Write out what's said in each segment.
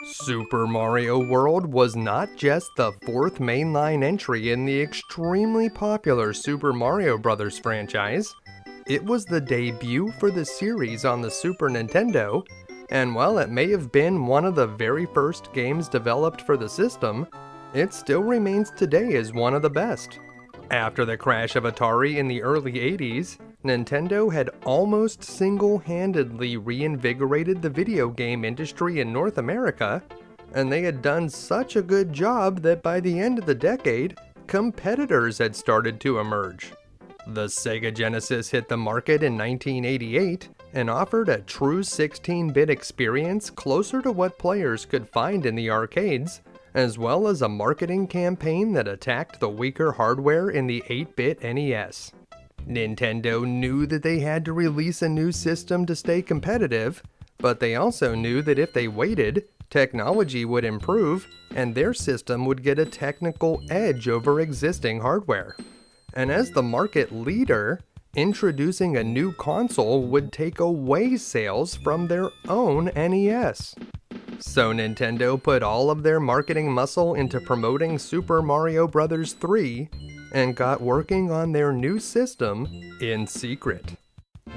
Super Mario World was not just the fourth mainline entry in the extremely popular Super Mario Bros. Franchise, it was the debut for the series on the Super Nintendo, and while it may have been one of the very first games developed for the system, it still remains today as one of the best. After the crash of Atari in the early 80s, Nintendo had almost single-handedly reinvigorated the video game industry in North America, and they had done such a good job that by the end of the decade, competitors had started to emerge. The Sega Genesis hit the market in 1988 and offered a true 16-bit experience closer to what players could find in the arcades, as well as a marketing campaign that attacked the weaker hardware in the 8-bit NES. Nintendo knew that they had to release a new system to stay competitive, but they also knew that if they waited, technology would improve and their system would get a technical edge over existing hardware. And as the market leader, introducing a new console would take away sales from their own NES. So Nintendo put all of their marketing muscle into promoting Super Mario Bros. 3 and got working on their new system in secret.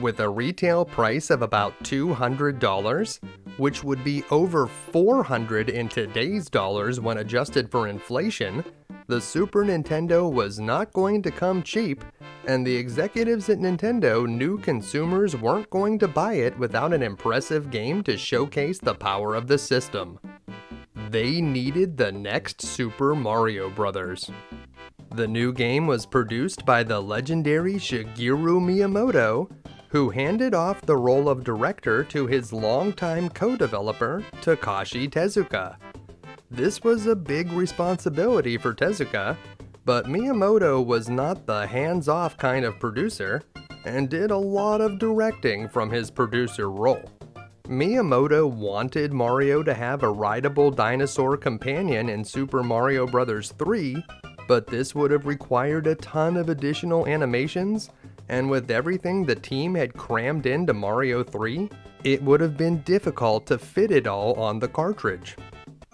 With a retail price of about $200, which would be over $400 in today's dollars when adjusted for inflation, the Super Nintendo was not going to come cheap, and the executives at Nintendo knew consumers weren't going to buy it without an impressive game to showcase the power of the system. They needed the next Super Mario Bros. The new game was produced by the legendary Shigeru Miyamoto, who handed off the role of director to his longtime co-developer, Takashi Tezuka. This was a big responsibility for Tezuka, but Miyamoto was not the hands-off kind of producer, and did a lot of directing from his producer role. Miyamoto wanted Mario to have a rideable dinosaur companion in Super Mario Bros. 3, but this would have required a ton of additional animations, and with everything the team had crammed into Mario 3, it would have been difficult to fit it all on the cartridge.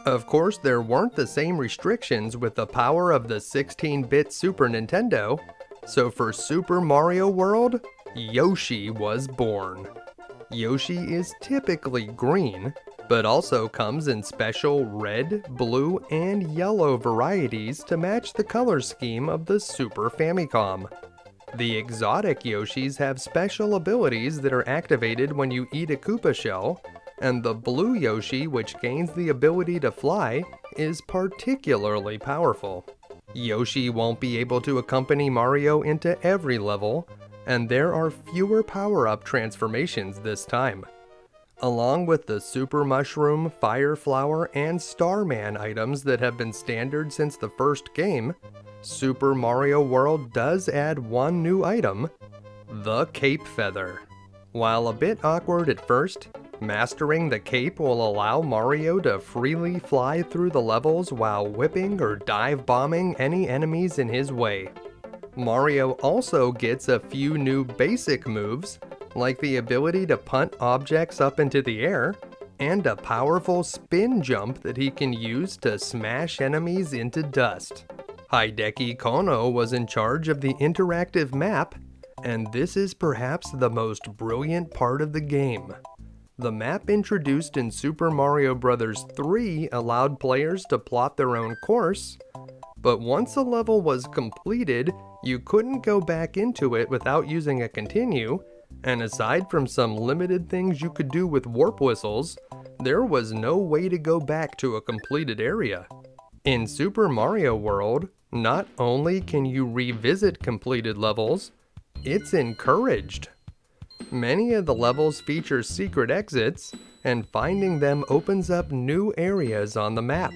Of course, there weren't the same restrictions with the power of the 16-bit Super Nintendo, so for Super Mario World, Yoshi was born. Yoshi is typically green, but also comes in special red, blue, and yellow varieties to match the color scheme of the Super Famicom. The exotic Yoshis have special abilities that are activated when you eat a Koopa shell, and the blue Yoshi, which gains the ability to fly, is particularly powerful. Yoshi won't be able to accompany Mario into every level, and there are fewer power-up transformations this time. Along with the Super Mushroom, Fire Flower, and Starman items that have been standard since the first game, Super Mario World does add one new item, the Cape Feather. While a bit awkward at first, mastering the cape will allow Mario to freely fly through the levels while whipping or dive bombing any enemies in his way. Mario also gets a few new basic moves, like the ability to punt objects up into the air, and a powerful spin jump that he can use to smash enemies into dust. Hideki Kono was in charge of the interactive map, and this is perhaps the most brilliant part of the game. The map introduced in Super Mario Bros. 3 allowed players to plot their own course, but once a level was completed, you couldn't go back into it without using a continue, and aside from some limited things you could do with warp whistles, there was no way to go back to a completed area. In Super Mario World, not only can you revisit completed levels, it's encouraged. Many of the levels feature secret exits, and finding them opens up new areas on the map.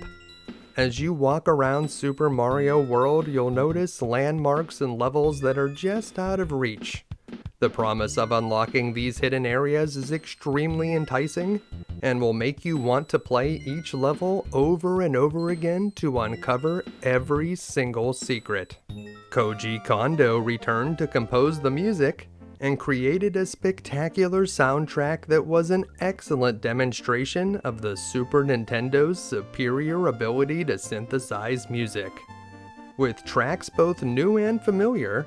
As you walk around Super Mario World, you'll notice landmarks and levels that are just out of reach. The promise of unlocking these hidden areas is extremely enticing, and will make you want to play each level over and over again to uncover every single secret. Koji Kondo returned to compose the music, and created a spectacular soundtrack that was an excellent demonstration of the Super Nintendo's superior ability to synthesize music. With tracks both new and familiar,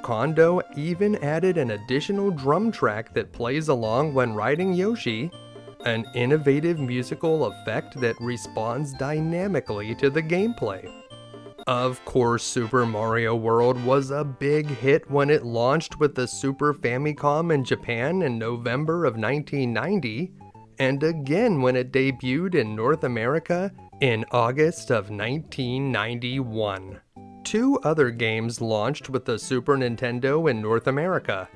Mondo even added an additional drum track that plays along when riding Yoshi, an innovative musical effect that responds dynamically to the gameplay. Of course, Super Mario World was a big hit when it launched with the Super Famicom in Japan in November of 1990, and again when it debuted in North America in August of 1991. Two other games launched with the Super Nintendo in North America.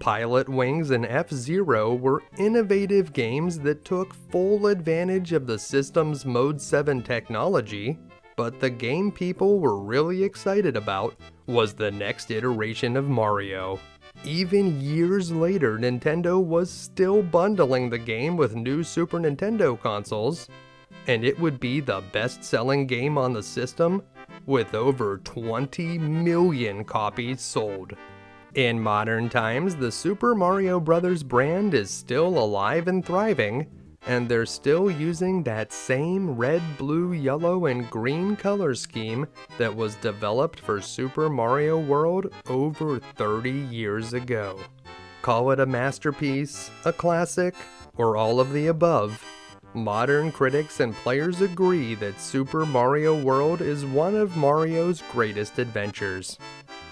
Pilot Wings and F-Zero were innovative games that took full advantage of the system's Mode 7 technology, but the game people were really excited about was the next iteration of Mario. Even years later, Nintendo was still bundling the game with new Super Nintendo consoles, and it would be the best-selling game on the system with over 20 million copies sold. In modern times, the Super Mario Bros. Brand is still alive and thriving, and they're still using that same red, blue, yellow, and green color scheme that was developed for Super Mario World over 30 years ago. Call it a masterpiece, a classic, or all of the above. Modern critics and players agree that Super Mario World is one of Mario's greatest adventures.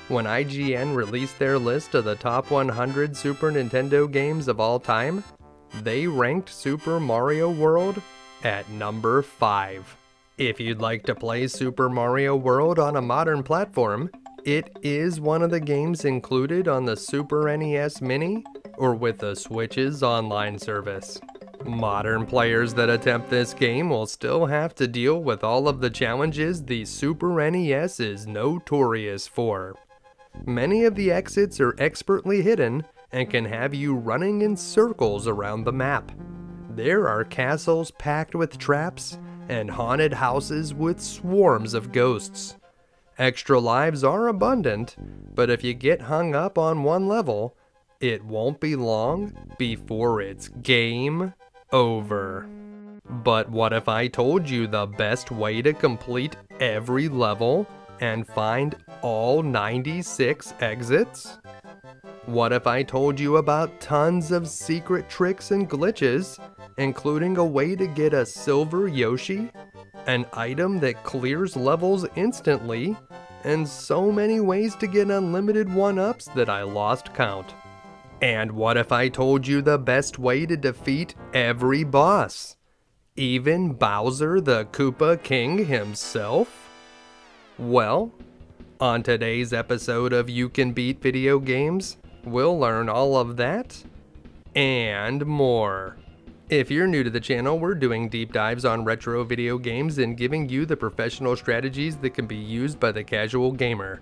When IGN released their list of the top 100 Super Nintendo games of all time, they ranked Super Mario World at number 5. If you'd like to play Super Mario World on a modern platform, it is one of the games included on the Super NES Mini or with the Switch's online service. Modern players that attempt this game will still have to deal with all of the challenges the Super NES is notorious for. Many of the exits are expertly hidden and can have you running in circles around the map. There are castles packed with traps and haunted houses with swarms of ghosts. Extra lives are abundant, but if you get hung up on one level, it won't be long before it's game over. But what if I told you the best way to complete every level and find all 96 exits? What if I told you about tons of secret tricks and glitches, including a way to get a silver Yoshi, an item that clears levels instantly, and so many ways to get unlimited 1-ups that I lost count? And what if I told you the best way to defeat every boss, even Bowser the Koopa King himself? Well, on today's episode of You Can Beat Video Games, we'll learn all of that and more. If you're new to the channel, we're doing deep dives on retro video games and giving you the professional strategies that can be used by the casual gamer.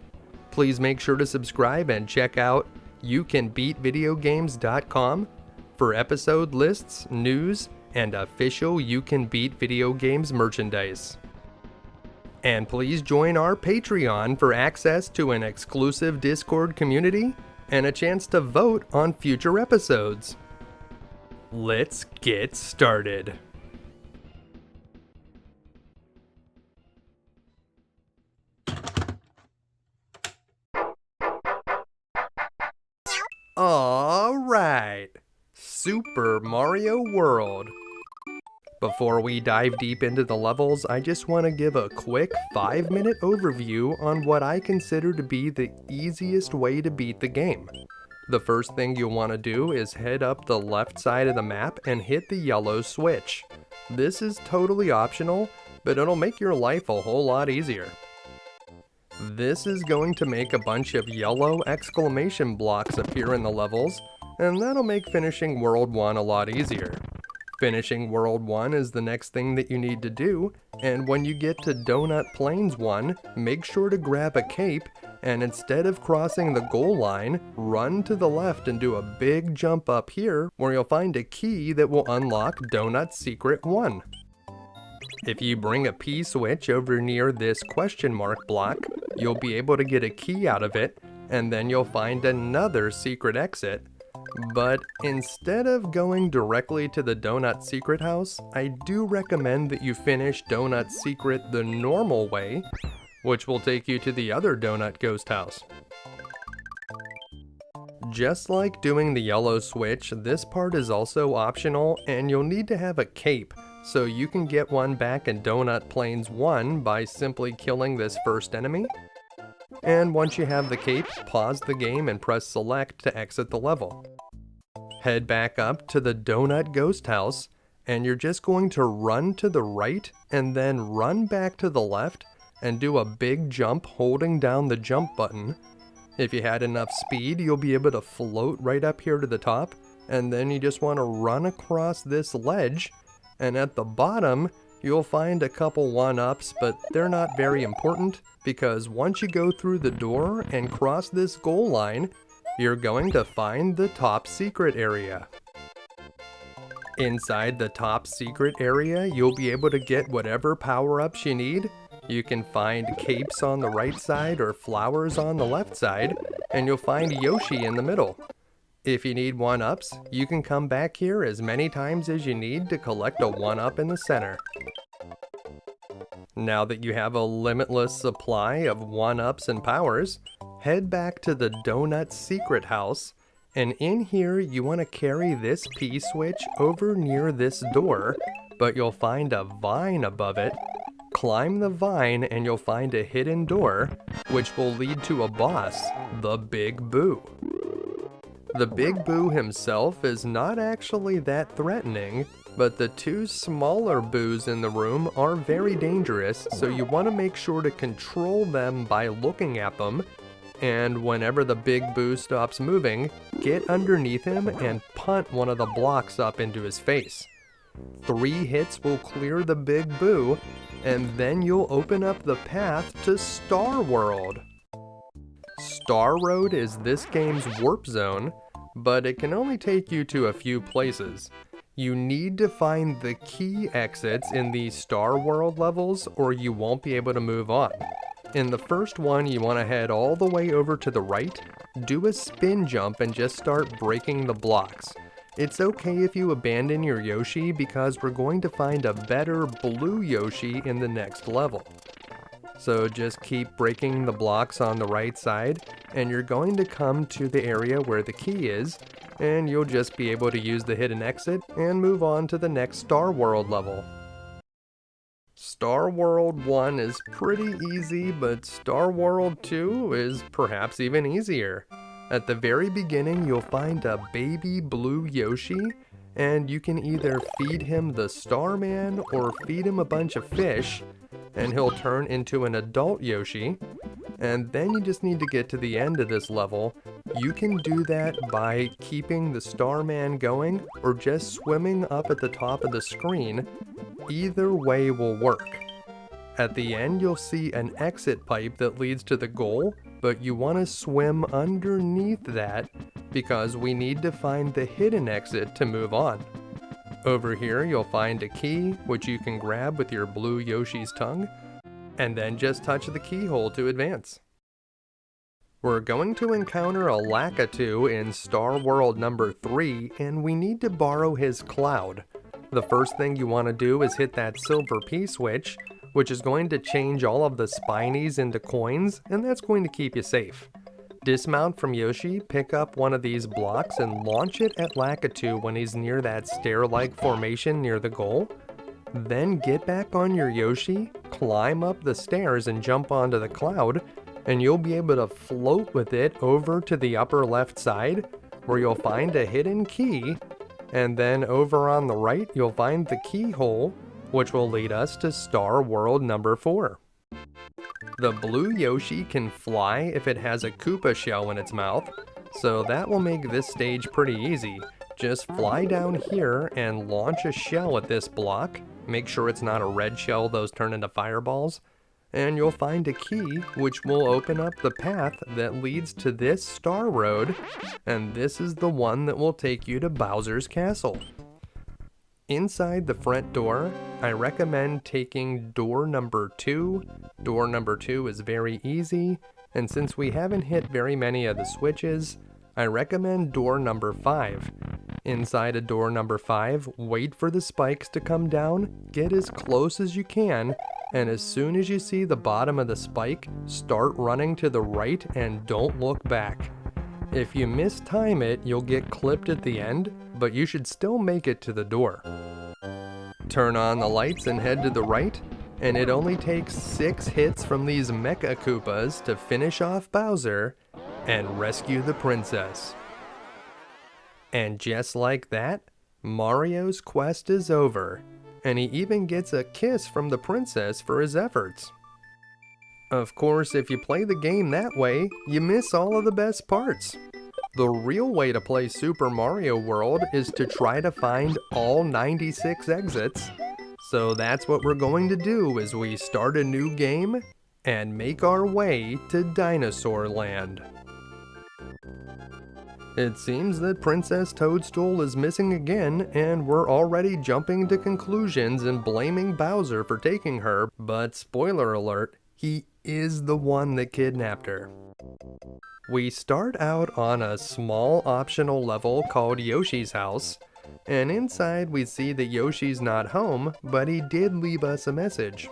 Please make sure to subscribe and check out youcanbeatvideogames.com for episode lists, news, and official You Can Beat Video Games merchandise. And please join our Patreon for access to an exclusive Discord community and a chance to vote on future episodes. Let's get started. Alright, Super Mario World. Before we dive deep into the levels, I just want to give a quick 5-minute overview on what I consider to be the easiest way to beat the game. The first thing you'll want to do is head up the left side of the map and hit the yellow switch. This is totally optional, but it'll make your life a whole lot easier. This is going to make a bunch of yellow exclamation blocks appear in the levels, and that'll make finishing World 1 a lot easier. Finishing World 1 is the next thing that you need to do, and when you get to Donut Plains 1, make sure to grab a cape, and instead of crossing the goal line, run to the left and do a big jump up here, where you'll find a key that will unlock Donut Secret 1. If you bring a P switch over near this question mark block, you'll be able to get a key out of it, and then you'll find another secret exit. But instead of going directly to the Donut Secret house, I do recommend that you finish Donut Secret the normal way, which will take you to the other Donut Ghost House. Just like doing the yellow switch, this part is also optional, and you'll need to have a cape, so you can get one back in Donut Plains 1 by simply killing this first enemy. And once you have the cape, pause the game and press select to exit the level. Head back up to the Donut Ghost House, and you're just going to run to the right and then run back to the left and do a big jump holding down the jump button. If you had enough speed, you'll be able to float right up here to the top, and then you just want to run across this ledge, and at the bottom, you'll find a couple 1-ups, but they're not very important, because once you go through the door and cross this goal line, you're going to find the top secret area. Inside the top secret area, you'll be able to get whatever power-ups you need. You can find capes on the right side or flowers on the left side, and you'll find Yoshi in the middle. If you need 1-ups, you can come back here as many times as you need to collect a 1-up in the center. Now that you have a limitless supply of 1-ups and powers, head back to the Donut Secret house, and in here you want to carry this P-switch over near this door, but you'll find a vine above it. Climb the vine and you'll find a hidden door, which will lead to a boss, the Big Boo. The Big Boo himself is not actually that threatening, but the two smaller boos in the room are very dangerous, so you want to make sure to control them by looking at them, and whenever the Big Boo stops moving, get underneath him and punt one of the blocks up into his face. 3 hits will clear the Big Boo, and then you'll open up the path to Star World. Star Road is this game's warp zone, but it can only take you to a few places. You need to find the key exits in these Star World levels or you won't be able to move on. In the first one, you want to head all the way over to the right, do a spin jump and just start breaking the blocks. It's okay if you abandon your Yoshi because we're going to find a better blue Yoshi in the next level. So just keep breaking the blocks on the right side, and you're going to come to the area where the key is, and you'll just be able to use the hidden exit and move on to the next Star World level. Star World 1 is pretty easy, but Star World 2 is perhaps even easier. At the very beginning, you'll find a baby blue Yoshi, and you can either feed him the Starman or feed him a bunch of fish, and he'll turn into an adult Yoshi. And then you just need to get to the end of this level. You can do that by keeping the Starman going or just swimming up at the top of the screen. Either way will work. At the end, you'll see an exit pipe that leads to the goal, but you want to swim underneath that because we need to find the hidden exit to move on. Over here, you'll find a key, which you can grab with your blue Yoshi's tongue, and then just touch the keyhole to advance. We're going to encounter a Lakitu in Star World number 3, and we need to borrow his cloud. The first thing you want to do is hit that silver P-switch, which is going to change all of the spinies into coins, and that's going to keep you safe. Dismount from Yoshi, pick up one of these blocks, and launch it at Lakitu when he's near that stair-like formation near the goal. Then get back on your Yoshi, climb up the stairs and jump onto the cloud, and you'll be able to float with it over to the upper left side, where you'll find a hidden key, and then over on the right you'll find the keyhole, which will lead us to Star World number 4. The blue Yoshi can fly if it has a Koopa shell in its mouth, so that will make this stage pretty easy. Just fly down here and launch a shell at this block. Make sure it's not a red shell, those turn into fireballs. And you'll find a key which will open up the path that leads to this Star Road, and this is the one that will take you to Bowser's Castle. Inside the front door, I recommend taking door number 2. Door number 2 is very easy, and since we haven't hit very many of the switches, I recommend door number 5. Inside of door number 5, wait for the spikes to come down, get as close as you can, and as soon as you see the bottom of the spike, start running to the right and don't look back. If you mistime it, you'll get clipped at the end, but you should still make it to the door. Turn on the lights and head to the right, and it only takes 6 hits from these Mecha Koopas to finish off Bowser and rescue the princess. And just like that, Mario's quest is over, and he even gets a kiss from the princess for his efforts. Of course, if you play the game that way, you miss all of the best parts. The real way to play Super Mario World is to try to find all 96 exits. So that's what we're going to do as we start a new game and make our way to Dinosaur Land. It seems that Princess Toadstool is missing again, and we're already jumping to conclusions and blaming Bowser for taking her, but spoiler alert, he is the one that kidnapped her. We start out on a small optional level called Yoshi's house, and inside we see that Yoshi's not home, but he did leave us a message.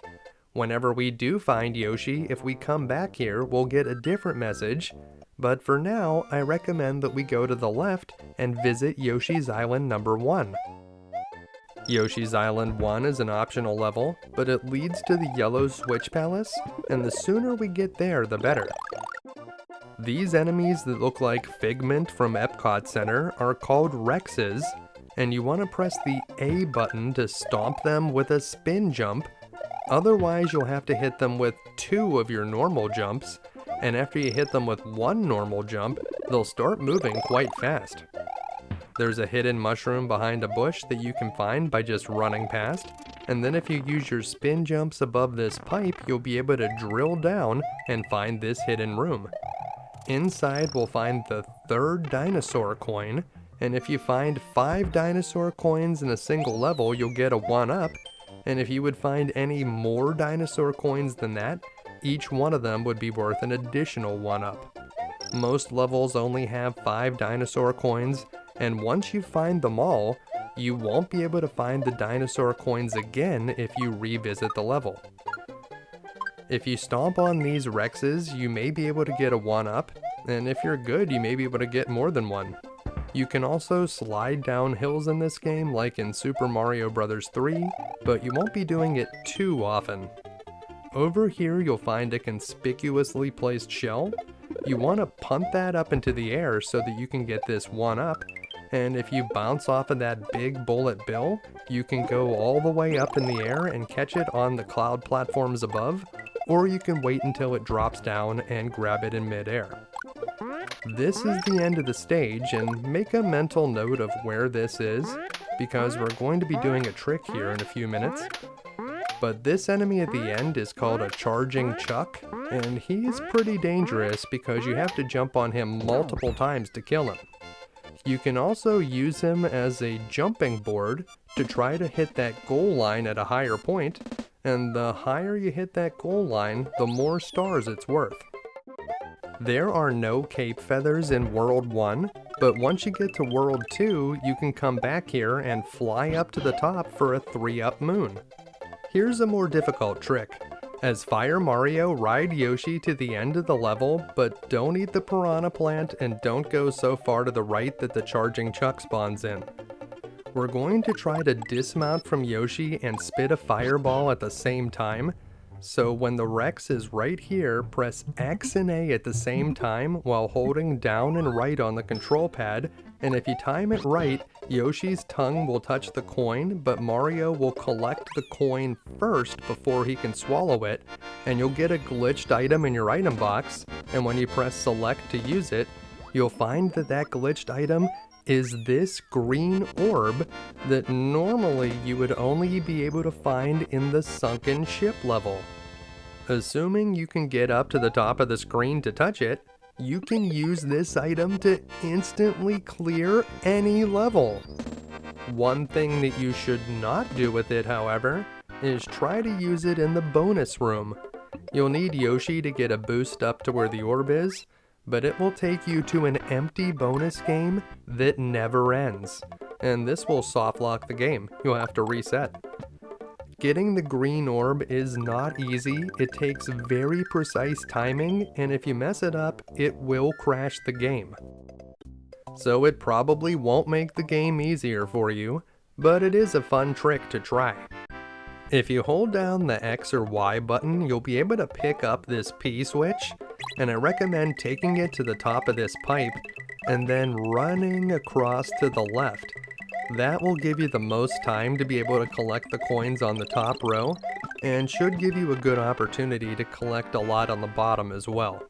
Whenever we do find Yoshi, if we come back here, we'll get a different message, but for now, I recommend that we go to the left and visit Yoshi's Island number 1. Yoshi's Island 1 is an optional level, but it leads to the Yellow Switch Palace, and the sooner we get there, the better. These enemies that look like Figment from Epcot Center are called Rexes, and you want to press the A button to stomp them with a spin jump, otherwise you'll have to hit them with 2 of your normal jumps, and after you hit them with 1 normal jump, they'll start moving quite fast. There's a hidden mushroom behind a bush that you can find by just running past, and then if you use your spin jumps above this pipe, you'll be able to drill down and find this hidden room. Inside we'll find the 3rd dinosaur coin, and if you find 5 dinosaur coins in a single level, you'll get a 1-up, and if you would find any more dinosaur coins than that, each one of them would be worth an additional 1-up. Most levels only have 5 dinosaur coins, and once you find them all, you won't be able to find the dinosaur coins again if you revisit the level. If you stomp on these Rexes, you may be able to get a 1-up, and if you're good, you may be able to get more than 1. You can also slide down hills in this game like in Super Mario Bros. 3, but you won't be doing it too often. Over here you'll find a conspicuously placed shell. You want to punt that up into the air so that you can get this 1-up, and if you bounce off of that big bullet bill, you can go all the way up in the air and catch it on the cloud platforms above, or you can wait until it drops down and grab it in midair. This is the end of the stage, and make a mental note of where this is, because we're going to be doing a trick here in a few minutes. But this enemy at the end is called a Charging Chuck, and he's pretty dangerous because you have to jump on him multiple times to kill him. You can also use him as a jumping board to try to hit that goal line at a higher point, and the higher you hit that goal line, the more stars it's worth. There are no cape feathers in World 1, but once you get to World 2, you can come back here and fly up to the top for a 3-up moon. Here's a more difficult trick. As Fire Mario, ride Yoshi to the end of the level, but don't eat the piranha plant and don't go so far to the right that the Charging Chuck spawns in. We're going to try to dismount from Yoshi and spit a fireball at the same time, so when the Rex is right here, press X and A at the same time while holding down and right on the control pad, and if you time it right, Yoshi's tongue will touch the coin, but Mario will collect the coin first before he can swallow it, and you'll get a glitched item in your item box, and when you press select to use it, you'll find that that glitched item is this green orb that normally you would only be able to find in the Sunken ship level. Assuming you can get up to the top of the screen to touch it, you can use this item to instantly clear any level. One thing that you should not do with it, however, is try to use it in the bonus room. You'll need Yoshi to get a boost up to where the orb is, but it will take you to an empty bonus game that never ends. And this will soft lock the game. You'll have to reset. Getting the Green Orb is not easy. It takes very precise timing, and if you mess it up, it will crash the game. So it probably won't make the game easier for you, but it is a fun trick to try. If you hold down the X or Y button, you'll be able to pick up this P switch, and I recommend taking it to the top of this pipe and then running across to the left. That will give you the most time to be able to collect the coins on the top row, and should give you a good opportunity to collect a lot on the bottom as well.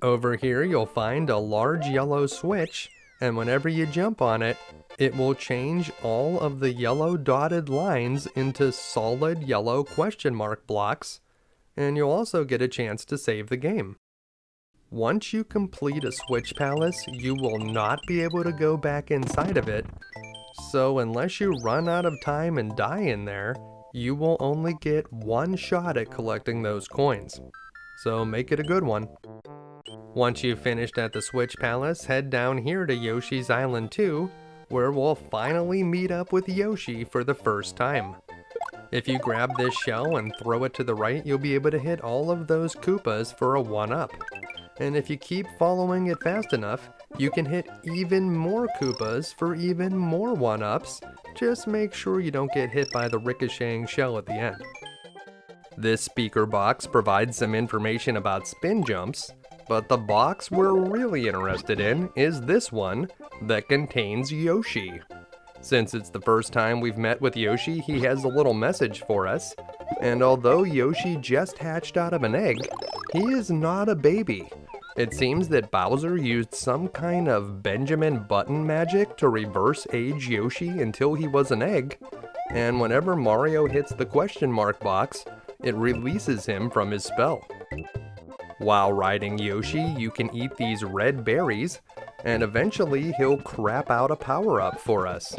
Over here you'll find a large yellow switch, and whenever you jump on it, it will change all of the yellow dotted lines into solid yellow question mark blocks, and you'll also get a chance to save the game. Once you complete a Switch Palace, you will not be able to go back inside of it, so unless you run out of time and die in there, you will only get one shot at collecting those coins. So make it a good one. Once you've finished at the Switch Palace, head down here to Yoshi's Island 2, where we'll finally meet up with Yoshi for the first time. If you grab this shell and throw it to the right, you'll be able to hit all of those Koopas for a 1-up. And if you keep following it fast enough, you can hit even more Koopas for even more 1-ups. Just make sure you don't get hit by the ricocheting shell at the end. This speaker box provides some information about spin jumps, but the box we're really interested in is this one that contains Yoshi. Since it's the first time we've met with Yoshi, he has a little message for us, and although Yoshi just hatched out of an egg, he is not a baby. It seems that Bowser used some kind of Benjamin Button magic to reverse age Yoshi until he was an egg, and whenever Mario hits the question mark box, it releases him from his spell. While riding Yoshi, you can eat these red berries, and eventually he'll crap out a power-up for us.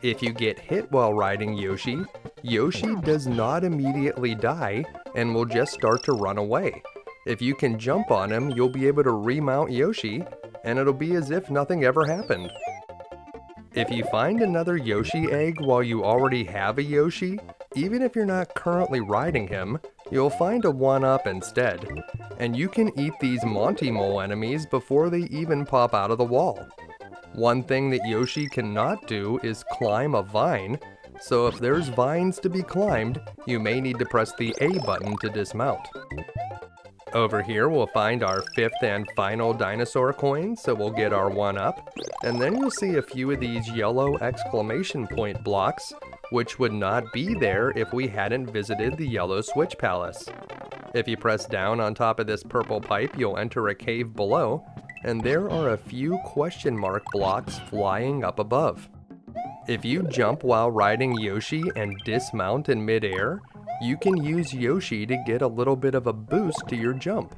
If you get hit while riding Yoshi, Yoshi does not immediately die and will just start to run away. If you can jump on him, you'll be able to remount Yoshi, and it'll be as if nothing ever happened. If you find another Yoshi egg while you already have a Yoshi, even if you're not currently riding him, you'll find a 1-up instead, and you can eat these Monty Mole enemies before they even pop out of the wall. One thing that Yoshi cannot do is climb a vine, so if there's vines to be climbed, you may need to press the A button to dismount. Over here we'll find our 5th and final dinosaur coin, so we'll get our 1-up, and then you'll see a few of these yellow exclamation point blocks, which would not be there if we hadn't visited the yellow Switch Palace. If you press down on top of this purple pipe, you'll enter a cave below, and there are a few question mark blocks flying up above. If you jump while riding Yoshi and dismount in midair, you can use Yoshi to get a little bit of a boost to your jump.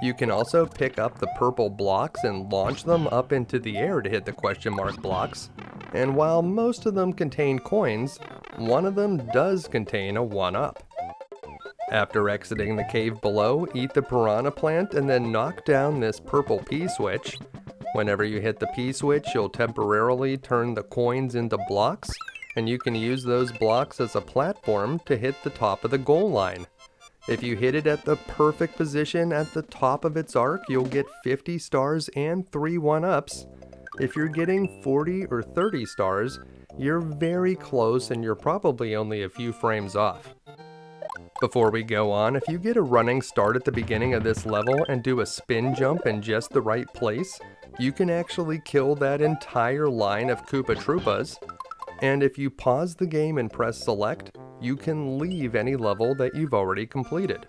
You can also pick up the purple blocks and launch them up into the air to hit the question mark blocks, and while most of them contain coins, one of them does contain a 1-up. After exiting the cave below, eat the piranha plant and then knock down this purple P switch. Whenever you hit the P switch, you'll temporarily turn the coins into blocks, and you can use those blocks as a platform to hit the top of the goal line. If you hit it at the perfect position at the top of its arc, you'll get 50 stars and 3 1-ups. If you're getting 40 or 30 stars, you're very close and you're probably only a few frames off. Before we go on, if you get a running start at the beginning of this level and do a spin jump in just the right place, you can actually kill that entire line of Koopa Troopas. And if you pause the game and press select, you can leave any level that you've already completed.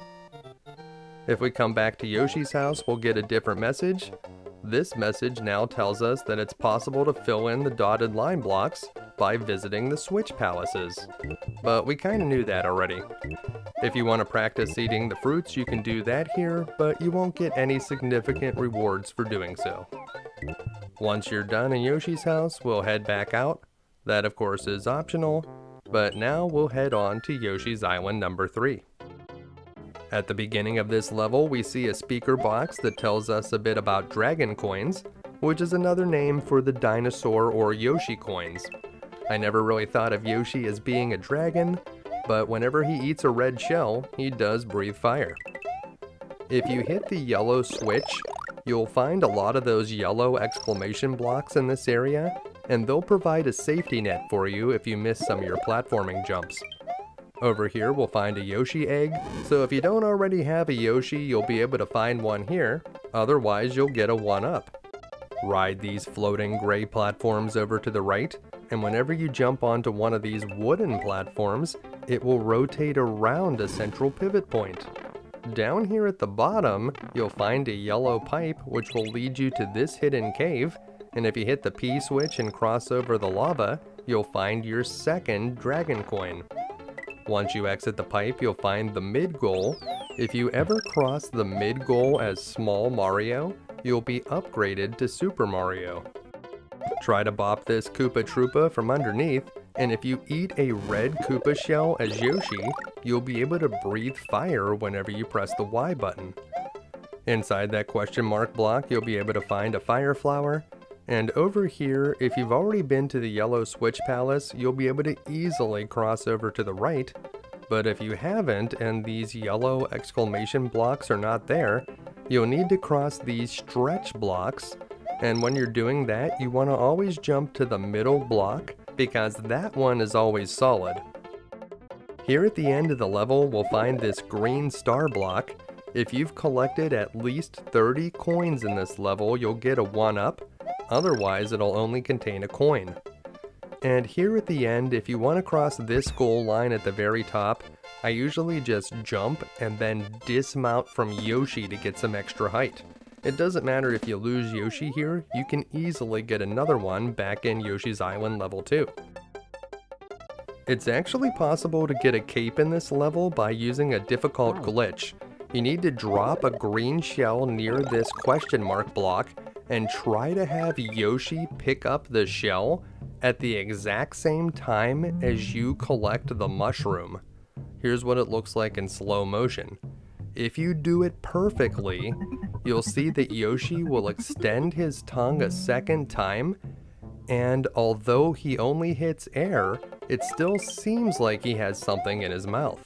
If we come back to Yoshi's house, we'll get a different message. This message now tells us that it's possible to fill in the dotted line blocks by visiting the Switch Palaces. But we kinda knew that already. If you want to practice eating the fruits, you can do that here, but you won't get any significant rewards for doing so. Once you're done in Yoshi's house, we'll head back out. That of course is optional, but now we'll head on to Yoshi's Island number 3. At the beginning of this level, we see a speaker box that tells us a bit about dragon coins, which is another name for the dinosaur or Yoshi coins. I never really thought of Yoshi as being a dragon, but whenever he eats a red shell, he does breathe fire. If you hit the yellow switch, you'll find a lot of those yellow exclamation blocks in this area, and they'll provide a safety net for you if you miss some of your platforming jumps. Over here we'll find a Yoshi egg, so if you don't already have a Yoshi, you'll be able to find one here, otherwise you'll get a 1-up. Ride these floating gray platforms over to the right, and whenever you jump onto one of these wooden platforms, it will rotate around a central pivot point. Down here at the bottom, you'll find a yellow pipe which will lead you to this hidden cave, and if you hit the P switch and cross over the lava, you'll find your second dragon coin. Once you exit the pipe, you'll find the mid goal. If you ever cross the mid goal as Small Mario, you'll be upgraded to Super Mario. Try to bop this Koopa Troopa from underneath, and if you eat a red Koopa shell as Yoshi, you'll be able to breathe fire whenever you press the Y button. Inside that question mark block, you'll be able to find a fire flower, and over here, if you've already been to the Yellow Switch Palace, you'll be able to easily cross over to the right, but if you haven't and these yellow exclamation blocks are not there, you'll need to cross these stretch blocks, and when you're doing that, you want to always jump to the middle block because that one is always solid. Here at the end of the level, we'll find this green star block. If you've collected at least 30 coins in this level, you'll get a 1-up, otherwise it'll only contain a coin. And here at the end, if you want to cross this goal line at the very top, I usually just jump and then dismount from Yoshi to get some extra height. It doesn't matter if you lose Yoshi here, you can easily get another one back in Yoshi's Island level 2. It's actually possible to get a cape in this level by using a difficult glitch. You need to drop a green shell near this question mark block and try to have Yoshi pick up the shell at the exact same time as you collect the mushroom. Here's what it looks like in slow motion. If you do it perfectly, you'll see that Yoshi will extend his tongue a second time, and although he only hits air, it still seems like he has something in his mouth.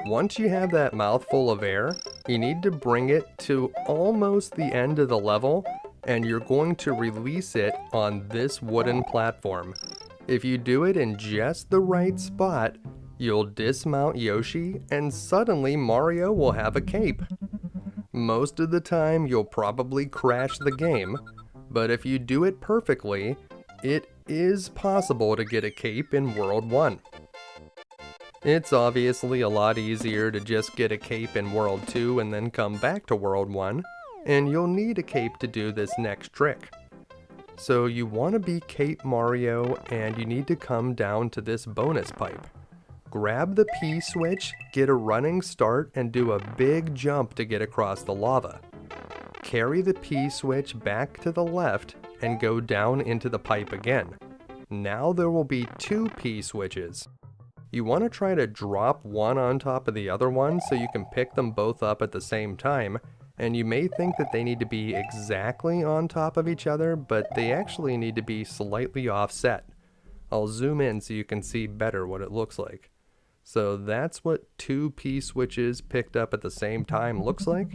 Once you have that mouthful of air, you need to bring it to almost the end of the level, and you're going to release it on this wooden platform. If you do it in just the right spot, you'll dismount Yoshi, and suddenly Mario will have a cape. Most of the time, you'll probably crash the game, but if you do it perfectly, it is possible to get a cape in World 1. It's obviously a lot easier to just get a cape in World 2 and then come back to World 1, and you'll need a cape to do this next trick. So you want to be Cape Mario, and you need to come down to this bonus pipe. Grab the P switch, get a running start, and do a big jump to get across the lava. Carry the P switch back to the left and go down into the pipe again. Now there will be 2 P switches. You want to try to drop one on top of the other one so you can pick them both up at the same time, and you may think that they need to be exactly on top of each other, but they actually need to be slightly offset. I'll zoom in so you can see better what it looks like. So that's what 2 P switches picked up at the same time looks like.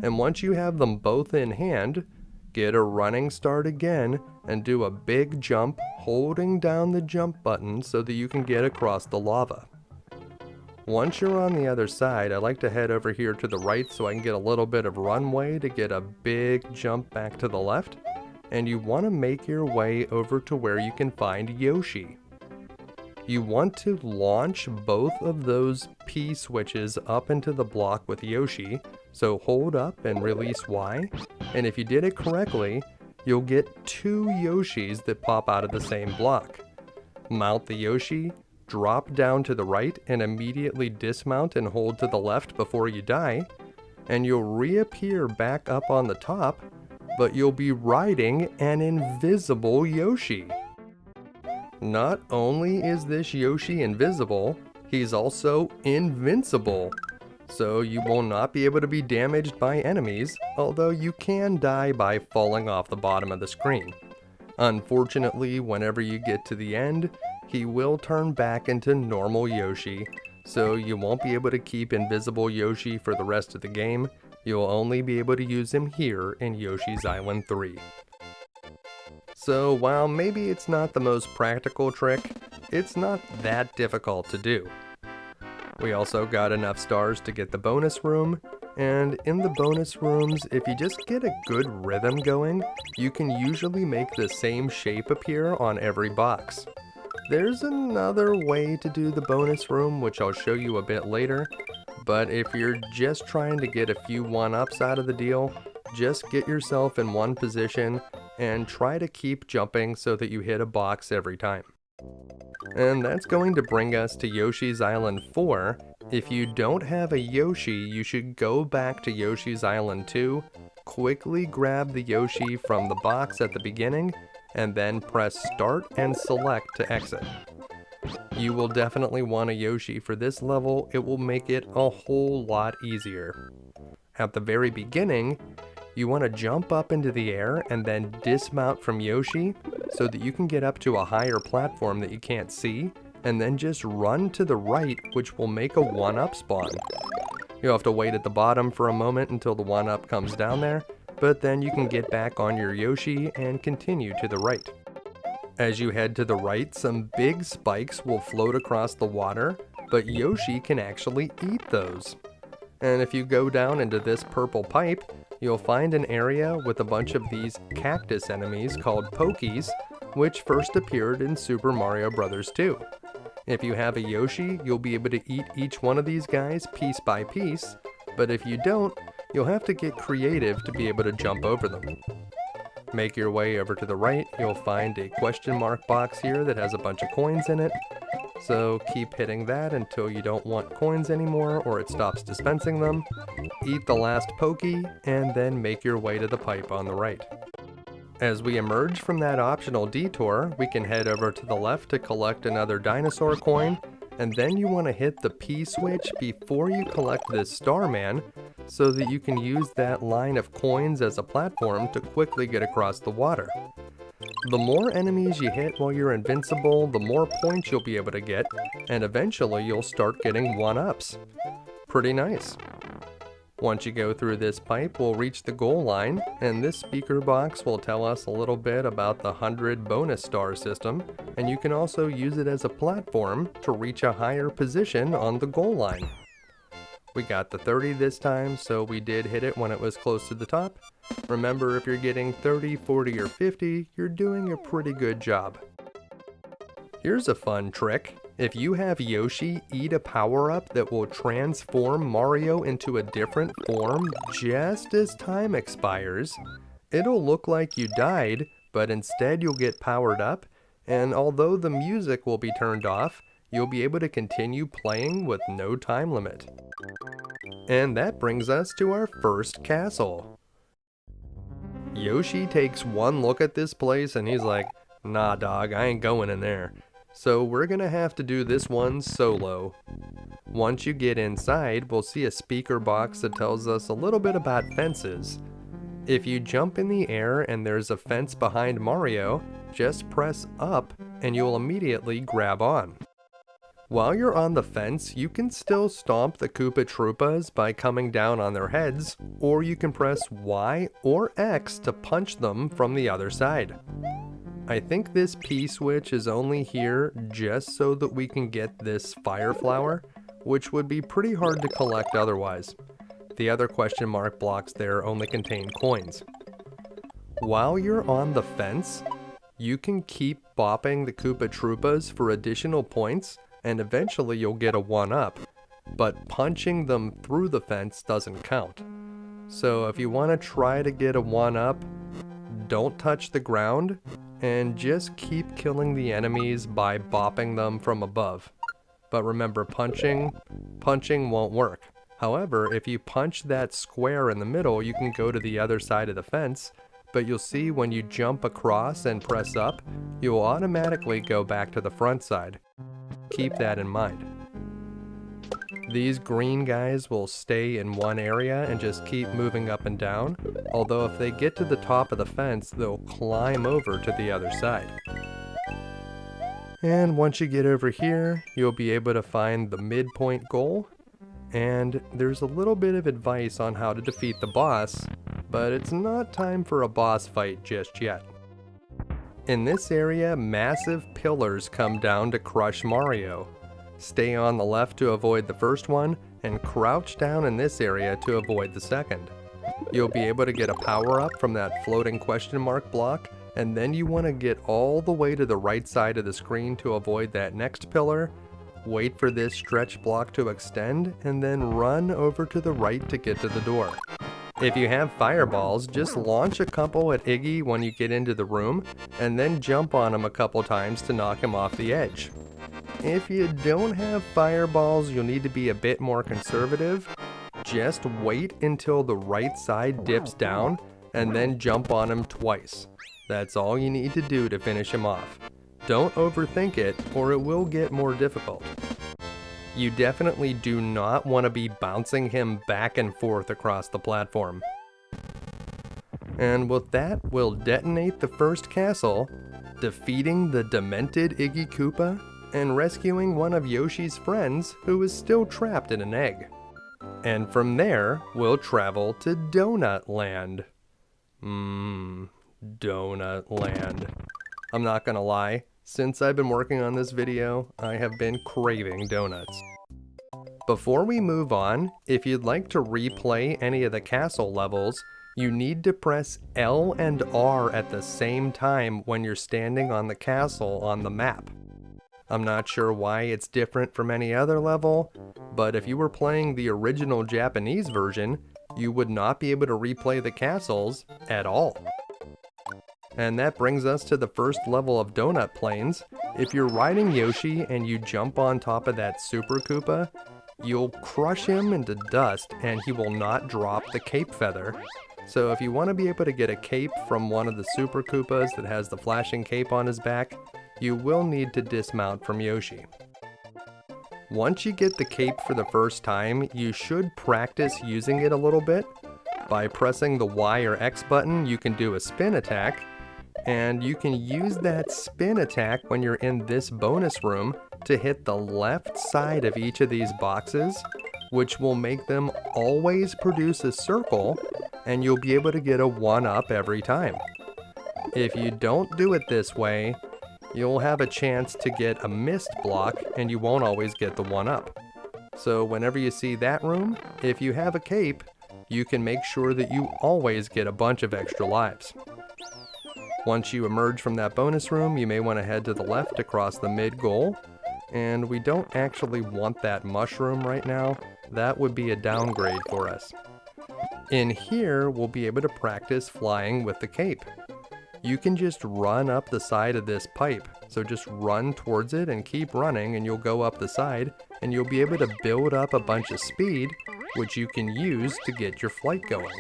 And once you have them both in hand, get a running start again and do a big jump holding down the jump button so that you can get across the lava. Once you're on the other side, I like to head over here to the right so I can get a little bit of runway to get a big jump back to the left. And you want to make your way over to where you can find Yoshi. You want to launch both of those P switches up into the block with Yoshi, so hold up and release Y, and if you did it correctly, you'll get 2 Yoshis that pop out of the same block. Mount the Yoshi, drop down to the right, and immediately dismount and hold to the left before you die, and you'll reappear back up on the top, but you'll be riding an invisible Yoshi. Not only is this Yoshi invisible, he's also invincible. so you will not be able to be damaged by enemies, although you can die by falling off the bottom of the screen. Unfortunately, whenever you get to the end, he will turn back into normal Yoshi, so you won't be able to keep invisible Yoshi for the rest of the game. You'll only be able to use him here in Yoshi's Island 3. So while maybe it's not the most practical trick, it's not that difficult to do. We also got enough stars to get the bonus room, and in the bonus rooms, if you just get a good rhythm going, you can usually make the same shape appear on every box. There's another way to do the bonus room, which I'll show you a bit later, but if you're just trying to get a few one-ups out of the deal, just get yourself in one position and try to keep jumping so that you hit a box every time. And that's going to bring us to Yoshi's Island 4. If you don't have a Yoshi, you should go back to Yoshi's Island 2, quickly grab the Yoshi from the box at the beginning, and then press start and select to exit. You will definitely want a Yoshi for this level. It will make it a whole lot easier. At the very beginning, you want to jump up into the air and then dismount from Yoshi so that you can get up to a higher platform that you can't see, and then just run to the right, which will make a 1-up spawn. You'll have to wait at the bottom for a moment until the 1-up comes down there, but then you can get back on your Yoshi and continue to the right. As you head to the right, some big spikes will float across the water, but Yoshi can actually eat those. And if you go down into this purple pipe, you'll find an area with a bunch of these cactus enemies called Pokies, which first appeared in Super Mario Bros. 2. If you have a Yoshi, you'll be able to eat each one of these guys piece by piece, but if you don't, you'll have to get creative to be able to jump over them. Make your way over to the right, you'll find a question mark box here that has a bunch of coins in it. So keep hitting that until you don't want coins anymore or it stops dispensing them. Eat the last Pokey, and then make your way to the pipe on the right. As we emerge from that optional detour, we can head over to the left to collect another dinosaur coin, and then you want to hit the P switch before you collect this Starman, so that you can use that line of coins as a platform to quickly get across the water. The more enemies you hit while you're invincible, the more points you'll be able to get, and eventually you'll start getting 1-ups. Pretty nice. Once you go through this pipe, we'll reach the goal line, and this speaker box will tell us a little bit about the 100 bonus star system, and you can also use it as a platform to reach a higher position on the goal line. We got the 30 this time, so we did hit it when it was close to the top. Remember, if you're getting 30, 40, or 50, you're doing a pretty good job. Here's a fun trick. If you have Yoshi eat a power-up that will transform Mario into a different form just as time expires, it'll look like you died, but instead you'll get powered up, and although the music will be turned off, you'll be able to continue playing with no time limit. And that brings us to our first castle. Yoshi takes one look at this place and he's like, "Nah dog, I ain't going in there." So we're gonna have to do this one solo. Once you get inside, we'll see a speaker box that tells us a little bit about fences. If you jump in the air and there's a fence behind Mario, just press up and you'll immediately grab on. While you're on the fence, you can still stomp the Koopa Troopas by coming down on their heads, or you can press Y or X to punch them from the other side. I think this P switch is only here just so that we can get this fire flower, which would be pretty hard to collect otherwise. The other question mark blocks there only contain coins. While you're on the fence, you can keep bopping the Koopa Troopas for additional points, and eventually you'll get a 1-up, but punching them through the fence doesn't count. So if you want to try to get a 1-up, don't touch the ground, and just keep killing the enemies by bopping them from above. But remember, punching won't work. However, if you punch that square in the middle, you can go to the other side of the fence, but you'll see when you jump across and press up, you will automatically go back to the front side. Keep that in mind. These green guys will stay in one area and just keep moving up and down, although if they get to the top of the fence, they'll climb over to the other side. And once you get over here, you'll be able to find the midpoint goal, and there's a little bit of advice on how to defeat the boss, but it's not time for a boss fight just yet. In this area, massive pillars come down to crush Mario. Stay on the left to avoid the first one, and crouch down in this area to avoid the second. You'll be able to get a power-up from that floating question mark block, and then you want to get all the way to the right side of the screen to avoid that next pillar, wait for this stretch block to extend, and then run over to the right to get to the door. If you have fireballs, just launch a couple at Iggy when you get into the room, and then jump on him a couple times to knock him off the edge. If you don't have fireballs, you'll need to be a bit more conservative. Just wait until the right side dips down, and then jump on him twice. That's all you need to do to finish him off. Don't overthink it, or it will get more difficult. You definitely do not want to be bouncing him back and forth across the platform. And with that, we'll detonate the first castle, defeating the demented Iggy Koopa, and rescuing one of Yoshi's friends who is still trapped in an egg. And from there, we'll travel to Donut Land. Donut Land. I'm not gonna lie, since I've been working on this video, I have been craving donuts. Before we move on, if you'd like to replay any of the castle levels, you need to press L and R at the same time when you're standing on the castle on the map. I'm not sure why it's different from any other level, but if you were playing the original Japanese version, you would not be able to replay the castles at all. And that brings us to the first level of Donut Plains. If you're riding Yoshi and you jump on top of that Super Koopa, you'll crush him into dust and he will not drop the cape feather. So if you want to be able to get a cape from one of the Super Koopas that has the flashing cape on his back, you will need to dismount from Yoshi. Once you get the cape for the first time, you should practice using it a little bit. By pressing the Y or X button, you can do a spin attack, and you can use that spin attack when you're in this bonus room to hit the left side of each of these boxes, which will make them always produce a circle, and you'll be able to get a 1-up every time. If you don't do it this way, you'll have a chance to get a missed block and you won't always get the 1-up. So whenever you see that room, if you have a cape, you can make sure that you always get a bunch of extra lives. Once you emerge from that bonus room, you may want to head to the left across the mid goal, and we don't actually want that mushroom right now. That would be a downgrade for us. In here, we'll be able to practice flying with the cape. You can just run up the side of this pipe. So just run towards it and keep running and you'll go up the side and you'll be able to build up a bunch of speed, which you can use to get your flight going.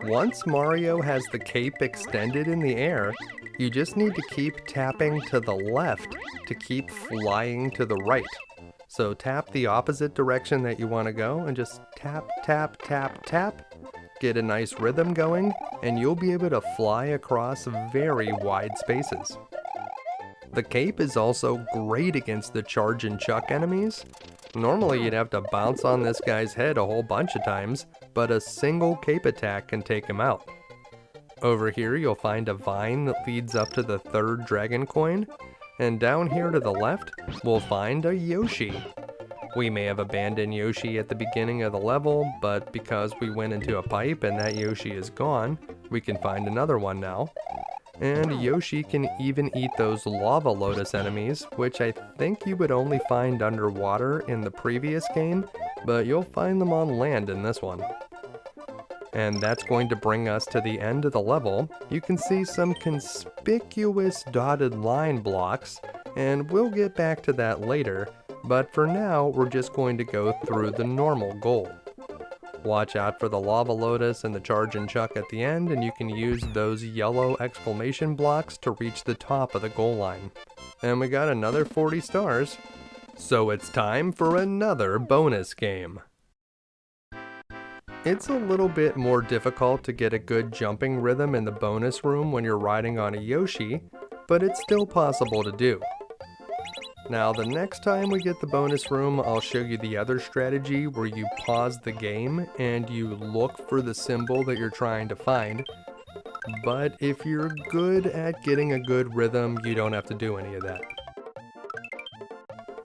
Once Mario has the cape extended in the air, you just need to keep tapping to the left to keep flying to the right. So tap the opposite direction that you want to go and just tap, tap, tap, tap. Get a nice rhythm going, and you'll be able to fly across very wide spaces. The cape is also great against the charge and chuck enemies. Normally you'd have to bounce on this guy's head a whole bunch of times, but a single cape attack can take him out. Over here you'll find a vine that leads up to the third dragon coin, and down here to the left we'll find a Yoshi. We may have abandoned Yoshi at the beginning of the level, but because we went into a pipe and that Yoshi is gone, we can find another one now. And Yoshi can even eat those lava lotus enemies, which I think you would only find underwater in the previous game, but you'll find them on land in this one. And that's going to bring us to the end of the level. You can see some conspicuous dotted line blocks, and we'll get back to that later. But for now, we're just going to go through the normal goal. Watch out for the lava lotus and the charge and chuck at the end, and you can use those yellow exclamation blocks to reach the top of the goal line. And we got another 40 stars. So it's time for another bonus game. It's a little bit more difficult to get a good jumping rhythm in the bonus room when you're riding on a Yoshi, but it's still possible to do. Now the next time we get the bonus room, I'll show you the other strategy where you pause the game and you look for the symbol that you're trying to find. But if you're good at getting a good rhythm, you don't have to do any of that.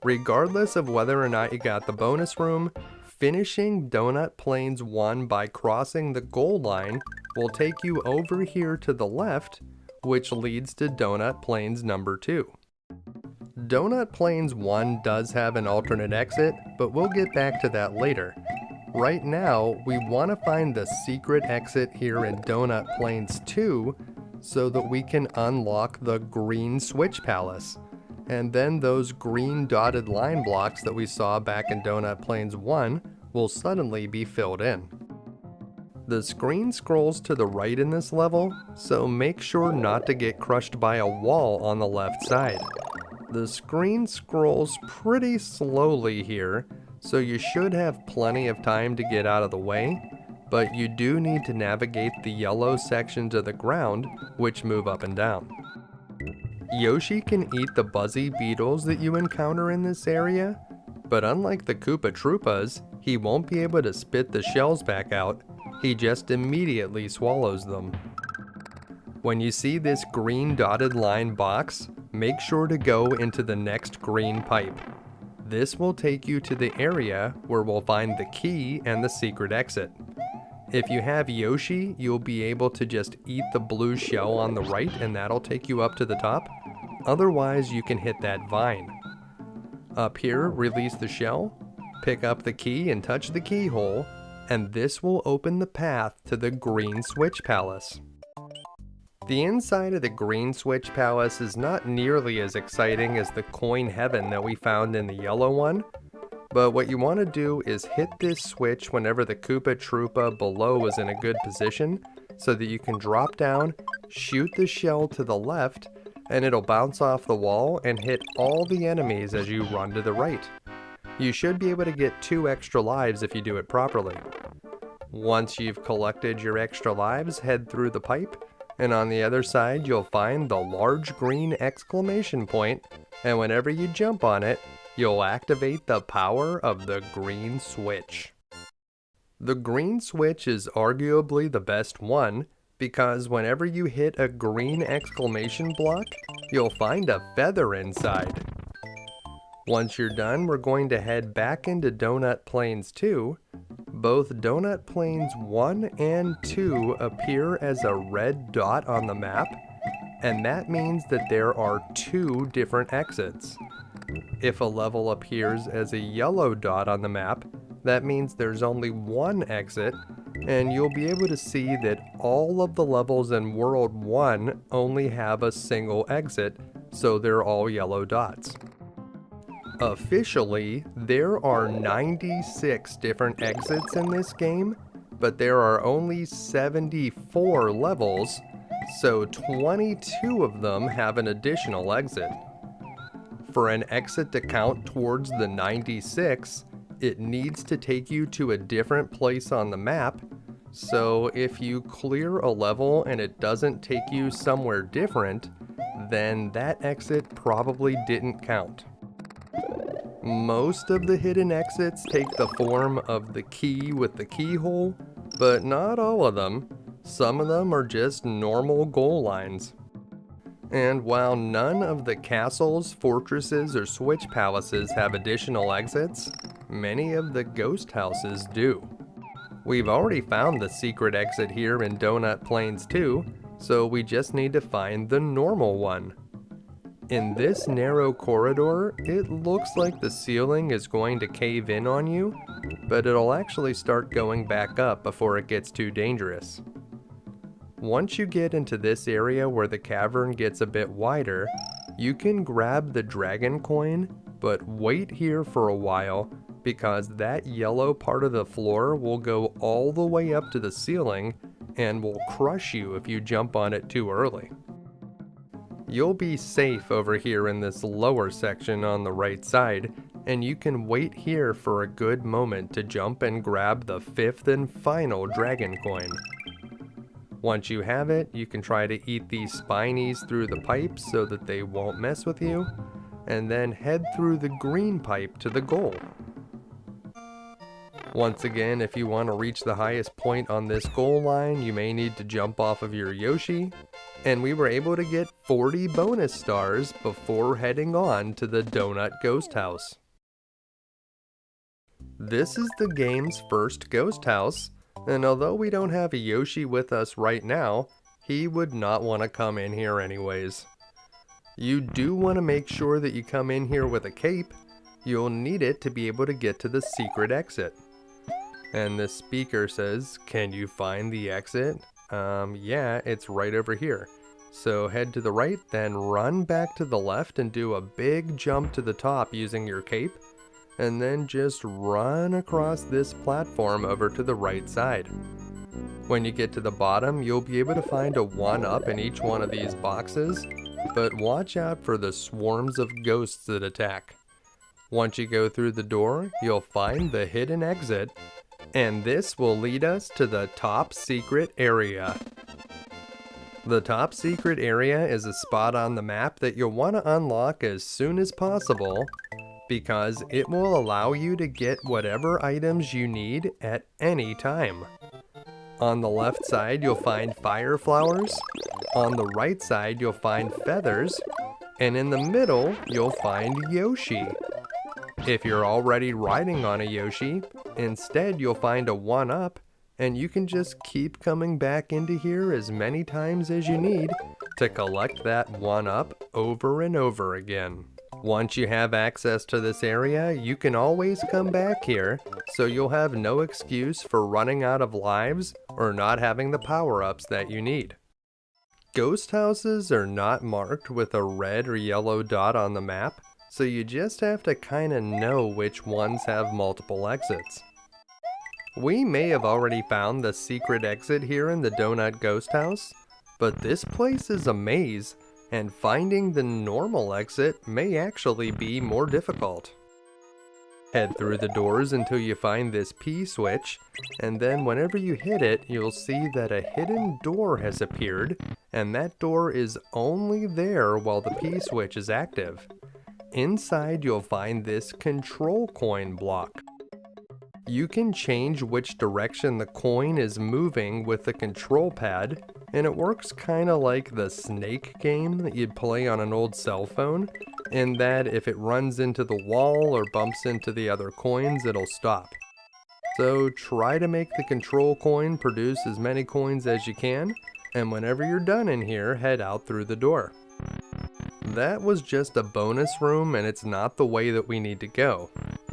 Regardless of whether or not you got the bonus room, finishing Donut Plains 1 by crossing the goal line will take you over here to the left, which leads to Donut Plains number 2. Donut Plains 1 does have an alternate exit, but we'll get back to that later. Right now, we want to find the secret exit here in Donut Plains 2 so that we can unlock the Green Switch Palace. And then those green dotted line blocks that we saw back in Donut Plains 1 will suddenly be filled in. The screen scrolls to the right in this level, so make sure not to get crushed by a wall on the left side. The screen scrolls pretty slowly here, so you should have plenty of time to get out of the way, but you do need to navigate the yellow sections of the ground, which move up and down. Yoshi can eat the buzzy beetles that you encounter in this area, but unlike the Koopa Troopas, he won't be able to spit the shells back out, he just immediately swallows them. When you see this green dotted line box, make sure to go into the next green pipe. This will take you to the area where we'll find the key and the secret exit. If you have Yoshi, you'll be able to just eat the blue shell on the right and that'll take you up to the top. Otherwise, you can hit that vine. Up here, release the shell, pick up the key and touch the keyhole, and this will open the path to the Green Switch Palace. The inside of the Green Switch Palace is not nearly as exciting as the coin heaven that we found in the yellow one, but what you want to do is hit this switch whenever the Koopa Troopa below is in a good position so that you can drop down, shoot the shell to the left, and it'll bounce off the wall and hit all the enemies as you run to the right. You should be able to get 2 extra lives if you do it properly. Once you've collected your extra lives, head through the pipe, and on the other side you'll find the large green exclamation point, and whenever you jump on it, you'll activate the power of the green switch. The green switch is arguably the best one, because whenever you hit a green exclamation block, you'll find a feather inside. Once you're done, we're going to head back into Donut Plains 2. Both Donut Plains 1 and 2 appear as a red dot on the map, and that means that there are 2 different exits. If a level appears as a yellow dot on the map, that means there's only 1 exit, and you'll be able to see that all of the levels in World 1 only have a single exit, so they're all yellow dots. Officially, there are 96 different exits in this game, but there are only 74 levels, so 22 of them have an additional exit. For an exit to count towards the 96, it needs to take you to a different place on the map, so if you clear a level and it doesn't take you somewhere different, then that exit probably didn't count. Most of the hidden exits take the form of the key with the keyhole, but not all of them. Some of them are just normal goal lines. And while none of the castles, fortresses, or switch palaces have additional exits, many of the ghost houses do. We've already found the secret exit here in Donut Plains 2, so we just need to find the normal one. In this narrow corridor, it looks like the ceiling is going to cave in on you, but it'll actually start going back up before it gets too dangerous. Once you get into this area where the cavern gets a bit wider, you can grab the dragon coin, but wait here for a while because that yellow part of the floor will go all the way up to the ceiling and will crush you if you jump on it too early. You'll be safe over here in this lower section on the right side, and you can wait here for a good moment to jump and grab the 5th and final dragon coin. Once you have it, you can try to eat these spinies through the pipes so that they won't mess with you, and then head through the green pipe to the goal. Once again, if you want to reach the highest point on this goal line, you may need to jump off of your Yoshi, and we were able to get 40 bonus stars before heading on to the Donut Ghost House. This is the game's first ghost house, and although we don't have a Yoshi with us right now, he would not want to come in here anyways. You do want to make sure that you come in here with a cape. You'll need it to be able to get to the secret exit. And the speaker says, "Can you find the exit?" Yeah, it's right over here. So head to the right, then run back to the left and do a big jump to the top using your cape. And then just run across this platform over to the right side. When you get to the bottom, you'll be able to find a 1-up in each one of these boxes, but watch out for the swarms of ghosts that attack. Once you go through the door, you'll find the hidden exit, and this will lead us to the top secret area. The top secret area is a spot on the map that you'll want to unlock as soon as possible, because it will allow you to get whatever items you need at any time. On the left side, you'll find fire flowers. On the right side, you'll find feathers. And in the middle, you'll find Yoshi. If you're already riding on a Yoshi, instead you'll find a 1-up, and you can just keep coming back into here as many times as you need to collect that 1-up over and over again. Once you have access to this area, you can always come back here, so you'll have no excuse for running out of lives or not having the power-ups that you need. Ghost houses are not marked with a red or yellow dot on the map, so you just have to kinda know which ones have multiple exits. We may have already found the secret exit here in the Donut Ghost House, but this place is a maze, and finding the normal exit may actually be more difficult. Head through the doors until you find this P switch, and then whenever you hit it, you'll see that a hidden door has appeared, and that door is only there while the P switch is active. Inside, you'll find this control coin block. You can change which direction the coin is moving with the control pad, and it works kinda like the snake game that you'd play on an old cell phone, in that if it runs into the wall or bumps into the other coins, it'll stop. So try to make the control coin produce as many coins as you can, and whenever you're done in here, head out through the door. That was just a bonus room, and it's not the way that we need to go.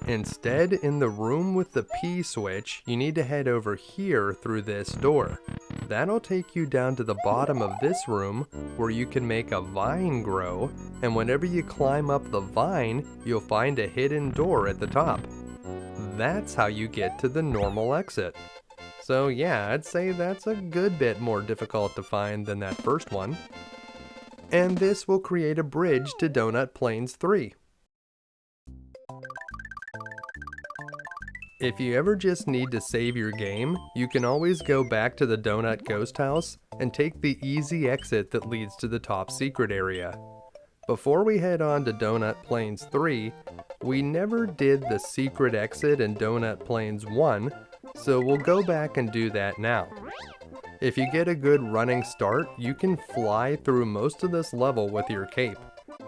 Instead, in the room with the P switch, you need to head over here through this door. That'll take you down to the bottom of this room, where you can make a vine grow, and whenever you climb up the vine, you'll find a hidden door at the top. That's how you get to the normal exit. So yeah, I'd say that's a good bit more difficult to find than that first one. And this will create a bridge to Donut Plains 3. If you ever just need to save your game, you can always go back to the Donut Ghost House and take the easy exit that leads to the top secret area. Before we head on to Donut Plains 3, we never did the secret exit in Donut Plains 1, so we'll go back and do that now. If you get a good running start, you can fly through most of this level with your cape,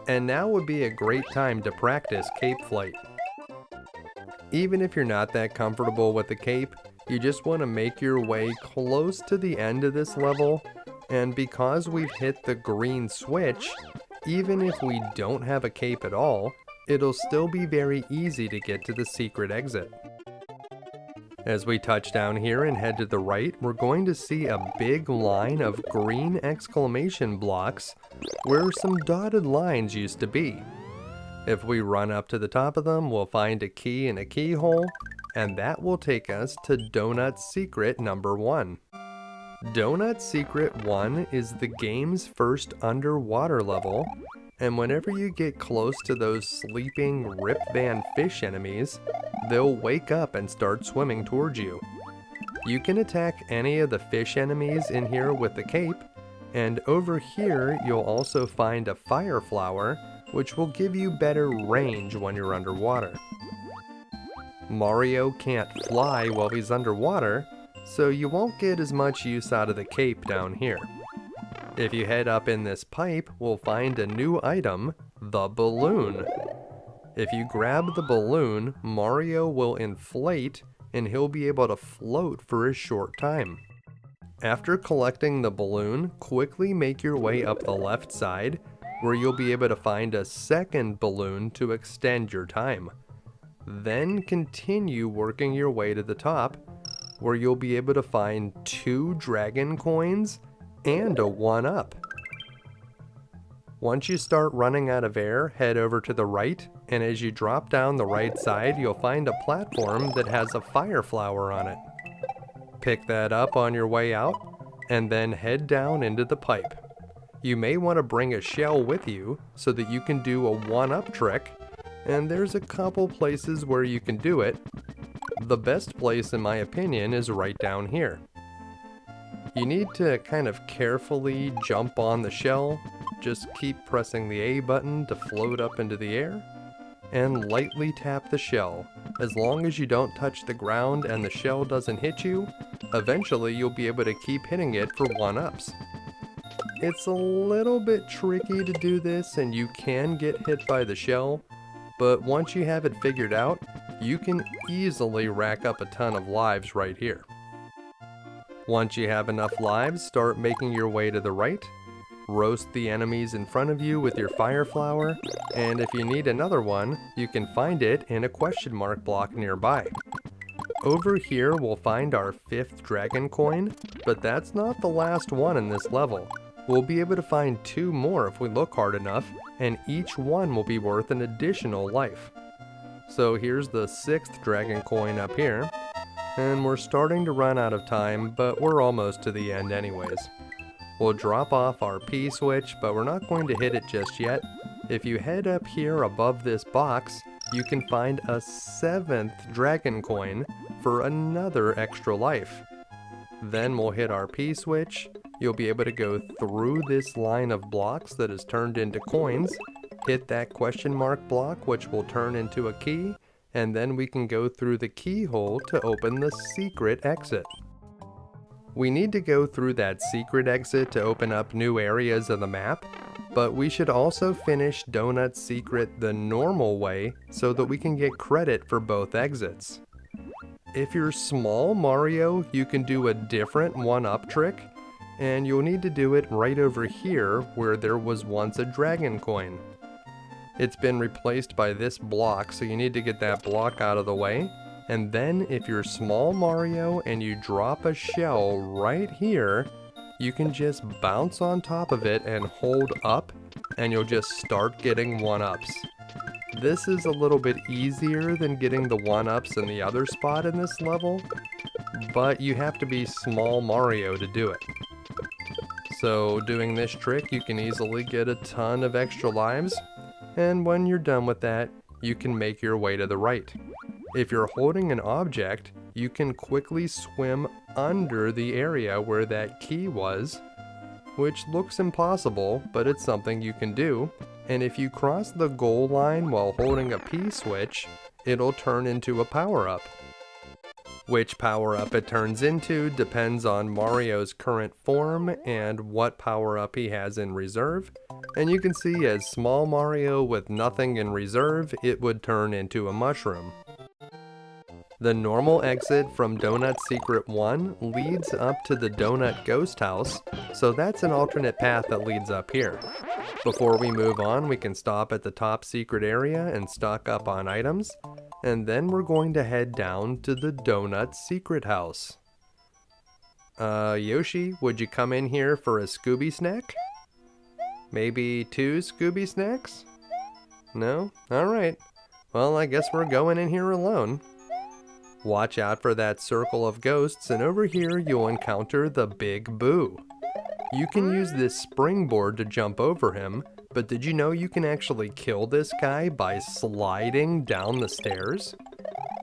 and now would be a great time to practice cape flight. Even if you're not that comfortable with the cape, you just want to make your way close to the end of this level, and because we've hit the green switch, even if we don't have a cape at all, it'll still be very easy to get to the secret exit. As we touch down here and head to the right, we're going to see a big line of green exclamation blocks where some dotted lines used to be. If we run up to the top of them, we'll find a key in a keyhole, and that will take us to Donut Secret number 1. Donut Secret 1 is the game's first underwater level, and whenever you get close to those sleeping Rip Van Fish enemies, they'll wake up and start swimming towards you. You can attack any of the fish enemies in here with the cape, and over here you'll also find a fire flower, which will give you better range when you're underwater. Mario can't fly while he's underwater, so you won't get as much use out of the cape down here. If you head up in this pipe, we'll find a new item, the balloon. If you grab the balloon, Mario will inflate and he'll be able to float for a short time. After collecting the balloon, quickly make your way up the left side, where you'll be able to find a second balloon to extend your time. Then continue working your way to the top, where you'll be able to find 2 dragon coins and a 1-up. Once you start running out of air, head over to the right, and as you drop down the right side, you'll find a platform that has a fire flower on it. Pick that up on your way out, and then head down into the pipe. You may want to bring a shell with you so that you can do a 1-up trick, and there's a couple places where you can do it. The best place, in my opinion, is right down here. You need to kind of carefully jump on the shell, just keep pressing the A button to float up into the air, and lightly tap the shell. As long as you don't touch the ground and the shell doesn't hit you, eventually you'll be able to keep hitting it for 1-ups. It's a little bit tricky to do this and you can get hit by the shell, but once you have it figured out, you can easily rack up a ton of lives right here. Once you have enough lives, start making your way to the right, roast the enemies in front of you with your fire flower, and if you need another one, you can find it in a question mark block nearby. Over here we'll find our 5th dragon coin, but that's not the last one in this level. We'll be able to find 2 more if we look hard enough, and each one will be worth an additional life. So here's the 6th dragon coin up here, and we're starting to run out of time, but we're almost to the end anyways. We'll drop off our P switch, but we're not going to hit it just yet. If you head up here above this box, you can find a 7th dragon coin for another extra life. Then we'll hit our P switch. You'll be able to go through this line of blocks that is turned into coins, hit that question mark block which will turn into a key, and then we can go through the keyhole to open the secret exit. We need to go through that secret exit to open up new areas of the map, but we should also finish Donut Secret the normal way so that we can get credit for both exits. If you're small Mario, you can do a different 1-up trick, and you'll need to do it right over here where there was once a dragon coin. It's been replaced by this block, so you need to get that block out of the way, and then if you're small Mario and you drop a shell right here, you can just bounce on top of it and hold up, and you'll just start getting 1-ups. This is a little bit easier than getting the 1-ups in the other spot in this level, but you have to be small Mario to do it. So doing this trick, you can easily get a ton of extra lives, and when you're done with that, you can make your way to the right. If you're holding an object, you can quickly swim under the area where that key was, which looks impossible, but it's something you can do. And if you cross the goal line while holding a P switch, it'll turn into a power-up. Which power-up it turns into depends on Mario's current form and what power-up he has in reserve, and you can see as small Mario with nothing in reserve, it would turn into a mushroom. The normal exit from Donut Secret 1 leads up to the Choco-Ghost House, so that's an alternate path that leads up here. Before we move on, we can stop at the top secret area and stock up on items, and then we're going to head down to the Donut Secret House. Yoshi, would you come in here for a Scooby snack? Maybe 2 Scooby snacks? No? Alright. Well, I guess we're going in here alone. Watch out for that circle of ghosts, and over here you'll encounter the Big Boo. You can use this springboard to jump over him, but did you know you can actually kill this guy by sliding down the stairs?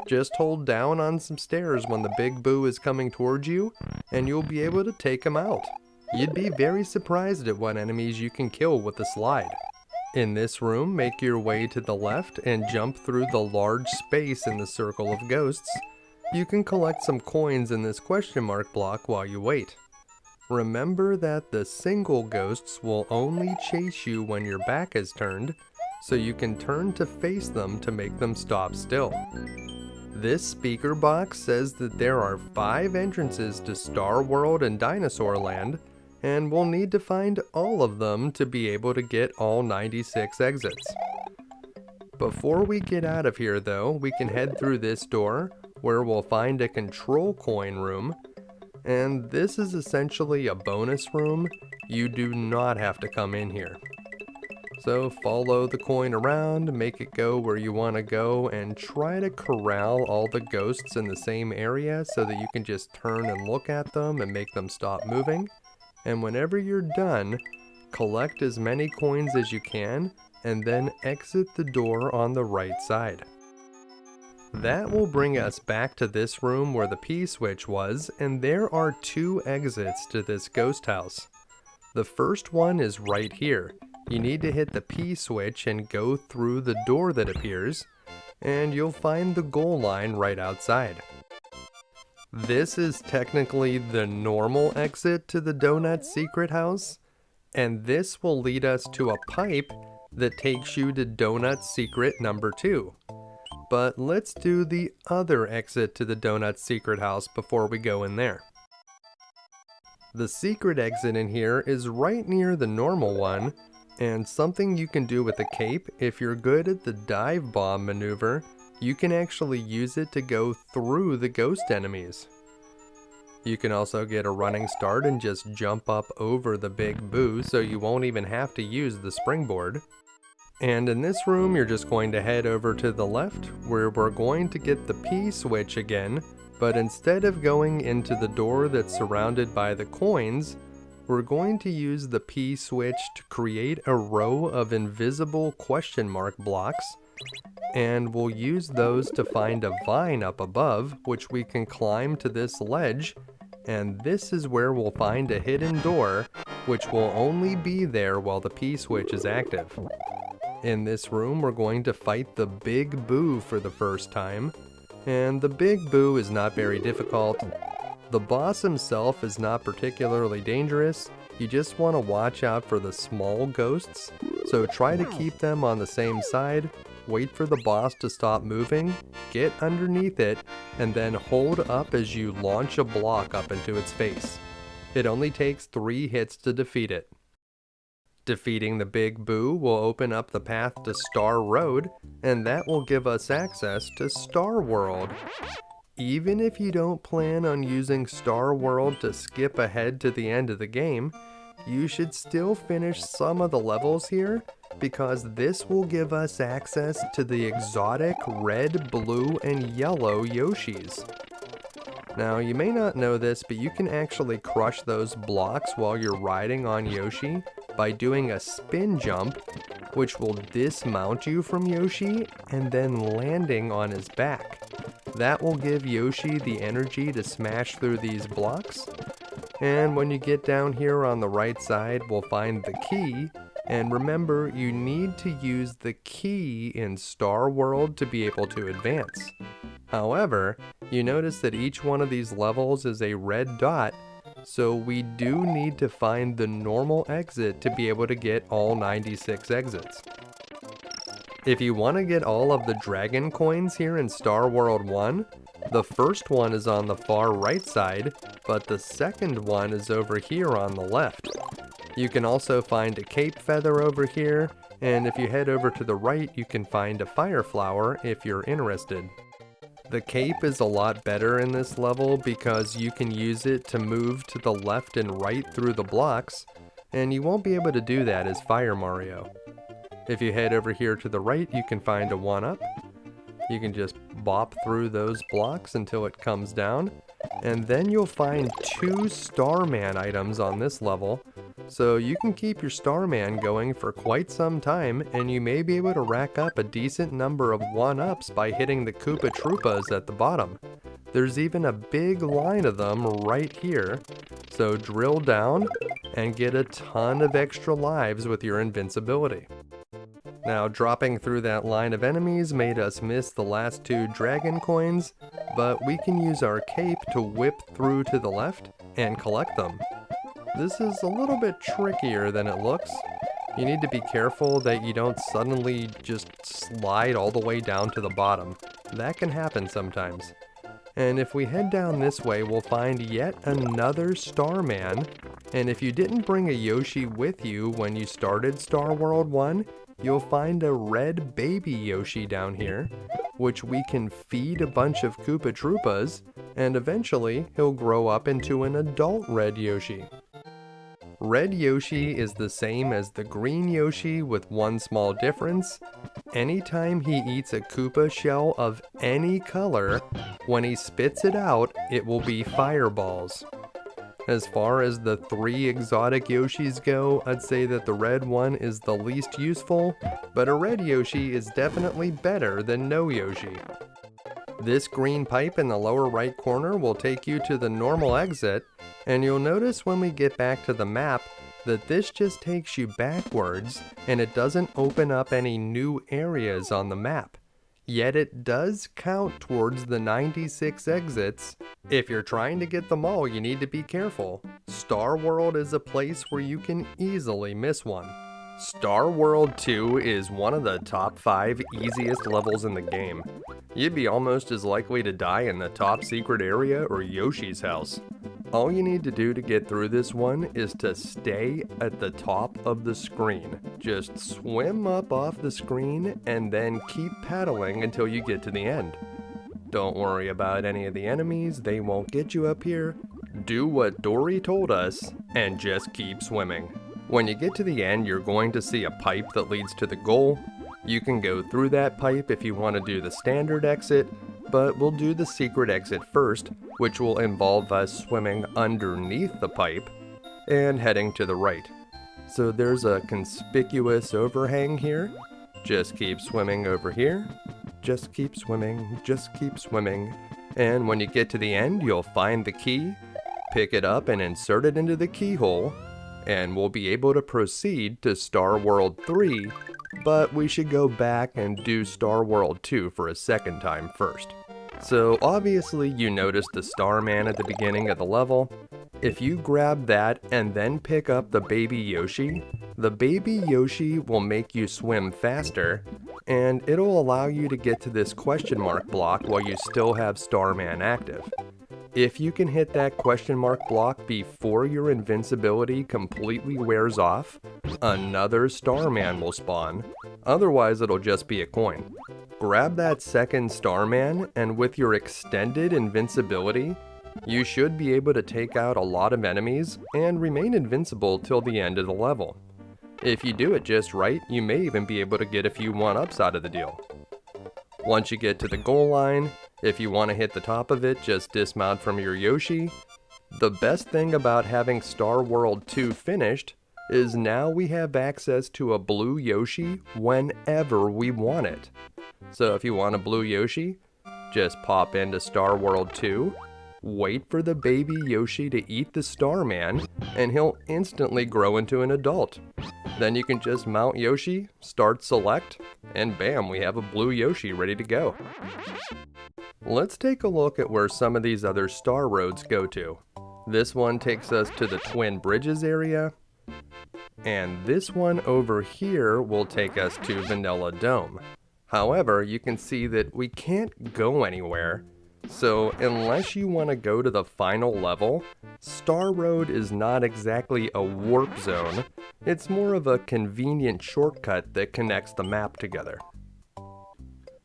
Just hold down on some stairs when the Big Boo is coming towards you, and you'll be able to take him out. You'd be very surprised at what enemies you can kill with the slide. In this room, make your way to the left and jump through the large space in the circle of ghosts. You can collect some coins in this question mark block while you wait. Remember that the single ghosts will only chase you when your back is turned, so you can turn to face them to make them stop still. This speaker box says that there are 5 entrances to Star World and Dinosaur Land, and we'll need to find all of them to be able to get all 96 exits. Before we get out of here though, we can head through this door, where we'll find a control coin room, and this is essentially a bonus room. You do not have to come in here. So follow the coin around, make it go where you want to go, and try to corral all the ghosts in the same area so that you can just turn and look at them and make them stop moving. And whenever you're done, collect as many coins as you can, and then exit the door on the right side. That will bring us back to this room where the P-switch was, and there are 2 exits to this ghost house. The first one is right here. You need to hit the P-switch and go through the door that appears, and you'll find the goal line right outside. This is technically the normal exit to the Donut Secret house, and this will lead us to a pipe that takes you to Donut Secret number 2. But let's do the other exit to the Donut Secret house before we go in there. The secret exit in here is right near the normal one, and something you can do with the cape, if you're good at the dive bomb maneuver, you can actually use it to go through the ghost enemies. You can also get a running start and just jump up over the Big Boo, so you won't even have to use the springboard. And in this room, you're just going to head over to the left, where we're going to get the P-switch again, but instead of going into the door that's surrounded by the coins, we're going to use the P-switch to create a row of invisible question mark blocks, and we'll use those to find a vine up above, which we can climb to this ledge, and this is where we'll find a hidden door, which will only be there while the P-switch is active. In this room, we're going to fight the Big Boo for the first time, and the Big Boo is not very difficult. The boss himself is not particularly dangerous. You just want to watch out for the small ghosts, so try to keep them on the same side, wait for the boss to stop moving, get underneath it, and then hold up as you launch a block up into its face. It only takes 3 hits to defeat it. Defeating the Big Boo will open up the path to Star Road, and that will give us access to Star World. Even if you don't plan on using Star World to skip ahead to the end of the game, you should still finish some of the levels here, because this will give us access to the exotic red, blue, and yellow Yoshis. Now, you may not know this, but you can actually crush those blocks while you're riding on Yoshi by doing a spin jump, which will dismount you from Yoshi and then landing on his back. That will give Yoshi the energy to smash through these blocks. And when you get down here on the right side, we'll find the key. And remember, you need to use the key in Star World to be able to advance. However, you notice that each one of these levels is a red dot, so we do need to find the normal exit to be able to get all 96 exits. If you want to get all of the dragon coins here in Star World 1, the first one is on the far right side, but the second one is over here on the left. You can also find a cape feather over here, and if you head over to the right, you can find a fire flower if you're interested. The cape is a lot better in this level because you can use it to move to the left and right through the blocks, and you won't be able to do that as Fire Mario. If you head over here to the right, you can find a 1-up. You can just bop through those blocks until it comes down. And then you'll find 2 Starman items on this level. So you can keep your Starman going for quite some time, and you may be able to rack up a decent number of 1-ups by hitting the Koopa Troopas at the bottom. There's even a big line of them right here, so drill down and get a ton of extra lives with your invincibility. Now, dropping through that line of enemies made us miss the last 2 dragon coins, but we can use our cape to whip through to the left and collect them. This is a little bit trickier than it looks. You need to be careful that you don't suddenly just slide all the way down to the bottom. That can happen sometimes. And if we head down this way, we'll find yet another Starman. And if you didn't bring a Yoshi with you when you started Star World 1, you'll find a red baby Yoshi down here, which we can feed a bunch of Koopa Troopas, and eventually he'll grow up into an adult red Yoshi. Red Yoshi is the same as the green Yoshi with one small difference. Anytime he eats a Koopa shell of any color, when he spits it out, it will be fireballs. As far as the 3 exotic Yoshis go, I'd say that the red one is the least useful, but a red Yoshi is definitely better than no Yoshi. This green pipe in the lower right corner will take you to the normal exit, and you'll notice when we get back to the map that this just takes you backwards and it doesn't open up any new areas on the map. Yet it does count towards the 96 exits. If you're trying to get them all, you need to be careful. Star World is a place where you can easily miss one. Star World 2 is one of the top 5 easiest levels in the game. You'd be almost as likely to die in the top secret area or Yoshi's house. All you need to do to get through this one is to stay at the top of the screen. Just swim up off the screen and then keep paddling until you get to the end. Don't worry about any of the enemies, they won't get you up here. Do what Dory told us and just keep swimming. When you get to the end, you're going to see a pipe that leads to the goal. You can go through that pipe if you want to do the standard exit, but we'll do the secret exit first, which will involve us swimming underneath the pipe and heading to the right. So there's a conspicuous overhang here. Just keep swimming over here. Just keep swimming, just keep swimming. And when you get to the end, you'll find the key, pick it up and insert it into the keyhole, and we'll be able to proceed to Star World 3, but we should go back and do Star World 2 for a second time first. So obviously you noticed the Starman at the beginning of the level. If you grab that and then pick up the baby Yoshi, the baby Yoshi will make you swim faster, and it'll allow you to get to this question mark block while you still have Starman active. If you can hit that question mark block before your invincibility completely wears off, another Starman will spawn, otherwise it'll just be a coin. Grab that second Starman, and with your extended invincibility, you should be able to take out a lot of enemies and remain invincible till the end of the level. If you do it just right, you may even be able to get a few 1-ups out of the deal. Once you get to the goal line, if you want to hit the top of it, just dismount from your Yoshi. The best thing about having Star World 2 finished is now we have access to a blue Yoshi whenever we want it. So if you want a blue Yoshi, just pop into Star World 2, wait for the baby Yoshi to eat the Starman, and he'll instantly grow into an adult. Then you can just mount Yoshi, start select, and bam, we have a blue Yoshi ready to go. Let's take a look at where some of these other star roads go to. This one takes us to the Twin Bridges area, and this one over here will take us to Vanilla Dome. However, you can see that we can't go anywhere. So unless you want to go to the final level, Star Road is not exactly a warp zone. It's more of a convenient shortcut that connects the map together.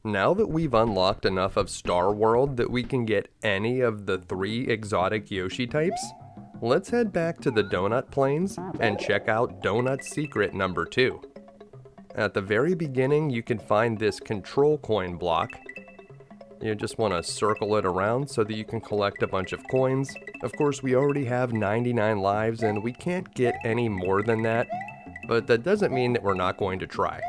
Now that we've unlocked enough of Star World that we can get any of the 3 exotic Yoshi types, let's head back to the Donut Plains and check out Donut Secret number 2. At the very beginning, you can find this control coin block, You just want to circle it around so that you can collect a bunch of coins. Of course, we already have 99 lives and we can't get any more than that, but that doesn't mean that we're not going to try.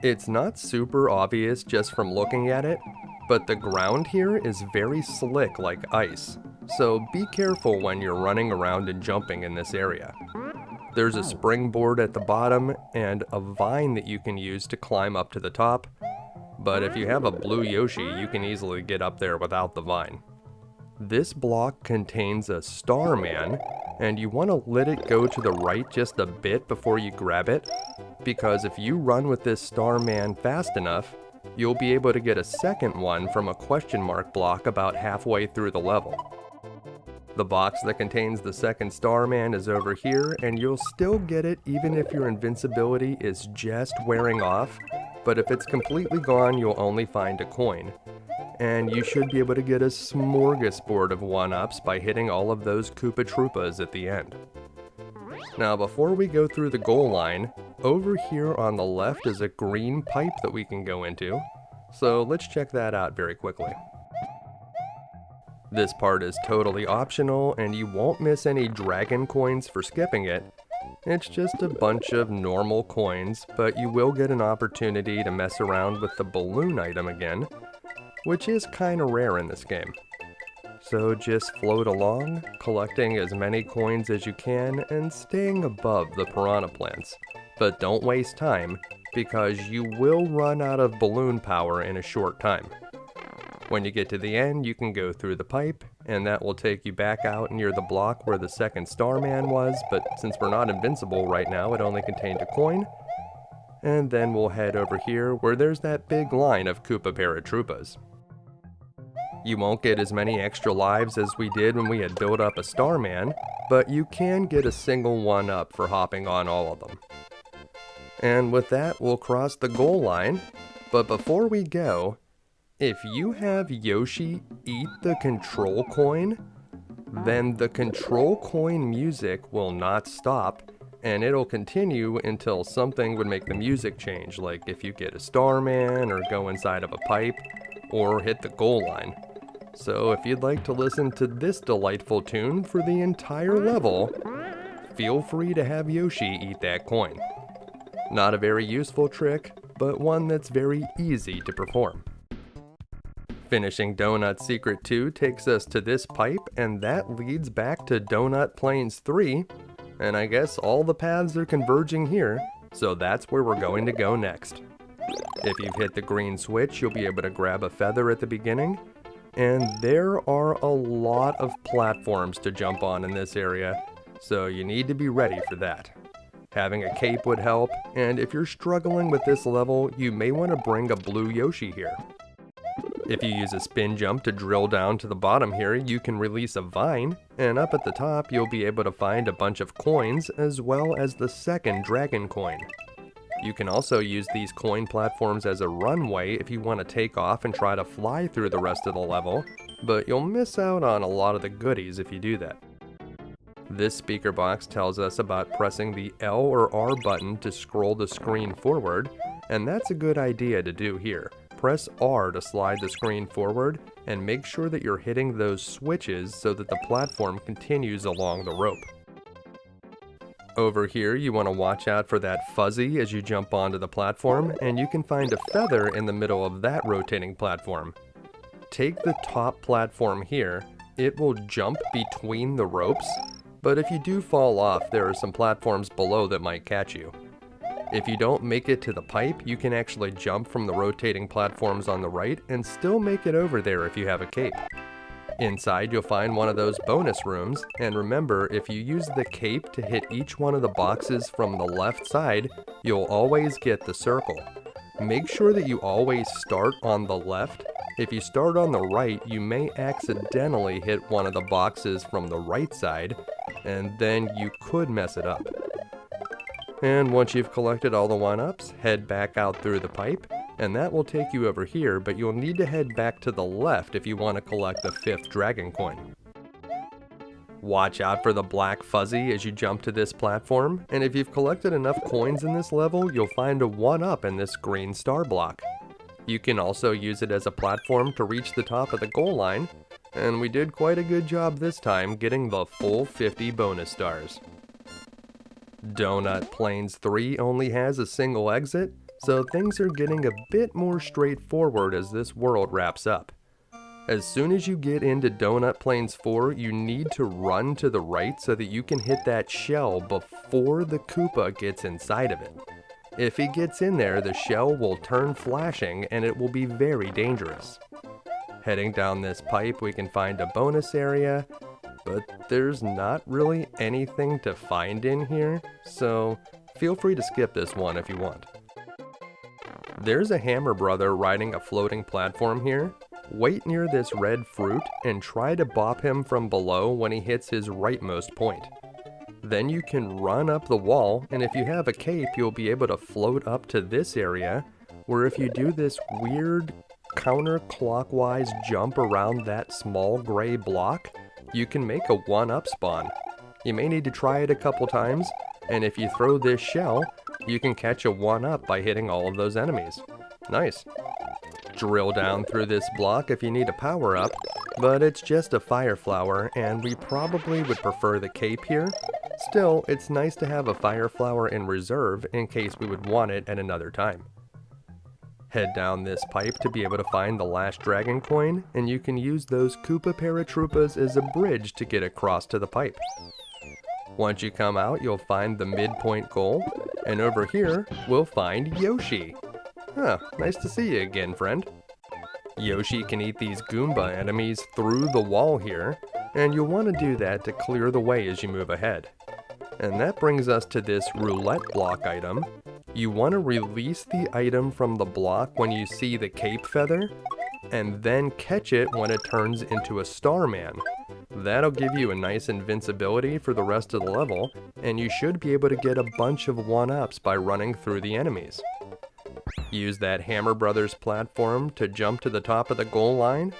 It's not super obvious just from looking at it, but the ground here is very slick like ice, so be careful when you're running around and jumping in this area. There's a springboard at the bottom and a vine that you can use to climb up to the top, but if you have a blue Yoshi, you can easily get up there without the vine. This block contains a Starman, and you want to let it go to the right just a bit before you grab it, because if you run with this Starman fast enough, you'll be able to get a second one from a question mark block about halfway through the level. The box that contains the second Starman is over here, and you'll still get it even if your invincibility is just wearing off, but if it's completely gone, you'll only find a coin. And you should be able to get a smorgasbord of 1-ups by hitting all of those Koopa Troopas at the end. Now before we go through the goal line, over here on the left is a green pipe that we can go into, so let's check that out very quickly. This part is totally optional and you won't miss any dragon coins for skipping it. It's just a bunch of normal coins, but you will get an opportunity to mess around with the balloon item again, which is kinda rare in this game. So just float along, collecting as many coins as you can and staying above the piranha plants. But don't waste time, because you will run out of balloon power in a short time. When you get to the end, you can go through the pipe, and that will take you back out near the block where the second Starman was, but since we're not invincible right now, it only contained a coin. And then we'll head over here where there's that big line of Koopa Paratroopas. You won't get as many extra lives as we did when we had built up a Starman, but you can get a single 1-up for hopping on all of them. And with that, we'll cross the goal line, but before we go, if you have Yoshi eat the control coin, then the control coin music will not stop, and it'll continue until something would make the music change, like if you get a Starman, or go inside of a pipe, or hit the goal line. So if you'd like to listen to this delightful tune for the entire level, feel free to have Yoshi eat that coin. Not a very useful trick, but one that's very easy to perform. Finishing Donut Secret 2 takes us to this pipe, and that leads back to Donut Plains 3, and I guess all the paths are converging here, so that's where we're going to go next. If you've hit the green switch, you'll be able to grab a feather at the beginning, and there are a lot of platforms to jump on in this area, so you need to be ready for that. Having a cape would help, and if you're struggling with this level, you may want to bring a blue Yoshi here. If you use a spin jump to drill down to the bottom here, you can release a vine, and up at the top you'll be able to find a bunch of coins as well as the second dragon coin. You can also use these coin platforms as a runway if you want to take off and try to fly through the rest of the level, but you'll miss out on a lot of the goodies if you do that. This speaker box tells us about pressing the L or R button to scroll the screen forward, and that's a good idea to do here. Press R to slide the screen forward, and make sure that you're hitting those switches so that the platform continues along the rope. Over here, you want to watch out for that fuzzy as you jump onto the platform, and you can find a feather in the middle of that rotating platform. Take the top platform here, it will jump between the ropes, but if you do fall off, there are some platforms below that might catch you. If you don't make it to the pipe, you can actually jump from the rotating platforms on the right and still make it over there if you have a cape. Inside, you'll find one of those bonus rooms, and remember, if you use the cape to hit each one of the boxes from the left side, you'll always get the circle. Make sure that you always start on the left. If you start on the right, you may accidentally hit one of the boxes from the right side, and then you could mess it up. And once you've collected all the 1-ups, head back out through the pipe, and that will take you over here, but you'll need to head back to the left if you want to collect the 5th dragon coin. Watch out for the black fuzzy as you jump to this platform, and if you've collected enough coins in this level, you'll find a 1-up in this green star block. You can also use it as a platform to reach the top of the goal line, and we did quite a good job this time getting the full 50 bonus stars. Donut Plains 3 only has a single exit, so things are getting a bit more straightforward as this world wraps up. As soon as you get into Donut Plains 4, you need to run to the right so that you can hit that shell before the Koopa gets inside of it. If he gets in there, the shell will turn flashing and it will be very dangerous. Heading down this pipe, we can find a bonus area, but there's not really anything to find in here, so feel free to skip this one if you want. There's a Hammer Brother riding a floating platform here. Wait near this red fruit and try to bop him from below when he hits his rightmost point. Then you can run up the wall, and if you have a cape, you'll be able to float up to this area, where if you do this weird counterclockwise jump around that small gray block, you can make a 1-up spawn. You may need to try it a couple times, and if you throw this shell, you can catch a 1-up by hitting all of those enemies. Nice. Drill down through this block if you need a power-up, but it's just a fire flower, and we probably would prefer the cape here. Still, it's nice to have a fire flower in reserve in case we would want it at another time. Head down this pipe to be able to find the last dragon coin, and you can use those Koopa Paratroopas as a bridge to get across to the pipe. Once you come out, you'll find the midpoint goal, and over here, we'll find Yoshi. Huh, nice to see you again, friend. Yoshi can eat these Goomba enemies through the wall here, and you'll want to do that to clear the way as you move ahead. And that brings us to this roulette block item. You want to release the item from the block when you see the cape feather, and then catch it when it turns into a Starman. That'll give you a nice invincibility for the rest of the level, and you should be able to get a bunch of 1-ups by running through the enemies. Use that Hammer Brothers platform to jump to the top of the goal line,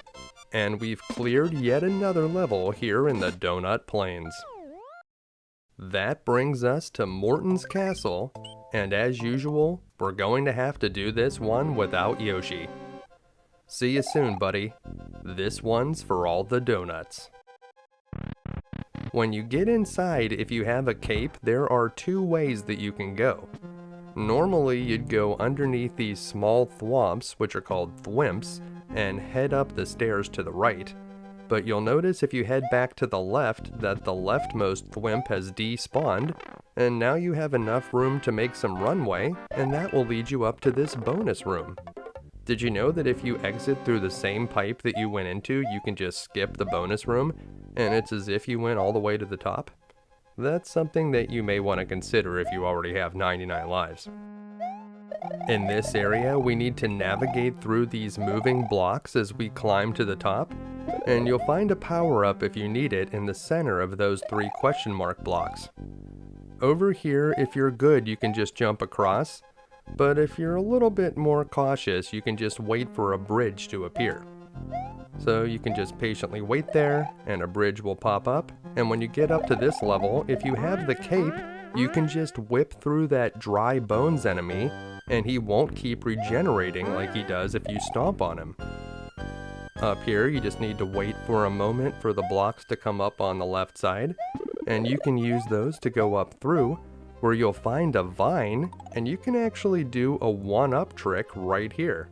and we've cleared yet another level here in the Donut Plains. That brings us to Morton's castle, and as usual, we're going to have to do this one without Yoshi. See you soon, buddy. This one's for all the donuts. When you get inside, if you have a cape, there are 2 ways that you can go. Normally, you'd go underneath these small thwomps, which are called thwimps, and head up the stairs to the right. But you'll notice if you head back to the left that the leftmost thwimp has despawned, and now you have enough room to make some runway, and that will lead you up to this bonus room. Did you know that if you exit through the same pipe that you went into, you can just skip the bonus room, and it's as if you went all the way to the top? That's something that you may want to consider if you already have 99 lives. In this area, we need to navigate through these moving blocks as we climb to the top, and you'll find a power-up if you need it in the center of those 3 question mark blocks. Over here, if you're good, you can just jump across, but if you're a little bit more cautious, you can just wait for a bridge to appear. So you can just patiently wait there, and a bridge will pop up, and when you get up to this level, if you have the cape, you can just whip through that dry bones enemy, and he won't keep regenerating like he does if you stomp on him. Up here, you just need to wait for a moment for the blocks to come up on the left side, and you can use those to go up through, where you'll find a vine, and you can actually do a 1-up trick right here.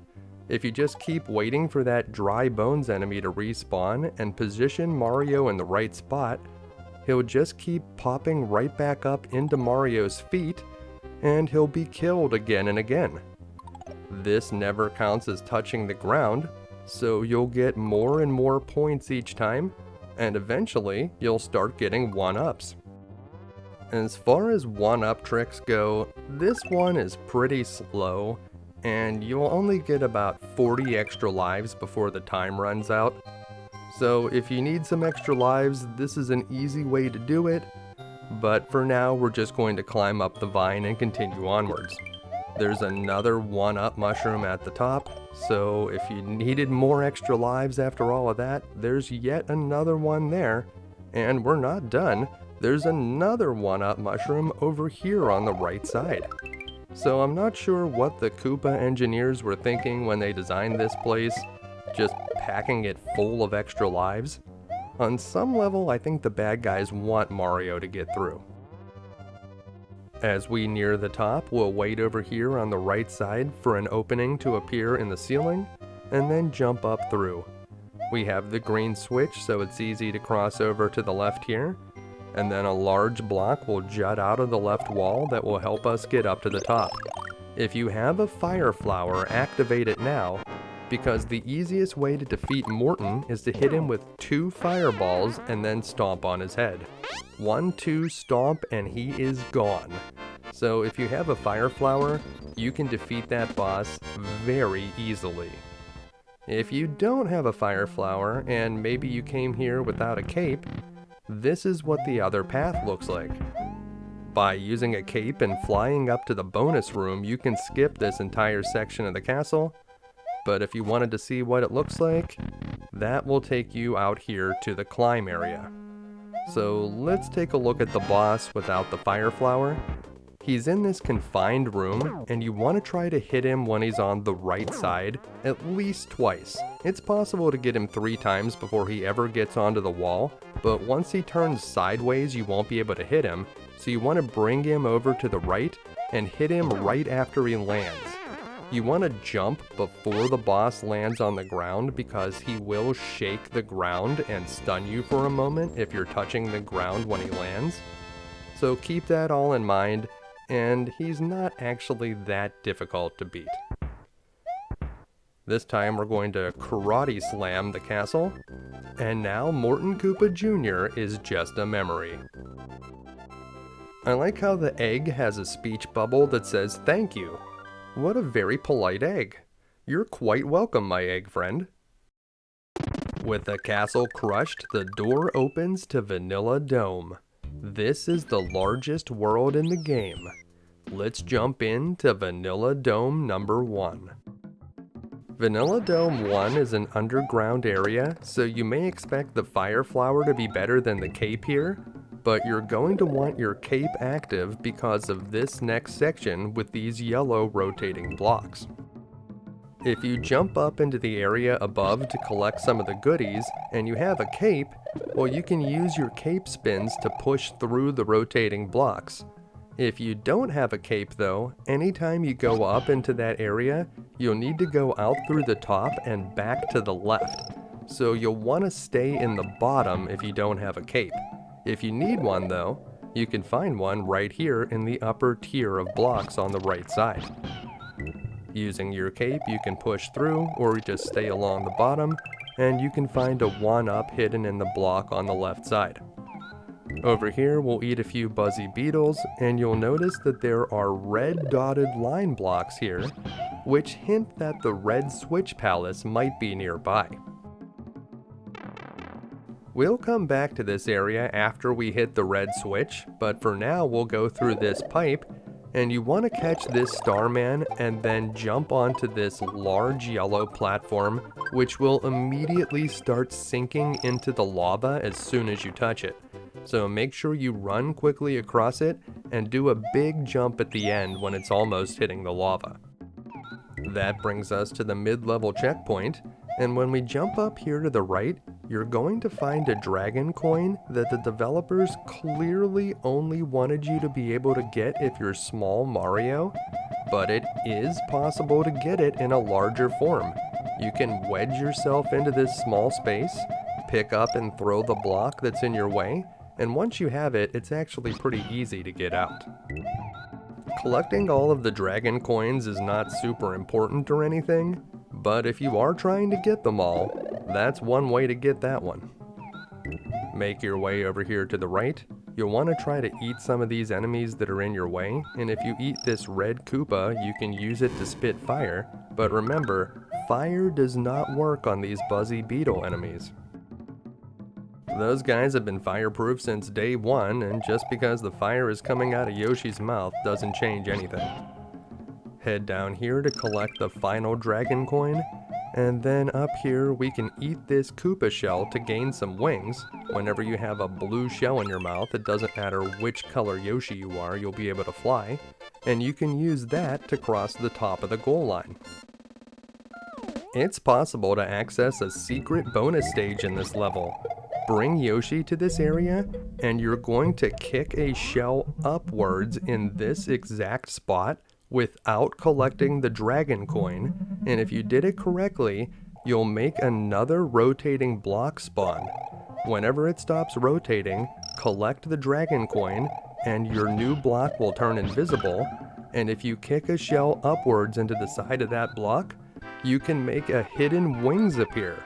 If you just keep waiting for that dry bones enemy to respawn and position Mario in the right spot, he'll just keep popping right back up into Mario's feet, and he'll be killed again and again. This never counts as touching the ground, so you'll get more and more points each time, and eventually you'll start getting 1-ups. As far as 1-up tricks go, this one is pretty slow, and you'll only get about 40 extra lives before the time runs out. So if you need some extra lives, this is an easy way to do it, but for now we're just going to climb up the vine and continue onwards. There's another 1-up mushroom at the top, so if you needed more extra lives after all of that, there's yet another one there, and we're not done. There's another 1-up mushroom over here on the right side. So I'm not sure what the Koopa engineers were thinking when they designed this place, just packing it full of extra lives. On some level, I think the bad guys want Mario to get through. As we near the top, we'll wait over here on the right side for an opening to appear in the ceiling, and then jump up through. We have the green switch, so it's easy to cross over to the left here, and then a large block will jut out of the left wall that will help us get up to the top. If you have a fire flower, activate it now, because the easiest way to defeat Morton is to hit him with 2 fireballs and then stomp on his head. 1, 2, stomp, and he is gone. So if you have a fire flower, you can defeat that boss very easily. If you don't have a fire flower, and maybe you came here without a cape, this is what the other path looks like. By using a cape and flying up to the bonus room, you can skip this entire section of the castle, but if you wanted to see what it looks like, that will take you out here to the climb area. So let's take a look at the boss without the fire flower. He's in this confined room, and you want to try to hit him when he's on the right side, at least twice. It's possible to get him 3 times before he ever gets onto the wall, but once he turns sideways you won't be able to hit him, so you want to bring him over to the right and hit him right after he lands. You want to jump before the boss lands on the ground because he will shake the ground and stun you for a moment if you're touching the ground when he lands. So keep that all in mind, and he's not actually that difficult to beat. This time we're going to karate slam the castle, and now Morton Koopa Jr. is just a memory. I like how the egg has a speech bubble that says thank you. What a very polite egg. You're quite welcome, my egg friend. With the castle crushed, the door opens to Vanilla Dome. This is the largest world in the game. Let's jump into Vanilla Dome number 1. Vanilla Dome 1 is an underground area, so you may expect the fire flower to be better than the cape here, but you're going to want your cape active because of this next section with these yellow rotating blocks. If you jump up into the area above to collect some of the goodies, and you have a cape, well, you can use your cape spins to push through the rotating blocks. If you don't have a cape though, anytime you go up into that area, you'll need to go out through the top and back to the left. So you'll want to stay in the bottom if you don't have a cape. If you need one though, you can find one right here in the upper tier of blocks on the right side. Using your cape, you can push through or just stay along the bottom, and you can find a 1-up hidden in the block on the left side. Over here, we'll eat a few buzzy beetles, and you'll notice that there are red dotted line blocks here, which hint that the red switch palace might be nearby. We'll come back to this area after we hit the red switch, but for now we'll go through this pipe, and you want to catch this Starman and then jump onto this large yellow platform, which will immediately start sinking into the lava as soon as you touch it. So make sure you run quickly across it and do a big jump at the end when it's almost hitting the lava. That brings us to the mid-level checkpoint, and when we jump up here to the right, you're going to find a dragon coin that the developers clearly only wanted you to be able to get if you're small Mario, but it is possible to get it in a larger form. You can wedge yourself into this small space, pick up and throw the block that's in your way, and once you have it, it's actually pretty easy to get out. Collecting all of the dragon coins is not super important or anything, but if you are trying to get them all, that's one way to get that one. Make your way over here to the right. You'll want to try to eat some of these enemies that are in your way, and if you eat this red Koopa, you can use it to spit fire, but remember, fire does not work on these buzzy beetle enemies. Those guys have been fireproof since day 1, and just because the fire is coming out of Yoshi's mouth doesn't change anything. Head down here to collect the final dragon coin, And then up here, we can eat this Koopa shell to gain some wings. Whenever you have a blue shell in your mouth, it doesn't matter which color Yoshi you are, you'll be able to fly. And you can use that to cross the top of the goal line. It's possible to access a secret bonus stage in this level. Bring Yoshi to this area, and you're going to kick a shell upwards in this exact spot without collecting the dragon coin, and if you did it correctly, you'll make another rotating block spawn. Whenever it stops rotating, collect the dragon coin, and your new block will turn invisible, and if you kick a shell upwards into the side of that block, you can make a hidden wings appear.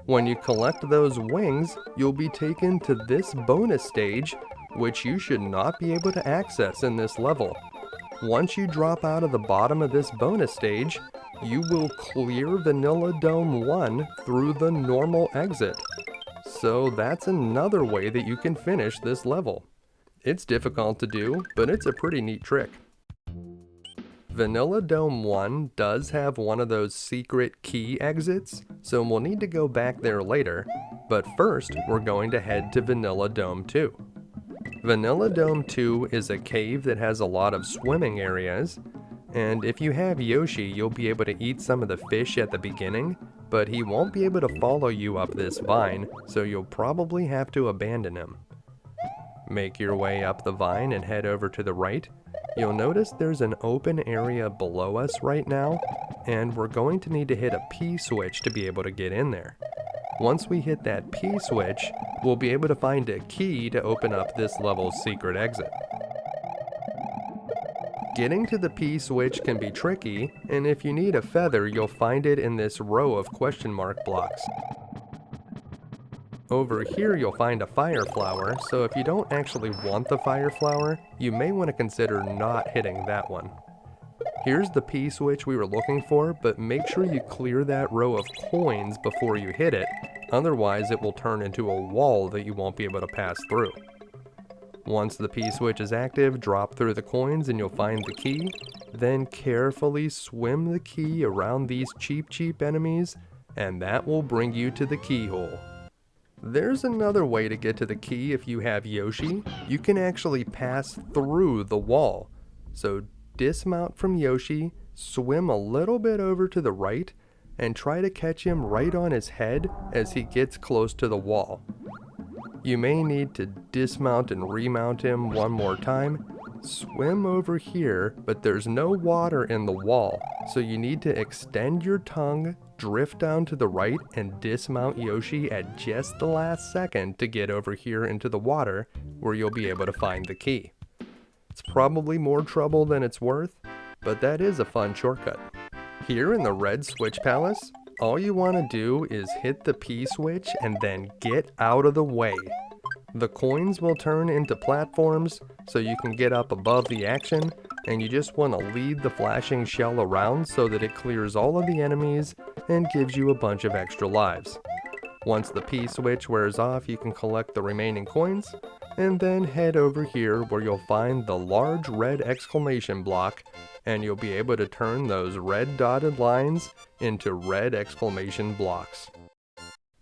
When you collect those wings, you'll be taken to this bonus stage, which you should not be able to access in this level. Once you drop out of the bottom of this bonus stage, you will clear Vanilla Dome 1 through the normal exit. So that's another way that you can finish this level. It's difficult to do, but it's a pretty neat trick. Vanilla Dome 1 does have one of those secret key exits, so we'll need to go back there later, but first we're going to head to Vanilla Dome 2. Vanilla Dome 2 is a cave that has a lot of swimming areas, and if you have Yoshi, you'll be able to eat some of the fish at the beginning, but he won't be able to follow you up this vine, so you'll probably have to abandon him. Make your way up the vine and head over to the right. You'll notice there's an open area below us right now, and we're going to need to hit a P switch to be able to get in there. Once we hit that P switch, we'll be able to find a key to open up this level's secret exit. Getting to the P switch can be tricky, and if you need a feather, you'll find it in this row of question mark blocks. Over here you'll find a fire flower, so if you don't actually want the fire flower, you may want to consider not hitting that one. Here's the P switch we were looking for, but make sure you clear that row of coins before you hit it, otherwise it will turn into a wall that you won't be able to pass through. Once the P switch is active, drop through the coins and you'll find the key, then carefully swim the key around these cheap enemies, and that will bring you to the keyhole. There's another way to get to the key if you have Yoshi. You can actually pass through the wall. So dismount from Yoshi, swim a little bit over to the right, and try to catch him right on his head as he gets close to the wall. You may need to dismount and remount him one more time. Swim over here, but there's no water in the wall, so you need to extend your tongue, drift down to the right, and dismount Yoshi at just the last second to get over here into the water, where you'll be able to find the key. It's probably more trouble than it's worth, but that is a fun shortcut. Here in the Red Switch Palace, all you want to do is hit the P switch and then get out of the way. The coins will turn into platforms, so you can get up above the action, and you just want to lead the flashing shell around so that it clears all of the enemies and gives you a bunch of extra lives. Once the P switch wears off, you can collect the remaining coins, and then head over here where you'll find the large red exclamation block, and you'll be able to turn those red dotted lines into red exclamation blocks.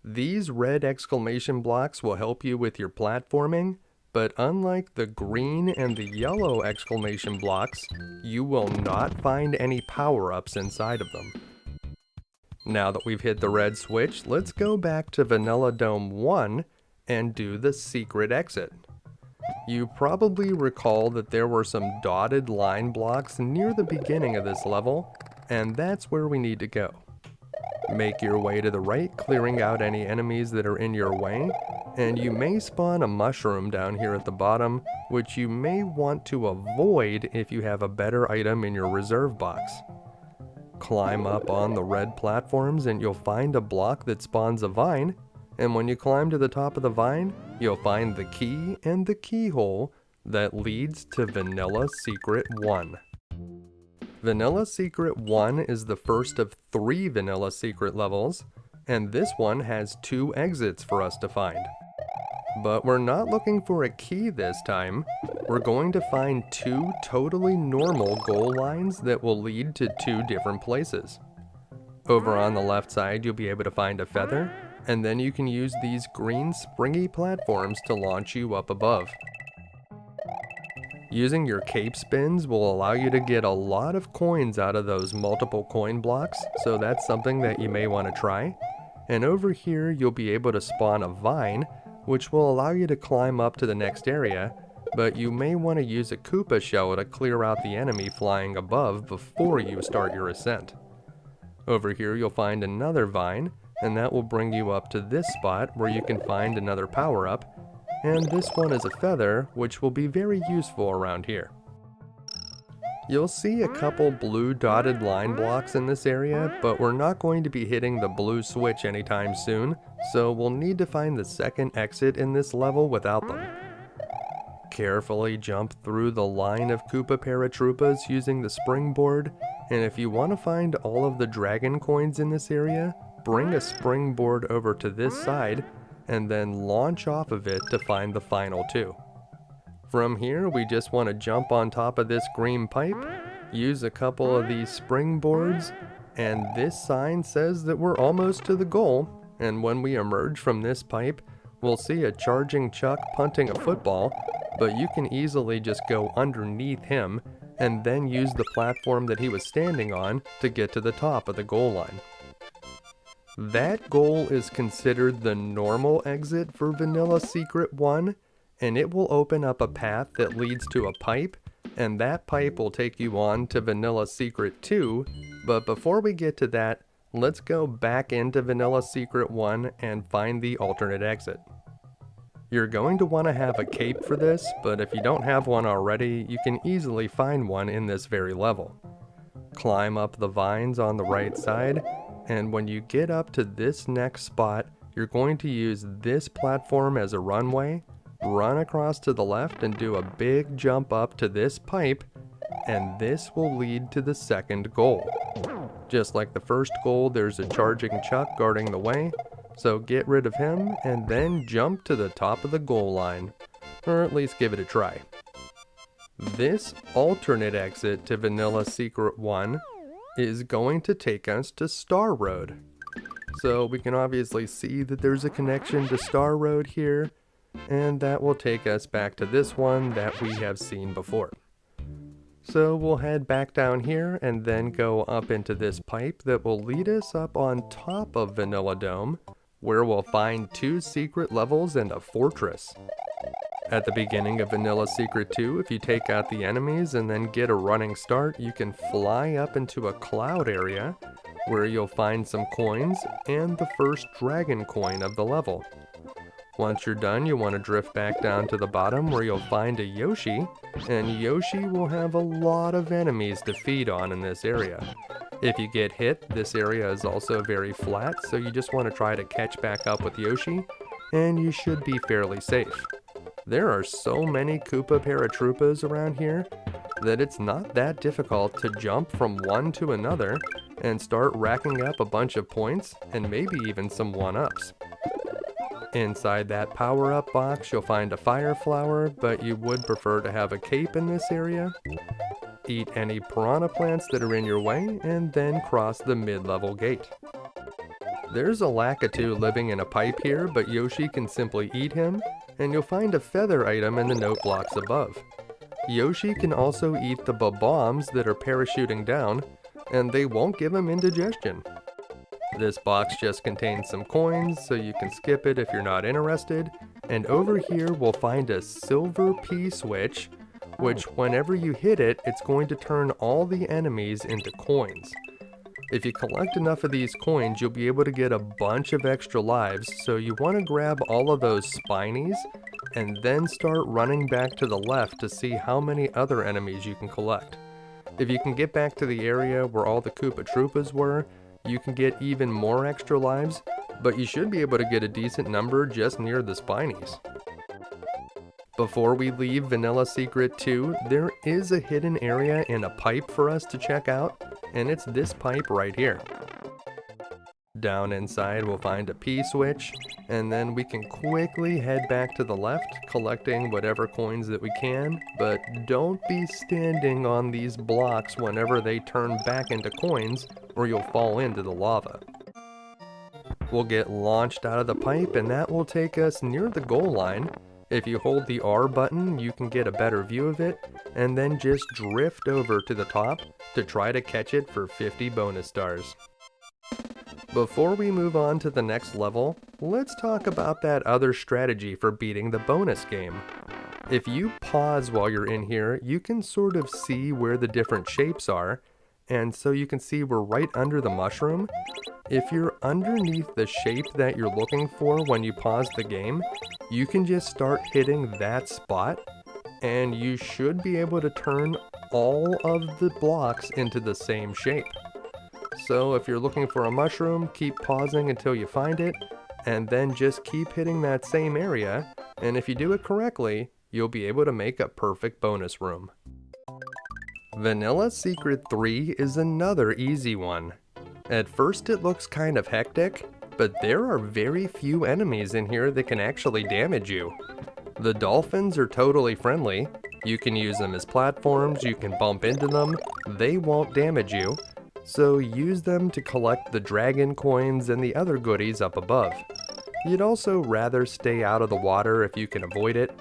These red exclamation blocks will help you with your platforming, but unlike the green and the yellow exclamation blocks, you will not find any power-ups inside of them. Now that we've hit the red switch, let's go back to Vanilla Dome 1 and do the secret exit. You probably recall that there were some dotted line blocks near the beginning of this level, and that's where we need to go. Make your way to the right, clearing out any enemies that are in your way, and you may spawn a mushroom down here at the bottom, which you may want to avoid if you have a better item in your reserve box. Climb up on the red platforms and you'll find a block that spawns a vine, and when you climb to the top of the vine, you'll find the key and the keyhole that leads to Vanilla Secret 1. Vanilla Secret 1 is the first of 3 Vanilla Secret levels, and this one has 2 exits for us to find. But we're not looking for a key this time. We're going to find 2 totally normal goal lines that will lead to 2 different places. Over on the left side, you'll be able to find a feather, and then you can use these green springy platforms to launch you up above. Using your cape spins will allow you to get a lot of coins out of those multiple coin blocks, so that's something that you may want to try. And over here, you'll be able to spawn a vine, which will allow you to climb up to the next area, but you may want to use a Koopa shell to clear out the enemy flying above before you start your ascent. Over here you'll find another vine, and that will bring you up to this spot where you can find another power-up, and this one is a feather, which will be very useful around here. You'll see a couple blue dotted line blocks in this area, but we're not going to be hitting the blue switch anytime soon, so we'll need to find the second exit in this level without them. Carefully jump through the line of Koopa paratroopas using the springboard, and if you want to find all of the dragon coins in this area, bring a springboard over to this side, and then launch off of it to find the final two. From here, we just want to jump on top of this green pipe, use a couple of these springboards, and this sign says that we're almost to the goal, and when we emerge from this pipe, we'll see a charging Chuck punting a football, but you can easily just go underneath him and then use the platform that he was standing on to get to the top of the goal line. That goal is considered the normal exit for Vanilla Secret 1, and it will open up a path that leads to a pipe, and that pipe will take you on to Vanilla Secret 2, but before we get to that, let's go back into Vanilla Secret 1 and find the alternate exit. You're going to want to have a cape for this, but if you don't have one already, you can easily find one in this very level. Climb up the vines on the right side, and when you get up to this next spot, you're going to use this platform as a runway, run across to the left and do a big jump up to this pipe, and this will lead to the second goal. Just like the first goal, there's a charging Chuck guarding the way, so get rid of him and then jump to the top of the goal line, or at least give it a try. This alternate exit to Vanilla Secret 1 is going to take us to Star Road. So we can obviously see that there's a connection to Star Road here, and that will take us back to this one that we have seen before. So we'll head back down here and then go up into this pipe that will lead us up on top of Vanilla Dome, where we'll find 2 secret levels and a fortress. At the beginning of Vanilla Secret 2, if you take out the enemies and then get a running start, you can fly up into a cloud area where you'll find some coins and the first dragon coin of the level. Once you're done, you want to drift back down to the bottom where you'll find a Yoshi, and Yoshi will have a lot of enemies to feed on in this area. If you get hit, this area is also very flat, so you just want to try to catch back up with Yoshi, and you should be fairly safe. There are so many Koopa paratroopas around here that it's not that difficult to jump from one to another and start racking up a bunch of points and maybe even some 1-ups. Inside that power-up box, you'll find a fire flower, but you would prefer to have a cape in this area. Eat any piranha plants that are in your way, and then cross the mid-level gate. There's a Lakitu living in a pipe here, but Yoshi can simply eat him, and you'll find a feather item in the note blocks above. Yoshi can also eat the bombs that are parachuting down, and they won't give him indigestion. This box just contains some coins, so you can skip it if you're not interested, and over here we'll find a silver P-switch, which whenever you hit it, it's going to turn all the enemies into coins. If you collect enough of these coins, you'll be able to get a bunch of extra lives, so you want to grab all of those spinies, and then start running back to the left to see how many other enemies you can collect. If you can get back to the area where all the Koopa Troopas were, you can get even more extra lives, but you should be able to get a decent number just near the spinies. Before we leave Vanilla Secret 2, there is a hidden area in a pipe for us to check out, and it's this pipe right here. Down inside we'll find a P-switch, and then we can quickly head back to the left, collecting whatever coins that we can, but don't be standing on these blocks whenever they turn back into coins, or you'll fall into the lava. We'll get launched out of the pipe and that will take us near the goal line. If you hold the R button, you can get a better view of it, and then just drift over to the top to try to catch it for 50 bonus stars. Before we move on to the next level, let's talk about that other strategy for beating the bonus game. If you pause while you're in here, you can sort of see where the different shapes are, and so you can see we're right under the mushroom. If you're underneath the shape that you're looking for when you pause the game, you can just start hitting that spot, and you should be able to turn all of the blocks into the same shape. So if you're looking for a mushroom, keep pausing until you find it, and then just keep hitting that same area, and if you do it correctly, you'll be able to make a perfect bonus room. Vanilla Secret 3 is another easy one. At first it looks kind of hectic, but there are very few enemies in here that can actually damage you. The dolphins are totally friendly. You can use them as platforms, you can bump into them, they won't damage you. So use them to collect the dragon coins and the other goodies up above. You'd also rather stay out of the water if you can avoid it.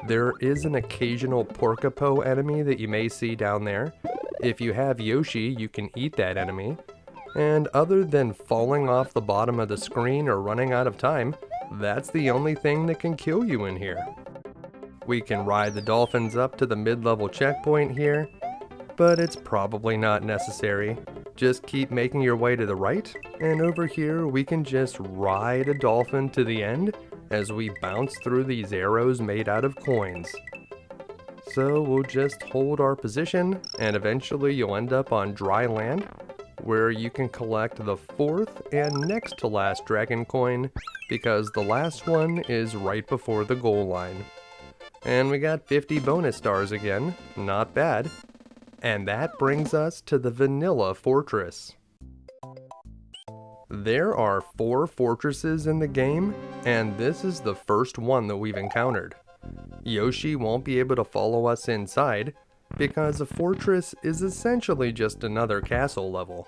There is an occasional porcupine enemy that you may see down there. If you have Yoshi, you can eat that enemy. And other than falling off the bottom of the screen or running out of time, that's the only thing that can kill you in here. We can ride the dolphins up to the mid-level checkpoint here, but it's probably not necessary. Just keep making your way to the right, and over here we can just ride a dolphin to the end as we bounce through these arrows made out of coins. So we'll just hold our position, and eventually you'll end up on dry land, where you can collect the fourth and next to last dragon coin, because the last one is right before the goal line. And we got 50 bonus stars again, not bad. And that brings us to the Vanilla Fortress. There are 4 fortresses in the game, and this is the first one that we've encountered. Yoshi won't be able to follow us inside, because a fortress is essentially just another castle level.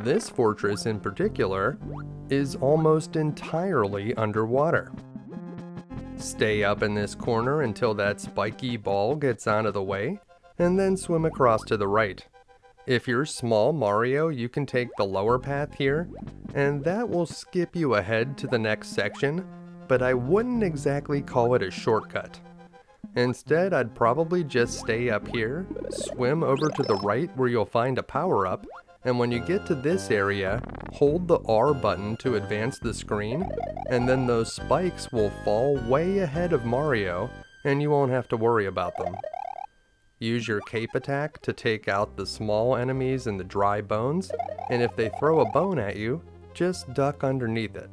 This fortress in particular is almost entirely underwater. Stay up in this corner until that spiky ball gets out of the way, and then swim across to the right. If you're small Mario, you can take the lower path here, and that will skip you ahead to the next section, but I wouldn't exactly call it a shortcut. Instead, I'd probably just stay up here, swim over to the right where you'll find a power-up, and when you get to this area, hold the R button to advance the screen, and then those spikes will fall way ahead of Mario, and you won't have to worry about them. Use your cape attack to take out the small enemies and the dry bones, and if they throw a bone at you, just duck underneath it.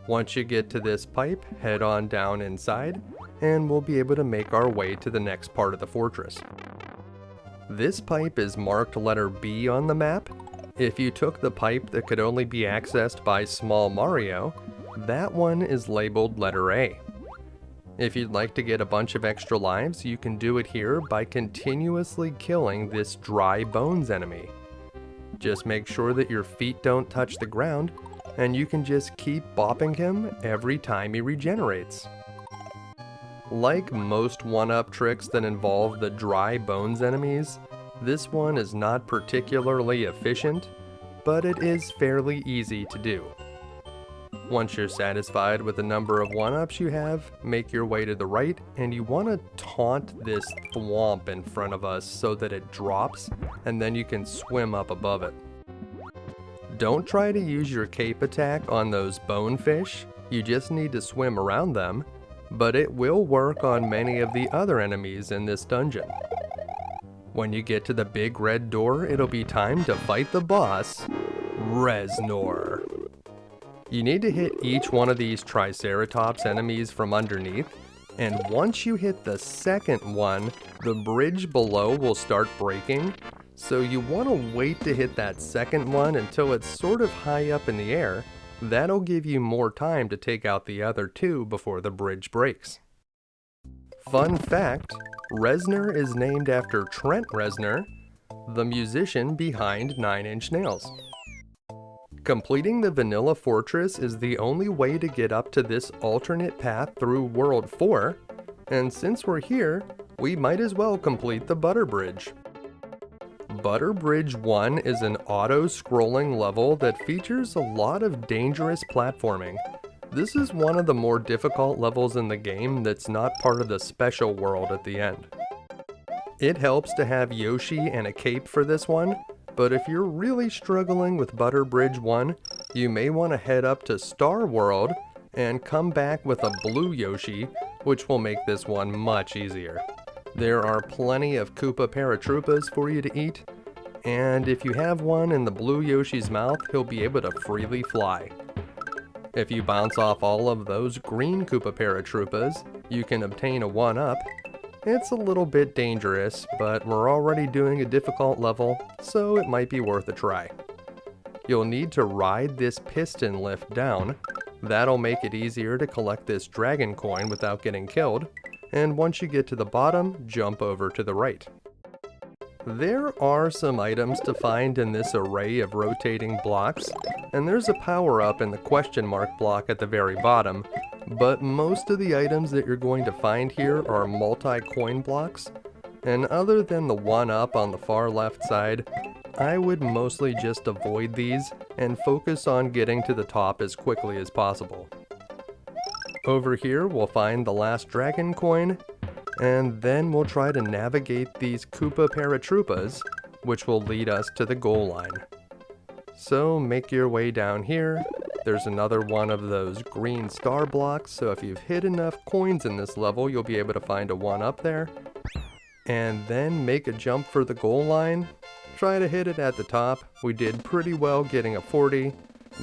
Once you get to this pipe, head on down inside, and we'll be able to make our way to the next part of the fortress. This pipe is marked letter B on the map. If you took the pipe that could only be accessed by small Mario, that one is labeled letter A. If you'd like to get a bunch of extra lives, you can do it here by continuously killing this dry bones enemy. Just make sure that your feet don't touch the ground, and you can just keep bopping him every time he regenerates. Like most one-up tricks that involve the dry bones enemies, this one is not particularly efficient, but it is fairly easy to do. Once you're satisfied with the number of one-ups you have, make your way to the right, and you want to taunt this thwomp in front of us so that it drops, and then you can swim up above it. Don't try to use your cape attack on those bonefish, you just need to swim around them, but it will work on many of the other enemies in this dungeon. When you get to the big red door, it'll be time to fight the boss, Reznor. You need to hit each one of these Triceratops enemies from underneath, and once you hit the second one, the bridge below will start breaking, so you want to wait to hit that second one until it's sort of high up in the air. That'll give you more time to take out the other two before the bridge breaks. Fun fact, Reznor is named after Trent Reznor, the musician behind 9 Inch Nails. Completing the Vanilla Fortress is the only way to get up to this alternate path through World 4, and since we're here, we might as well complete the Butter Bridge. Butter Bridge 1 is an auto-scrolling level that features a lot of dangerous platforming. This is one of the more difficult levels in the game that's not part of the special world at the end. It helps to have Yoshi and a cape for this one, but if you're really struggling with Butter Bridge 1, you may want to head up to Star World and come back with a blue Yoshi, which will make this one much easier. There are plenty of Koopa Paratroopas for you to eat, and if you have one in the blue Yoshi's mouth, he'll be able to freely fly. If you bounce off all of those green Koopa Paratroopas, you can obtain a 1-up. It's a little bit dangerous, but we're already doing a difficult level, so it might be worth a try. You'll need to ride this piston lift down. That'll make it easier to collect this dragon coin without getting killed, and once you get to the bottom, jump over to the right. There are some items to find in this array of rotating blocks, and there's a power-up in the question mark block at the very bottom, but most of the items that you're going to find here are multi-coin blocks, and other than the 1-up on the far left side, I would mostly just avoid these and focus on getting to the top as quickly as possible. Over here we'll find the last dragon coin, and then we'll try to navigate these Koopa Paratroopas, which will lead us to the goal line. So make your way down here. There's another one of those green star blocks, so if you've hit enough coins in this level, you'll be able to find a 1-up there. And then make a jump for the goal line. Try to hit it at the top. We did pretty well getting a 40,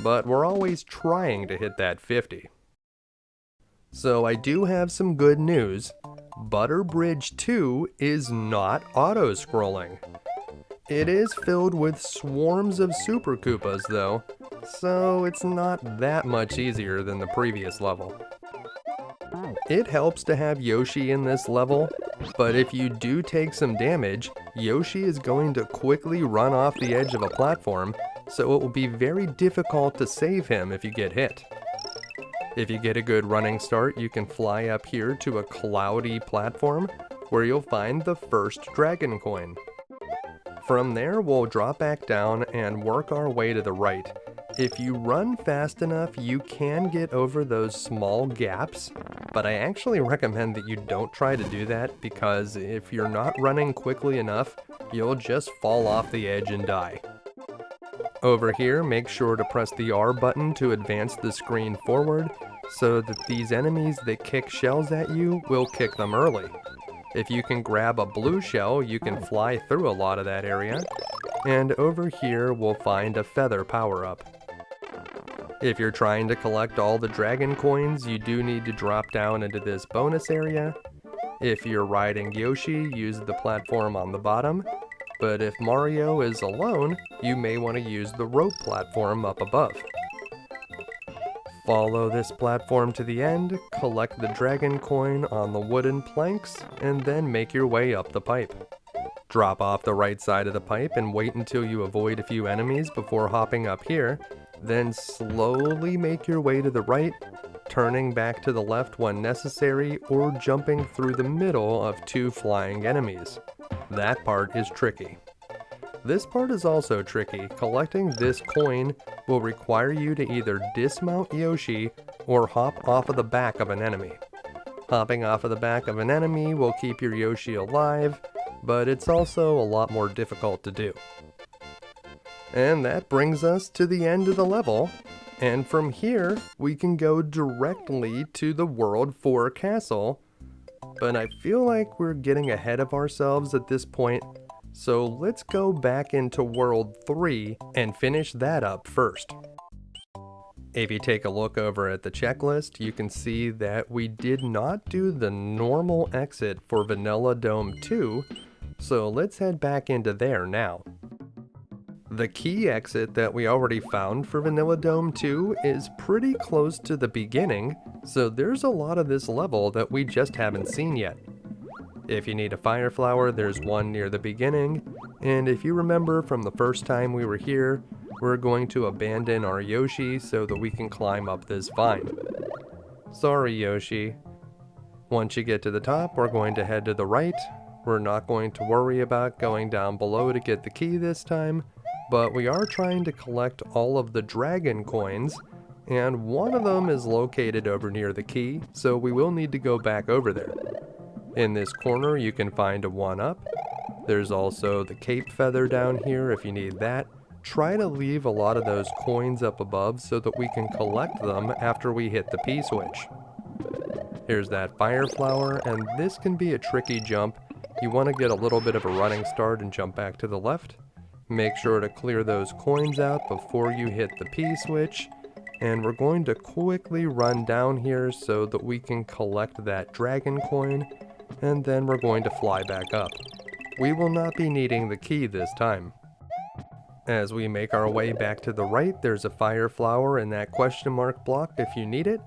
but we're always trying to hit that 50. So I do have some good news. Butter Bridge 2 is not auto-scrolling. It is filled with swarms of Super Koopas though, so it's not that much easier than the previous level. It helps to have Yoshi in this level, but if you do take some damage, Yoshi is going to quickly run off the edge of a platform, so it will be very difficult to save him if you get hit. If you get a good running start, you can fly up here to a cloudy platform where you'll find the first dragon coin. From there, we'll drop back down and work our way to the right. If you run fast enough, you can get over those small gaps, but I actually recommend that you don't try to do that because if you're not running quickly enough, you'll just fall off the edge and die. Over here, make sure to press the R button to advance the screen forward so that these enemies that kick shells at you will kick them early. If you can grab a blue shell, you can fly through a lot of that area. And over here, we'll find a feather power-up. If you're trying to collect all the dragon coins, you do need to drop down into this bonus area. If you're riding Yoshi, use the platform on the bottom. But if Mario is alone, you may want to use the rope platform up above. Follow this platform to the end, collect the dragon coin on the wooden planks, and then make your way up the pipe. Drop off the right side of the pipe and wait until you avoid a few enemies before hopping up here, then slowly make your way to the right, turning back to the left when necessary or jumping through the middle of 2 flying enemies. That part is tricky. This part is also tricky. Collecting this coin will require you to either dismount Yoshi or hop off of the back of an enemy. Hopping off of the back of an enemy will keep your Yoshi alive, but it's also a lot more difficult to do. And that brings us to the end of the level, and from here we can go directly to the World 4 castle, but I feel like we're getting ahead of ourselves at this point, so let's go back into World 3 and finish that up first. If you take a look over at the checklist, you can see that we did not do the normal exit for Vanilla Dome 2, so let's head back into there now. The key exit that we already found for Vanilla Dome 2 is pretty close to the beginning, so there's a lot of this level that we just haven't seen yet. If you need a fire flower, there's one near the beginning, And if you remember from the first time we were here, we're going to abandon our Yoshi so that we can climb up this vine. Sorry, Yoshi. Once you get to the top, we're going to head to the right. We're not going to worry about going down below to get the key this time, but we are trying to collect all of the dragon coins, and one of them is located over near the key, so we will need to go back over there. In this corner, you can find a 1-up. There's also the cape feather down here if you need that. Try to leave a lot of those coins up above so that we can collect them after we hit the P switch. Here's that fire flower, and this can be a tricky jump. You want to get a little bit of a running start and jump back to the left. Make sure to clear those coins out before you hit the P switch. And we're going to quickly run down here so that we can collect that dragon coin, and then we're going to fly back up. We will not be needing the key this time. As we make our way back to the right, there's a fire flower in that question mark block if you need it.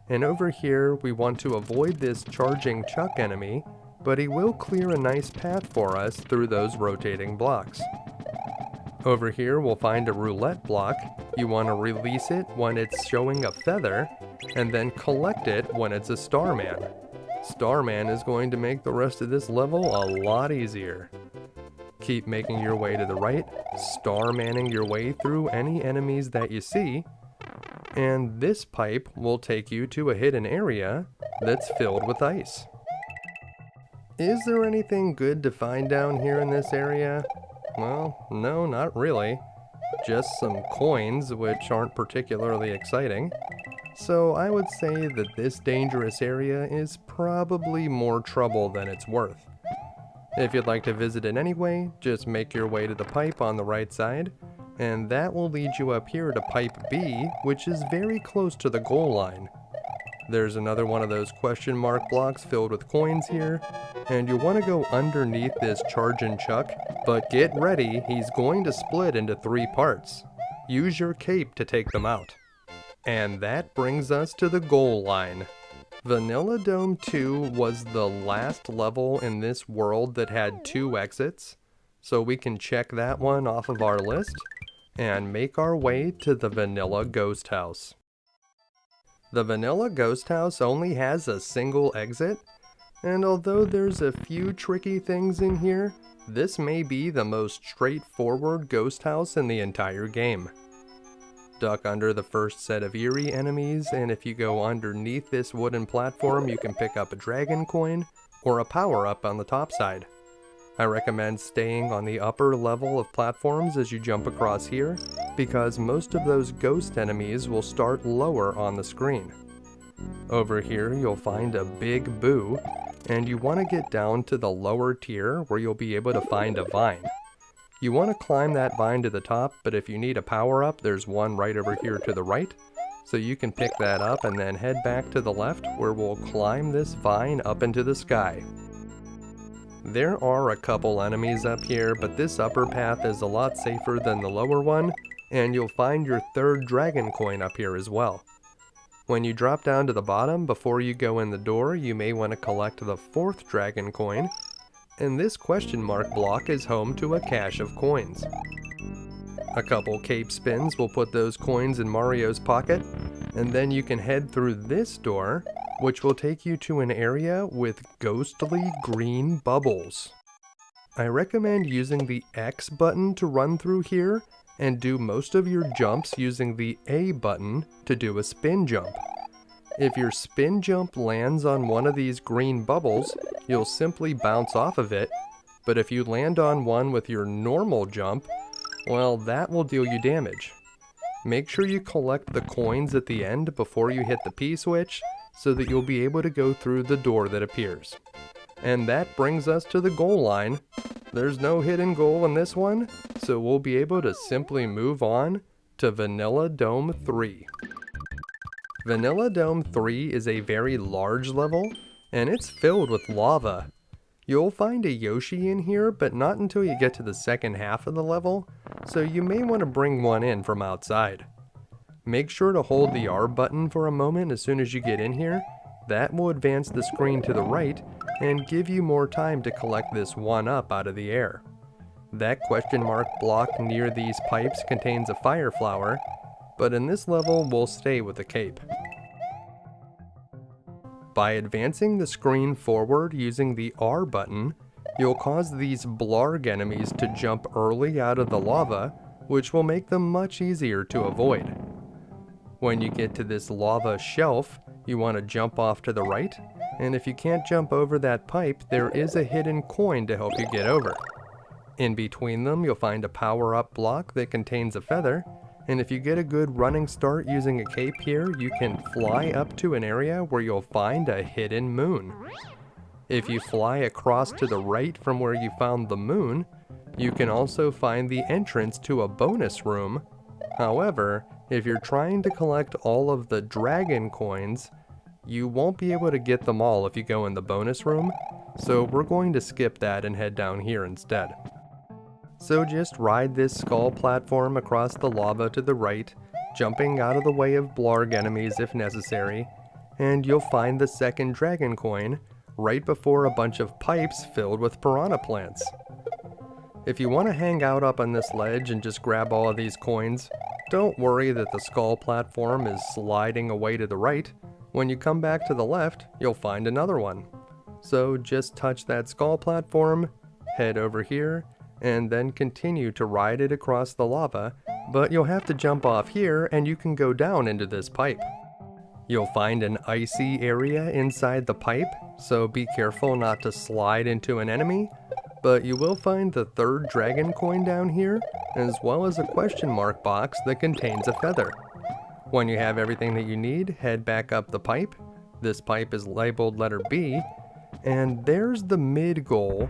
And over here, we want to avoid this charging Chuck enemy, but he will clear a nice path for us through those rotating blocks. Over here, we'll find a roulette block. You want to release it when it's showing a feather, and then collect it when it's a Starman. Starman is going to make the rest of this level a lot easier. Keep making your way to the right, Starmanning your way through any enemies that you see, and this pipe will take you to a hidden area that's filled with ice. Is there anything good to find down here in this area? Well, no, not really. Just some coins, which aren't particularly exciting. So I would say that this dangerous area is probably more trouble than it's worth. If you'd like to visit it anyway, just make your way to the pipe on the right side, and that will lead you up here to pipe B, which is very close to the goal line. There's another one of those question mark blocks filled with coins here, and you want to go underneath this charging Chuck, but get ready, he's going to split into 3 parts. Use your cape to take them out. And that brings us to the goal line. Vanilla Dome 2 was the last level in this world that had 2 exits, so we can check that one off of our list and make our way to the Vanilla Ghost House. The Vanilla Ghost House only has a single exit, and although there's a few tricky things in here, this may be the most straightforward ghost house in the entire game. Duck under the first set of eerie enemies, and if you go underneath this wooden platform, you can pick up a dragon coin or a power-up on the top side. I recommend staying on the upper level of platforms as you jump across here, because most of those ghost enemies will start lower on the screen. Over here you'll find a big boo, and you want to get down to the lower tier where you'll be able to find a vine. You want to climb that vine to the top, but if you need a power-up, there's one right over here to the right, so you can pick that up and then head back to the left where we'll climb this vine up into the sky. There are a couple enemies up here, but this upper path is a lot safer than the lower one, and you'll find your 3rd dragon coin up here as well. When you drop down to the bottom, before you go in the door, you may want to collect the 4th dragon coin, and this question mark block is home to a cache of coins. A couple cape spins will put those coins in Mario's pocket, and then you can head through this door, which will take you to an area with ghostly green bubbles. I recommend using the X button to run through here, and do most of your jumps using the A button to do a spin jump. If your spin jump lands on one of these green bubbles, you'll simply bounce off of it, but if you land on one with your normal jump, well, that will deal you damage. Make sure you collect the coins at the end before you hit the P switch, so that you'll be able to go through the door that appears. And that brings us to the goal line. There's no hidden goal in this one, so we'll be able to simply move on to Vanilla Dome 3. Vanilla Dome 3 is a very large level, and it's filled with lava. You'll find a Yoshi in here, but not until you get to the second half of the level, so you may want to bring one in from outside. Make sure to hold the R button for a moment as soon as you get in here. That will advance the screen to the right and give you more time to collect this 1-up out of the air. That question mark block near these pipes contains a fire flower, but in this level we'll stay with the cape. By advancing the screen forward using the R button, you'll cause these blarg enemies to jump early out of the lava, which will make them much easier to avoid. When you get to this lava shelf, you want to jump off to the right, and if you can't jump over that pipe, there is a hidden coin to help you get over. In between them, you'll find a power-up block that contains a feather, and if you get a good running start using a cape here, you can fly up to an area where you'll find a hidden moon. If you fly across to the right from where you found the moon, you can also find the entrance to a bonus room. However, if you're trying to collect all of the dragon coins, you won't be able to get them all if you go in the bonus room, so we're going to skip that and head down here instead. So just ride this skull platform across the lava to the right, jumping out of the way of blarg enemies if necessary, and you'll find the second dragon coin right before a bunch of pipes filled with piranha plants. If you want to hang out up on this ledge and just grab all of these coins, don't worry that the skull platform is sliding away to the right. When you come back to the left, you'll find another one. So just touch that skull platform, head over here, and then continue to ride it across the lava, but you'll have to jump off here and you can go down into this pipe. You'll find an icy area inside the pipe, so be careful not to slide into an enemy, but you will find the third dragon coin down here, as well as a question mark box that contains a feather. When you have everything that you need, head back up the pipe. This pipe is labeled letter B, and there's the mid goal.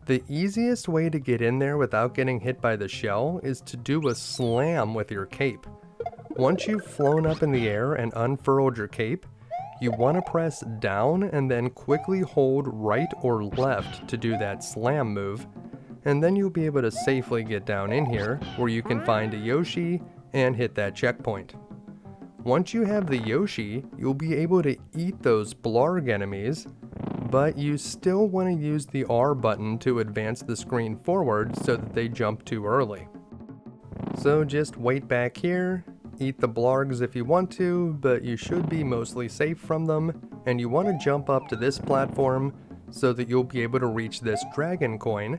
The easiest way to get in there without getting hit by the shell is to do a slam with your cape. Once you've flown up in the air and unfurled your cape, you want to press down and then quickly hold right or left to do that slam move, and then you'll be able to safely get down in here where you can find a Yoshi and hit that checkpoint. Once you have the Yoshi, you'll be able to eat those blarg enemies, but you still want to use the R button to advance the screen forward so that they jump too early. So just wait back here, eat the blargs if you want to, but you should be mostly safe from them, and you want to jump up to this platform so that you'll be able to reach this dragon coin.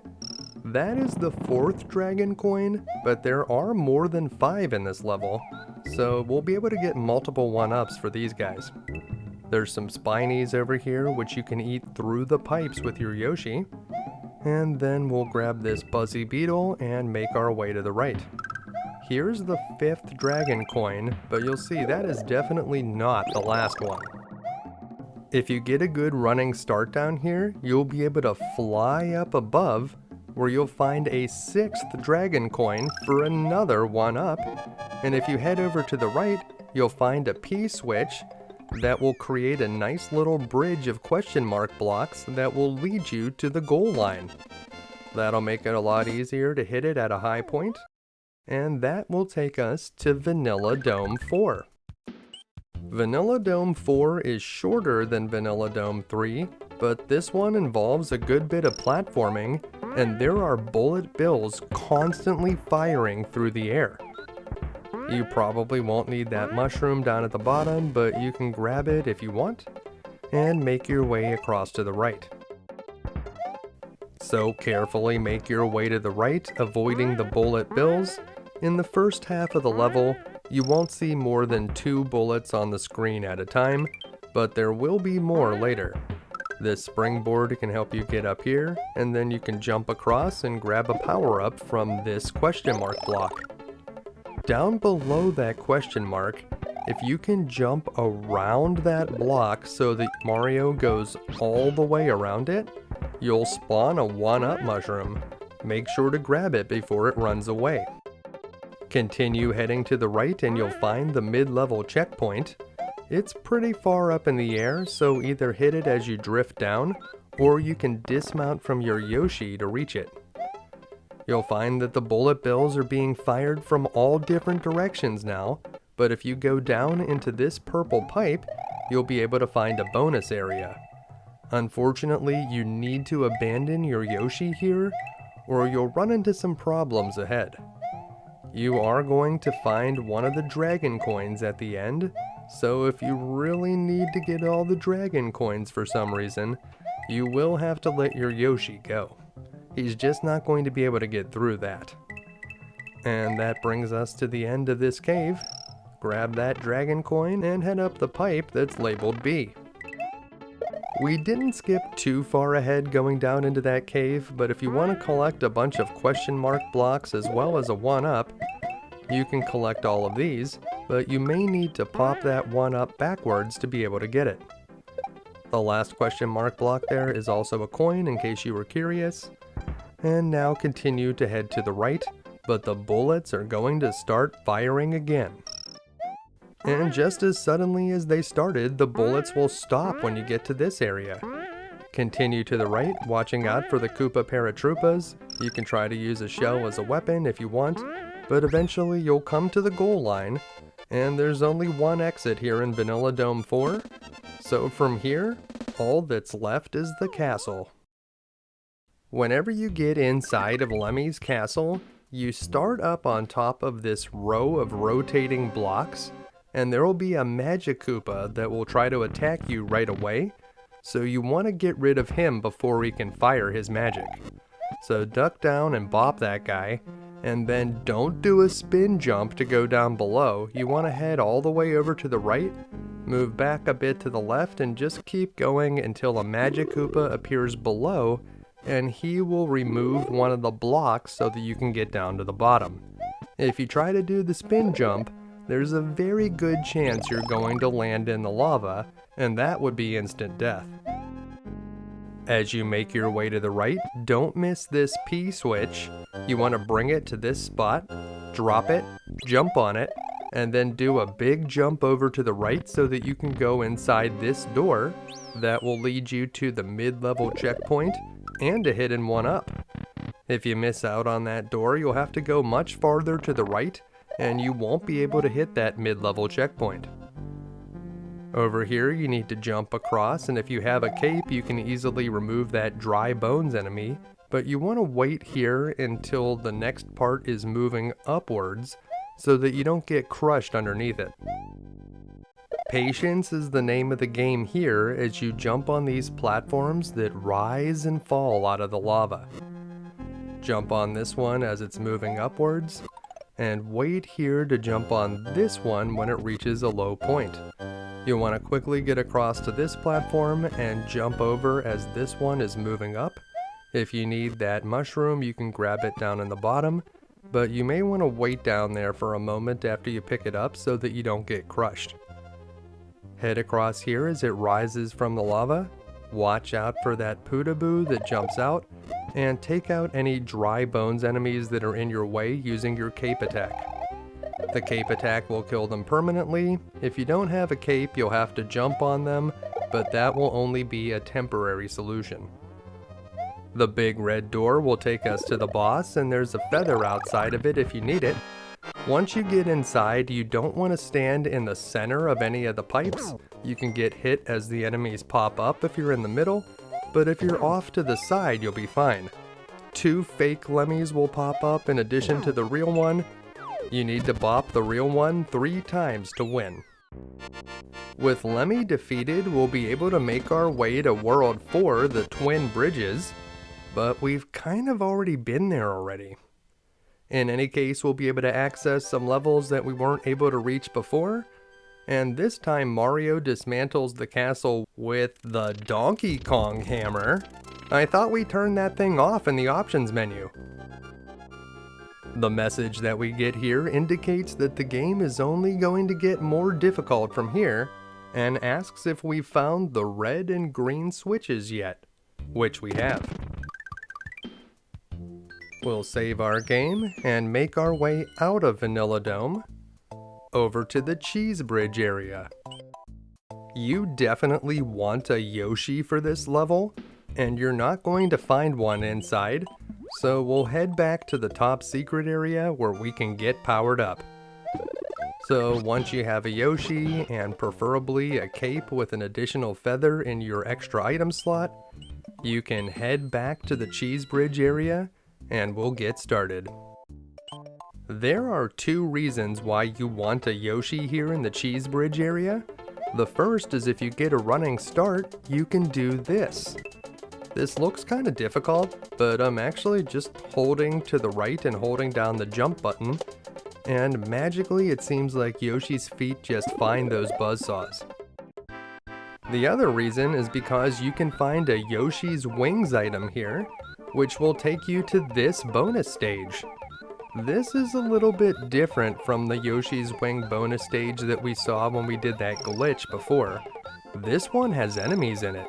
That is the fourth dragon coin, but there are more than 5 in this level, so we'll be able to get multiple 1-ups for these guys. There's some spinies over here which you can eat through the pipes with your Yoshi, and then we'll grab this buzzy beetle and make our way to the right. Here's the 5th dragon coin, but you'll see that is definitely not the last one. If you get a good running start down here, you'll be able to fly up above where you'll find a 6th dragon coin for another 1-up, and if you head over to the right, you'll find a P-switch that will create a nice little bridge of question mark blocks that will lead you to the goal line. That'll make it a lot easier to hit it at a high point, and that will take us to Vanilla Dome 4. Vanilla Dome 4 is shorter than Vanilla Dome 3, but this one involves a good bit of platforming, and there are bullet bills constantly firing through the air. You probably won't need that mushroom down at the bottom, but you can grab it if you want, and make your way across to the right. So carefully make your way to the right, avoiding the bullet bills. In the first half of the level, you won't see more than 2 bullets on the screen at a time, but there will be more later. This springboard can help you get up here, and then you can jump across and grab a power-up from this question mark block. Down below that question mark, if you can jump around that block so that Mario goes all the way around it, you'll spawn a 1-up mushroom. Make sure to grab it before it runs away. Continue heading to the right and you'll find the mid-level checkpoint. It's pretty far up in the air, so either hit it as you drift down, or you can dismount from your Yoshi to reach it. You'll find that the bullet bills are being fired from all different directions now, but if you go down into this purple pipe, you'll be able to find a bonus area. Unfortunately, you need to abandon your Yoshi here, or you'll run into some problems ahead. You are going to find one of the dragon coins at the end, so if you really need to get all the dragon coins for some reason, you will have to let your Yoshi go. He's just not going to be able to get through that. And that brings us to the end of this cave. Grab that dragon coin and head up the pipe that's labeled B. We didn't skip too far ahead going down into that cave, but if you want to collect a bunch of question mark blocks as well as a 1-up, you can collect all of these, but you may need to pop that 1-up backwards to be able to get it. The last question mark block there is also a coin in case you were curious. And now continue to head to the right, but the bullets are going to start firing again. And just as suddenly as they started, the bullets will stop when you get to this area. Continue to the right, watching out for the Koopa Paratroopas. You can try to use a shell as a weapon if you want, but eventually you'll come to the goal line, and there's only one exit here in Vanilla Dome 4, so from here, all that's left is the castle. Whenever you get inside of Lemmy's castle, you start up on top of this row of rotating blocks, and there will be a Magic Koopa that will try to attack you right away, so you want to get rid of him before he can fire his magic. So duck down and bop that guy, and then don't do a spin jump to go down below. You want to head all the way over to the right, move back a bit to the left, and just keep going until a Magic Koopa appears below, and he will remove one of the blocks so that you can get down to the bottom. If you try to do the spin jump, there's a very good chance you're going to land in the lava, and that would be instant death. As you make your way to the right, don't miss this P switch. You want to bring it to this spot, drop it, jump on it, and then do a big jump over to the right so that you can go inside this door that will lead you to the mid-level checkpoint and a hidden 1-up. If you miss out on that door, you'll have to go much farther to the right, and you won't be able to hit that mid-level checkpoint. Over here, you need to jump across, and if you have a cape, you can easily remove that dry bones enemy, but you want to wait here until the next part is moving upwards so that you don't get crushed underneath it. Patience is the name of the game here as you jump on these platforms that rise and fall out of the lava. Jump on this one as it's moving upwards, and wait here to jump on this one when it reaches a low point. You'll want to quickly get across to this platform and jump over as this one is moving up. If you need that mushroom, you can grab it down in the bottom, but you may want to wait down there for a moment after you pick it up so that you don't get crushed. Head across here as it rises from the lava. Watch out for that Poodaboo that jumps out, and take out any dry bones enemies that are in your way using your cape attack. The cape attack will kill them permanently. If you don't have a cape, you'll have to jump on them, but that will only be a temporary solution. The big red door will take us to the boss, and there's a feather outside of it if you need it. Once you get inside, you don't want to stand in the center of any of the pipes. You can get hit as the enemies pop up if you're in the middle, but if you're off to the side, you'll be fine. 2 fake Lemmys will pop up in addition to the real one. You need to bop the real one 3 times to win. With Lemmy defeated, we'll be able to make our way to World 4, the Twin Bridges, but we've kind of already been there already. In any case, we'll be able to access some levels that we weren't able to reach before, and this time Mario dismantles the castle with the Donkey Kong hammer. I thought we turned that thing off in the options menu. The message that we get here indicates that the game is only going to get more difficult from here, and asks if we've found the red and green switches yet, which we have. We'll save our game and make our way out of Vanilla Dome over to the Cheese Bridge area. You definitely want a Yoshi for this level, and you're not going to find one inside, so we'll head back to the top secret area where we can get powered up. So once you have a Yoshi, and preferably a cape with an additional feather in your extra item slot, you can head back to the Cheese Bridge area and we'll get started. There are two reasons why you want a Yoshi here in the Cheese Bridge area. The first is if you get a running start, you can do this. This looks kind of difficult, but I'm actually just holding to the right and holding down the jump button, and magically it seems like Yoshi's feet just find those buzzsaws. The other reason is because you can find a Yoshi's Wings item here, which will take you to this bonus stage. This is a little bit different from the Yoshi's Wing bonus stage that we saw when we did that glitch before. This one has enemies in it.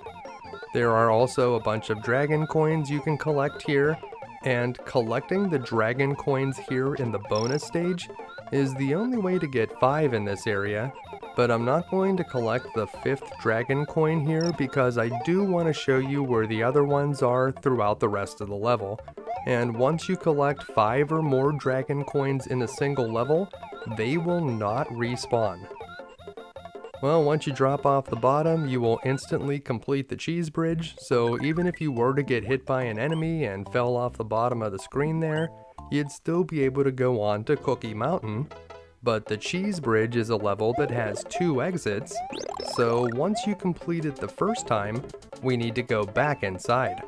There are also a bunch of dragon coins you can collect here, and collecting the dragon coins here in the bonus stage is the only way to get 5 in this area, but I'm not going to collect the 5th dragon coin here because I do want to show you where the other ones are throughout the rest of the level. And once you collect 5 or more dragon coins in a single level, they will not respawn. Well, once you drop off the bottom, you will instantly complete the cheese bridge, so even if you were to get hit by an enemy and fell off the bottom of the screen there, you'd still be able to go on to Cookie Mountain. But the cheese bridge is a level that has 2 exits, so once you complete it the first time, we need to go back inside.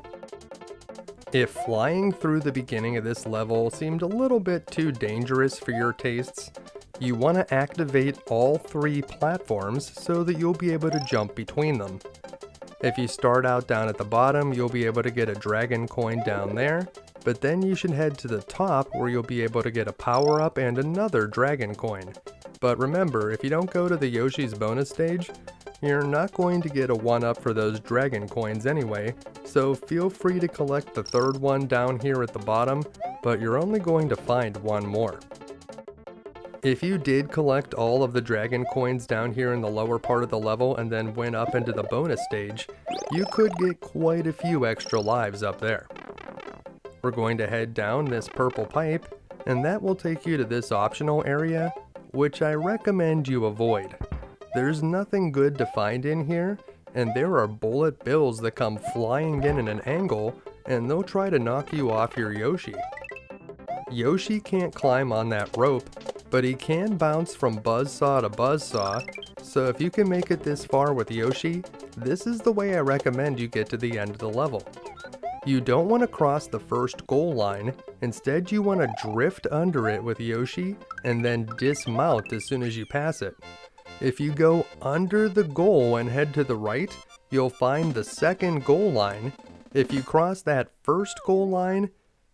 If flying through the beginning of this level seemed a little bit too dangerous for your tastes, you want to activate all 3 platforms so that you'll be able to jump between them. If you start out down at the bottom, you'll be able to get a dragon coin down there, but then you should head to the top where you'll be able to get a power-up and another dragon coin. But remember, if you don't go to the Yoshi's bonus stage, you're not going to get a 1-up for those dragon coins anyway, so feel free to collect the 3rd one down here at the bottom, but you're only going to find 1 more. If you did collect all of the dragon coins down here in the lower part of the level and then went up into the bonus stage, you could get quite a few extra lives up there. We're going to head down this purple pipe, and that will take you to this optional area, which I recommend you avoid. There's nothing good to find in here, and there are bullet bills that come flying in an angle, and they'll try to knock you off your Yoshi. Yoshi can't climb on that rope, but he can bounce from buzzsaw to buzzsaw, so if you can make it this far with Yoshi, this is the way I recommend you get to the end of the level. You don't want to cross the first goal line, instead you want to drift under it with Yoshi and then dismount as soon as you pass it. If you go under the goal and head to the right, you'll find the second goal line. If you cross that first goal line,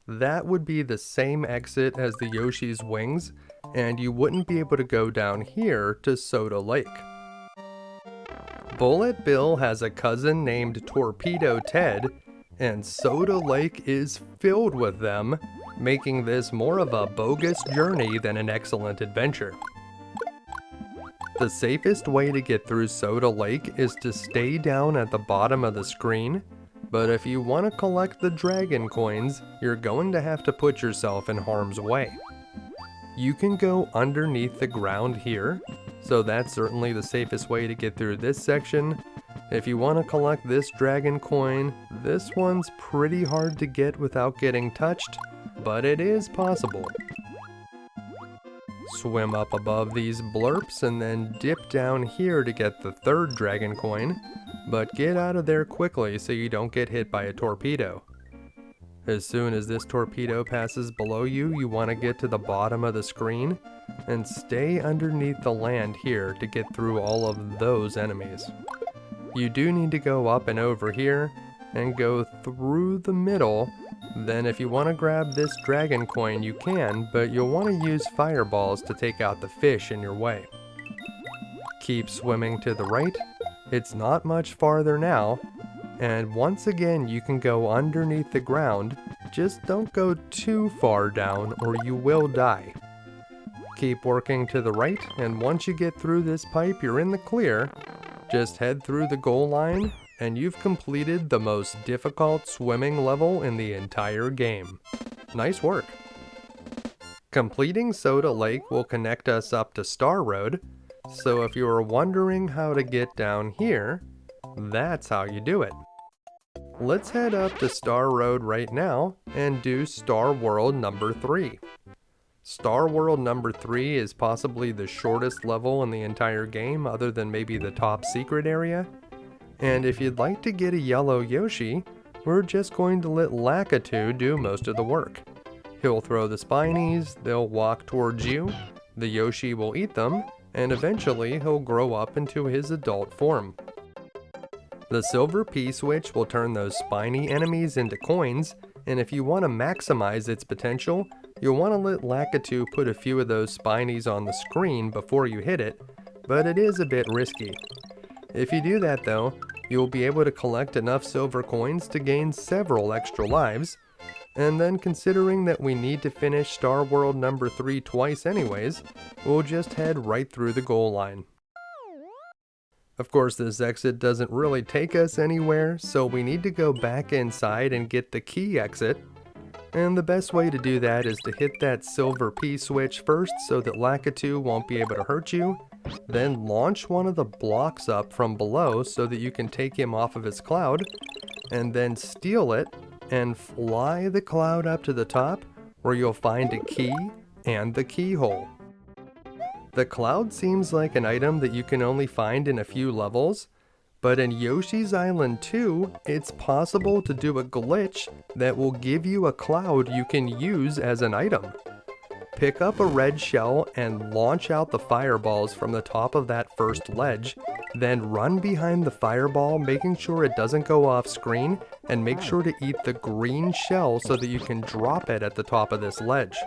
that would be the same exit as the Yoshi's Wings, and you wouldn't be able to go down here to Soda Lake. Bullet Bill has a cousin named Torpedo Ted, and Soda Lake is filled with them, making this more of a bogus journey than an excellent adventure. The safest way to get through Soda Lake is to stay down at the bottom of the screen, but if you want to collect the dragon coins, you're going to have to put yourself in harm's way. You can go underneath the ground here, so that's certainly the safest way to get through this section. If you want to collect this dragon coin, this one's pretty hard to get without getting touched, but it is possible. Swim up above these blurps and then dip down here to get the 3rd dragon coin, but get out of there quickly so you don't get hit by a torpedo. As soon as this torpedo passes below you, you want to get to the bottom of the screen and stay underneath the land here to get through all of those enemies. You do need to go up and over here and go through the middle. Then if you want to grab this dragon coin you can, but you'll want to use fireballs to take out the fish in your way. Keep swimming to the right. It's not much farther now, and once again you can go underneath the ground, just don't go too far down or you will die. Keep working to the right, and once you get through this pipe you're in the clear. Just head through the goal line and you've completed the most difficult swimming level in the entire game. Nice work! Completing Soda Lake will connect us up to Star Road, so if you are wondering how to get down here, that's how you do it. Let's head up to Star Road right now and do Star World number 3. Star World number 3 is possibly the shortest level in the entire game other than maybe the top secret area. And if you'd like to get a yellow Yoshi, we're just going to let Lakitu do most of the work. He'll throw the spinies, they'll walk towards you, the Yoshi will eat them, and eventually he'll grow up into his adult form. The silver P-switch will turn those spiny enemies into coins, and if you want to maximize its potential, you'll want to let Lakitu put a few of those spinies on the screen before you hit it, but it is a bit risky. If you do that though, you'll be able to collect enough silver coins to gain several extra lives, and then considering that we need to finish Star World number 3 twice anyways, we'll just head right through the goal line. Of course, this exit doesn't really take us anywhere, so we need to go back inside and get the key exit. And the best way to do that is to hit that silver P switch first so that Lakitu won't be able to hurt you. Then launch one of the blocks up from below so that you can take him off of his cloud. And then steal it and fly the cloud up to the top where you'll find a key and the keyhole. The cloud seems like an item that you can only find in a few levels, but in Yoshi's Island 2, it's possible to do a glitch that will give you a cloud you can use as an item. Pick up a red shell and launch out the fireballs from the top of that first ledge, then run behind the fireball making sure it doesn't go off screen, and make sure to eat the green shell so that you can drop it at the top of this ledge.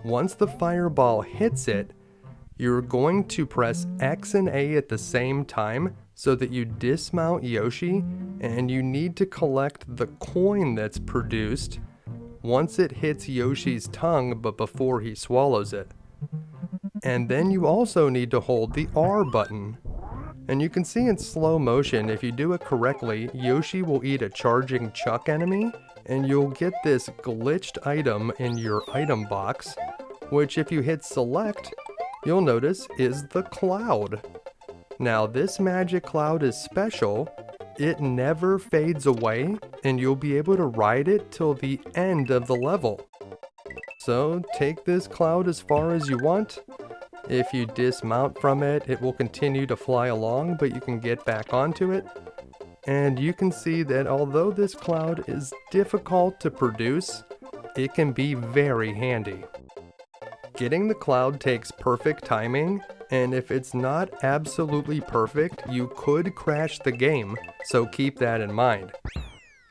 Once the fireball hits it, you're going to press X and A at the same time so that you dismount Yoshi, and you need to collect the coin that's produced once it hits Yoshi's tongue but before he swallows it. And then you also need to hold the R button. And you can see in slow motion, if you do it correctly, Yoshi will eat a charging Chuck enemy, and you'll get this glitched item in your item box, which if you hit select, you'll notice is the cloud. Now this magic cloud is special, it never fades away, and you'll be able to ride it till the end of the level. So take this cloud as far as you want. If you dismount from it, it will continue to fly along, but you can get back onto it. And you can see that although this cloud is difficult to produce, it can be very handy. Getting the cloud takes perfect timing, and if it's not absolutely perfect, you could crash the game, so keep that in mind.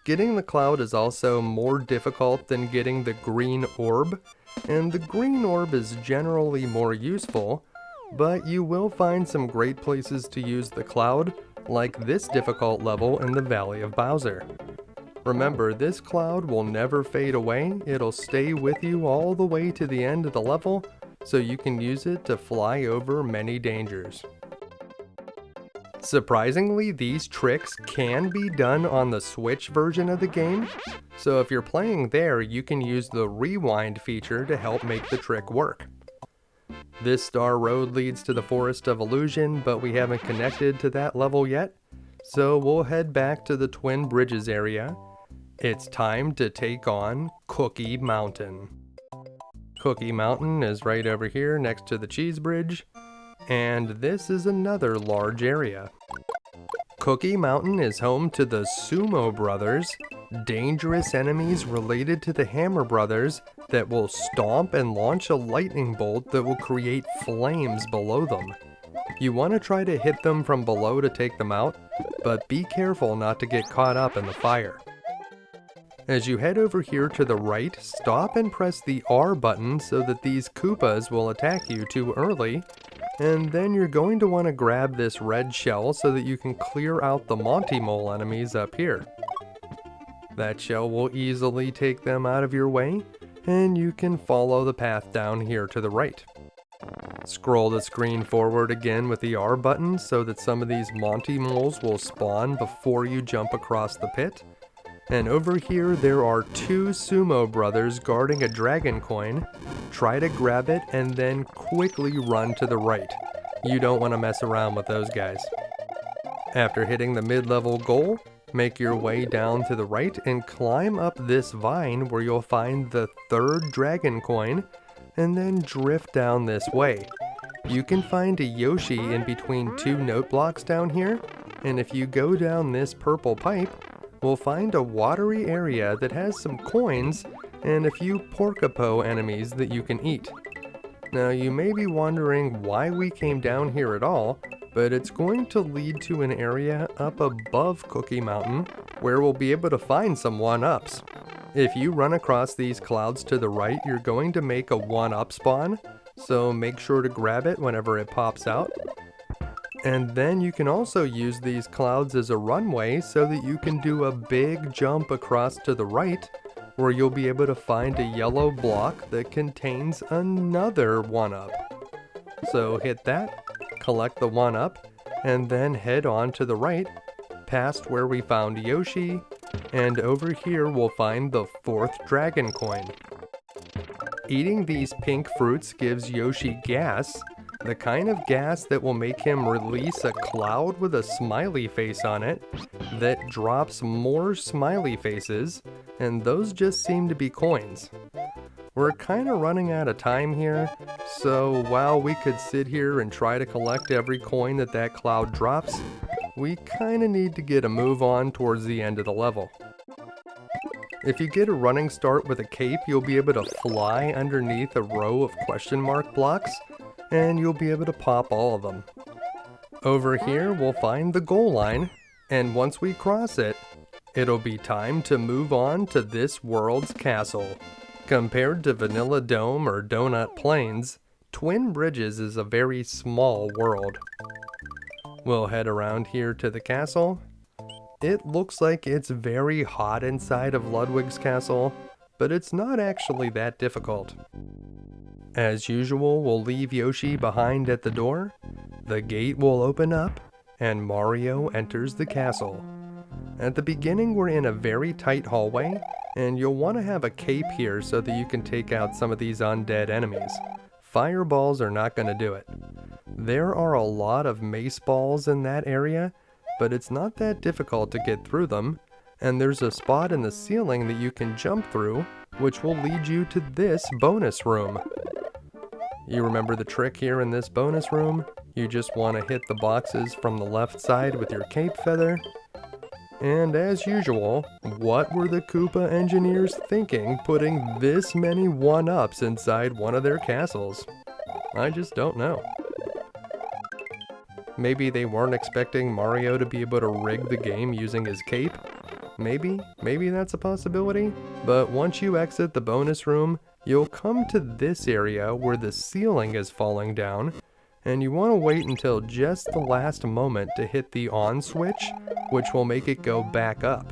Getting the cloud is also more difficult than getting the Green Orb, and the Green Orb is generally more useful, but you will find some great places to use the cloud, like this difficult level in the Valley of Bowser. Remember, this cloud will never fade away, it'll stay with you all the way to the end of the level, so you can use it to fly over many dangers. Surprisingly, these tricks can be done on the Switch version of the game, so if you're playing there, you can use the rewind feature to help make the trick work. This Star Road leads to the Forest of Illusion, but we haven't connected to that level yet, so we'll head back to the Twin Bridges area. It's time to take on Cookie Mountain. Cookie Mountain is right over here next to the Cheese Bridge, and this is another large area. Cookie Mountain is home to the Sumo Brothers, dangerous enemies related to the Hammer Brothers that will stomp and launch a lightning bolt that will create flames below them. You want to try to hit them from below to take them out, but be careful not to get caught up in the fire. As you head over here to the right, stop and press the R button so that these Koopas will attack you too early, and then you're going to want to grab this red shell so that you can clear out the Monty Mole enemies up here. That shell will easily take them out of your way, and you can follow the path down here to the right. Scroll the screen forward again with the R button so that some of these Monty Moles will spawn before you jump across the pit. And over here there are two Sumo Brothers guarding a dragon coin. Try to grab it and then quickly run to the right. You don't want to mess around with those guys. After hitting the mid-level goal, Make your way down to the right and climb up this vine where you'll find the third dragon coin, and then drift down this way. You can find a Yoshi in between two note blocks down here, and if you go down this purple pipe, we'll find a watery area that has some coins and a few Porcapo enemies that you can eat. Now you may be wondering why we came down here at all, but it's going to lead to an area up above Cookie Mountain where we'll be able to find some 1-ups. If you run across these clouds to the right, you're going to make a 1-up spawn, so make sure to grab it whenever it pops out. And then you can also use these clouds as a runway so that you can do a big jump across to the right, where you'll be able to find a yellow block that contains another 1-up. So hit that, collect the 1-up, and then head on to the right, past where we found Yoshi, and over here we'll find the 4th dragon coin. Eating these pink fruits gives Yoshi gas, the kind of gas that will make him release a cloud with a smiley face on it that drops more smiley faces, and those just seem to be coins. We're kind of running out of time here, so while we could sit here and try to collect every coin that cloud drops, we kind of need to get a move on towards the end of the level. If you get a running start with a cape, you'll be able to fly underneath a row of question mark blocks, and you'll be able to pop all of them. Over here we'll find the goal line, and once we cross it, it'll be time to move on to this world's castle. Compared to Vanilla Dome or Donut Plains, Twin Bridges is a very small world. We'll head around here to the castle. It looks like it's very hot inside of Ludwig's castle, but it's not actually that difficult. As usual, we'll leave Yoshi behind at the door, the gate will open up, and Mario enters the castle. At the beginning, we're in a very tight hallway, and you'll want to have a cape here so that you can take out some of these undead enemies. Fireballs are not going to do it. There are a lot of mace balls in that area, but it's not that difficult to get through them, and there's a spot in the ceiling that you can jump through, which will lead you to this bonus room. You remember the trick here in this bonus room? You just want to hit the boxes from the left side with your cape feather. And as usual, what were the Koopa engineers thinking putting this many 1-ups inside one of their castles? I just don't know. Maybe they weren't expecting Mario to be able to rig the game using his cape? Maybe that's a possibility. But once you exit the bonus room, you'll come to this area where the ceiling is falling down, and you want to wait until just the last moment to hit the on switch, which will make it go back up.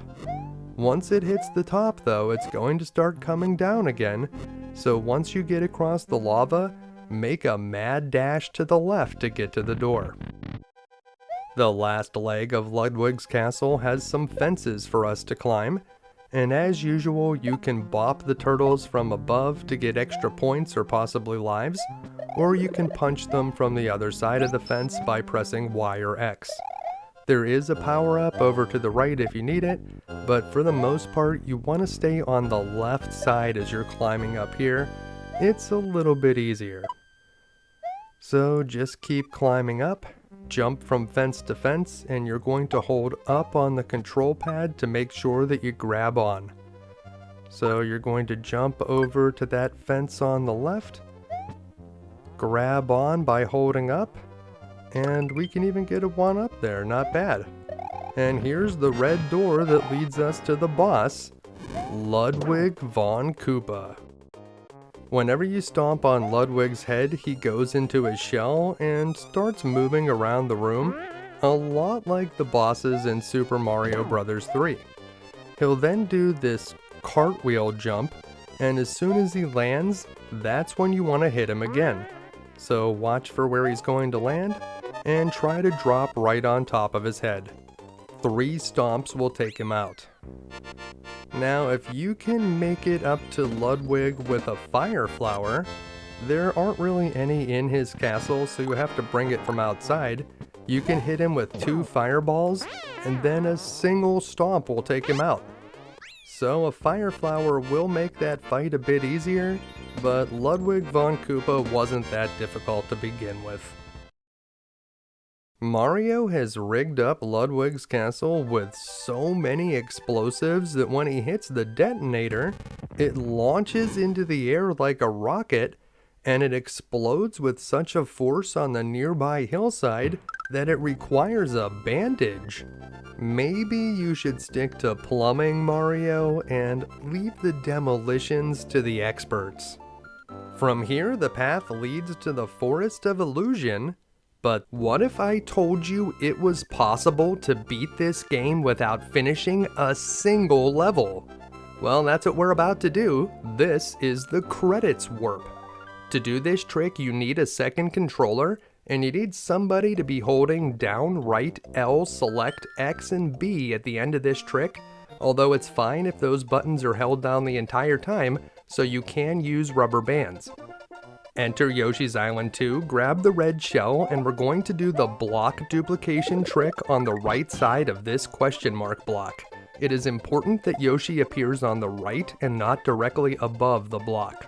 Once it hits the top though, it's going to start coming down again, so once you get across the lava, make a mad dash to the left to get to the door. The last leg of Ludwig's castle has some fences for us to climb, and as usual you can bop the turtles from above to get extra points or possibly lives, or you can punch them from the other side of the fence by pressing Y or X. There is a power-up over to the right if you need it, but for the most part you want to stay on the left side as you're climbing up here. It's a little bit easier. So just keep climbing up, jump from fence to fence, and you're going to hold up on the control pad to make sure that you grab on. So you're going to jump over to that fence on the left, grab on by holding up, and we can even get a 1-up there, not bad. And here's the red door that leads us to the boss, Ludwig von Koopa. Whenever you stomp on Ludwig's head, he goes into his shell and starts moving around the room, a lot like the bosses in Super Mario Bros. 3. He'll then do this cartwheel jump, and as soon as he lands, that's when you want to hit him again. So watch for where he's going to land, and try to drop right on top of his head. 3 stomps will take him out. Now, if you can make it up to Ludwig with a fire flower, there aren't really any in his castle, so you have to bring it from outside. You can hit him with 2 fireballs, and then a single stomp will take him out. So a fire flower will make that fight a bit easier, but Ludwig von Koopa wasn't that difficult to begin with. Mario has rigged up Ludwig's castle with so many explosives that when he hits the detonator, it launches into the air like a rocket, and it explodes with such a force on the nearby hillside that it requires a bandage. Maybe you should stick to plumbing, Mario, and leave the demolitions to the experts. From here, the path leads to the Forest of Illusion. But what if I told you it was possible to beat this game without finishing a single level? Well, that's what we're about to do. This is the credits warp. To do this trick, you need a second controller, and you need somebody to be holding down, right, L, select, X, and B at the end of this trick, although it's fine if those buttons are held down the entire time, so you can use rubber bands. Enter Yoshi's Island 2, grab the red shell, and we're going to do the block duplication trick on the right side of this question mark block. It is important that Yoshi appears on the right and not directly above the block.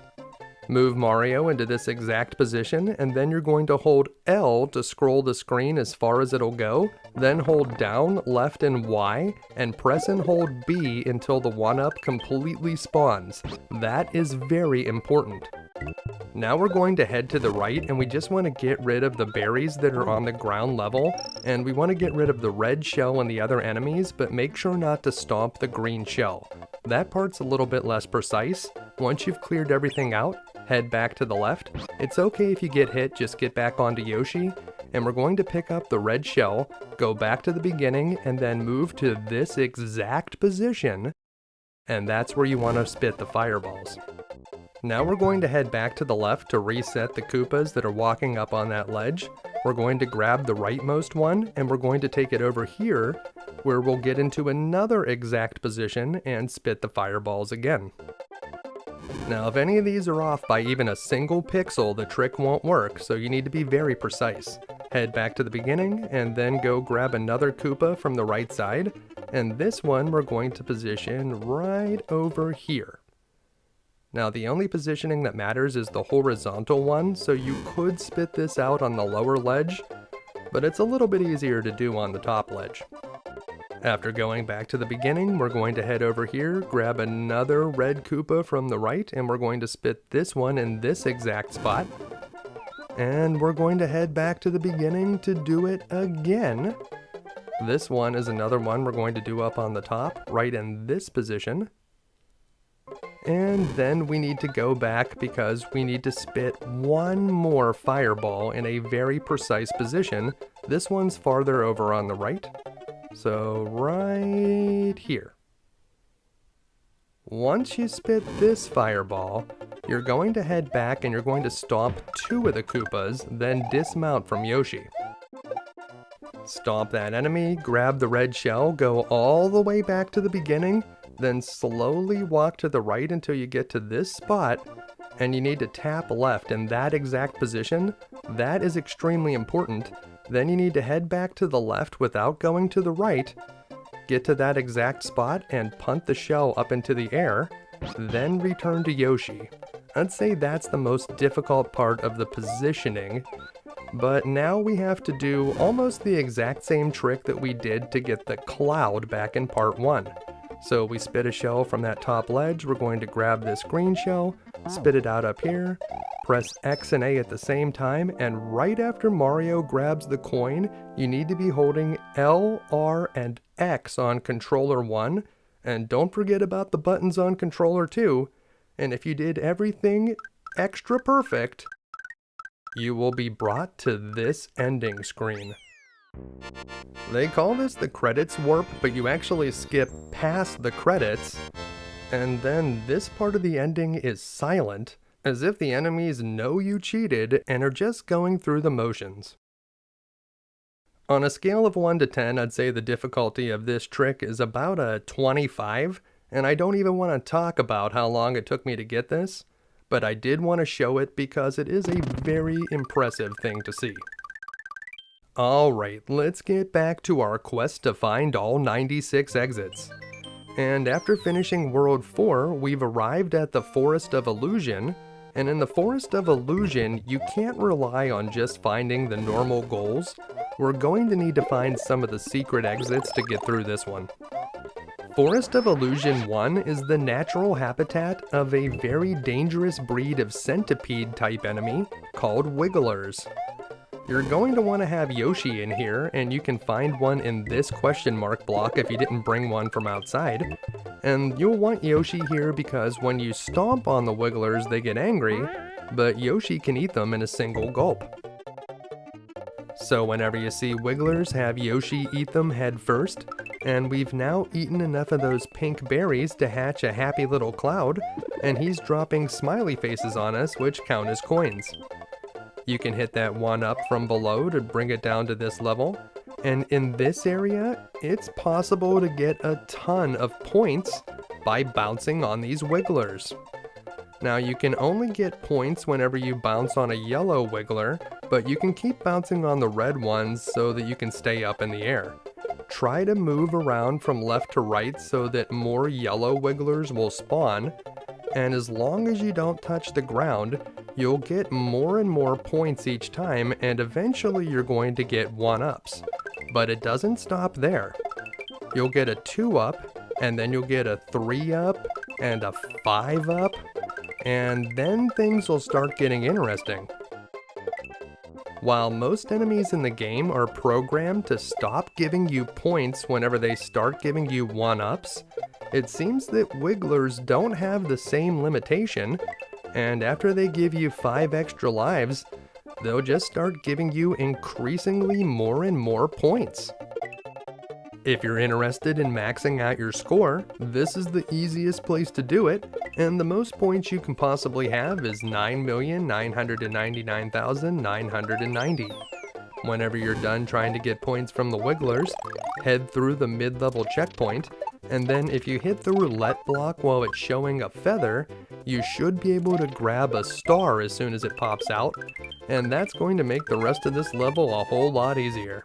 Move Mario into this exact position, and then you're going to hold L to scroll the screen as far as it'll go, then hold down, left, and Y, and press and hold B until the 1-up completely spawns. That is very important. Now we're going to head to the right, and we just want to get rid of the berries that are on the ground level, and we want to get rid of the red shell and the other enemies, but make sure not to stomp the green shell. That part's a little bit less precise. Once you've cleared everything out, head back to the left. It's okay if you get hit, just get back onto Yoshi, and we're going to pick up the red shell, go back to the beginning, and then move to this exact position, and that's where you want to spit the fireballs. Now we're going to head back to the left to reset the Koopas that are walking up on that ledge. We're going to grab the rightmost one, and we're going to take it over here, where we'll get into another exact position and spit the fireballs again. Now if any of these are off by even a single pixel, the trick won't work, so you need to be very precise. Head back to the beginning, and then go grab another Koopa from the right side, and this one we're going to position right over here. Now the only positioning that matters is the horizontal one, so you could spit this out on the lower ledge, but it's a little bit easier to do on the top ledge. After going back to the beginning, we're going to head over here, grab another red Koopa from the right, and we're going to spit this one in this exact spot. And we're going to head back to the beginning to do it again. This one is another one we're going to do up on the top, right in this position. And then we need to go back because we need to spit one more fireball in a very precise position. This one's farther over on the right, so right here. Once you spit this fireball, you're going to head back and you're going to stomp 2 of the Koopas, then dismount from Yoshi. Stomp that enemy, grab the red shell, go all the way back to the beginning, then slowly walk to the right until you get to this spot, and you need to tap left in that exact position. That is extremely important. Then you need to head back to the left without going to the right, get to that exact spot and punt the shell up into the air, then return to Yoshi. I'd say that's the most difficult part of the positioning, but now we have to do almost the exact same trick that we did to get the cloud back in part 1. So we spit a shell from that top ledge, we're going to grab this green shell, spit it out up here, press X and A at the same time, and right after Mario grabs the coin, you need to be holding L, R, and X on controller 1, and don't forget about the buttons on controller 2, and if you did everything extra perfect, you will be brought to this ending screen. They call this the credits warp, but you actually skip past the credits, and then this part of the ending is silent, as if the enemies know you cheated and are just going through the motions. On a scale of 1 to 10, I'd say the difficulty of this trick is about a 25, and I don't even want to talk about how long it took me to get this, but I did want to show it because it is a very impressive thing to see. Alright, let's get back to our quest to find all 96 exits. And after finishing World 4, we've arrived at the Forest of Illusion, and in the Forest of Illusion, you can't rely on just finding the normal goals. We're going to need to find some of the secret exits to get through this one. Forest of Illusion 1 is the natural habitat of a very dangerous breed of centipede-type enemy called Wigglers. You're going to want to have Yoshi in here, and you can find one in this question mark block if you didn't bring one from outside. And you'll want Yoshi here because when you stomp on the Wigglers, they get angry, but Yoshi can eat them in a single gulp. So whenever you see Wigglers, have Yoshi eat them head first, and we've now eaten enough of those pink berries to hatch a happy little cloud, and he's dropping smiley faces on us, which count as coins. You can hit that one up from below to bring it down to this level, and in this area, it's possible to get a ton of points by bouncing on these Wigglers. Now you can only get points whenever you bounce on a yellow Wiggler, but you can keep bouncing on the red ones so that you can stay up in the air. Try to move around from left to right so that more yellow Wigglers will spawn, and as long as you don't touch the ground, you'll get more and more points each time, and eventually you're going to get 1-ups. But it doesn't stop there. You'll get a 2-up, and then you'll get a 3-up, and a 5-up, and then things will start getting interesting. While most enemies in the game are programmed to stop giving you points whenever they start giving you 1-ups, it seems that Wigglers don't have the same limitation, and after they give you 5 extra lives, they'll just start giving you increasingly more and more points. If you're interested in maxing out your score, this is the easiest place to do it, and the most points you can possibly have is 9,999,990. Whenever you're done trying to get points from the Wigglers, head through the mid-level checkpoint, and then if you hit the roulette block while it's showing a feather, you should be able to grab a star as soon as it pops out, and that's going to make the rest of this level a whole lot easier.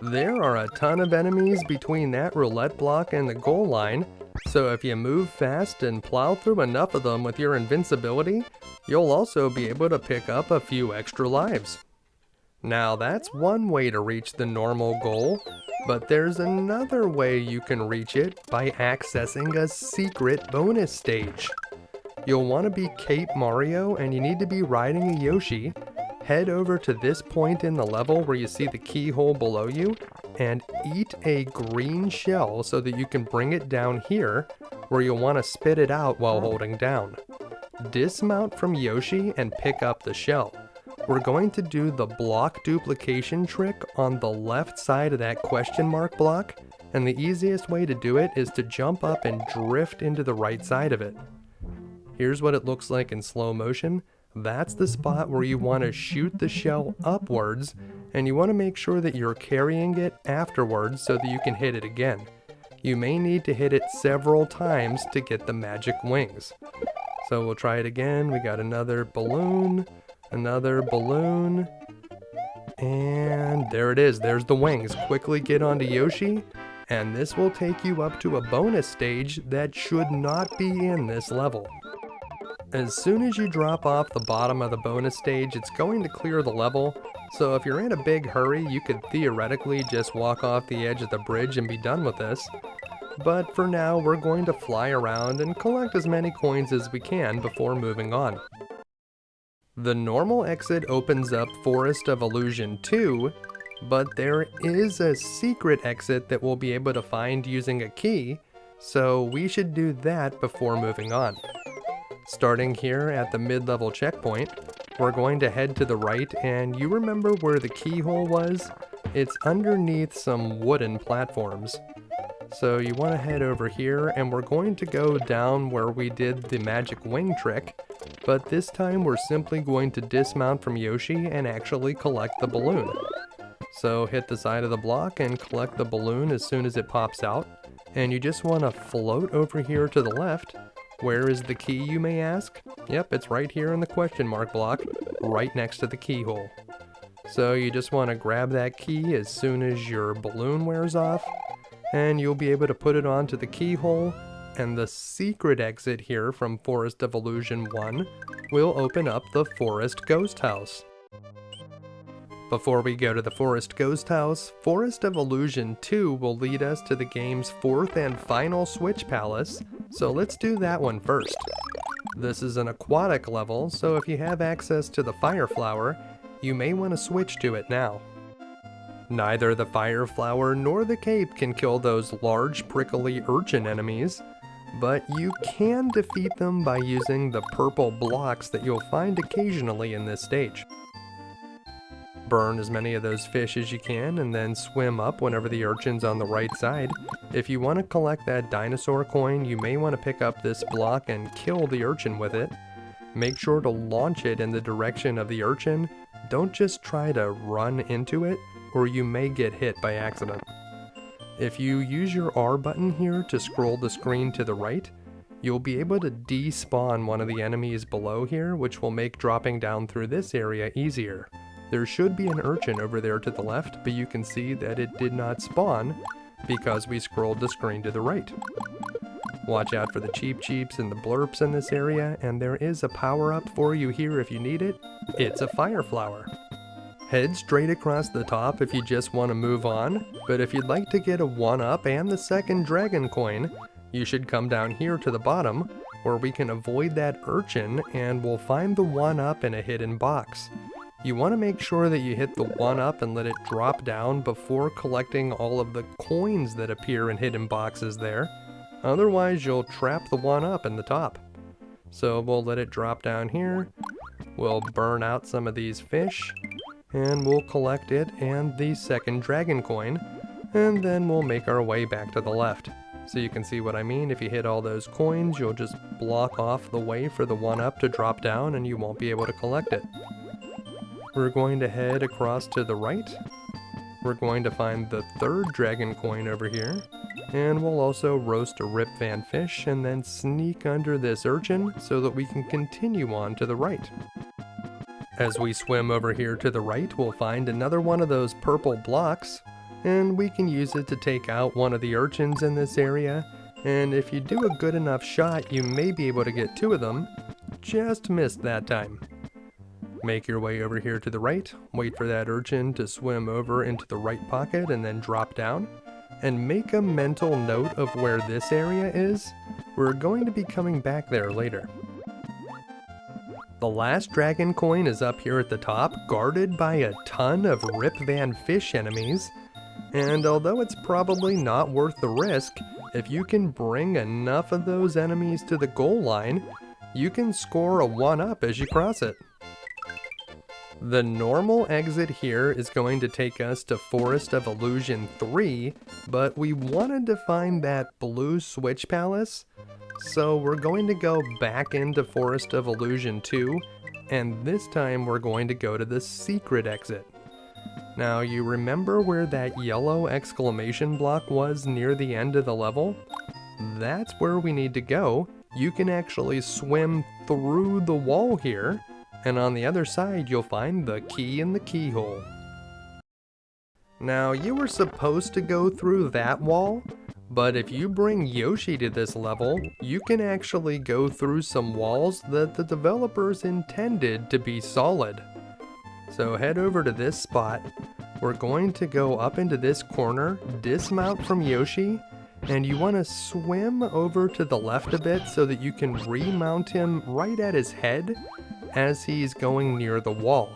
There are a ton of enemies between that roulette block and the goal line, so if you move fast and plow through enough of them with your invincibility, you'll also be able to pick up a few extra lives. Now that's one way to reach the normal goal, but there's another way you can reach it by accessing a secret bonus stage. You'll want to be Cape Mario and you need to be riding a Yoshi. Head over to this point in the level where you see the keyhole below you and eat a green shell so that you can bring it down here where you'll want to spit it out while holding down. Dismount from Yoshi and pick up the shell. We're going to do the block duplication trick on the left side of that question mark block, and the easiest way to do it is to jump up and drift into the right side of it. Here's what it looks like in slow motion. That's the spot where you want to shoot the shell upwards, and you want to make sure that you're carrying it afterwards so that you can hit it again. You may need to hit it several times to get the magic wings. So we'll try it again. We got another balloon, and there it is. There's the wings. Quickly get onto Yoshi, and this will take you up to a bonus stage that should not be in this level. As soon as you drop off the bottom of the bonus stage, it's going to clear the level, so if you're in a big hurry, you could theoretically just walk off the edge of the bridge and be done with this. But for now, we're going to fly around and collect as many coins as we can before moving on. The normal exit opens up Forest of Illusion 2, but there is a secret exit that we'll be able to find using a key, so we should do that before moving on. Starting here at the mid-level checkpoint, we're going to head to the right, and you remember where the keyhole was? It's underneath some wooden platforms. So you want to head over here, and we're going to go down where we did the magic wing trick, but this time we're simply going to dismount from Yoshi and actually collect the balloon. So hit the side of the block and collect the balloon as soon as it pops out, and you just want to float over here to the left. Where is the key, you may ask? Yep, it's right here in the question mark block, right next to the keyhole. So you just want to grab that key as soon as your balloon wears off, and you'll be able to put it onto the keyhole, and the secret exit here from Forest of Illusion 1 will open up the Forest Ghost House. Before we go to the Forest Ghost House, Forest of Illusion 2 will lead us to the game's fourth and final Switch Palace, so let's do that one first. This is an aquatic level, so if you have access to the Fire Flower, you may want to switch to it now. Neither the Fire Flower nor the cape can kill those large prickly urchin enemies, but you can defeat them by using the purple blocks that you'll find occasionally in this stage. Burn as many of those fish as you can and then swim up whenever the urchin's on the right side. If you want to collect that dinosaur coin, you may want to pick up this block and kill the urchin with it. Make sure to launch it in the direction of the urchin. Don't just try to run into it, or you may get hit by accident. If you use your R button here to scroll the screen to the right, you'll be able to despawn one of the enemies below here, which will make dropping down through this area easier. There should be an urchin over there to the left, but you can see that it did not spawn because we scrolled the screen to the right. Watch out for the Cheep Cheeps and the Blurps in this area, and there is a power-up for you here if you need it. It's a Fire Flower. Head straight across the top if you just want to move on, but if you'd like to get a 1-up and the second dragon coin, you should come down here to the bottom, where we can avoid that urchin and we'll find the 1-up in a hidden box. You want to make sure that you hit the 1-up and let it drop down before collecting all of the coins that appear in hidden boxes there. Otherwise, you'll trap the 1-up in the top. So we'll let it drop down here. We'll burn out some of these fish, and we'll collect it and the second dragon coin, and then we'll make our way back to the left. So you can see what I mean. If you hit all those coins, you'll just block off the way for the 1-up to drop down and you won't be able to collect it. We're going to head across to the right. We're going to find the third dragon coin over here, and we'll also roast a Rip Van Fish and then sneak under this urchin so that we can continue on to the right. As we swim over here to the right, we'll find another one of those purple blocks, and we can use it to take out one of the urchins in this area, and if you do a good enough shot, you may be able to get 2 of them. Just missed that time. Make your way over here to the right, wait for that urchin to swim over into the right pocket and then drop down, and make a mental note of where this area is. We're going to be coming back there later. The last dragon coin is up here at the top, guarded by a ton of Rip Van Fish enemies, and although it's probably not worth the risk, if you can bring enough of those enemies to the goal line, you can score a 1-up as you cross it. The normal exit here is going to take us to Forest of Illusion 3, but we wanted to find that blue Switch Palace, so we're going to go back into Forest of Illusion 2, and this time we're going to go to the secret exit. Now, you remember where that yellow exclamation block was near the end of the level? That's where we need to go. You can actually swim through the wall here, and on the other side you'll find the key in the keyhole. Now, you were supposed to go through that wall, but if you bring Yoshi to this level, you can actually go through some walls that the developers intended to be solid. So head over to this spot. We're going to go up into this corner, dismount from Yoshi, and you want to swim over to the left a bit so that you can remount him right at his head as he's going near the wall.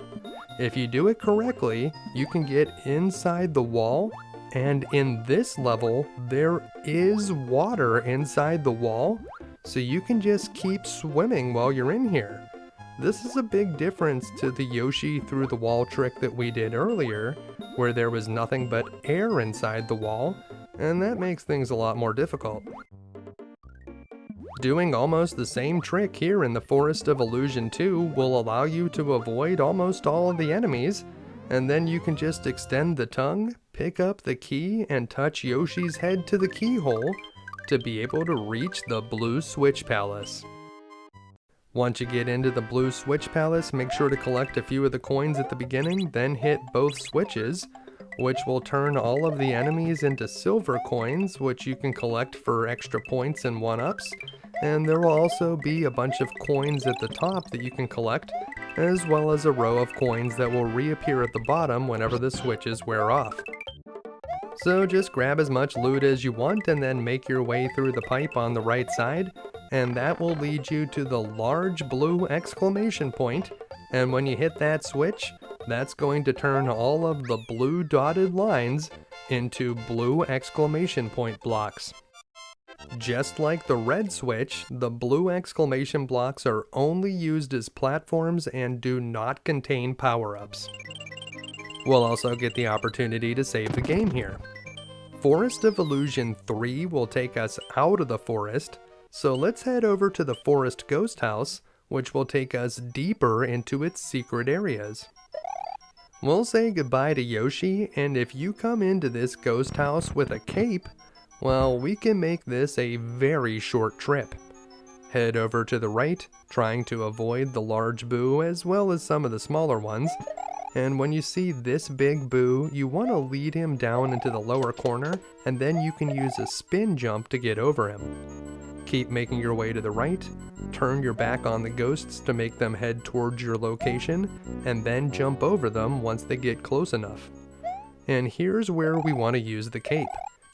If you do it correctly, you can get inside the wall, and in this level, there is water inside the wall, so you can just keep swimming while you're in here. This is a big difference to the Yoshi through the wall trick that we did earlier, where there was nothing but air inside the wall, and that makes things a lot more difficult. Doing almost the same trick here in the Forest of Illusion 2 will allow you to avoid almost all of the enemies, and then you can just extend the tongue, pick up the key, and touch Yoshi's head to the keyhole to be able to reach the blue Switch Palace. Once you get into the blue switch palace, make sure to collect a few of the coins at the beginning, then hit both switches, which will turn all of the enemies into silver coins, which you can collect for extra points and 1-ups. And there will also be a bunch of coins at the top that you can collect, as well as a row of coins that will reappear at the bottom whenever the switches wear off. So just grab as much loot as you want and then make your way through the pipe on the right side, and that will lead you to the large blue exclamation point, and when you hit that switch, that's going to turn all of the blue dotted lines into blue exclamation point blocks. Just like the red switch, the blue exclamation blocks are only used as platforms and do not contain power-ups. We'll also get the opportunity to save the game here. Forest of Illusion 3 will take us out of the forest, so let's head over to the Forest Ghost House, which will take us deeper into its secret areas. We'll say goodbye to Yoshi, and if you come into this ghost house with a cape, well, we can make this a very short trip. Head over to the right, trying to avoid the large boo as well as some of the smaller ones, and when you see this big boo, you want to lead him down into the lower corner, and then you can use a spin jump to get over him. Keep making your way to the right, turn your back on the ghosts to make them head towards your location, and then jump over them once they get close enough. And here's where we want to use the cape.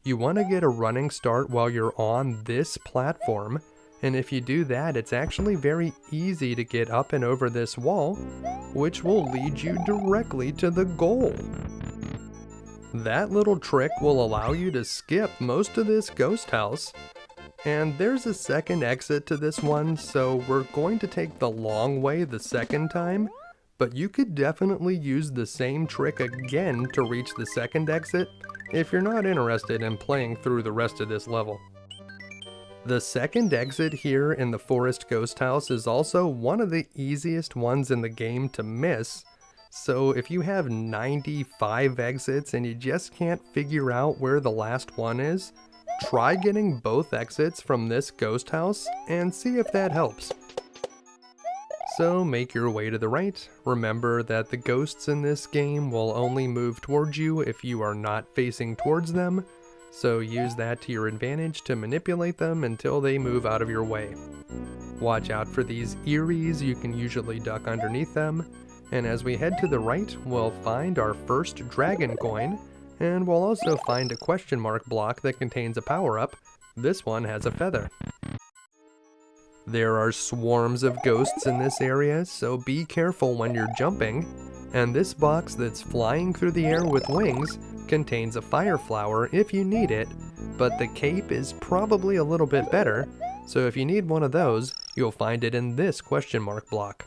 You want to get a running start while you're on this platform, and if you do that, it's actually very easy to get up and over this wall, which will lead you directly to the goal. That little trick will allow you to skip most of this ghost house, and there's a second exit to this one, so we're going to take the long way the second time, but you could definitely use the same trick again to reach the second exit if you're not interested in playing through the rest of this level. The second exit here in the Forest Ghost House is also one of the easiest ones in the game to miss, so if you have 95 exits and you just can't figure out where the last one is, try getting both exits from this ghost house and see if that helps. So make your way to the right. Remember that the ghosts in this game will only move towards you if you are not facing towards them, so use that to your advantage to manipulate them until they move out of your way. Watch out for these Eeries, you can usually duck underneath them, and as we head to the right, we'll find our first dragon coin, and we'll also find a question mark block that contains a power-up. This one has a feather. There are swarms of ghosts in this area, so be careful when you're jumping, and this box that's flying through the air with wings contains a fire flower if you need it, but the cape is probably a little bit better, so if you need one of those, you'll find it in this question mark block.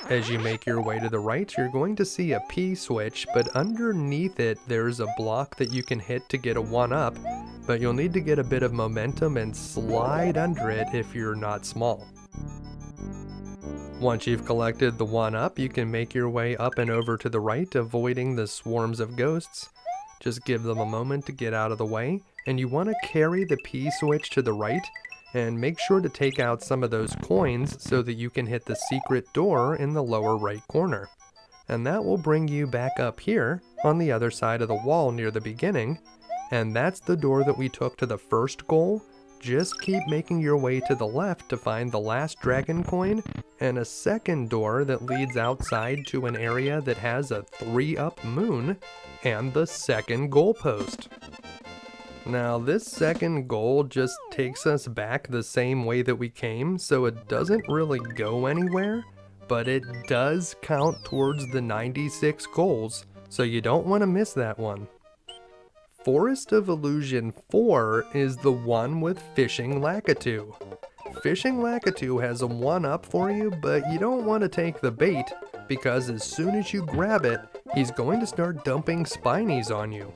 As you make your way to the right, you're going to see a P switch, but underneath it there's a block that you can hit to get a 1-up, but you'll need to get a bit of momentum and slide under it if you're not small. Once you've collected the 1-up, you can make your way up and over to the right, avoiding the swarms of ghosts. Just give them a moment to get out of the way, and you want to carry the P switch to the right, and make sure to take out some of those coins so that you can hit the secret door in the lower right corner. And that will bring you back up here on the other side of the wall near the beginning, and that's the door that we took to the first goal. Just keep making your way to the left to find the last dragon coin, and a second door that leads outside to an area that has a 3-up moon, and the second goalpost. Now this second goal just takes us back the same way that we came, so it doesn't really go anywhere, but it does count towards the 96 goals, so you don't want to miss that one. Forest of Illusion 4 is the one with Fishing Lakitu. Fishing Lakitu has a 1-up for you, but you don't want to take the bait, because as soon as you grab it, he's going to start dumping spinies on you.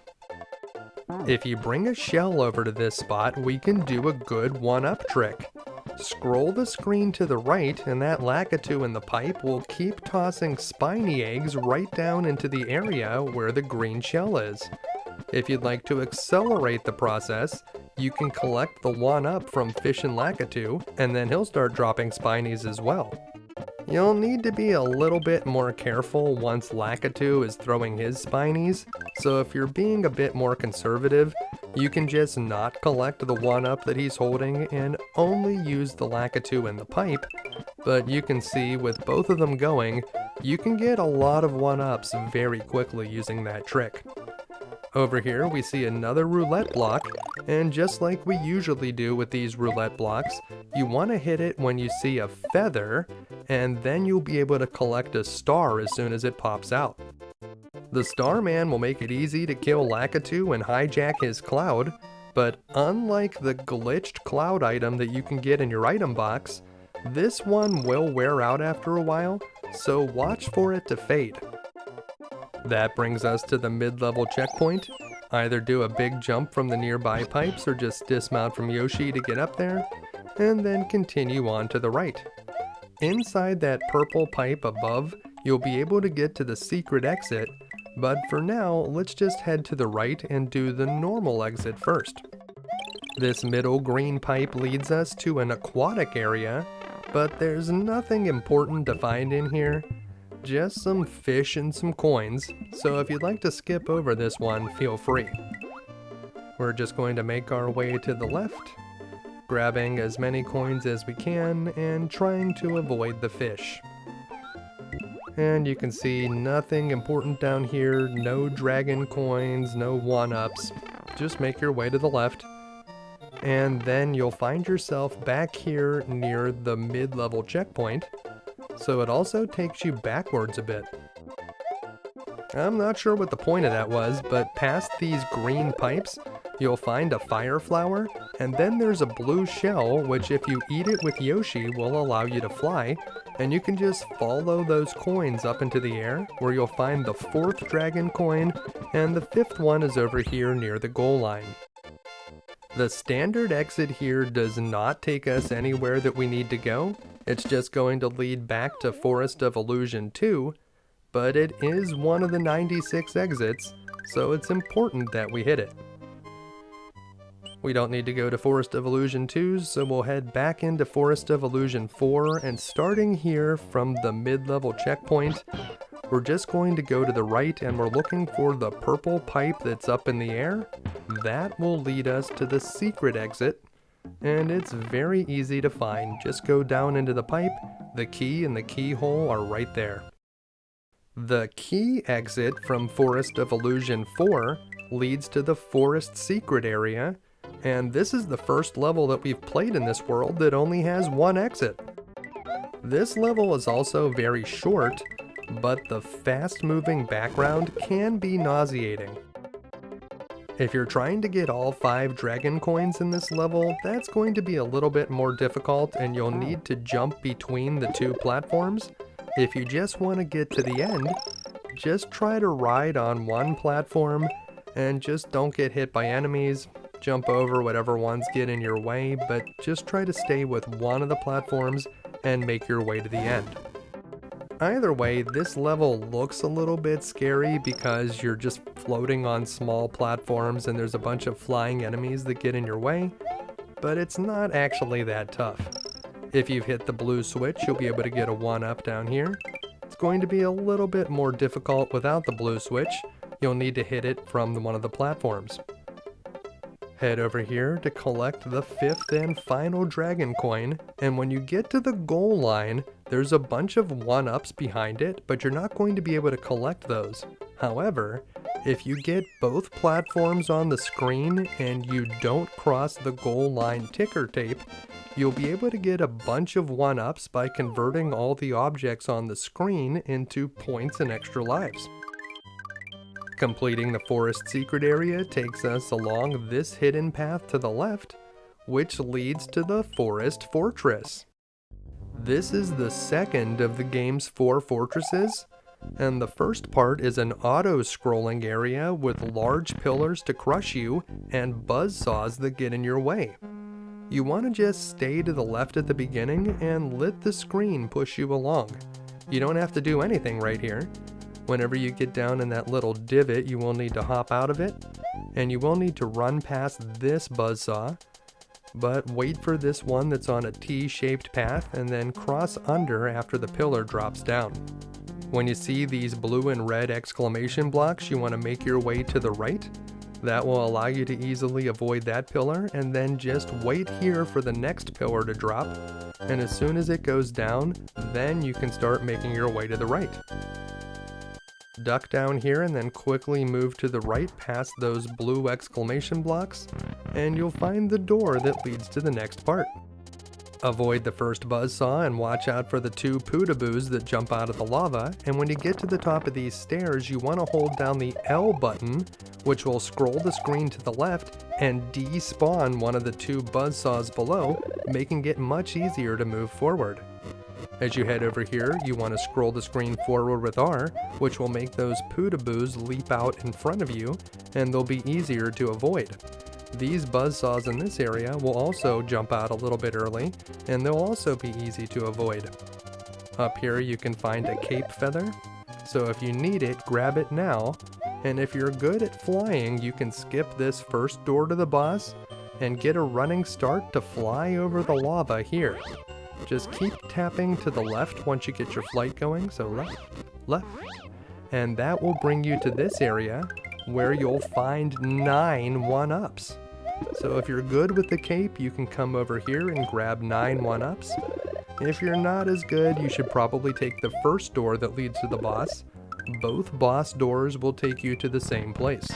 If you bring a shell over to this spot, we can do a good 1-up trick. Scroll the screen to the right, and that Lakitu in the pipe will keep tossing spiny eggs right down into the area where the green shell is. If you'd like to accelerate the process, you can collect the 1-up from Fish and Lakitu, and then he'll start dropping Spinies as well. You'll need to be a little bit more careful once Lakitu is throwing his Spinies, so if you're being a bit more conservative, you can just not collect the 1-up that he's holding and only use the Lakitu in the pipe, but you can see with both of them going, you can get a lot of 1-ups very quickly using that trick. Over here we see another roulette block, and just like we usually do with these roulette blocks, you want to hit it when you see a feather, and then you'll be able to collect a star as soon as it pops out. The Starman will make it easy to kill Lakitu and hijack his cloud, but unlike the glitched cloud item that you can get in your item box, this one will wear out after a while, so watch for it to fade. That brings us to the mid-level checkpoint. Either do a big jump from the nearby pipes or just dismount from Yoshi to get up there, and then continue on to the right. Inside that purple pipe above, you'll be able to get to the secret exit, but for now, let's just head to the right and do the normal exit first. This middle green pipe leads us to an aquatic area, but there's nothing important to find in here. Just some fish and some coins, so if you'd like to skip over this one, feel free. We're just going to make our way to the left, grabbing as many coins as we can and trying to avoid the fish. And you can see nothing important down here, no dragon coins, no 1-ups. Just make your way to the left, and then you'll find yourself back here near the mid-level checkpoint. So it also takes you backwards a bit. I'm not sure what the point of that was, but past these green pipes, you'll find a fire flower, and then there's a blue shell, which if you eat it with Yoshi will allow you to fly, and you can just follow those coins up into the air, where you'll find the 4th dragon coin, and the 5th one is over here near the goal line. The standard exit here does not take us anywhere that we need to go. It's just going to lead back to Forest of Illusion 2, but it is one of the 96 exits, so it's important that we hit it. We don't need to go to Forest of Illusion 2, so we'll head back into Forest of Illusion 4, and starting here from the mid-level checkpoint, we're just going to go to the right and we're looking for the purple pipe that's up in the air. That will lead us to the secret exit, and it's very easy to find. Just go down into the pipe, the key and the keyhole are right there. The key exit from Forest of Illusion 4 leads to the Forest Secret area, and this is the first level that we've played in this world that only has one exit. This level is also very short, but the fast-moving background can be nauseating. If you're trying to get all 5 dragon coins in this level, that's going to be a little bit more difficult and you'll need to jump between the 2 platforms. If you just want to get to the end, just try to ride on one platform and just don't get hit by enemies. Jump over whatever ones get in your way, but just try to stay with one of the platforms and make your way to the end. Either way, this level looks a little bit scary because you're just floating on small platforms and there's a bunch of flying enemies that get in your way, but it's not actually that tough. If you've hit the blue switch, you'll be able to get a 1-up down here. It's going to be a little bit more difficult without the blue switch. You'll need to hit it from one of the platforms. Head over here to collect the 5th and final dragon coin, and when you get to the goal line, there's a bunch of 1-ups behind it, but you're not going to be able to collect those. However, if you get both platforms on the screen and you don't cross the goal line ticker tape, you'll be able to get a bunch of 1-ups by converting all the objects on the screen into points and extra lives. Completing the Forest Secret area takes us along this hidden path to the left, which leads to the Forest Fortress. This is the second of the game's 4 fortresses, and the first part is an auto-scrolling area with large pillars to crush you and buzzsaws that get in your way. You want to just stay to the left at the beginning and let the screen push you along. You don't have to do anything right here. Whenever you get down in that little divot, you will need to hop out of it, and you will need to run past this buzzsaw, but wait for this one that's on a T-shaped path and then cross under after the pillar drops down. When you see these blue and red exclamation blocks, you want to make your way to the right. That will allow you to easily avoid that pillar, and then just wait here for the next pillar to drop, and as soon as it goes down, then you can start making your way to the right. Duck down here and then quickly move to the right past those blue exclamation blocks, and you'll find the door that leads to the next part. Avoid the first buzzsaw and watch out for the two Pootaboos that jump out of the lava, and when you get to the top of these stairs, you want to hold down the L button, which will scroll the screen to the left and despawn one of the two buzzsaws below, making it much easier to move forward. As you head over here, you want to scroll the screen forward with R, which will make those Pootaboos leap out in front of you, and they'll be easier to avoid. These buzzsaws in this area will also jump out a little bit early, and they'll also be easy to avoid. Up here you can find a cape feather, so if you need it, grab it now, and if you're good at flying, you can skip this first door to the boss, and get a running start to fly over the lava here. Just keep tapping to the left once you get your flight going, so left, left, and that will bring you to this area, where you'll find 9 1-ups. So if you're good with the cape, you can come over here and grab 9 1-ups. If you're not as good, you should probably take the first door that leads to the boss. Both boss doors will take you to the same place.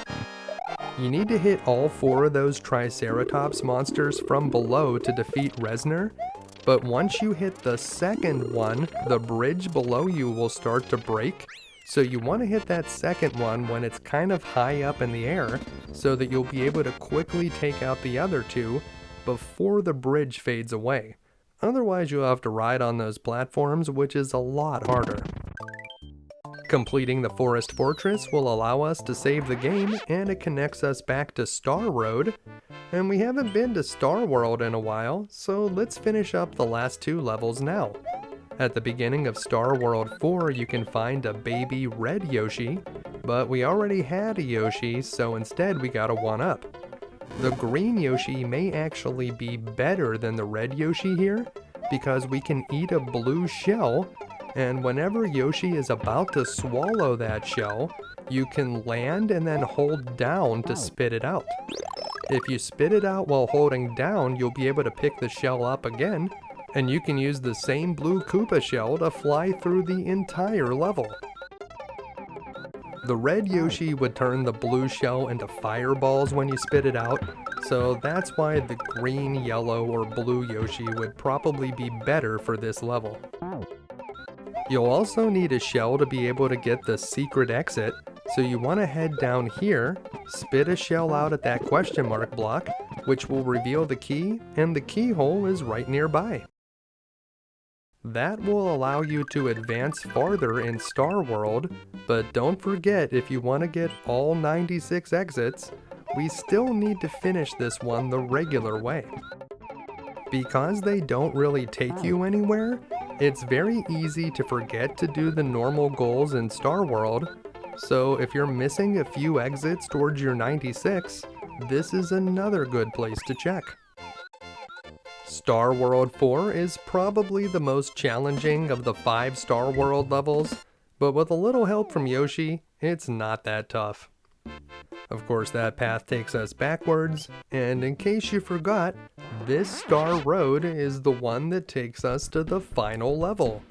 You need to hit all 4 of those Triceratops monsters from below to defeat Reznor, but once you hit the second one, the bridge below you will start to break. So you want to hit that second one when it's kind of high up in the air, so that you'll be able to quickly take out the other 2 before the bridge fades away. Otherwise you'll have to ride on those platforms, which is a lot harder. Completing the Forest Fortress will allow us to save the game, and it connects us back to Star Road. And we haven't been to Star World in a while, so let's finish up the last 2 levels now. At the beginning of Star World 4, you can find a baby red Yoshi, but we already had a Yoshi, so instead we got a 1-up. The green Yoshi may actually be better than the red Yoshi here, because we can eat a blue shell, and whenever Yoshi is about to swallow that shell, you can land and then hold down to spit it out. If you spit it out while holding down, you'll be able to pick the shell up again, and you can use the same blue Koopa shell to fly through the entire level. The red Yoshi would turn the blue shell into fireballs when you spit it out, so that's why the green, yellow, or blue Yoshi would probably be better for this level. You'll also need a shell to be able to get the secret exit, so you want to head down here, spit a shell out at that question mark block, which will reveal the key, and the keyhole is right nearby. That will allow you to advance farther in Star World, but don't forget, if you want to get all 96 exits, we still need to finish this one the regular way. Because they don't really take you anywhere, it's very easy to forget to do the normal goals in Star World, so if you're missing a few exits towards your 96, this is another good place to check. Star World 4 is probably the most challenging of the 5 Star World levels, but with a little help from Yoshi, it's not that tough. Of course, that path takes us backwards, and in case you forgot, this Star Road is the one that takes us to the final level.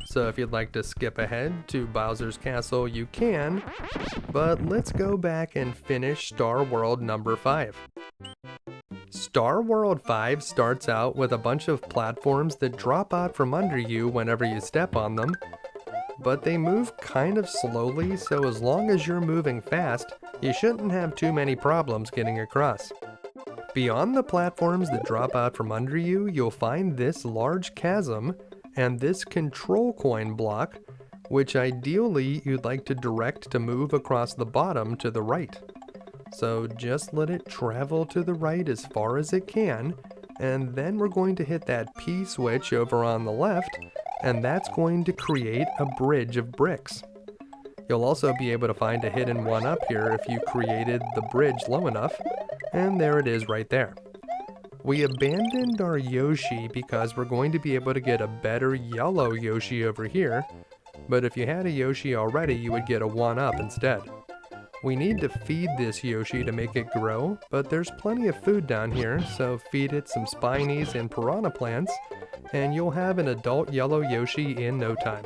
So if you'd like to skip ahead to Bowser's Castle, you can, but let's go back and finish Star World number 5. Star World 5 starts out with a bunch of platforms that drop out from under you whenever you step on them, but they move kind of slowly, so as long as you're moving fast, you shouldn't have too many problems getting across. Beyond the platforms that drop out from under you, you'll find this large chasm and this control coin block, which ideally you'd like to direct to move across the bottom to the right. So just let it travel to the right as far as it can, and then we're going to hit that P switch over on the left, and that's going to create a bridge of bricks. You'll also be able to find a hidden 1-up here if you created the bridge low enough, and there it is right there. We abandoned our Yoshi because we're going to be able to get a better yellow Yoshi over here, but if you had a Yoshi already, you would get a 1-up instead. We need to feed this Yoshi to make it grow, but there's plenty of food down here, so feed it some spinies and piranha plants, and you'll have an adult yellow Yoshi in no time.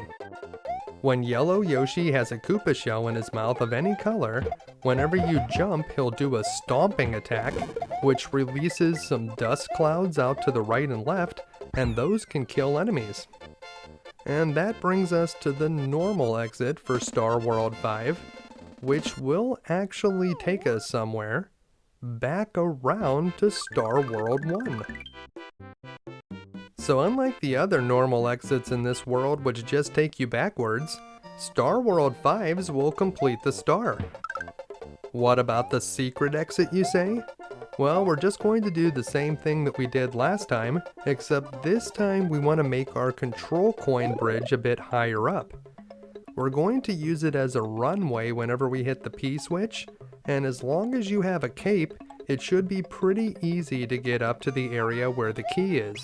When yellow Yoshi has a Koopa shell in his mouth of any color, whenever you jump, he'll do a stomping attack, which releases some dust clouds out to the right and left, and those can kill enemies. And that brings us to the normal exit for Star World 5, which will actually take us somewhere back around to Star World 1. So unlike the other normal exits in this world which just take you backwards, Star World 5's will complete the star. What about the secret exit, you say? Well, we're just going to do the same thing that we did last time, except this time we want to make our control coin bridge a bit higher up. We're going to use it as a runway whenever we hit the P switch, and as long as you have a cape, it should be pretty easy to get up to the area where the key is.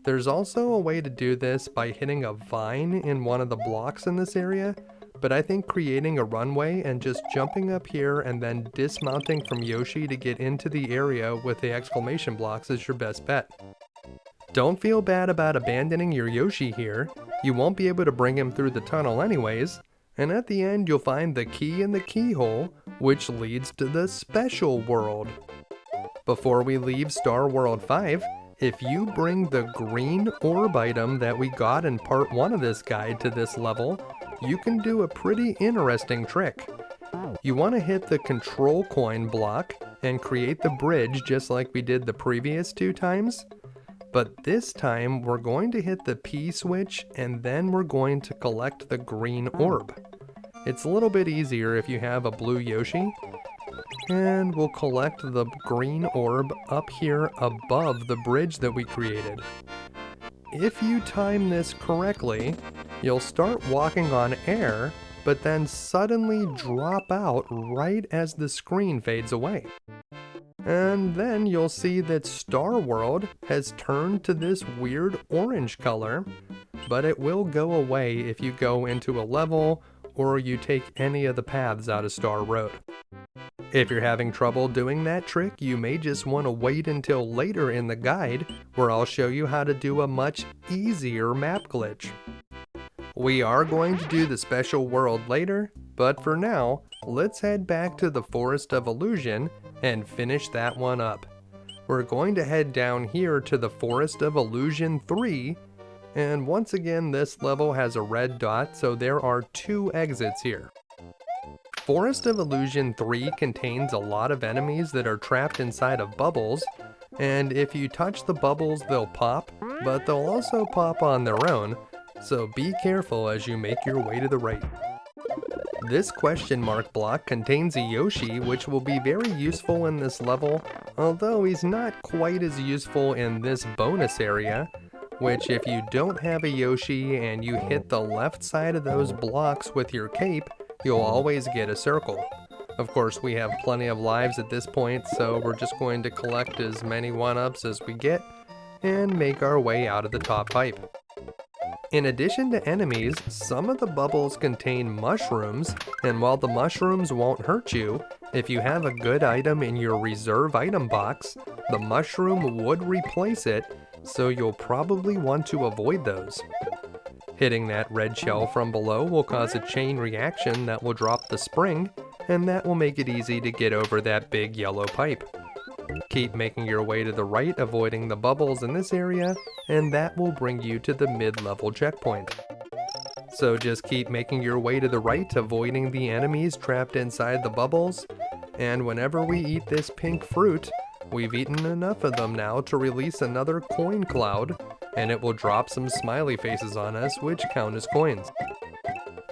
There's also a way to do this by hitting a vine in one of the blocks in this area, but I think creating a runway and just jumping up here and then dismounting from Yoshi to get into the area with the exclamation blocks is your best bet. Don't feel bad about abandoning your Yoshi here. You won't be able to bring him through the tunnel anyways, and at the end you'll find the key in the keyhole, which leads to the special world. Before we leave Star World 5, if you bring the Green Orb item that we got in part 1 of this guide to this level, you can do a pretty interesting trick. You want to hit the control coin block and create the bridge just like we did the previous 2 times. But this time we're going to hit the P switch and then we're going to collect the Green Orb. It's a little bit easier if you have a blue Yoshi. And we'll collect the Green Orb up here above the bridge that we created. If you time this correctly, you'll start walking on air, but then suddenly drop out right as the screen fades away. And then you'll see that Star World has turned to this weird orange color, but it will go away if you go into a level or you take any of the paths out of Star Road. If you're having trouble doing that trick, you may just want to wait until later in the guide where I'll show you how to do a much easier map glitch. We are going to do the special world later, but for now, let's head back to the Forest of Illusion and finish that one up. We're going to head down here to the Forest of Illusion 3, and once again this level has a red dot, so there are 2 exits here. Forest of Illusion 3 contains a lot of enemies that are trapped inside of bubbles, and if you touch the bubbles they'll pop, but they'll also pop on their own, so be careful as you make your way to the right. This question mark block contains a Yoshi which will be very useful in this level, although he's not quite as useful in this bonus area, which if you don't have a Yoshi and you hit the left side of those blocks with your cape, you'll always get a circle. Of course, we have plenty of lives at this point, so we're just going to collect as many 1-ups as we get and make our way out of the top pipe. In addition to enemies, some of the bubbles contain mushrooms, and while the mushrooms won't hurt you, if you have a good item in your reserve item box, the mushroom would replace it, so you'll probably want to avoid those. Hitting that red shell from below will cause a chain reaction that will drop the spring, and that will make it easy to get over that big yellow pipe. Keep making your way to the right, avoiding the bubbles in this area, and that will bring you to the mid-level checkpoint. So just keep making your way to the right, avoiding the enemies trapped inside the bubbles, and whenever we eat this pink fruit, we've eaten enough of them now to release another coin cloud, and it will drop some smiley faces on us, which count as coins.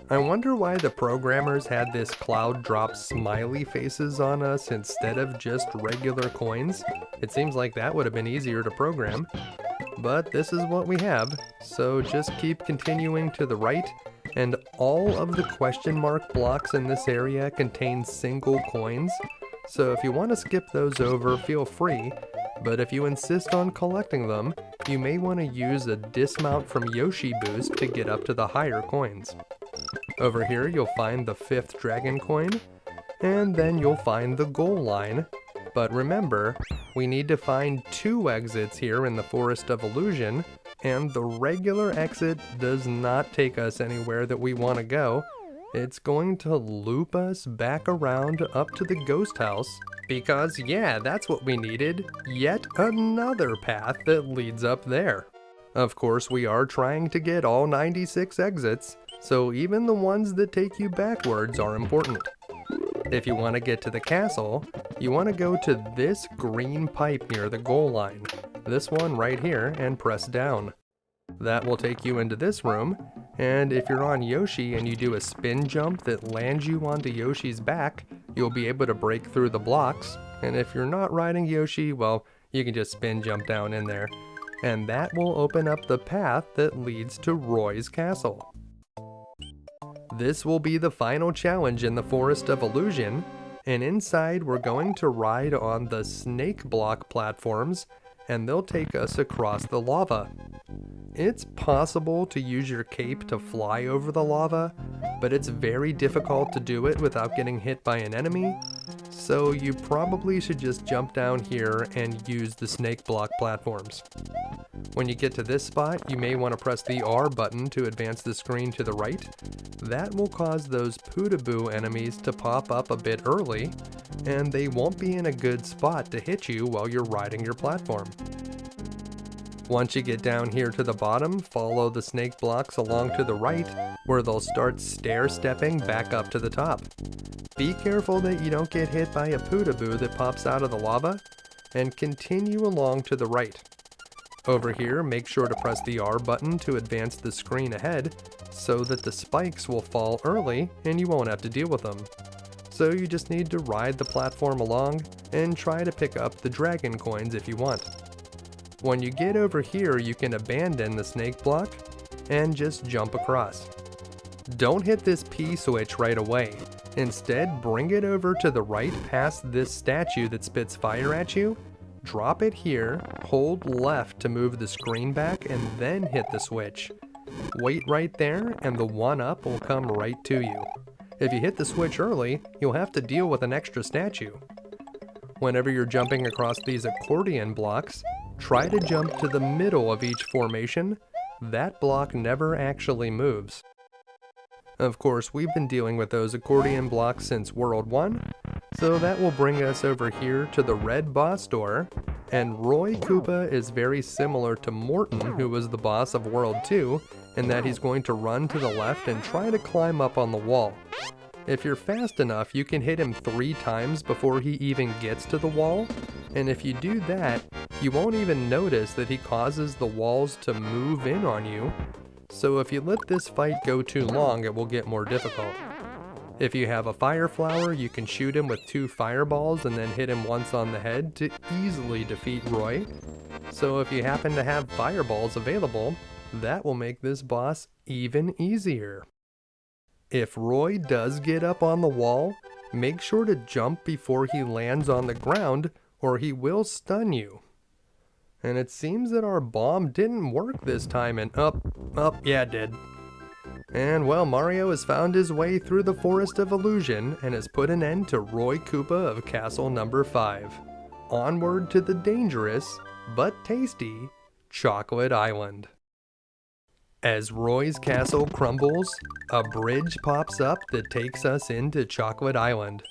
I wonder why the programmers had this cloud drop smiley faces on us instead of just regular coins. It seems like that would have been easier to program, but this is what we have, so just keep continuing to the right, and all of the question mark blocks in this area contain single coins, so if you want to skip those over, feel free, but if you insist on collecting them, you may want to use a dismount from Yoshi boost to get up to the higher coins. Over here you'll find the 5th dragon coin, and then you'll find the goal line. But remember, we need to find 2 exits here in the Forest of Illusion, and the regular exit does not take us anywhere that we want to go. It's going to loop us back around up to the ghost house, because yeah, that's what we needed, yet another path that leads up there. Of course, we are trying to get all 96 exits, so even the ones that take you backwards are important. If you want to get to the castle, you want to go to this green pipe near the goal line, this one right here, and press down. That will take you into this room, and if you're on Yoshi and you do a spin jump that lands you onto Yoshi's back, you'll be able to break through the blocks, and if you're not riding Yoshi, well, you can just spin jump down in there, and that will open up the path that leads to Roy's castle. This will be the final challenge in the Forest of Illusion, and inside we're going to ride on the snake block platforms, and they'll take us across the lava. It's possible to use your cape to fly over the lava, but it's very difficult to do it without getting hit by an enemy, so you probably should just jump down here and use the snake block platforms. When you get to this spot, you may want to press the R button to advance the screen to the right. That will cause those Peekaboo enemies to pop up a bit early, and they won't be in a good spot to hit you while you're riding your platform. Once you get down here to the bottom, follow the snake blocks along to the right, where they'll start stair-stepping back up to the top. Be careful that you don't get hit by a Peekaboo that pops out of the lava, and continue along to the right. Over here, make sure to press the R button to advance the screen ahead, so that the spikes will fall early and you won't have to deal with them. So you just need to ride the platform along, and try to pick up the dragon coins if you want. When you get over here, you can abandon the snake block and just jump across. Don't hit this P switch right away. Instead, bring it over to the right past this statue that spits fire at you, drop it here, hold left to move the screen back, and then hit the switch. Wait right there and the 1-up will come right to you. If you hit the switch early, you'll have to deal with an extra statue. Whenever you're jumping across these accordion blocks, try to jump to the middle of each formation. That block never actually moves. Of course, we've been dealing with those accordion blocks since World 1, so that will bring us over here to the red boss door, and Roy Koopa is very similar to Morton, who was the boss of World 2, in that he's going to run to the left and try to climb up on the wall. If you're fast enough, you can hit him 3 times before he even gets to the wall, and if you do that, you won't even notice that he causes the walls to move in on you, so if you let this fight go too long, it will get more difficult. If you have a fire flower, you can shoot him with 2 fireballs and then hit him once on the head to easily defeat Roy. So if you happen to have fireballs available, that will make this boss even easier. If Roy does get up on the wall, make sure to jump before he lands on the ground, or he will stun you. And it seems that our bomb didn't work this time, and yeah, it did. And well, Mario has found his way through the Forest of Illusion and has put an end to Roy Koopa of Castle Number 5. Onward to the dangerous, but tasty, Chocolate Island. As Roy's castle crumbles, a bridge pops up that takes us into Chocolate Island.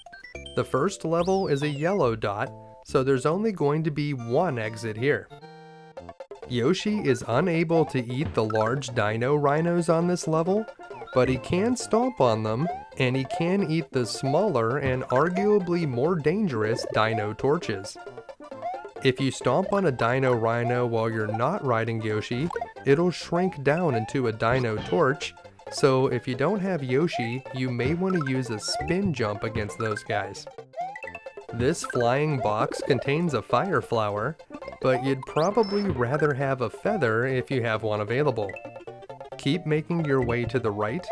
The first level is a yellow dot, so there's only going to be 1 exit here. Yoshi is unable to eat the large dino rhinos on this level, but he can stomp on them, and he can eat the smaller and arguably more dangerous dino torches. If you stomp on a dino rhino while you're not riding Yoshi, it'll shrink down into a dino torch, so if you don't have Yoshi, you may want to use a spin jump against those guys. This flying box contains a fire flower, but you'd probably rather have a feather if you have one available. Keep making your way to the right,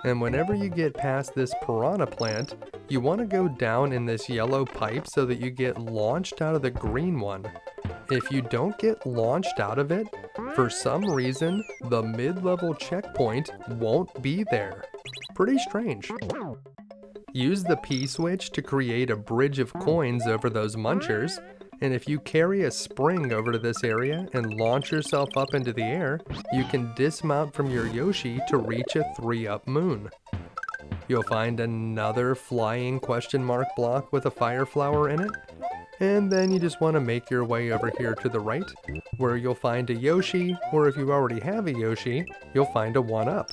And whenever you get past this piranha plant, you want to go down in this yellow pipe so that you get launched out of the green one. If you don't get launched out of it, for some reason, the mid-level checkpoint won't be there. Pretty strange. Use the P-switch to create a bridge of coins over those munchers, and if you carry a spring over to this area and launch yourself up into the air, you can dismount from your Yoshi to reach a 3-up moon. You'll find another flying question mark block with a fire flower in it, and then you just want to make your way over here to the right, where you'll find a Yoshi, or if you already have a Yoshi, you'll find a 1-up.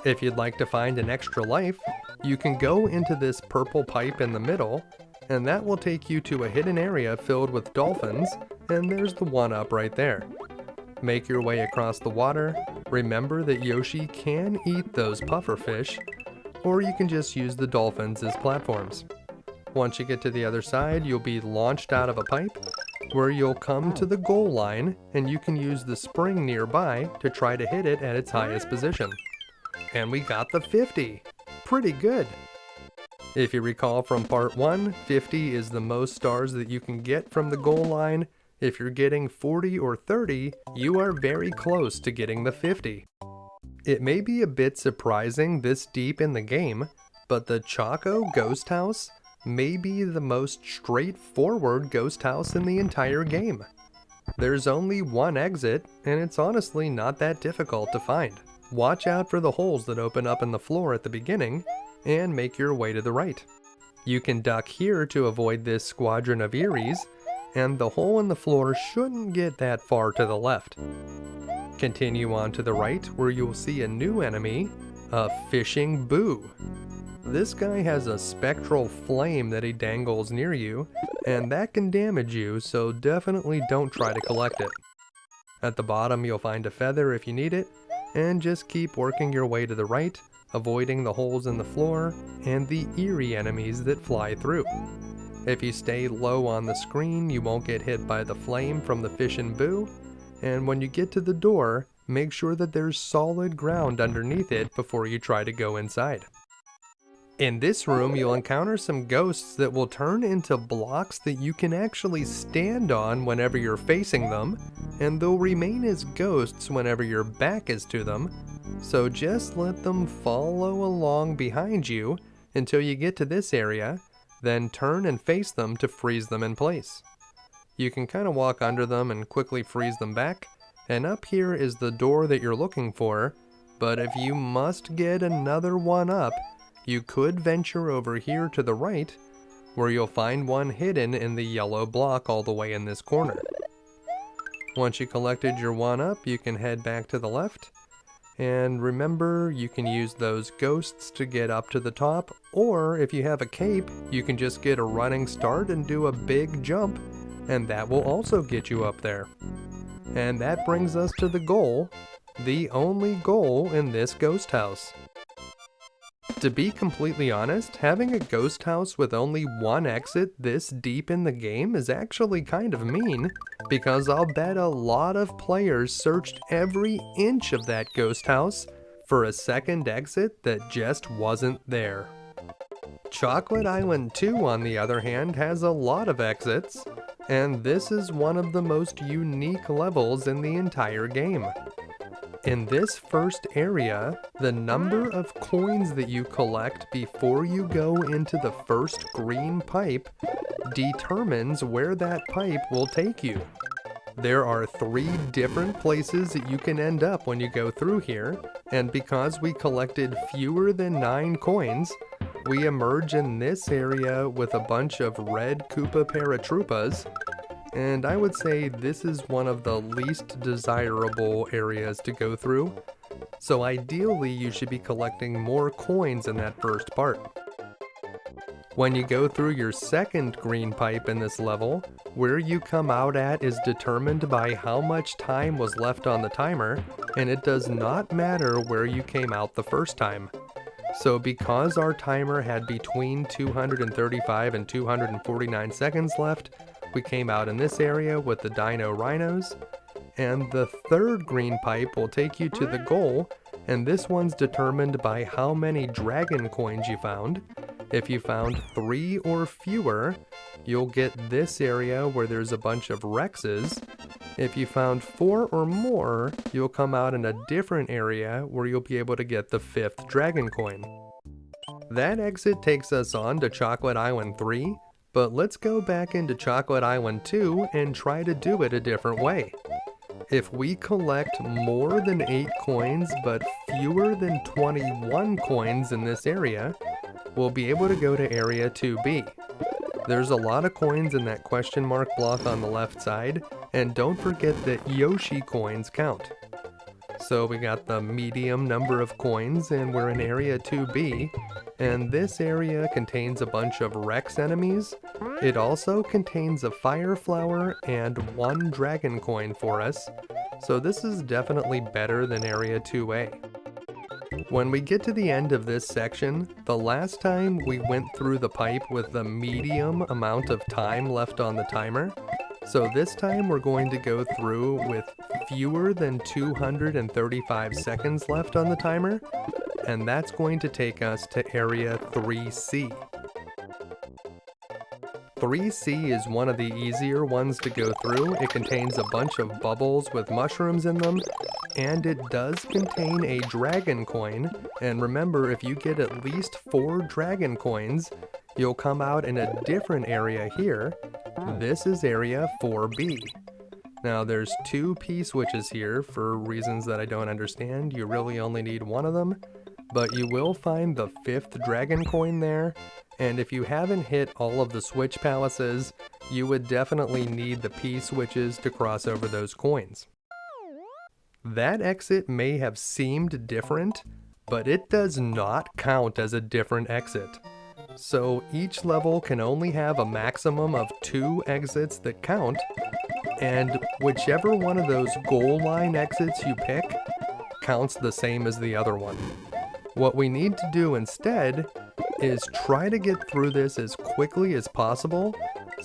If you'd like to find an extra life, you can go into this purple pipe in the middle, and that will take you to a hidden area filled with dolphins, and there's the 1-up right there. Make your way across the water. Remember that Yoshi can eat those puffer fish, or you can just use the dolphins as platforms. Once you get to the other side, you'll be launched out of a pipe, where you'll come to the goal line, and you can use the spring nearby to try to hit it at its highest position. And we got the 50! Pretty good! If you recall from part 1, 50 is the most stars that you can get from the goal line. If you're getting 40 or 30, you are very close to getting the 50. It may be a bit surprising this deep in the game, but the Choco-Ghost House may be the most straightforward ghost house in the entire game. There's only one exit, and it's honestly not that difficult to find. Watch out for the holes that open up in the floor at the beginning, and make your way to the right. You can duck here to avoid this squadron of Eries, and the hole in the floor shouldn't get that far to the left. Continue on to the right, where you'll see a new enemy, a fishing boo. This guy has a spectral flame that he dangles near you, and that can damage you, so definitely don't try to collect it. At the bottom you'll find a feather if you need it, and just keep working your way to the right, avoiding the holes in the floor and the eerie enemies that fly through. If you stay low on the screen, you won't get hit by the flame from the fish and boo, and when you get to the door, make sure that there's solid ground underneath it before you try to go inside. In this room, you'll encounter some ghosts that will turn into blocks that you can actually stand on whenever you're facing them, and they'll remain as ghosts whenever your back is to them, so just let them follow along behind you until you get to this area, then turn and face them to freeze them in place. You can kind of walk under them and quickly freeze them back, and up here is the door that you're looking for, but if you must get another 1-up, you could venture over here to the right, where you'll find one hidden in the yellow block all the way in this corner. Once you collected your 1-up, you can head back to the left, and remember, you can use those ghosts to get up to the top, or if you have a cape, you can just get a running start and do a big jump, and that will also get you up there. And that brings us to the goal, the only goal in this ghost house. To be completely honest, having a ghost house with only one exit this deep in the game is actually kind of mean, because I'll bet a lot of players searched every inch of that ghost house for a second exit that just wasn't there. Chocolate Island 2, on the other hand, has a lot of exits, and this is one of the most unique levels in the entire game. In this first area, the number of coins that you collect before you go into the first green pipe determines where that pipe will take you. There are 3 different places that you can end up when you go through here, and because we collected fewer than 9 coins, we emerge in this area with a bunch of red Koopa Paratroopas, and I would say this is one of the least desirable areas to go through, so ideally you should be collecting more coins in that first part. When you go through your second green pipe in this level, where you come out at is determined by how much time was left on the timer, and it does not matter where you came out the first time. So because our timer had between 235 and 249 seconds left, we came out in this area with the Dino Rhinos, and the third green pipe will take you to the goal, and this one's determined by how many dragon coins you found. If you found 3 or fewer, you'll get this area where there's a bunch of Rexes. If you found 4 or more, you'll come out in a different area where you'll be able to get the 5th dragon coin. That exit takes us on to Chocolate Island 3, but let's go back into Chocolate Island 2 and try to do it a different way. If we collect more than 8 coins but fewer than 21 coins in this area, we'll be able to go to Area 2B. There's a lot of coins in that question mark block on the left side, and don't forget that Yoshi coins count. So we got the medium number of coins, and we're in Area 2B, and this area contains a bunch of Rex enemies. It also contains a fire flower and 1 dragon coin for us, so this is definitely better than Area 2A. When we get to the end of this section, the last time we went through the pipe with the medium amount of time left on the timer, so this time we're going to go through with fewer than 235 seconds left on the timer, and that's going to take us to Area 3C. 3C is one of the easier ones to go through. It contains a bunch of bubbles with mushrooms in them, and it does contain a dragon coin, and remember, if you get at least 4 dragon coins, you'll come out in a different area here. This is Area 4B. Now there's 2 P-switches here for reasons that I don't understand. You really only need one of them, but you will find the 5th dragon coin there, and if you haven't hit all of the switch palaces, you would definitely need the P-switches to cross over those coins. That exit may have seemed different, but it does not count as a different exit. So each level can only have a maximum of 2 exits that count, and whichever one of those goal line exits you pick counts the same as the other one. What we need to do instead is try to get through this as quickly as possible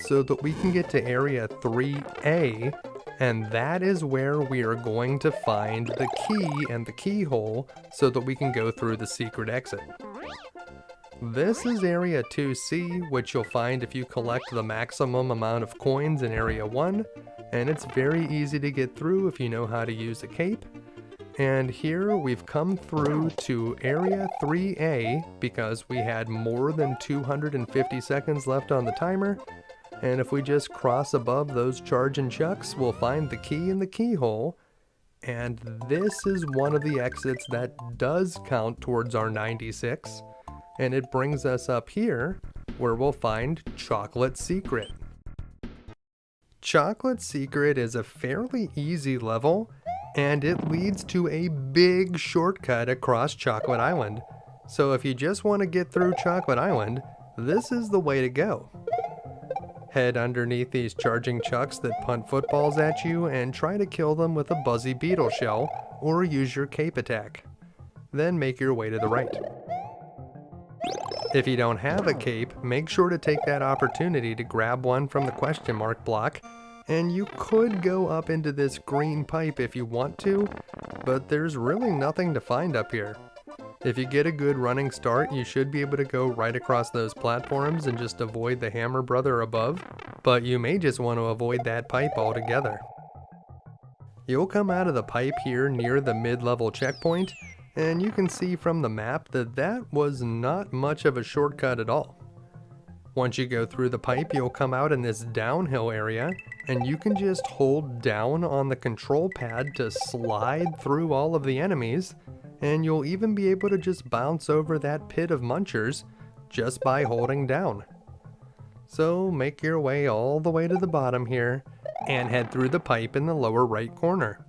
so that we can get to Area 3A, and that is where we are going to find the key and the keyhole so that we can go through the secret exit. This is Area 2C, which you'll find if you collect the maximum amount of coins in Area 1, and it's very easy to get through if you know how to use a cape. And here we've come through to Area 3A because we had more than 250 seconds left on the timer, and if we just cross above those charge and chucks, we'll find the key in the keyhole, and this is one of the exits that does count towards our 96. And it brings us up here where we'll find Chocolate Secret. Chocolate Secret is a fairly easy level, and it leads to a big shortcut across Chocolate Island. So if you just want to get through Chocolate Island, this is the way to go. Head underneath these charging chucks that punt footballs at you and try to kill them with a buzzy beetle shell, or use your cape attack. Then make your way to the right. If you don't have a cape, make sure to take that opportunity to grab one from the question mark block, and you could go up into this green pipe if you want to, but there's really nothing to find up here. If you get a good running start, you should be able to go right across those platforms and just avoid the Hammer Brother above, but you may just want to avoid that pipe altogether. You'll come out of the pipe here near the mid-level checkpoint, and you can see from the map that that was not much of a shortcut at all. Once you go through the pipe, you'll come out in this downhill area, and you can just hold down on the control pad to slide through all of the enemies, and you'll even be able to just bounce over that pit of munchers just by holding down. So make your way all the way to the bottom here, and head through the pipe in the lower right corner.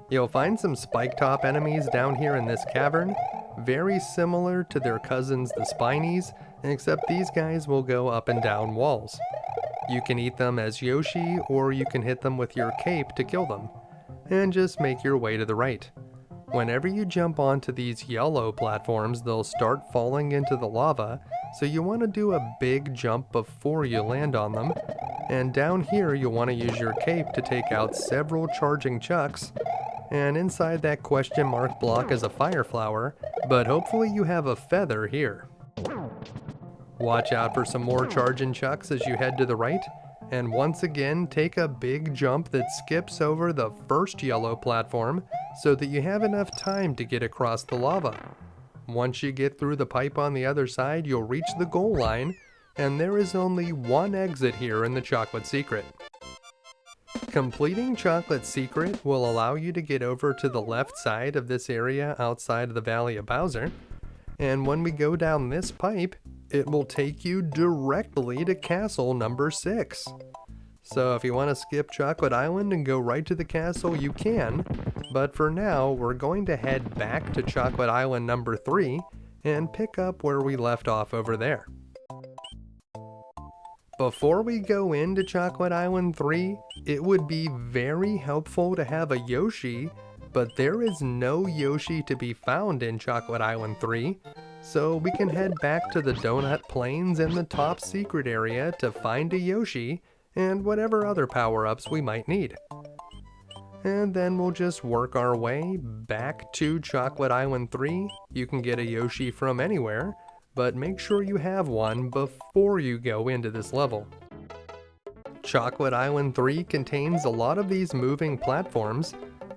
You'll find some spike top enemies down here in this cavern, very similar to their cousins the Spinies, except these guys will go up and down walls. You can eat them as Yoshi, or you can hit them with your cape to kill them, and just make your way to the right. Whenever you jump onto these yellow platforms, they'll start falling into the lava, so you want to do a big jump before you land on them, and down here you'll want to use your cape to take out several charging chucks, and inside that question mark block is a fire flower, but hopefully you have a feather here. Watch out for some more charging chucks as you head to the right, and once again take a big jump that skips over the first yellow platform so that you have enough time to get across the lava. Once you get through the pipe on the other side, you'll reach the goal line, and there is only one exit here in the Chocolate Secret. Completing Chocolate Secret will allow you to get over to the left side of this area outside of the Valley of Bowser, and when we go down this pipe, it will take you directly to Castle number 6. So if you want to skip Chocolate Island and go right to the castle, you can, but for now, we're going to head back to Chocolate Island number 3 and pick up where we left off over there. Before we go into Chocolate Island 3, it would be very helpful to have a Yoshi, but there is no Yoshi to be found in Chocolate Island 3, so we can head back to the Donut Plains in the top secret area to find a Yoshi and whatever other power-ups we might need. And then we'll just work our way back to Chocolate Island 3. You can get a Yoshi from anywhere, but make sure you have one before you go into this level. Chocolate Island 3 contains a lot of these moving platforms,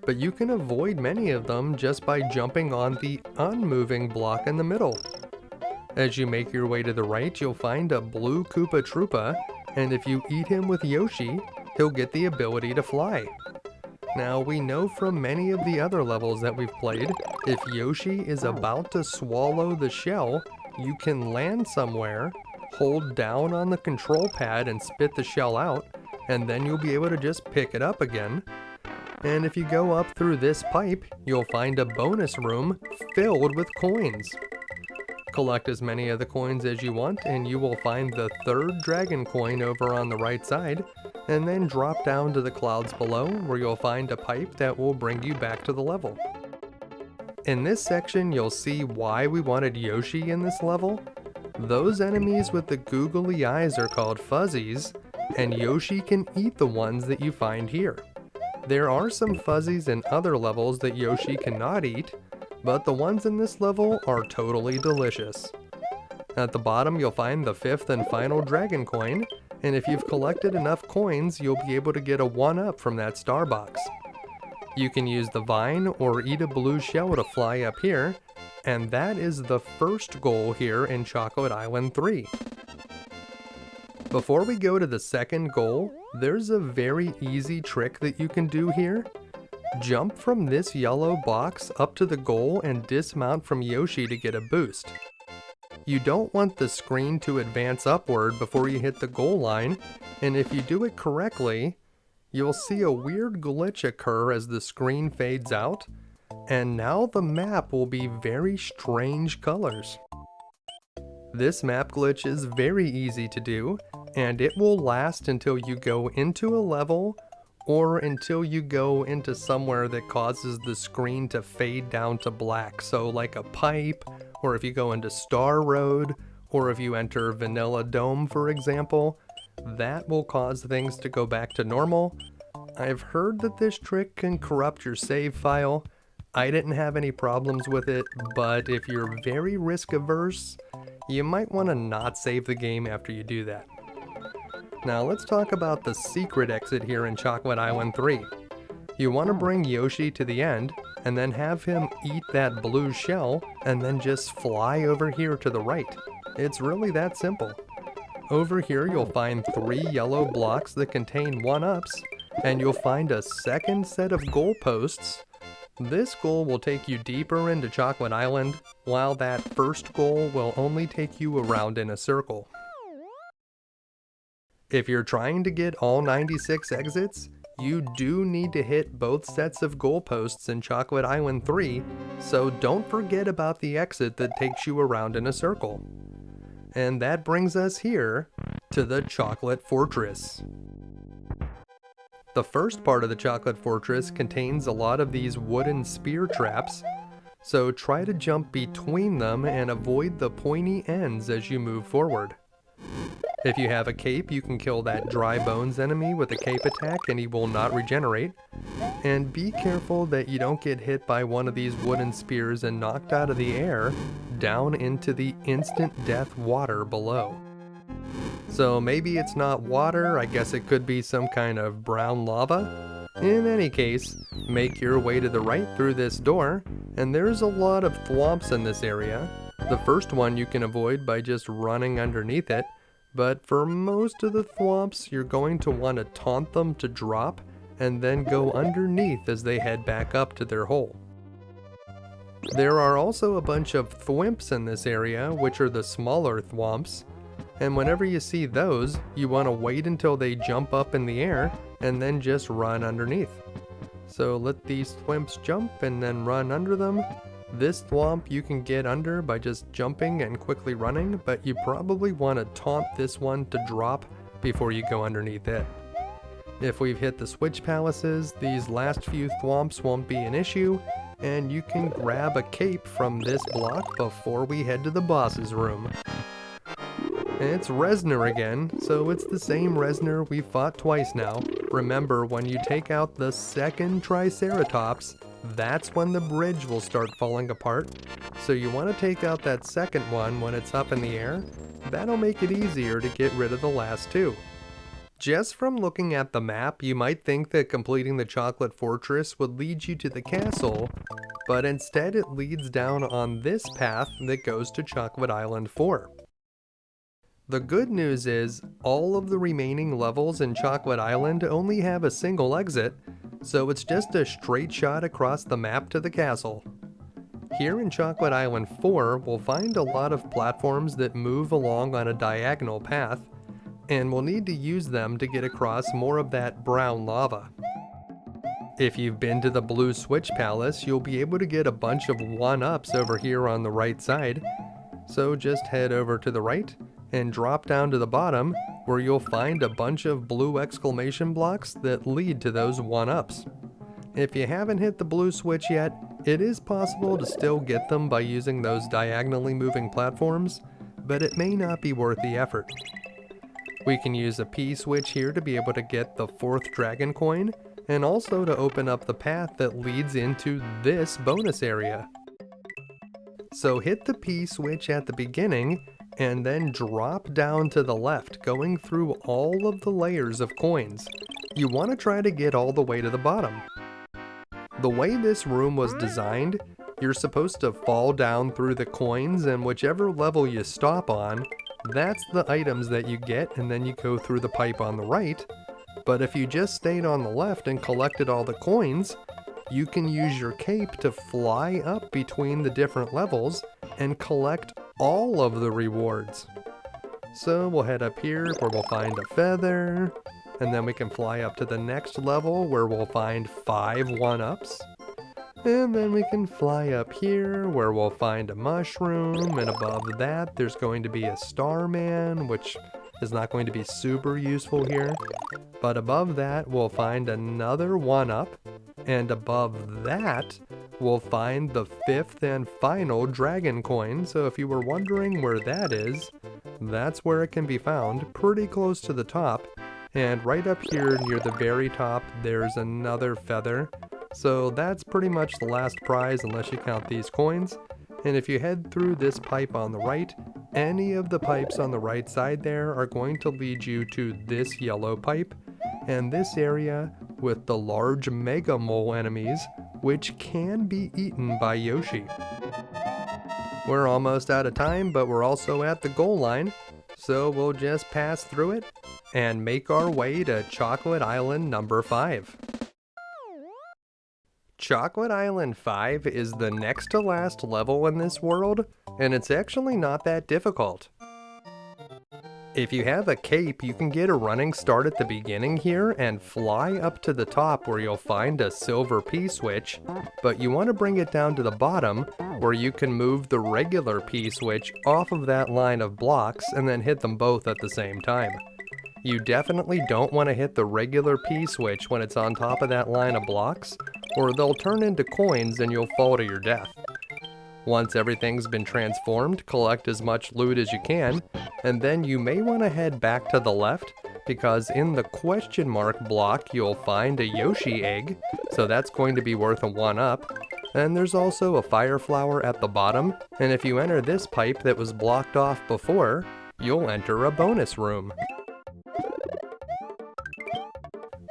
but you can avoid many of them just by jumping on the unmoving block in the middle. As you make your way to the right, you'll find a blue Koopa Troopa, and if you eat him with Yoshi, he'll get the ability to fly. Now, we know from many of the other levels that we've played, if Yoshi is about to swallow the shell, you can land somewhere, hold down on the control pad and spit the shell out, and then you'll be able to just pick it up again. And if you go up through this pipe, you'll find a bonus room filled with coins. Collect as many of the coins as you want, and you will find the third dragon coin over on the right side, and then drop down to the clouds below, where you'll find a pipe that will bring you back to the level. In this section, you'll see why we wanted Yoshi in this level. Those enemies with the googly eyes are called fuzzies, and Yoshi can eat the ones that you find here. There are some fuzzies in other levels that Yoshi cannot eat, but the ones in this level are totally delicious. At the bottom, you'll find the 5th and final dragon coin, and if you've collected enough coins, you'll be able to get a 1-up from that star box. You can use the vine or eat a blue shell to fly up here, and that is the first goal here in Chocolate Island 3. Before we go to the second goal, there's a very easy trick that you can do here. Jump from this yellow box up to the goal and dismount from Yoshi to get a boost. You don't want the screen to advance upward before you hit the goal line, and if you do it correctly, you'll see a weird glitch occur as the screen fades out, and now the map will be very strange colors. This map glitch is very easy to do, and it will last until you go into a level or until you go into somewhere that causes the screen to fade down to black. So like a pipe, or if you go into Star Road, or if you enter Vanilla Dome, for example, that will cause things to go back to normal. I've heard that this trick can corrupt your save file. I didn't have any problems with it, but if you're very risk averse, you might want to not save the game after you do that. Now let's talk about the secret exit here in Chocolate Island 3. You want to bring Yoshi to the end, and then have him eat that blue shell, and then just fly over here to the right. It's really that simple. Over here you'll find 3 yellow blocks that contain 1-ups, and you'll find a second set of goalposts. This goal will take you deeper into Chocolate Island, while that first goal will only take you around in a circle. If you're trying to get all 96 exits, you do need to hit both sets of goalposts in Chocolate Island 3, so don't forget about the exit that takes you around in a circle. And that brings us here to the Chocolate Fortress. The first part of the Chocolate Fortress contains a lot of these wooden spear traps, so try to jump between them and avoid the pointy ends as you move forward. If you have a cape, you can kill that dry bones enemy with a cape attack and he will not regenerate. And be careful that you don't get hit by one of these wooden spears and knocked out of the air down into the instant death water below. So maybe it's not water, I guess it could be some kind of brown lava. In any case, make your way to the right through this door, and there's a lot of thwomps in this area. The first one you can avoid by just running underneath it, but for most of the thwomps you're going to want to taunt them to drop and then go underneath as they head back up to their hole. There are also a bunch of thwimps in this area, which are the smaller thwomps, and whenever you see those, you want to wait until they jump up in the air and then just run underneath. So let these thwimps jump and then run under them. This thwomp you can get under by just jumping and quickly running, but you probably want to taunt this one to drop before you go underneath it. If we've hit the switch palaces, these last few thwomps won't be an issue, and you can grab a cape from this block before we head to the boss's room. It's Reznor again, so it's the same Reznor we fought twice now. Remember, when you take out the second Triceratops, that's when the bridge will start falling apart. So you want to take out that second one when it's up in the air. That'll make it easier to get rid of the last two. Just from looking at the map, you might think that completing the Chocolate Fortress would lead you to the castle, but instead it leads down on this path that goes to Chocolate Island 4. The good news is, all of the remaining levels in Chocolate Island only have a single exit, so it's just a straight shot across the map to the castle. Here in Chocolate Island 4, we'll find a lot of platforms that move along on a diagonal path, and we'll need to use them to get across more of that brown lava. If you've been to the Blue Switch Palace, you'll be able to get a bunch of 1-ups over here on the right side, so just head over to the right and drop down to the bottom where you'll find a bunch of blue exclamation blocks that lead to those 1-ups. If you haven't hit the blue switch yet, it is possible to still get them by using those diagonally moving platforms, but it may not be worth the effort. We can use a P switch here to be able to get the 4th dragon coin, and also to open up the path that leads into this bonus area. So hit the P switch at the beginning, and then drop down to the left, going through all of the layers of coins. You want to try to get all the way to the bottom. The way this room was designed, you're supposed to fall down through the coins, and whichever level you stop on, that's the items that you get, and then you go through the pipe on the right. But if you just stayed on the left and collected all the coins, you can use your cape to fly up between the different levels and collect all of the rewards. So we'll head up here where we'll find a feather, and then we can fly up to the next level where we'll find 5 1-ups. And then we can fly up here where we'll find a mushroom, and above that there's going to be a starman, which is not going to be super useful here. But above that we'll find another 1-up, and above that we'll find the 5th and final dragon coin. So if you were wondering where that is, that's where it can be found, pretty close to the top. And right up here near the very top there's another feather. So that's pretty much the last prize unless you count these coins. And if you head through this pipe on the right, any of the pipes on the right side there are going to lead you to this yellow pipe and this area with the large mega mole enemies, which can be eaten by Yoshi. We're almost out of time, but we're also at the goal line, so we'll just pass through it and make our way to Chocolate Island number 5. Chocolate Island 5 is the next to last level in this world, and it's actually not that difficult. If you have a cape, you can get a running start at the beginning here and fly up to the top where you'll find a silver P switch, but you want to bring it down to the bottom where you can move the regular P switch off of that line of blocks and then hit them both at the same time. You definitely don't want to hit the regular P switch when it's on top of that line of blocks, or they'll turn into coins and you'll fall to your death. Once everything's been transformed, collect as much loot as you can, and then you may want to head back to the left, because in the question mark block you'll find a Yoshi egg, so that's going to be worth a 1-up. And there's also a fire flower at the bottom, and if you enter this pipe that was blocked off before, you'll enter a bonus room.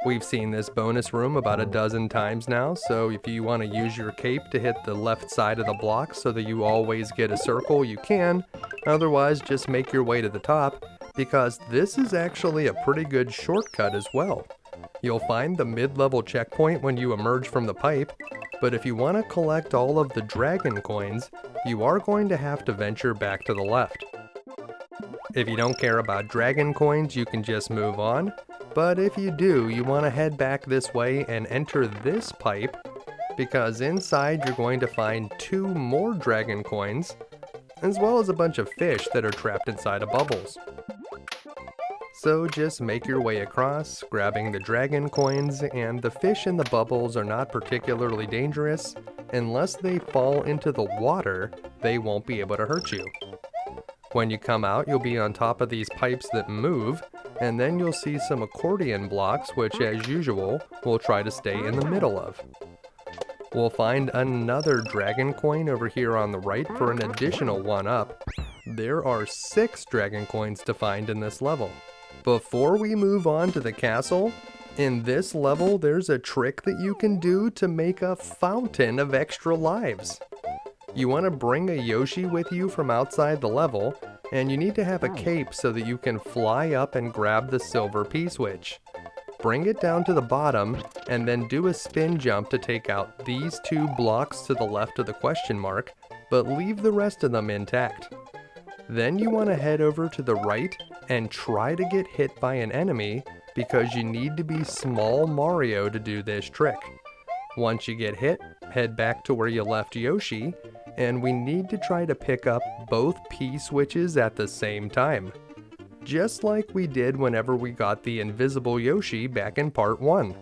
We've seen this bonus room about a dozen times now, so if you want to use your cape to hit the left side of the block so that you always get a circle, you can. Otherwise, just make your way to the top, because this is actually a pretty good shortcut as well. You'll find the mid-level checkpoint when you emerge from the pipe, but if you want to collect all of the dragon coins, you are going to have to venture back to the left. If you don't care about dragon coins, you can just move on. But if you do, you want to head back this way and enter this pipe, because inside you're going to find 2 more dragon coins, as well as a bunch of fish that are trapped inside of bubbles. So just make your way across, grabbing the dragon coins, and the fish in the bubbles are not particularly dangerous. Unless they fall into the water, they won't be able to hurt you. When you come out, you'll be on top of these pipes that move, and then you'll see some accordion blocks, which as usual, we'll try to stay in the middle of. We'll find another dragon coin over here on the right for an additional 1-up. There are 6 dragon coins to find in this level. Before we move on to the castle, in this level there's a trick that you can do to make a fountain of extra lives. You want to bring a Yoshi with you from outside the level, and you need to have a cape so that you can fly up and grab the silver P-switch. Bring it down to the bottom, and then do a spin jump to take out these 2 blocks to the left of the question mark, but leave the rest of them intact. Then you want to head over to the right and try to get hit by an enemy, because you need to be small Mario to do this trick. Once you get hit, head back to where you left Yoshi, and we need to try to pick up both P-switches at the same time. Just like we did whenever we got the invisible Yoshi back in part 1.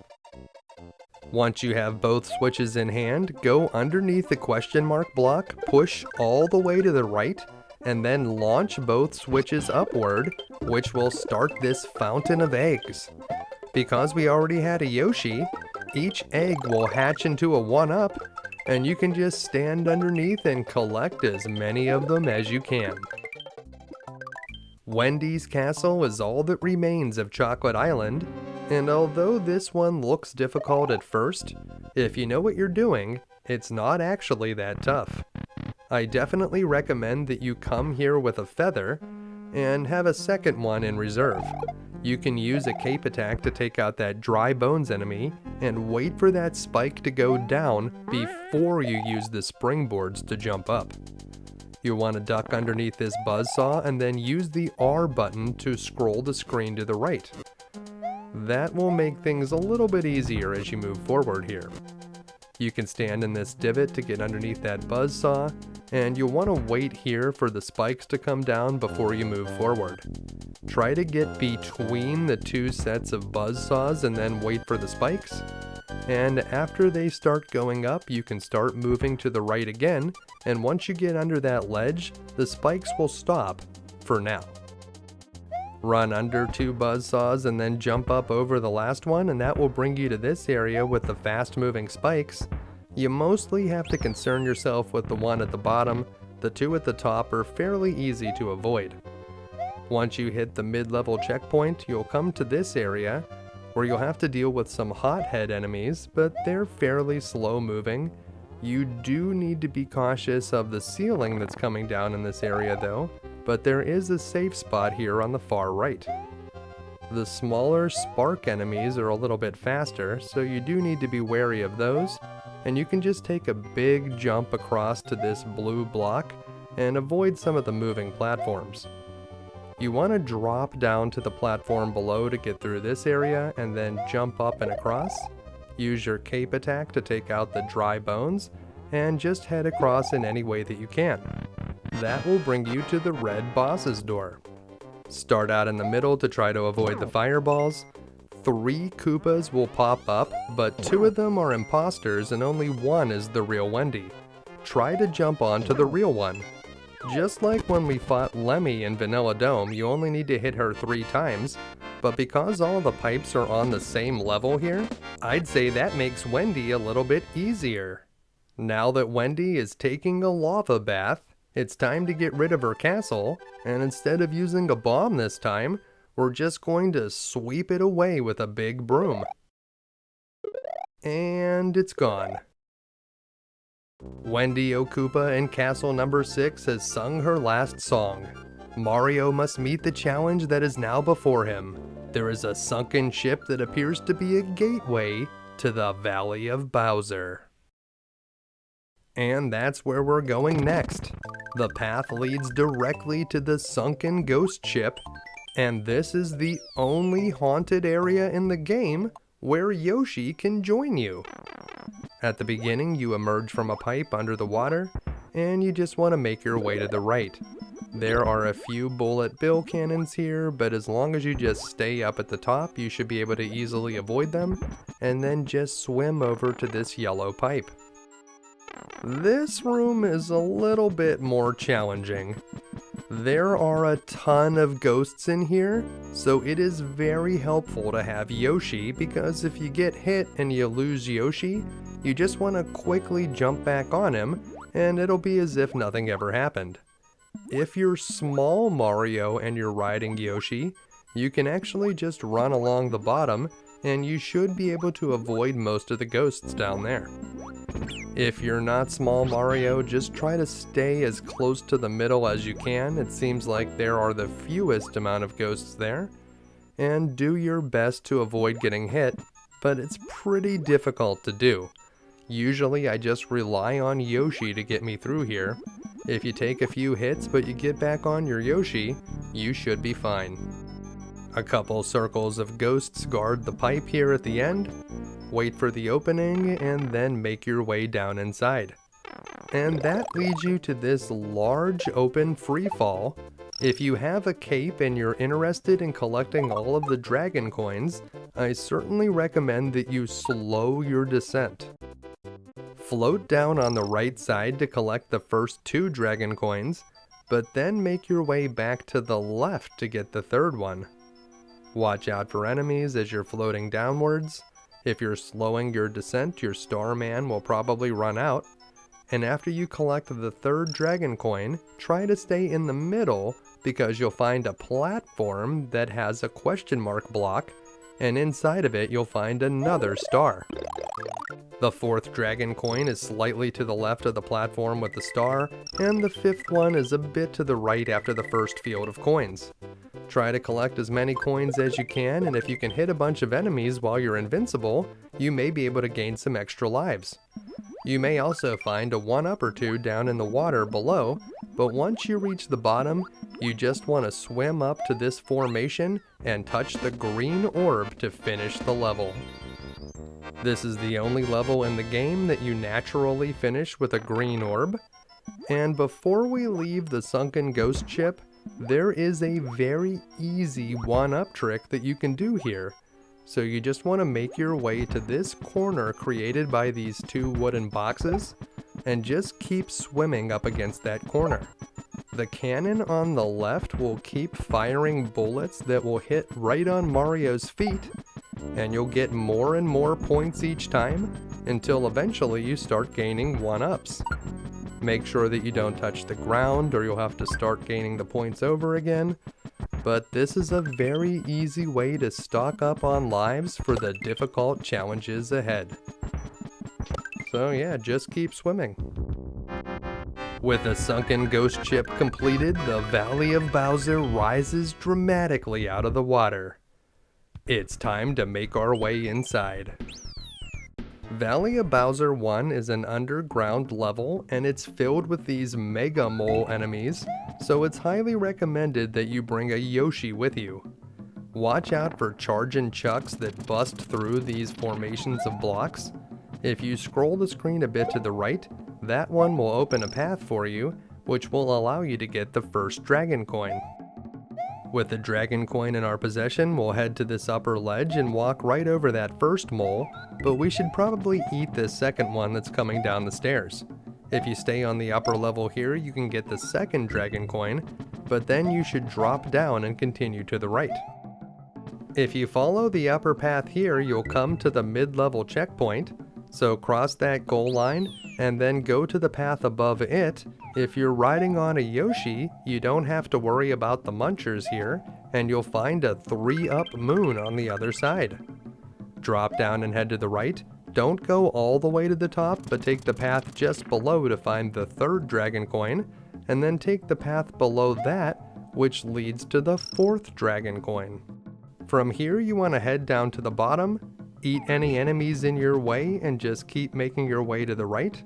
Once you have both switches in hand, go underneath the question mark block, push all the way to the right, and then launch both switches upward, which will start this fountain of eggs. Because we already had a Yoshi, each egg will hatch into a 1-up, and you can just stand underneath and collect as many of them as you can. Wendy's castle is all that remains of Chocolate Island, and although this one looks difficult at first, if you know what you're doing, it's not actually that tough. I definitely recommend that you come here with a feather, and have a second one in reserve. You can use a cape attack to take out that dry bones enemy, and wait for that spike to go down before you use the springboards to jump up. You'll want to duck underneath this buzzsaw and then use the R button to scroll the screen to the right. That will make things a little bit easier as you move forward here. You can stand in this divot to get underneath that buzzsaw, and you'll want to wait here for the spikes to come down before you move forward. Try to get between the 2 sets of buzzsaws and then wait for the spikes. And after they start going up, you can start moving to the right again, and once you get under that ledge, the spikes will stop for now. Run under 2 buzzsaws and then jump up over the last one, and that will bring you to this area with the fast moving spikes. You mostly have to concern yourself with the one at the bottom. The 2 at the top are fairly easy to avoid. Once you hit the mid-level checkpoint, you'll come to this area where you'll have to deal with some hothead enemies, but they're fairly slow moving. You do need to be cautious of the ceiling that's coming down in this area though, but there is a safe spot here on the far right. The smaller spark enemies are a little bit faster, so you do need to be wary of those, and you can just take a big jump across to this blue block and avoid some of the moving platforms. You want to drop down to the platform below to get through this area and then jump up and across. Use your cape attack to take out the dry bones, and just head across in any way that you can. That will bring you to the red boss's door. Start out in the middle to try to avoid the fireballs. 3 Koopas will pop up, but 2 of them are imposters and only 1 is the real Wendy. try to jump onto the real one. Just like when we fought Lemmy in Vanilla Dome, you only need to hit her 3 times, but because all the pipes are on the same level here, I'd say that makes Wendy a little bit easier. Now that Wendy is taking a lava bath, it's time to get rid of her castle, and instead of using a bomb this time, we're just going to sweep it away with a big broom. And it's gone. Wendy Okupa in Castle Number 6 has sung her last song. Mario must meet the challenge that is now before him. There is a sunken ship that appears to be a gateway to the Valley of Bowser. And that's where we're going next. The path leads directly to the sunken ghost ship, and this is the only haunted area in the game where Yoshi can join you. At the beginning, you emerge from a pipe under the water, and you just want to make your way to the right. There are a few bullet bill cannons here, but as long as you just stay up at the top, you should be able to easily avoid them, and then just swim over to this yellow pipe. This room is a little bit more challenging. There are a ton of ghosts in here, so it is very helpful to have Yoshi, because if you get hit and you lose Yoshi, you just want to quickly jump back on him, and it'll be as if nothing ever happened. If you're small Mario and you're riding Yoshi, you can actually just run along the bottom, and you should be able to avoid most of the ghosts down there. If you're not small Mario, just try to stay as close to the middle as you can. It seems like there are the fewest amount of ghosts there. And do your best to avoid getting hit, but it's pretty difficult to do. Usually I just rely on Yoshi to get me through here. If you take a few hits but you get back on your Yoshi, you should be fine. A couple circles of ghosts guard the pipe here at the end. Wait for the opening, and then make your way down inside. And that leads you to this large open freefall. If you have a cape and you're interested in collecting all of the dragon coins, I certainly recommend that you slow your descent. Float down on the right side to collect the first 2 dragon coins, but then make your way back to the left to get the 3rd one. Watch out for enemies as you're floating downwards. If you're slowing your descent, your Starman will probably run out. And after you collect the 3rd dragon coin, try to stay in the middle, because you'll find a platform that has a question mark block, and inside of it you'll find another star. The 4th dragon coin is slightly to the left of the platform with the star, and the 5th one is a bit to the right after the first field of coins. Try to collect as many coins as you can, and if you can hit a bunch of enemies while you're invincible, you may be able to gain some extra lives. You may also find a 1-up or 2 down in the water below, but once you reach the bottom, you just want to swim up to this formation and touch the green orb to finish the level. This is the only level in the game that you naturally finish with a green orb. And before we leave the sunken ghost ship, there is a very easy 1-up trick that you can do here. So you just want to make your way to this corner created by these 2 wooden boxes, and just keep swimming up against that corner. The cannon on the left will keep firing bullets that will hit right on Mario's feet, and you'll get more and more points each time, until eventually you start gaining 1-ups. Make sure that you don't touch the ground, or you'll have to start gaining the points over again. But this is a very easy way to stock up on lives for the difficult challenges ahead. So yeah, just keep swimming. With a sunken ghost ship completed, the Valley of Bowser rises dramatically out of the water. It's time to make our way inside. Valley of Bowser 1 is an underground level, and it's filled with these Mega Mole enemies, so it's highly recommended that you bring a Yoshi with you. Watch out for charging chucks that bust through these formations of blocks. If you scroll the screen a bit to the right, that one will open a path for you, which will allow you to get the first dragon coin. With the dragon coin in our possession, we'll head to this upper ledge and walk right over that first mole, but we should probably eat this second one that's coming down the stairs. If you stay on the upper level here, you can get the second dragon coin, but then you should drop down and continue to the right. If you follow the upper path here, you'll come to the mid-level checkpoint, so cross that goal line and then go to the path above it. If you're riding on a Yoshi, you don't have to worry about the munchers here, and you'll find a 3-up moon on the other side. Drop down and head to the right. Don't go all the way to the top, but take the path just below to find the third dragon coin, and then take the path below that, which leads to the fourth dragon coin. From here, you want to head down to the bottom, eat any enemies in your way, and just keep making your way to the right.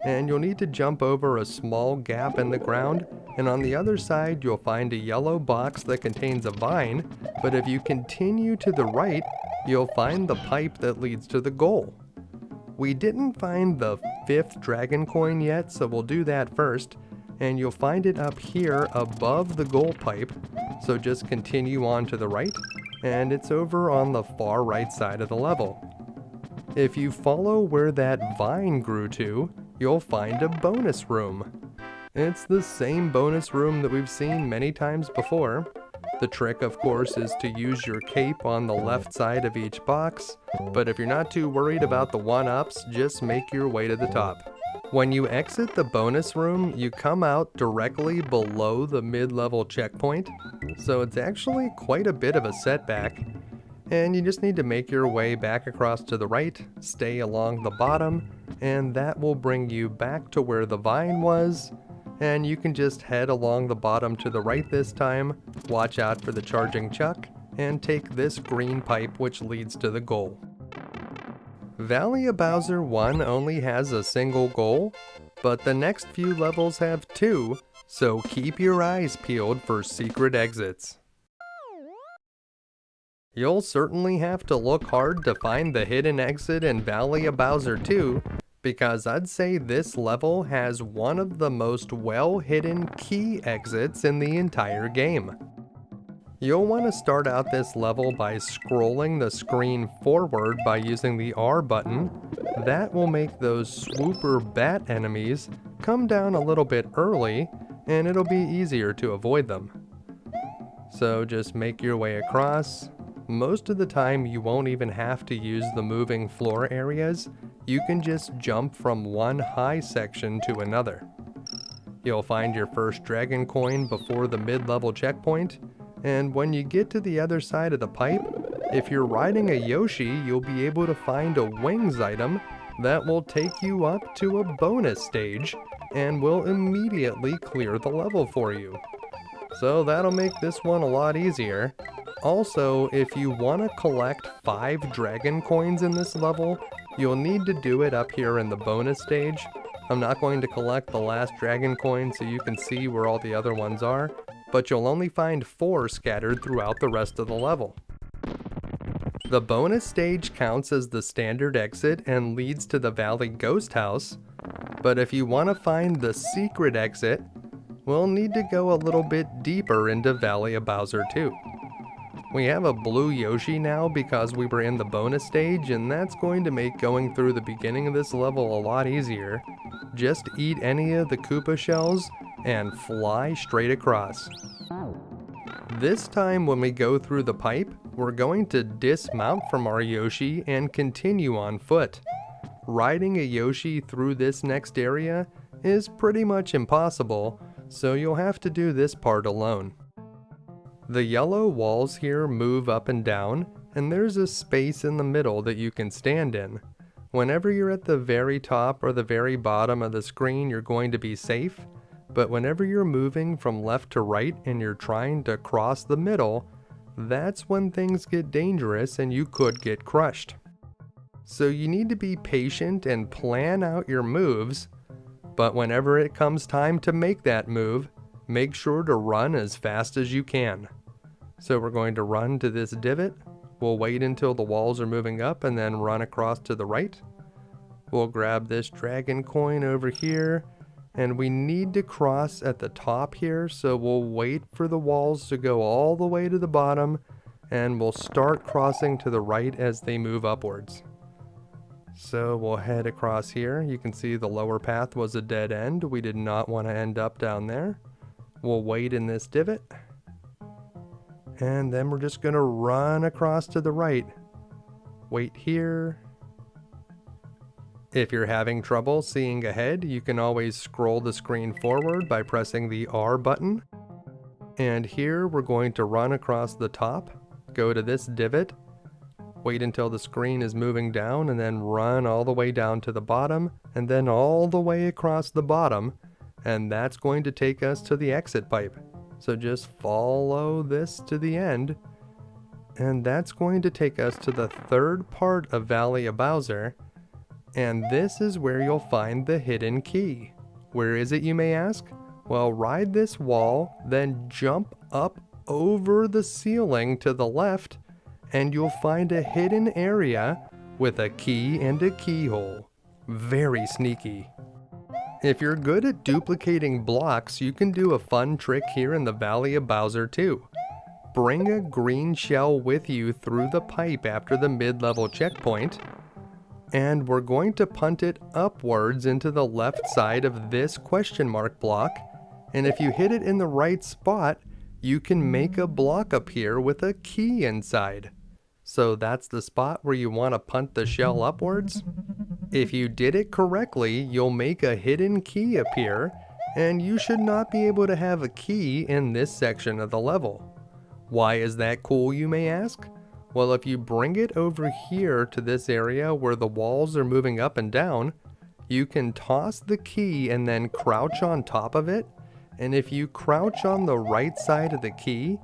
And you'll need to jump over a small gap in the ground, and on the other side you'll find a yellow box that contains a vine, but if you continue to the right, you'll find the pipe that leads to the goal. We didn't find the 5th dragon coin yet, so we'll do that first, and you'll find it up here above the goal pipe, so just continue on to the right, and it's over on the far right side of the level. If you follow where that vine grew to, you'll find a bonus room. It's the same bonus room that we've seen many times before. The trick, of course, is to use your cape on the left side of each box, but if you're not too worried about the 1-ups, just make your way to the top. When you exit the bonus room, you come out directly below the mid-level checkpoint, so it's actually quite a bit of a setback. And you just need to make your way back across to the right, stay along the bottom, and that will bring you back to where the vine was. And you can just head along the bottom to the right this time, watch out for the charging chuck, and take this green pipe which leads to the goal. Valley of Bowser 1 only has a single goal, but the next few levels have 2, so keep your eyes peeled for secret exits. You'll certainly have to look hard to find the hidden exit in Valley of Bowser 2, because I'd say this level has one of the most well-hidden key exits in the entire game. You'll want to start out this level by scrolling the screen forward by using the R button. That will make those swooper bat enemies come down a little bit early, and it'll be easier to avoid them. So just make your way across. Most of the time you won't even have to use the moving floor areas. You can just jump from one high section to another. You'll find your first dragon coin before the mid-level checkpoint, and when you get to the other side of the pipe, if you're riding a Yoshi, you'll be able to find a wings item that will take you up to a bonus stage and will immediately clear the level for you. So that'll make this one a lot easier. Also, if you want to collect 5 dragon coins in this level, you'll need to do it up here in the bonus stage. I'm not going to collect the last dragon coin so you can see where all the other ones are, but you'll only find 4 scattered throughout the rest of the level. The bonus stage counts as the standard exit and leads to the Valley Ghost House, but if you want to find the secret exit, we'll need to go a little bit deeper into Valley of Bowser 2. We have a blue Yoshi now because we were in the bonus stage, and that's going to make going through the beginning of this level a lot easier. Just eat any of the Koopa shells and fly straight across. This time when we go through the pipe, we're going to dismount from our Yoshi and continue on foot. Riding a Yoshi through this next area is pretty much impossible, so you'll have to do this part alone. The yellow walls here move up and down, and there's a space in the middle that you can stand in. Whenever you're at the very top or the very bottom of the screen, you're going to be safe, but whenever you're moving from left to right and you're trying to cross the middle, that's when things get dangerous and you could get crushed. So you need to be patient and plan out your moves, but whenever it comes time to make that move, make sure to run as fast as you can. So we're going to run to this divot. We'll wait until the walls are moving up and then run across to the right. We'll grab this dragon coin over here, and we need to cross at the top here, so we'll wait for the walls to go all the way to the bottom, and we'll start crossing to the right as they move upwards. So we'll head across here. You can see the lower path was a dead end. We did not want to end up down there. We'll wait in this divot. And then we're just going to run across to the right. Wait here. If you're having trouble seeing ahead, you can always scroll the screen forward by pressing the R button. And here we're going to run across the top, go to this divot, wait until the screen is moving down, and then run all the way down to the bottom, and then all the way across the bottom, and that's going to take us to the exit pipe. So just follow this to the end, and that's going to take us to the third part of Valley of Bowser, and this is where you'll find the hidden key. Where is it, you may ask? Well, ride this wall, then jump up over the ceiling to the left, and you'll find a hidden area with a key and a keyhole. Very sneaky. If you're good at duplicating blocks, you can do a fun trick here in the Valley of Bowser too. Bring a green shell with you through the pipe after the mid-level checkpoint, and we're going to punt it upwards into the left side of this question mark block, and if you hit it in the right spot, you can make a block appear with a key inside. So that's the spot where you want to punt the shell upwards. If you did it correctly, you'll make a hidden key appear, and you should not be able to have a key in this section of the level. Why is that cool, you may ask? Well, if you bring it over here to this area where the walls are moving up and down, you can toss the key and then crouch on top of it, and if you crouch on the right side of the key,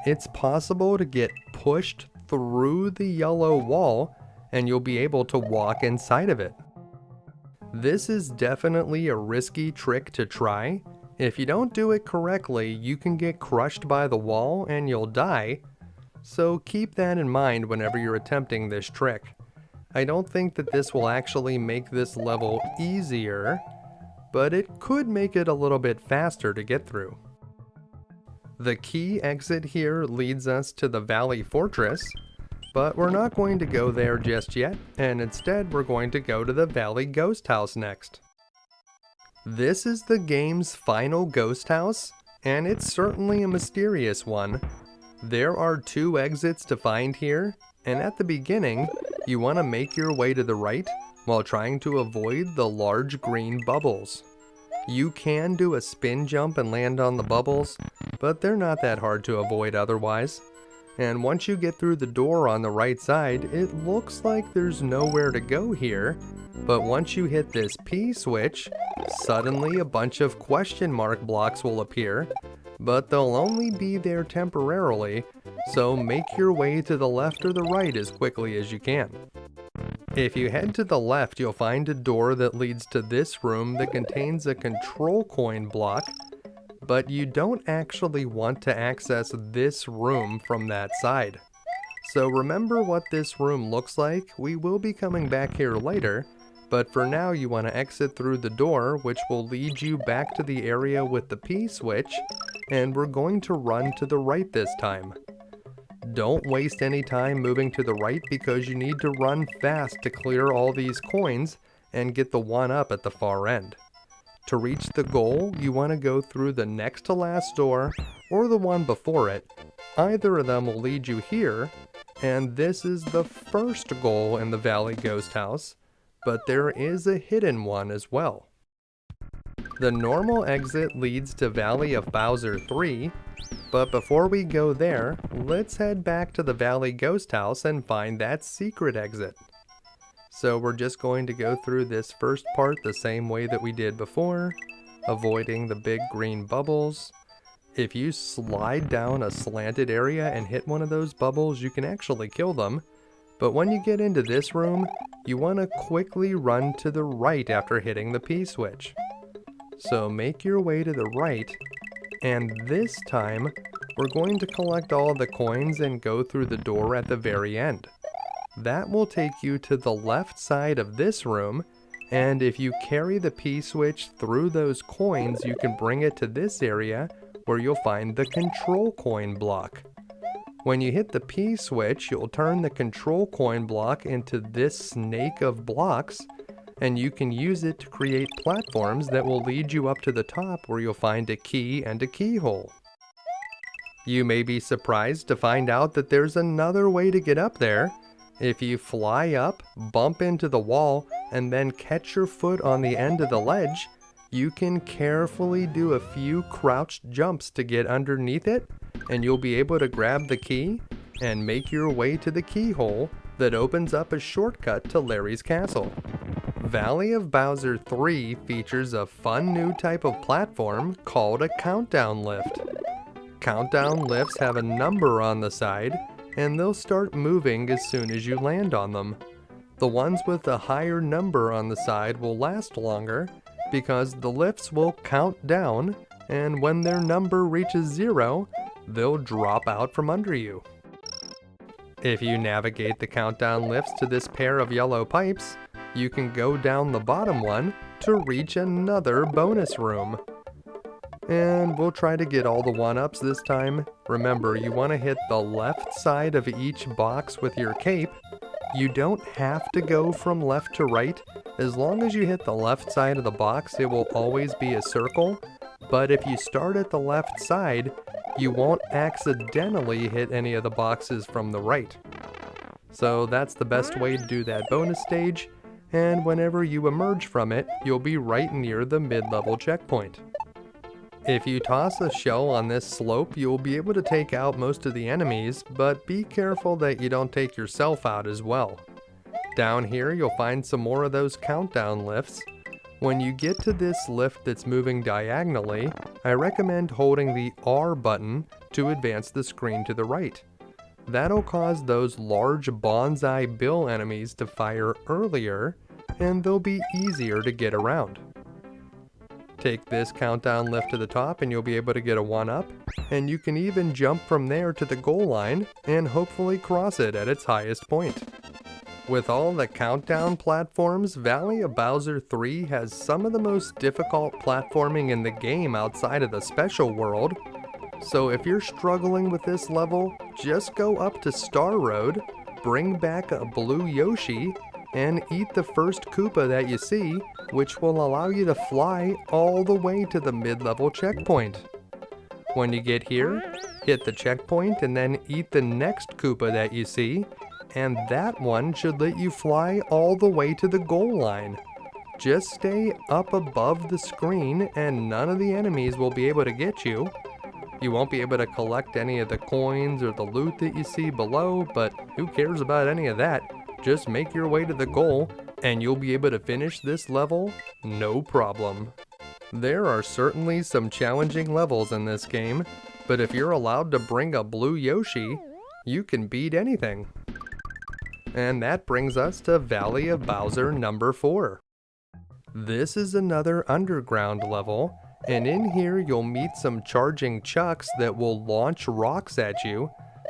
it's possible to get pushed through the yellow wall, and you'll be able to walk inside of it. This is definitely a risky trick to try. If you don't do it correctly, you can get crushed by the wall and you'll die, so keep that in mind whenever you're attempting this trick. I don't think that this will actually make this level easier, but it could make it a little bit faster to get through. The key exit here leads us to the Valley Fortress, but we're not going to go there just yet, and instead we're going to go to the Valley Ghost House next. This is the game's final ghost house, and it's certainly a mysterious one. There are 2 exits to find here, and at the beginning, you want to make your way to the right while trying to avoid the large green bubbles. You can do a spin jump and land on the bubbles, but they're not that hard to avoid otherwise. And once you get through the door on the right side, it looks like there's nowhere to go here, but once you hit this P switch, suddenly a bunch of question mark blocks will appear, but they'll only be there temporarily, so make your way to the left or the right as quickly as you can. If you head to the left, you'll find a door that leads to this room that contains a control coin block, but you don't actually want to access this room from that side. So remember what this room looks like. We will be coming back here later, but for now you want to exit through the door, which will lead you back to the area with the P switch, and we're going to run to the right this time. Don't waste any time moving to the right because you need to run fast to clear all these coins and get the 1-up at the far end. To reach the goal, you want to go through the next to last door or the one before it. Either of them will lead you here, and this is the first goal in the Valley Ghost House, but there is a hidden one as well. The normal exit leads to Valley of Bowser 3, but before we go there, let's head back to the Valley Ghost House and find that secret exit. So we're just going to go through this first part the same way that we did before, avoiding the big green bubbles. If you slide down a slanted area and hit one of those bubbles, you can actually kill them. But when you get into this room, you want to quickly run to the right after hitting the P switch. So make your way to the right, and this time, we're going to collect all the coins and go through the door at the very end. That will take you to the left side of this room, and if you carry the P switch through those coins, you can bring it to this area where you'll find the control coin block. When you hit the P switch, you'll turn the control coin block into this snake of blocks, and you can use it to create platforms that will lead you up to the top where you'll find a key and a keyhole. You may be surprised to find out that there's another way to get up there. If you fly up, bump into the wall, and then catch your foot on the end of the ledge, you can carefully do a few crouched jumps to get underneath it, and you'll be able to grab the key and make your way to the keyhole that opens up a shortcut to Larry's castle. Valley of Bowser 3 features a fun new type of platform called a countdown lift. Countdown lifts have a number on the side, and they'll start moving as soon as you land on them. The ones with a higher number on the side will last longer because the lifts will count down, and when their number reaches 0, they'll drop out from under you. If you navigate the countdown lifts to this pair of yellow pipes, you can go down the bottom one to reach another bonus room. And we'll try to get all the 1-ups this time. Remember, you want to hit the left side of each box with your cape. You don't have to go from left to right. As long as you hit the left side of the box, it will always be a circle. But if you start at the left side, you won't accidentally hit any of the boxes from the right. So that's the best way to do that bonus stage, and whenever you emerge from it, you'll be right near the mid-level checkpoint. If you toss a shell on this slope, you'll be able to take out most of the enemies, but be careful that you don't take yourself out as well. Down here, you'll find some more of those countdown lifts. When you get to this lift that's moving diagonally, I recommend holding the R button to advance the screen to the right. That'll cause those large bonsai bill enemies to fire earlier, and they'll be easier to get around. Take this countdown lift to the top and you'll be able to get a 1-up, and you can even jump from there to the goal line and hopefully cross it at its highest point. With all the countdown platforms, Valley of Bowser 3 has some of the most difficult platforming in the game outside of the special world. So if you're struggling with this level, just go up to Star Road, bring back a blue Yoshi, and eat the first Koopa that you see, which will allow you to fly all the way to the mid-level checkpoint. When you get here, hit the checkpoint and then eat the next Koopa that you see, and that one should let you fly all the way to the goal line. Just stay up above the screen and none of the enemies will be able to get you. You won't be able to collect any of the coins or the loot that you see below, but who cares about any of that? Just make your way to the goal and you'll be able to finish this level no problem. There are certainly some challenging levels in this game, but if you're allowed to bring a blue Yoshi, you can beat anything. And that brings us to Valley of Bowser number 4. This is another underground level, and in here you'll meet some charging chucks that will launch rocks at you,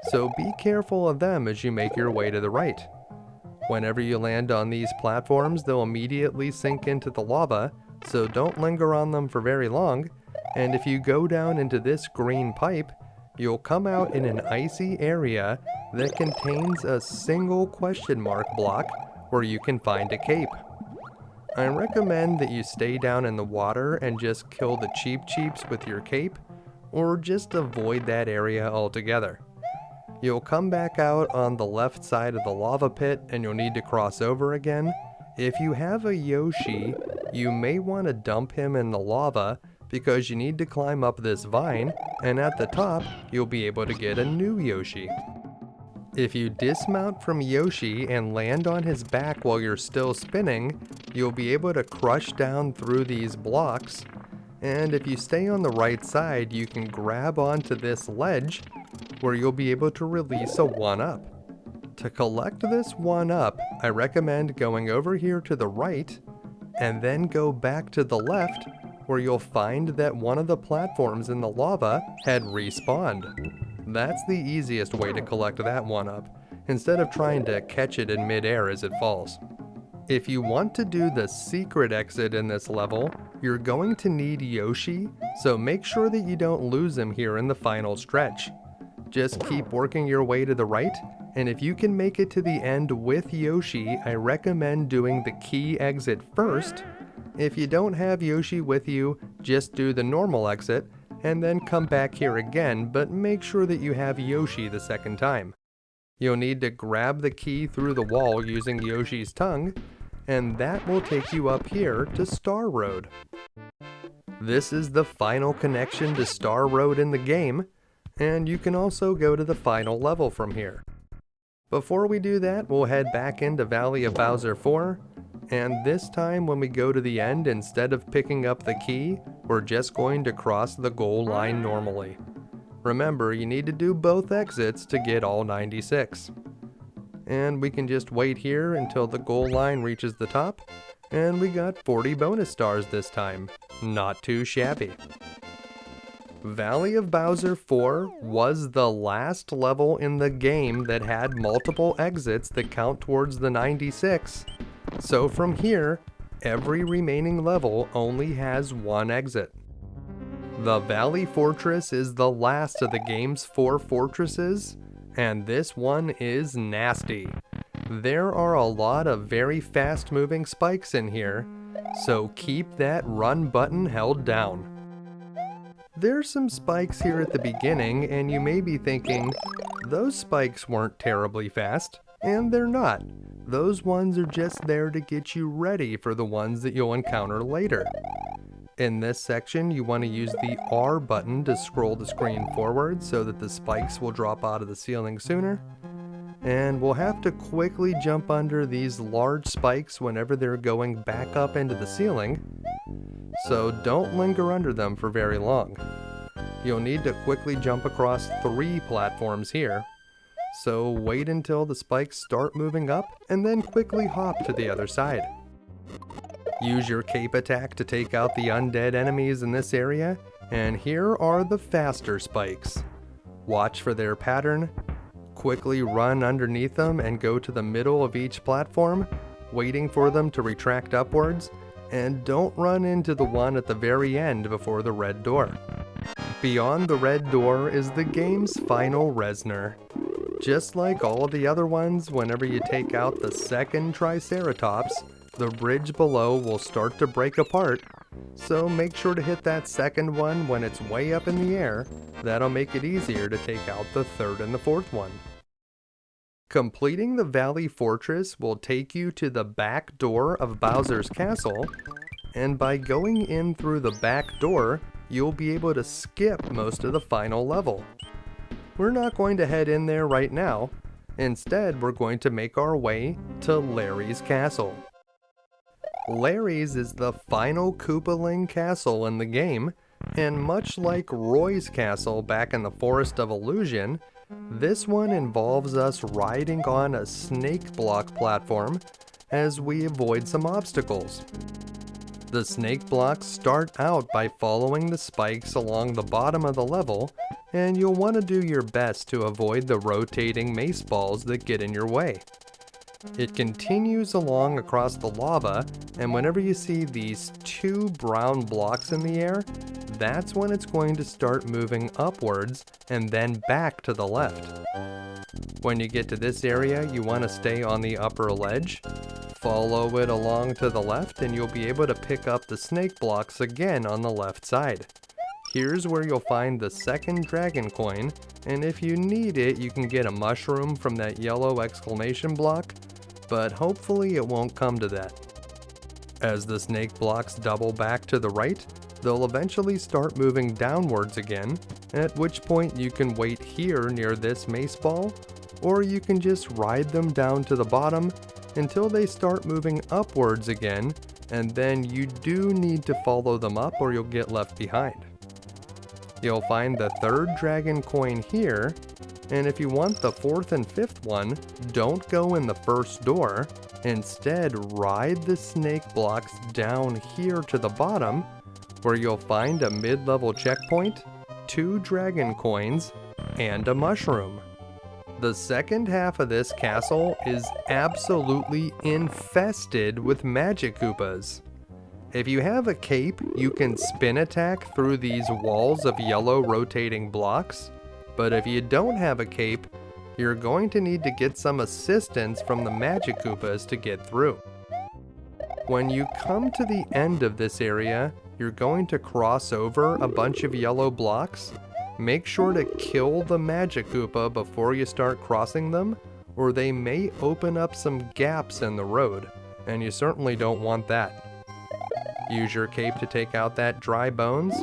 so be careful of them as you make your way to the right. Whenever you land on these platforms, they'll immediately sink into the lava, so don't linger on them for very long, and if you go down into this green pipe, you'll come out in an icy area that contains a single question mark block where you can find a cape. I recommend that you stay down in the water and just kill the Cheep Cheeps with your cape, or just avoid that area altogether. You'll come back out on the left side of the lava pit and you'll need to cross over again. If you have a Yoshi, you may want to dump him in the lava because you need to climb up this vine, and at the top, you'll be able to get a new Yoshi. If you dismount from Yoshi and land on his back while you're still spinning, you'll be able to crush down through these blocks, and if you stay on the right side, you can grab onto this ledge where you'll be able to release a 1-up. To collect this 1-up, I recommend going over here to the right, and then go back to the left, where you'll find that one of the platforms in the lava had respawned. That's the easiest way to collect that 1-up, instead of trying to catch it in midair as it falls. If you want to do the secret exit in this level, you're going to need Yoshi, so make sure that you don't lose him here in the final stretch. Just keep working your way to the right, and if you can make it to the end with Yoshi, I recommend doing the key exit first. If you don't have Yoshi with you, just do the normal exit, and then come back here again, but make sure that you have Yoshi the second time. You'll need to grab the key through the wall using Yoshi's tongue, and that will take you up here to Star Road. This is the final connection to Star Road in the game, and you can also go to the final level from here. Before we do that, we'll head back into Valley of Bowser 4, and this time when we go to the end, instead of picking up the key, we're just going to cross the goal line normally. Remember, you need to do both exits to get all 96. And we can just wait here until the goal line reaches the top, and we got 40 bonus stars this time. Not too shabby. Valley of Bowser 4 was the last level in the game that had multiple exits that count towards the 96. So from here, every remaining level only has one exit. The Valley Fortress is the last of the game's 4 fortresses, and this one is nasty. There are a lot of very fast moving spikes in here, so keep that run button held down. There's some spikes here at the beginning, and you may be thinking, those spikes weren't terribly fast, and they're not. Those ones are just there to get you ready for the ones that you'll encounter later. In this section, you want to use the R button to scroll the screen forward so that the spikes will drop out of the ceiling sooner. And we'll have to quickly jump under these large spikes whenever they're going back up into the ceiling, so don't linger under them for very long. You'll need to quickly jump across 3 platforms here, so wait until the spikes start moving up and then quickly hop to the other side. Use your cape attack to take out the undead enemies in this area, and here are the faster spikes. Watch for their pattern, quickly run underneath them and go to the middle of each platform, waiting for them to retract upwards, and don't run into the one at the very end before the red door. Beyond the red door is the game's final Reznor. Just like all of the other ones, whenever you take out the second Triceratops, the bridge below will start to break apart, so make sure to hit that second one when it's way up in the air. That'll make it easier to take out the third and the fourth one. Completing the Valley Fortress will take you to the back door of Bowser's Castle, and by going in through the back door, you'll be able to skip most of the final level. We're not going to head in there right now. Instead, we're going to make our way to Larry's Castle. Larry's is the final Koopaling castle in the game, and much like Roy's castle back in the Forest of Illusion, this one involves us riding on a snake block platform as we avoid some obstacles. The snake blocks start out by following the spikes along the bottom of the level, and you'll want to do your best to avoid the rotating mace balls that get in your way. It continues along across the lava, and whenever you see these 2 brown blocks in the air, that's when it's going to start moving upwards and then back to the left. When you get to this area, you want to stay on the upper ledge, follow it along to the left, and you'll be able to pick up the snake blocks again on the left side. Here's where you'll find the second dragon coin, and if you need it, you can get a mushroom from that yellow exclamation block, but hopefully it won't come to that. As the snake blocks double back to the right, they'll eventually start moving downwards again, at which point you can wait here near this mace ball, or you can just ride them down to the bottom until they start moving upwards again, and then you do need to follow them up or you'll get left behind. You'll find the third dragon coin here, and if you want the fourth and fifth one, don't go in the first door. Instead, ride the snake blocks down here to the bottom, where you'll find a mid-level checkpoint, 2 dragon coins, and a mushroom. The second half of this castle is absolutely infested with magic Koopas. If you have a cape, you can spin attack through these walls of yellow rotating blocks, But if you don't have a cape, you're going to need to get some assistance from the Magic Koopas to get through. When you come to the end of this area, you're going to cross over a bunch of yellow blocks. Make sure to kill the Magic Koopa before you start crossing them, or they may open up some gaps in the road, and you certainly don't want that. Use your cape to take out that dry bones,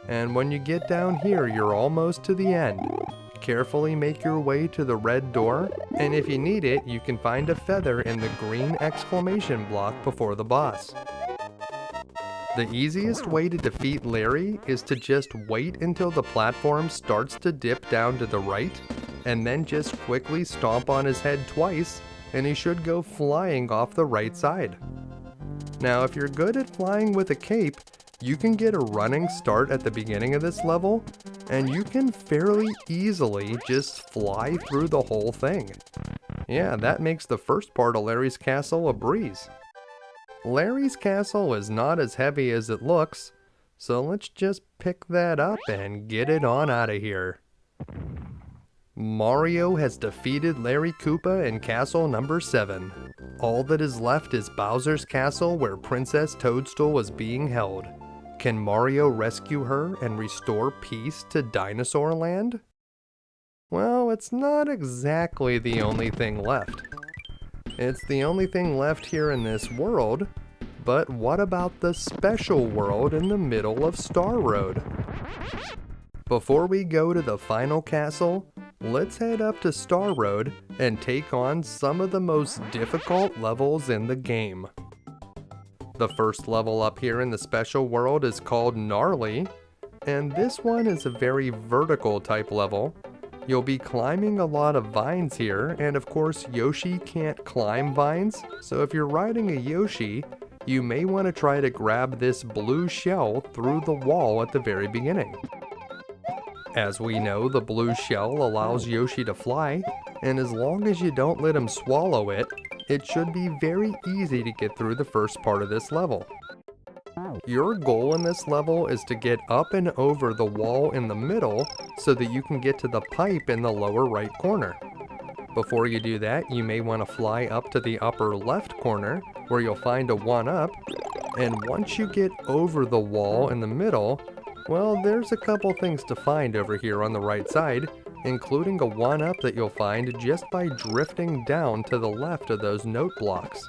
and when you get down here, you're almost to the end. Carefully make your way to the red door, and if you need it, you can find a feather in the green exclamation block before the boss. The easiest way to defeat Larry is to just wait until the platform starts to dip down to the right, and then just quickly stomp on his head twice, and he should go flying off the right side. Now, if you're good at flying with a cape, you can get a running start at the beginning of this level, and you can fairly easily just fly through the whole thing. Yeah, that makes the first part of Larry's castle a breeze. Larry's castle is not as heavy as it looks, so let's just pick that up and get it on out of here. Mario has defeated Larry Koopa in castle number 7. All that is left is Bowser's castle where Princess Toadstool was being held. Can Mario rescue her and restore peace to Dinosaur Land? Well, it's not exactly the only thing left. It's the only thing left here in this world, but what about the special world in the middle of Star Road? Before we go to the final castle, let's head up to Star Road and take on some of the most difficult levels in the game. The first level up here in the special world is called Gnarly, and this one is a very vertical type level. You'll be climbing a lot of vines here, and of course Yoshi can't climb vines, so if you're riding a Yoshi, you may want to try to grab this blue shell through the wall at the very beginning. As we know, the blue shell allows Yoshi to fly, and as long as you don't let him swallow it, it should be very easy to get through the first part of this level. Your goal in this level is to get up and over the wall in the middle so that you can get to the pipe in the lower right corner. Before you do that, you may want to fly up to the upper left corner where you'll find a 1-up, and once you get over the wall in the middle, well, there's a couple things to find over here on the right side, including a 1-up that you'll find just by drifting down to the left of those note blocks.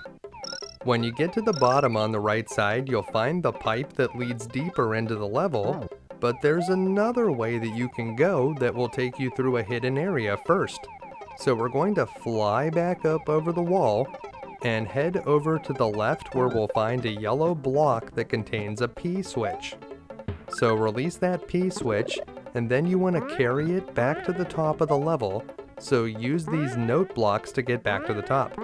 When you get to the bottom on the right side, you'll find the pipe that leads deeper into the level, but there's another way that you can go that will take you through a hidden area first. So we're going to fly back up over the wall and head over to the left where we'll find a yellow block that contains a P switch. So release that P switch, and then you want to carry it back to the top of the level, so use these note blocks to get back to the top.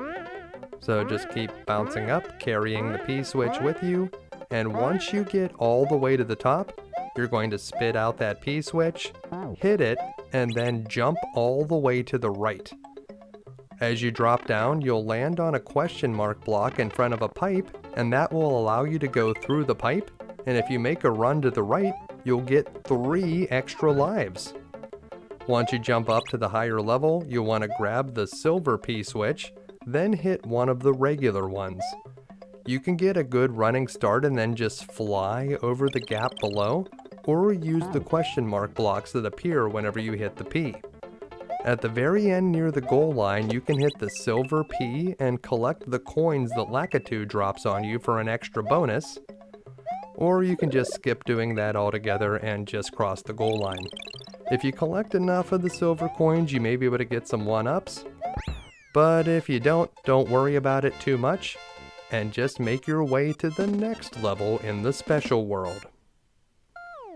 So just keep bouncing up, carrying the P switch with you, and once you get all the way to the top, you're going to spit out that P switch, hit it, and then jump all the way to the right. As you drop down, you'll land on a question mark block in front of a pipe, and that will allow you to go through the pipe, and if you make a run to the right, you'll get 3 extra lives. Once you jump up to the higher level, you'll want to grab the silver P switch, then hit one of the regular ones. You can get a good running start and then just fly over the gap below, or use the question mark blocks that appear whenever you hit the P. At the very end near the goal line, you can hit the silver P and collect the coins that Lakitu drops on you for an extra bonus, or you can just skip doing that altogether and just cross the goal line. If you collect enough of the silver coins, you may be able to get some 1-ups, but if you don't worry about it too much, and just make your way to the next level in the special world.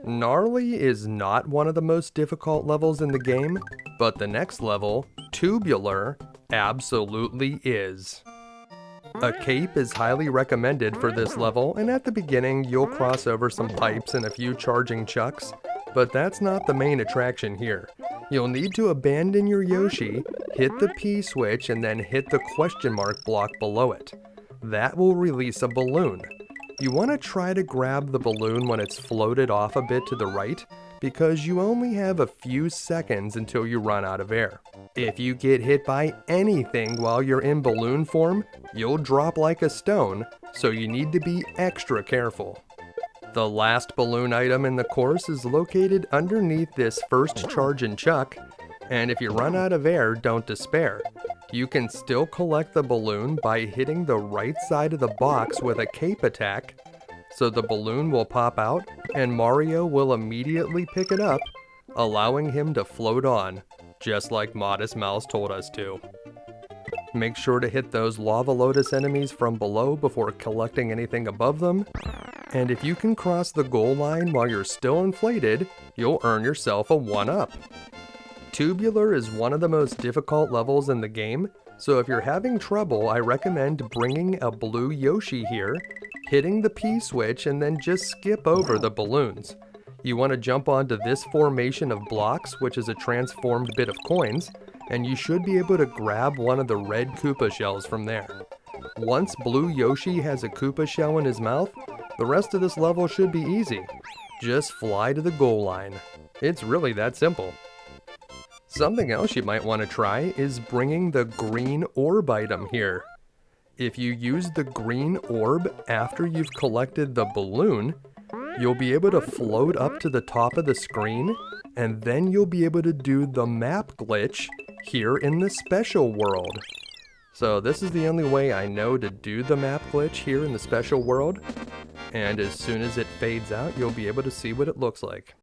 Gnarly is not one of the most difficult levels in the game, but the next level, Tubular, absolutely is. A cape is highly recommended for this level, and at the beginning you'll cross over some pipes and a few charging chucks, but that's not the main attraction here. You'll need to abandon your Yoshi, hit the P switch, and then hit the question mark block below it. That will release a balloon. You want to try to grab the balloon when it's floated off a bit to the right, because you only have a few seconds until you run out of air. If you get hit by anything while you're in balloon form, you'll drop like a stone, so you need to be extra careful. The last balloon item in the course is located underneath this first charge and chuck, and if you run out of air, don't despair. You can still collect the balloon by hitting the right side of the box with a cape attack, so the balloon will pop out and Mario will immediately pick it up, allowing him to float on, just like Modest Mouse told us to. Make sure to hit those Lava Lotus enemies from below before collecting anything above them, and if you can cross the goal line while you're still inflated, you'll earn yourself a 1-up. Tubular is one of the most difficult levels in the game, so if you're having trouble, I recommend bringing a blue Yoshi here, hitting the P switch, and then just skip over the balloons. You want to jump onto this formation of blocks, which is a transformed bit of coins, and you should be able to grab one of the red Koopa shells from there. Once blue Yoshi has a Koopa shell in his mouth, the rest of this level should be easy. Just fly to the goal line. It's really that simple. Something else you might want to try is bringing the Green Orb item here. If you use the Green Orb after you've collected the balloon, you'll be able to float up to the top of the screen, and then you'll be able to do the map glitch here in the special world. So this is the only way I know to do the map glitch here in the special world, and as soon as it fades out, you'll be able to see what it looks like.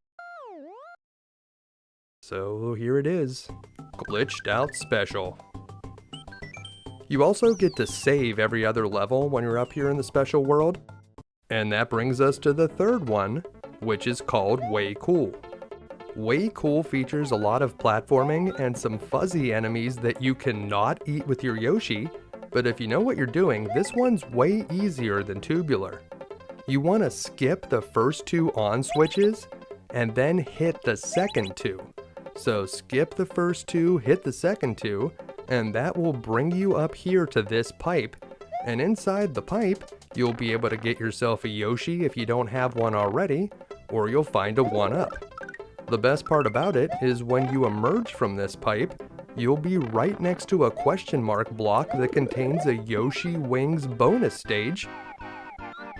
So here it is, glitched out special. You also get to save every other level when you're up here in the special world. And that brings us to the third one, which is called Way Cool. Way Cool features a lot of platforming and some fuzzy enemies that you cannot eat with your Yoshi, but if you know what you're doing, this one's way easier than Tubular. You want to skip the first two on switches, and then hit the second two. So skip the first two, hit the second two, and that will bring you up here to this pipe, and inside the pipe, you'll be able to get yourself a Yoshi if you don't have one already, or you'll find a 1-up. The best part about it is when you emerge from this pipe, you'll be right next to a question mark block that contains a Yoshi Wings bonus stage,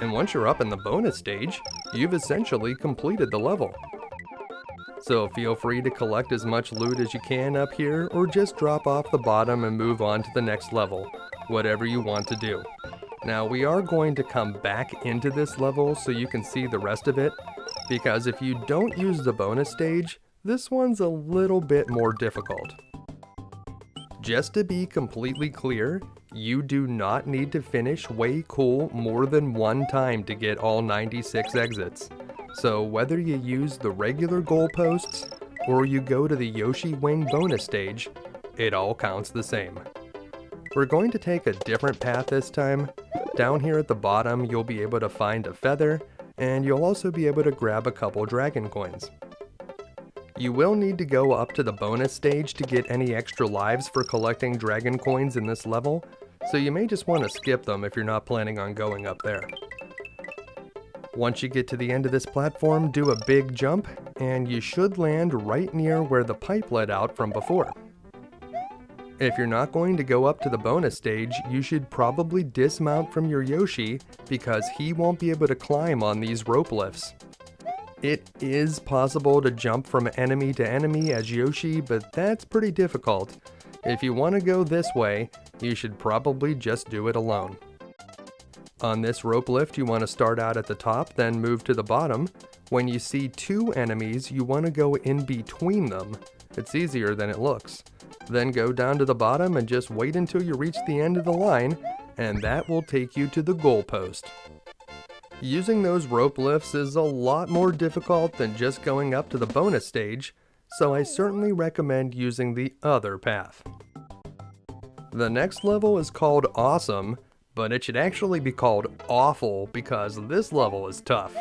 and once you're up in the bonus stage, you've essentially completed the level. So feel free to collect as much loot as you can up here, or just drop off the bottom and move on to the next level, whatever you want to do. Now we are going to come back into this level so you can see the rest of it, because if you don't use the bonus stage, this one's a little bit more difficult. Just to be completely clear, you do not need to finish Way Cool more than one time to get all 96 exits. So whether you use the regular goalposts, or you go to the Yoshi Wing bonus stage, it all counts the same. We're going to take a different path this time. Down here at the bottom, you'll be able to find a feather, and you'll also be able to grab a couple dragon coins. You will need to go up to the bonus stage to get any extra lives for collecting dragon coins in this level, so you may just want to skip them if you're not planning on going up there. Once you get to the end of this platform, do a big jump, and you should land right near where the pipe led out from before. If you're not going to go up to the bonus stage, you should probably dismount from your Yoshi, because he won't be able to climb on these rope lifts. It is possible to jump from enemy to enemy as Yoshi, but that's pretty difficult. If you want to go this way, you should probably just do it alone. On this rope lift, you want to start out at the top, then move to the bottom. When you see two enemies, you want to go in between them. It's easier than it looks. Then go down to the bottom and just wait until you reach the end of the line, and that will take you to the goal post. Using those rope lifts is a lot more difficult than just going up to the bonus stage, so I certainly recommend using the other path. The next level is called Awesome, but it should actually be called Awful because this level is tough.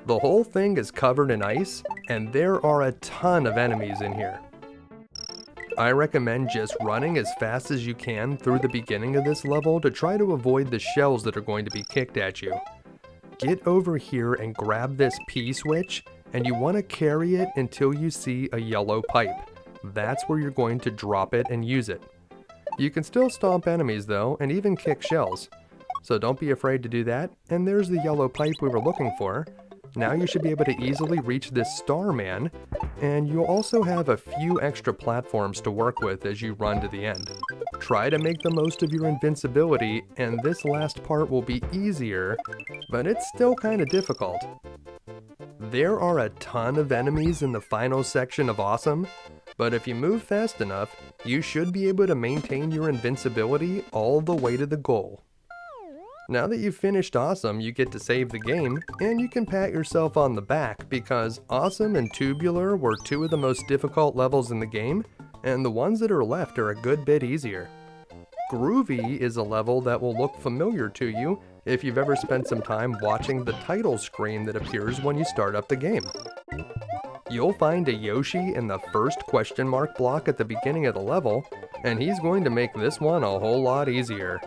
The whole thing is covered in ice, and there are a ton of enemies in here. I recommend just running as fast as you can through the beginning of this level to try to avoid the shells that are going to be kicked at you. Get over here and grab this P switch, and you want to carry it until you see a yellow pipe. That's where you're going to drop it and use it. You can still stomp enemies though, and even kick shells. So don't be afraid to do that, and there's the yellow pipe we were looking for. Now you should be able to easily reach this Starman, and you'll also have a few extra platforms to work with as you run to the end. Try to make the most of your invincibility, and this last part will be easier, but it's still kind of difficult. There are a ton of enemies in the final section of Awesome, but if you move fast enough, you should be able to maintain your invincibility all the way to the goal. Now that you've finished Awesome, you get to save the game, and you can pat yourself on the back because Awesome and Tubular were two of the most difficult levels in the game, and the ones that are left are a good bit easier. Groovy is a level that will look familiar to you if you've ever spent some time watching the title screen that appears when you start up the game. You'll find a Yoshi in the first question mark block at the beginning of the level, and he's going to make this one a whole lot easier.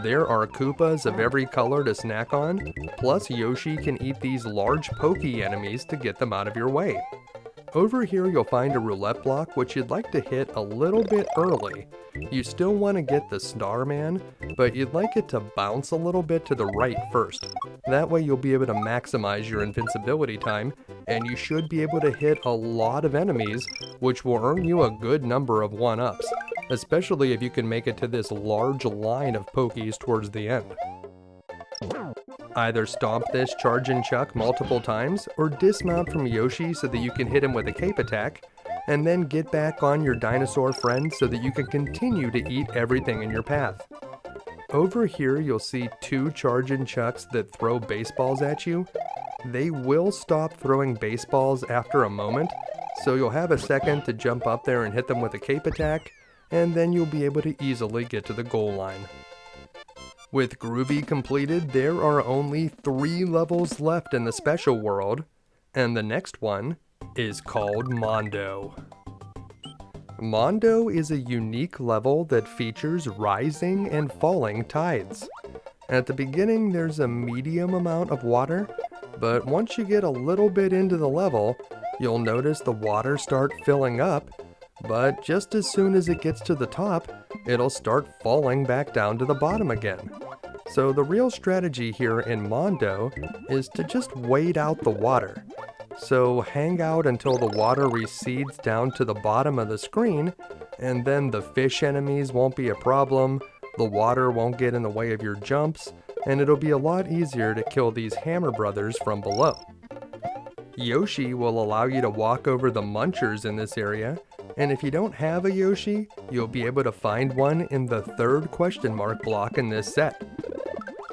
There are Koopas of every color to snack on, plus Yoshi can eat these large pokey enemies to get them out of your way. Over here you'll find a roulette block which you'd like to hit a little bit early. You still want to get the Starman, but you'd like it to bounce a little bit to the right first. That way you'll be able to maximize your invincibility time, and you should be able to hit a lot of enemies, which will earn you a good number of 1-ups. Especially if you can make it to this large line of pokies towards the end. Either stomp this charge and chuck multiple times, or dismount from Yoshi so that you can hit him with a cape attack, and then get back on your dinosaur friend so that you can continue to eat everything in your path. Over here you'll see two charge and chucks that throw baseballs at you. They will stop throwing baseballs after a moment, so you'll have a second to jump up there and hit them with a cape attack, and then you'll be able to easily get to the goal line. With Groovy completed, there are only 3 levels left in the special world, and the next one is called Mondo. Mondo is a unique level that features rising and falling tides. At the beginning there's a medium amount of water, but once you get a little bit into the level, you'll notice the water start filling up, but just as soon as it gets to the top, it'll start falling back down to the bottom again. So the real strategy here in Mondo is to just wait out the water. So hang out until the water recedes down to the bottom of the screen, and then the fish enemies won't be a problem, the water won't get in the way of your jumps, and it'll be a lot easier to kill these Hammer Brothers from below. Yoshi will allow you to walk over the munchers in this area, and if you don't have a Yoshi, you'll be able to find one in the 3rd question mark block in this set.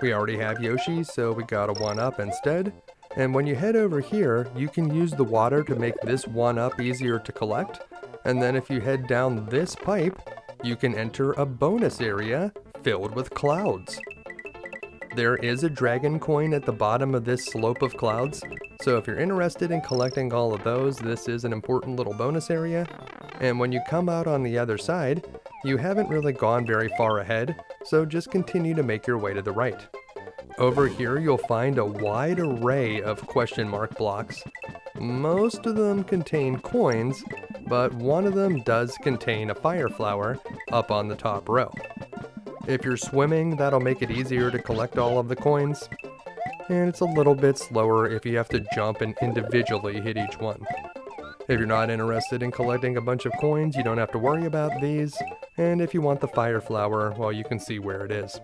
We already have Yoshi, so we got a 1-up instead, and when you head over here, you can use the water to make this 1-up easier to collect, and then if you head down this pipe, you can enter a bonus area filled with clouds. There is a dragon coin at the bottom of this slope of clouds, so if you're interested in collecting all of those, this is an important little bonus area. And when you come out on the other side, you haven't really gone very far ahead, so just continue to make your way to the right. Over here you'll find a wide array of question mark blocks. Most of them contain coins, but one of them does contain a fire flower up on the top row. If you're swimming, that'll make it easier to collect all of the coins, and it's a little bit slower if you have to jump and individually hit each one. If you're not interested in collecting a bunch of coins, you don't have to worry about these, and if you want the fire flower, well, you can see where it is.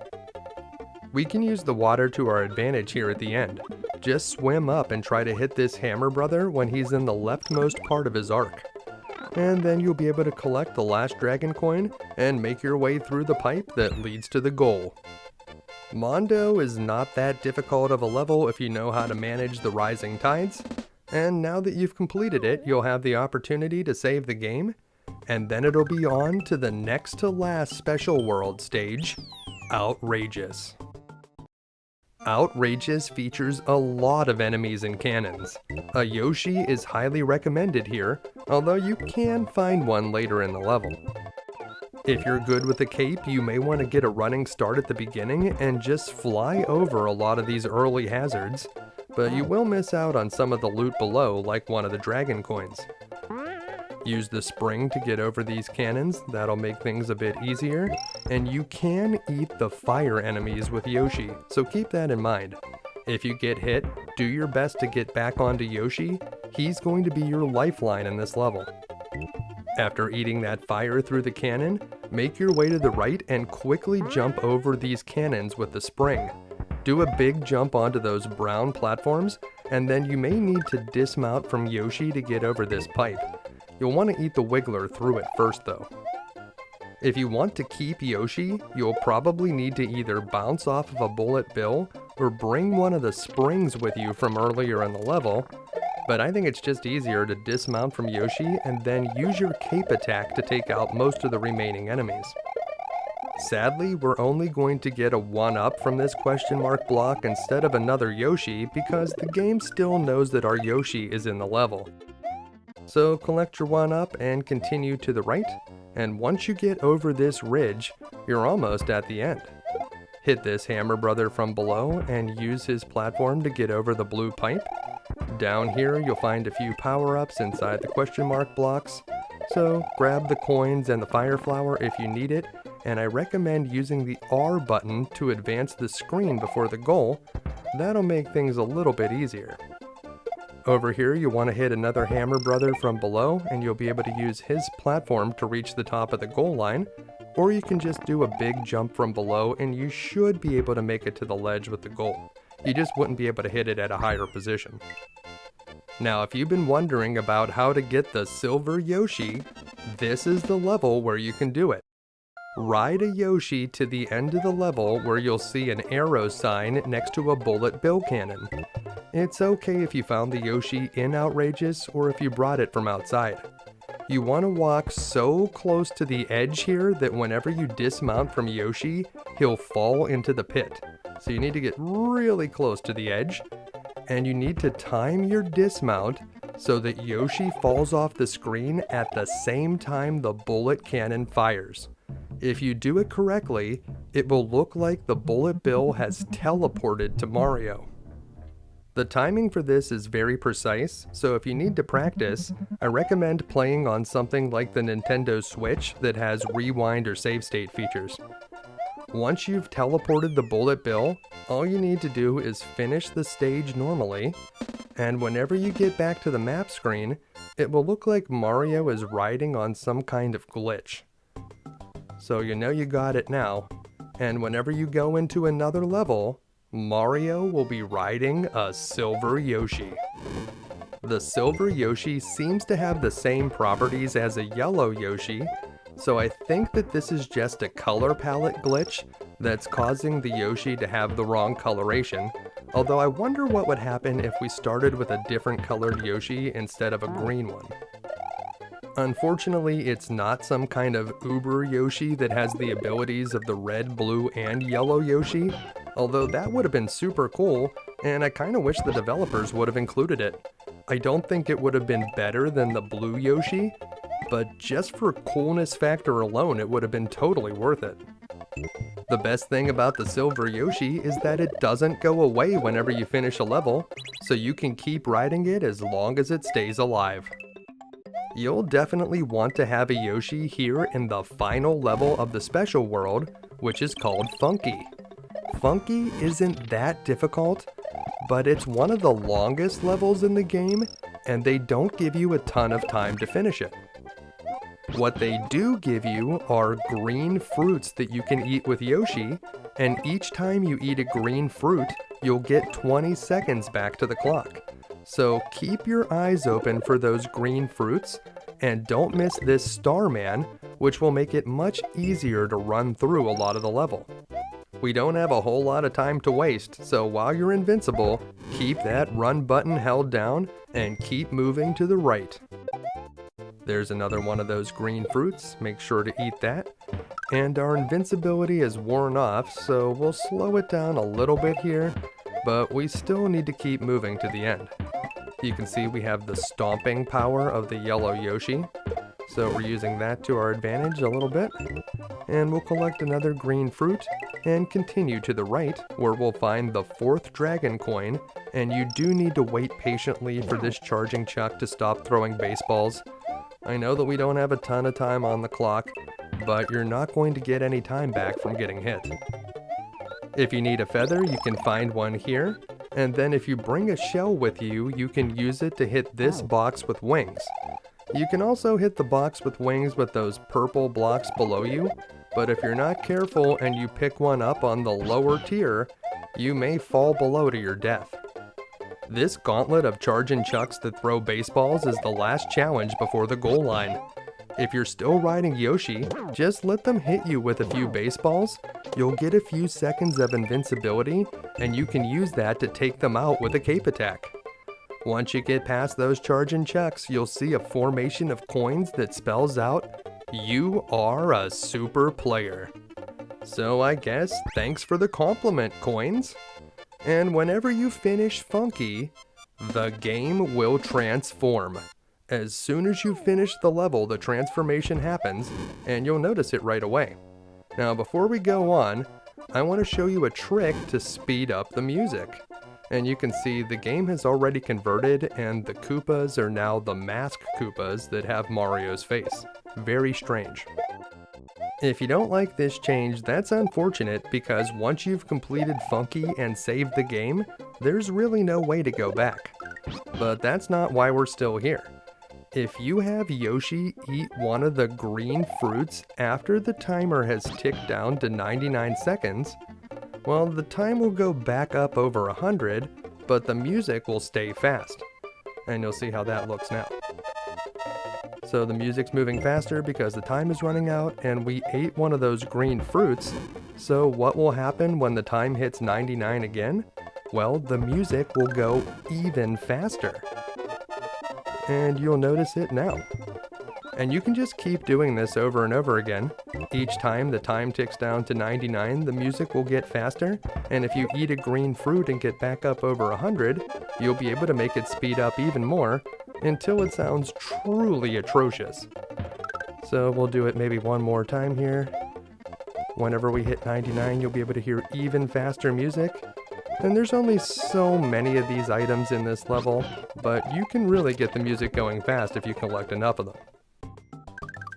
We can use the water to our advantage here at the end. Just swim up and try to hit this Hammer Brother when he's in the leftmost part of his arc. And then you'll be able to collect the last dragon coin and make your way through the pipe that leads to the goal. Mondo is not that difficult of a level if you know how to manage the rising tides, and now that you've completed it, you'll have the opportunity to save the game, and then it'll be on to the next to last special world stage, Outrageous. Outrageous features a lot of enemies and cannons. A Yoshi is highly recommended here, although you can find one later in the level. If you're good with the cape, you may want to get a running start at the beginning and just fly over a lot of these early hazards, but you will miss out on some of the loot below, like one of the dragon coins. Use the spring to get over these cannons, that'll make things a bit easier, and you can eat the fire enemies with Yoshi, so keep that in mind. If you get hit, do your best to get back onto Yoshi, he's going to be your lifeline in this level. After eating that fire through the cannon, make your way to the right and quickly jump over these cannons with the spring. Do a big jump onto those brown platforms, and then you may need to dismount from Yoshi to get over this pipe. You'll want to eat the Wiggler through it first though. If you want to keep Yoshi, you'll probably need to either bounce off of a bullet bill or bring one of the springs with you from earlier in the level, but I think it's just easier to dismount from Yoshi and then use your cape attack to take out most of the remaining enemies. Sadly, we're only going to get a 1-up from this question mark block instead of another Yoshi because the game still knows that our Yoshi is in the level. So collect your 1-up and continue to the right, and once you get over this ridge, you're almost at the end. Hit this hammer brother from below and use his platform to get over the blue pipe. Down here you'll find a few power-ups inside the question mark blocks, so grab the coins and the fire flower if you need it, and I recommend using the R button to advance the screen before the goal. That'll make things a little bit easier. Over here you want to hit another hammer brother from below and you'll be able to use his platform to reach the top of the goal line, or you can just do a big jump from below and you should be able to make it to the ledge with the goal. You just wouldn't be able to hit it at a higher position. Now if you've been wondering about how to get the silver Yoshi, this is the level where you can do it. Ride a Yoshi to the end of the level where you'll see an arrow sign next to a bullet bill cannon. It's okay if you found the Yoshi in Outrageous or if you brought it from outside. You want to walk so close to the edge here that whenever you dismount from Yoshi, he'll fall into the pit. So you need to get really close to the edge, and you need to time your dismount so that Yoshi falls off the screen at the same time the bullet cannon fires. If you do it correctly, it will look like the bullet bill has teleported to Mario. The timing for this is very precise, so if you need to practice, I recommend playing on something like the Nintendo Switch that has rewind or save state features. Once you've teleported the bullet bill, all you need to do is finish the stage normally, and whenever you get back to the map screen, it will look like Mario is riding on some kind of glitch. So you know you got it now, and whenever you go into another level, Mario will be riding a silver Yoshi. The silver Yoshi seems to have the same properties as a yellow Yoshi, so I think that this is just a color palette glitch that's causing the Yoshi to have the wrong coloration, although I wonder what would happen if we started with a different colored Yoshi instead of a green one. Unfortunately, it's not some kind of Uber Yoshi that has the abilities of the red, blue, and yellow Yoshi, although that would have been super cool, and I kinda wish the developers would have included it. I don't think it would have been better than the blue Yoshi, but just for coolness factor alone, it would have been totally worth it. The best thing about the silver Yoshi is that it doesn't go away whenever you finish a level, so you can keep riding it as long as it stays alive. You'll definitely want to have a Yoshi here in the final level of the special world, which is called Funky. Funky isn't that difficult, but it's one of the longest levels in the game, and they don't give you a ton of time to finish it. What they do give you are green fruits that you can eat with Yoshi, and each time you eat a green fruit, you'll get 20 seconds back to the clock. So keep your eyes open for those green fruits, and don't miss this Starman, which will make it much easier to run through a lot of the level. We don't have a whole lot of time to waste, so while you're invincible, keep that run button held down and keep moving to the right. There's another one of those green fruits, make sure to eat that. And our invincibility is worn off, so we'll slow it down a little bit here, but we still need to keep moving to the end. You can see we have the stomping power of the yellow Yoshi, so we're using that to our advantage a little bit. And we'll collect another green fruit, and continue to the right, where we'll find the 4th dragon coin, and you do need to wait patiently for this charging chuck to stop throwing baseballs. I know that we don't have a ton of time on the clock, but you're not going to get any time back from getting hit. If you need a feather, you can find one here, and then if you bring a shell with you, you can use it to hit this box with wings. You can also hit the box with wings with those purple blocks below you, but if you're not careful and you pick one up on the lower tier, you may fall below to your death. This gauntlet of charging chucks that throw baseballs is the last challenge before the goal line. If you're still riding Yoshi, just let them hit you with a few baseballs. You'll get a few seconds of invincibility, and you can use that to take them out with a cape attack. Once you get past those charging chucks, you'll see a formation of coins that spells out, "You are a super player." So I guess thanks for the compliment, coins. And whenever you finish Funky, the game will transform. As soon as you finish the level, the transformation happens, and you'll notice it right away. Now, before we go on, I want to show you a trick to speed up the music. And you can see the game has already converted, and the Koopas are now the mask Koopas that have Mario's face. Very strange. If you don't like this change, that's unfortunate, because once you've completed Funky and saved the game, there's really no way to go back. But that's not why we're still here. If you have Yoshi eat one of the green fruits after the timer has ticked down to 99 seconds, well, the time will go back up over 100, but the music will stay fast. And you'll see how that looks now. So the music's moving faster because the time is running out, and we ate one of those green fruits. So what will happen when the time hits 99 again? Well, the music will go even faster. And you'll notice it now. And you can just keep doing this over and over again. Each time the time ticks down to 99, the music will get faster, and if you eat a green fruit and get back up over 100, you'll be able to make it speed up even more until it sounds truly atrocious. So we'll do it maybe one more time here. Whenever we hit 99, you'll be able to hear even faster music. And there's only so many of these items in this level, but you can really get the music going fast if you collect enough of them.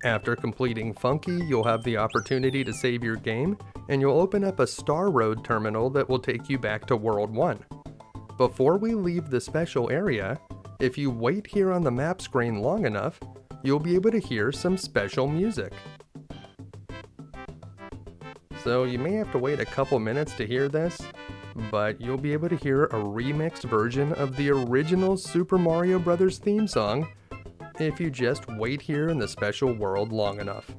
After completing Funky, you'll have the opportunity to save your game, and you'll open up a Star Road terminal that will take you back to World 1. Before we leave the special area, if you wait here on the map screen long enough, you'll be able to hear some special music. So you may have to wait a couple minutes to hear this, but you'll be able to hear a remixed version of the original Super Mario Bros. Theme song if you just wait here in the special world long enough.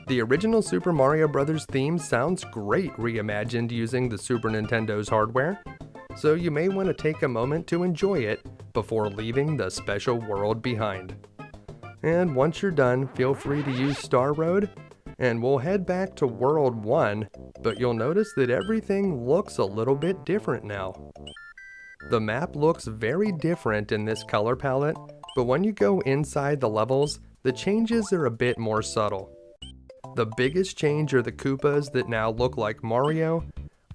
The original Super Mario Bros. Theme sounds great reimagined using the Super Nintendo's hardware, so you may want to take a moment to enjoy it before leaving the special world behind. And once you're done, feel free to use Star Road, and we'll head back to World 1, but you'll notice that everything looks a little bit different now. The map looks very different in this color palette, but when you go inside the levels, the changes are a bit more subtle. The biggest change are the Koopas that now look like Mario,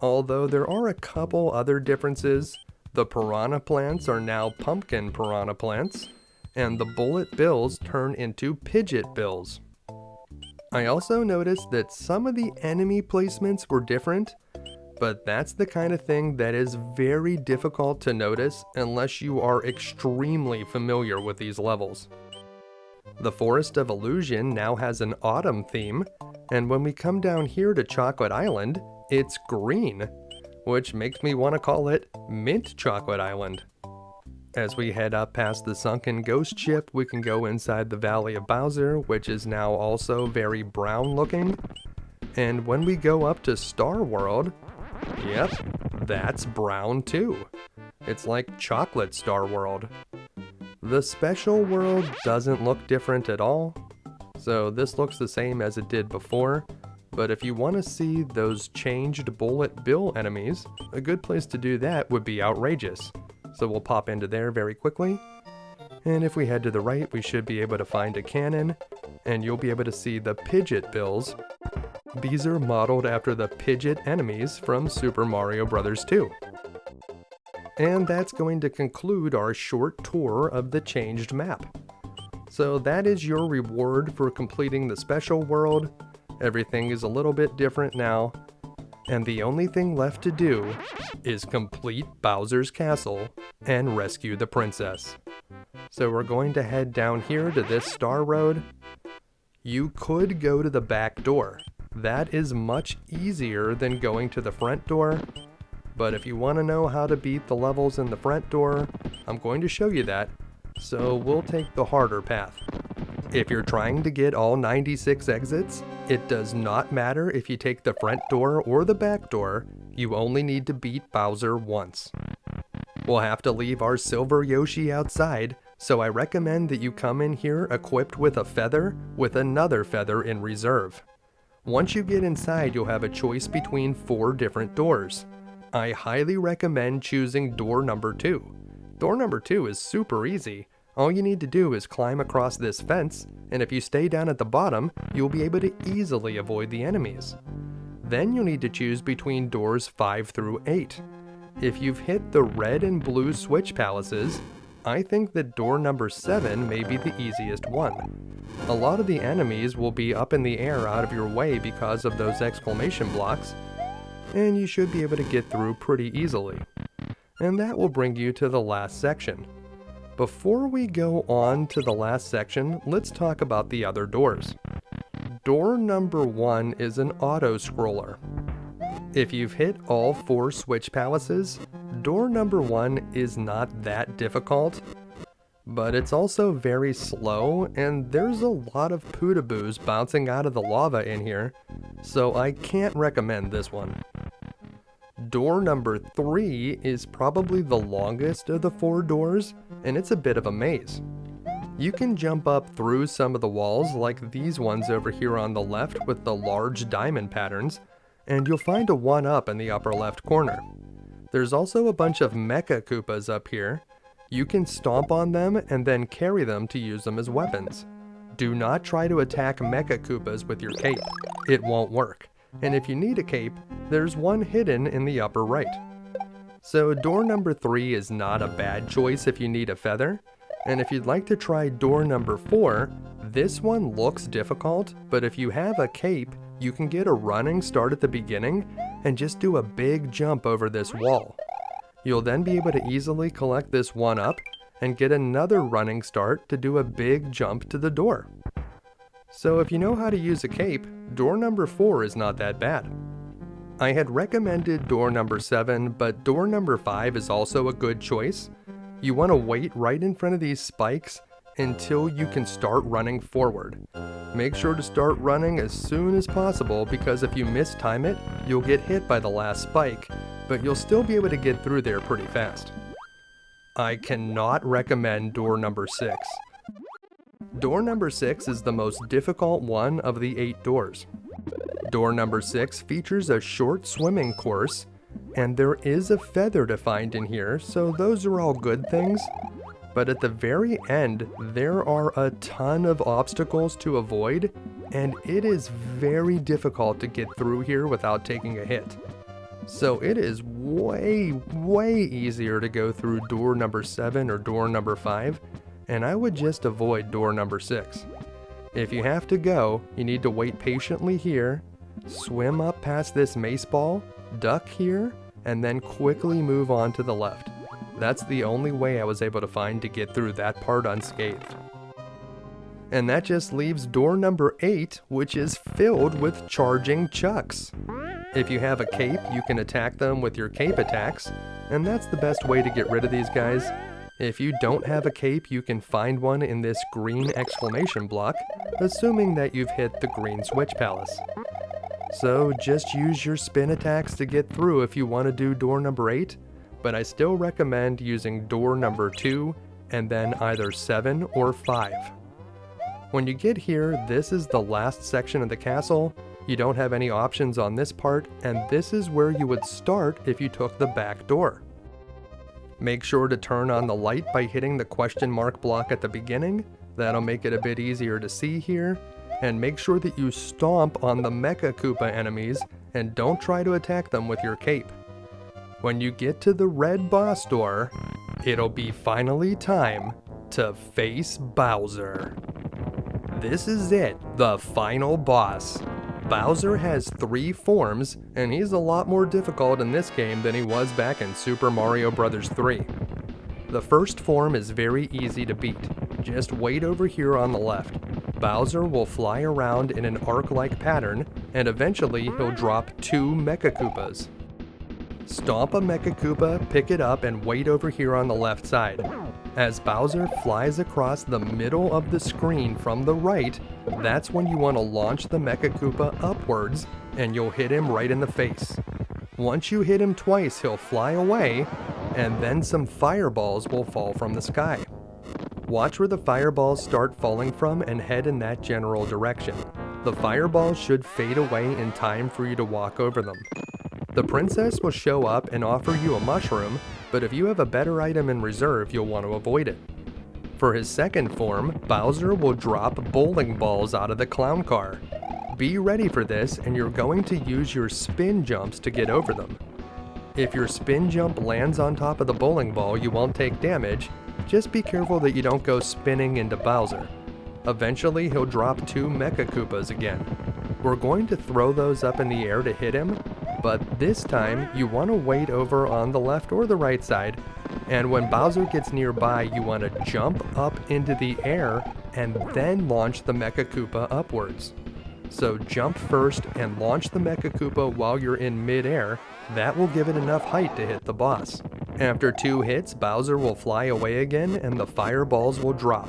although there are a couple other differences. The piranha plants are now pumpkin piranha plants, and the bullet bills turn into Pidgeot bills. I also noticed that some of the enemy placements were different, but that's the kind of thing that is very difficult to notice unless you are extremely familiar with these levels. The Forest of Illusion now has an autumn theme, and when we come down here to Chocolate Island, it's green, which makes me want to call it Mint Chocolate Island. As we head up past the Sunken ghost ship, we can go inside the Valley of Bowser, which is now also very brown looking. And when we go up to Star World, yep, that's brown too. It's like chocolate Star World. The special world doesn't look different at all, so this looks the same as it did before. But if you want to see those changed bullet bill enemies, a good place to do that would be Outrageous. So we'll pop into there very quickly, and if we head to the right, we should be able to find a cannon, and you'll be able to see the Pidgeot bills. These are modeled after the Pidgeot enemies from Super Mario Bros. 2. And that's going to conclude our short tour of the changed map. So that is your reward for completing the special world. Everything is a little bit different now. And the only thing left to do is complete Bowser's Castle and rescue the princess. So we're going to head down here to this Star Road. You could go to the back door. That is much easier than going to the front door. But if you want to know how to beat the levels in the front door, I'm going to show you that. So we'll take the harder path. If you're trying to get all 96 exits, it does not matter if you take the front door or the back door, you only need to beat Bowser once. We'll have to leave our silver Yoshi outside, so I recommend that you come in here equipped with a feather with another feather in reserve. Once you get inside, you'll have a choice between 4 different doors. I highly recommend choosing door number 2. Door number 2 is super easy. All you need to do is climb across this fence, and if you stay down at the bottom, you'll be able to easily avoid the enemies. Then you'll need to choose between doors 5 through 8. If you've hit the red and blue switch palaces, I think that door number 7 may be the easiest one. A lot of the enemies will be up in the air out of your way because of those exclamation blocks, and you should be able to get through pretty easily. And that will bring you to the last section. Before we go on to the last section, let's talk about the other doors. Door number 1 is an auto-scroller. If you've hit all 4 switch palaces, door number 1 is not that difficult, but it's also very slow, and there's a lot of Pootaboos bouncing out of the lava in here, so I can't recommend this one. Door number 3 is probably the longest of the 4 doors, and it's a bit of a maze. You can jump up through some of the walls like these ones over here on the left with the large diamond patterns, and you'll find a 1-up in the upper left corner. There's also a bunch of Mecha Koopas up here. You can stomp on them and then carry them to use them as weapons. Do not try to attack Mecha Koopas with your cape. It won't work. And if you need a cape, there's one hidden in the upper right. So door number 3 is not a bad choice if you need a feather. And if you'd like to try door number 4, this one looks difficult, but if you have a cape, you can get a running start at the beginning and just do a big jump over this wall. You'll then be able to easily collect this 1-up and get another running start to do a big jump to the door. So if you know how to use a cape, door number 4 is not that bad. I had recommended door number 7, but door number 5 is also a good choice. You want to wait right in front of these spikes until you can start running forward. Make sure to start running as soon as possible, because if you mistime it, you'll get hit by the last spike, but you'll still be able to get through there pretty fast. I cannot recommend door number 6. Door number 6 is the most difficult one of the 8 doors. Door number 6 features a short swimming course, and there is a feather to find in here, so those are all good things. But at the very end, there are a ton of obstacles to avoid, and it is very difficult to get through here without taking a hit. So it is way easier to go through door number 7 or door number 5, and I would just avoid door number 6. If you have to go, you need to wait patiently here, swim up past this mace ball, duck here, and then quickly move on to the left. That's the only way I was able to find to get through that part unscathed. And that just leaves door number 8, which is filled with charging chucks. If you have a cape, you can attack them with your cape attacks, and that's the best way to get rid of these guys. If you don't have a cape, you can find one in this green exclamation block, assuming that you've hit the green switch palace. So just use your spin attacks to get through if you want to do door number 8, but I still recommend using door number 2 and then either 7 or 5. When you get here, this is the last section of the castle. You don't have any options on this part, and this is where you would start if you took the back door. Make sure to turn on the light by hitting the question mark block at the beginning. That'll make it a bit easier to see here. and make sure that you stomp on the Mecha Koopa enemies and don't try to attack them with your cape. When you get to the red boss door, it'll be finally time to face Bowser. This is it, the final boss. Bowser has 3 forms, and he's a lot more difficult in this game than he was back in Super Mario Bros. 3. The first form is very easy to beat. Just wait over here on the left. Bowser will fly around in an arc-like pattern, and eventually he'll drop 2 Mecha Koopas. Stomp a Mecha Koopa, pick it up, and wait over here on the left side. As Bowser flies across the middle of the screen from the right, that's when you want to launch the Mecha Koopa upwards, and you'll hit him right in the face. Once you hit him twice, he'll fly away, and then some fireballs will fall from the sky. Watch where the fireballs start falling from and head in that general direction. The fireballs should fade away in time for you to walk over them. The princess will show up and offer you a mushroom, but if you have a better item in reserve, you'll want to avoid it. For his second form, Bowser will drop bowling balls out of the clown car. Be ready for this, and you're going to use your spin jumps to get over them. If your spin jump lands on top of the bowling ball, you won't take damage. Just be careful that you don't go spinning into Bowser. Eventually, he'll drop 2 Mecha Koopas again. We're going to throw those up in the air to hit him, but this time you want to wait over on the left or the right side, and when Bowser gets nearby, you want to jump up into the air and then launch the Mecha Koopa upwards. So jump first and launch the Mecha Koopa while you're in mid-air. That will give it enough height to hit the boss. After 2 hits, Bowser will fly away again and the fireballs will drop.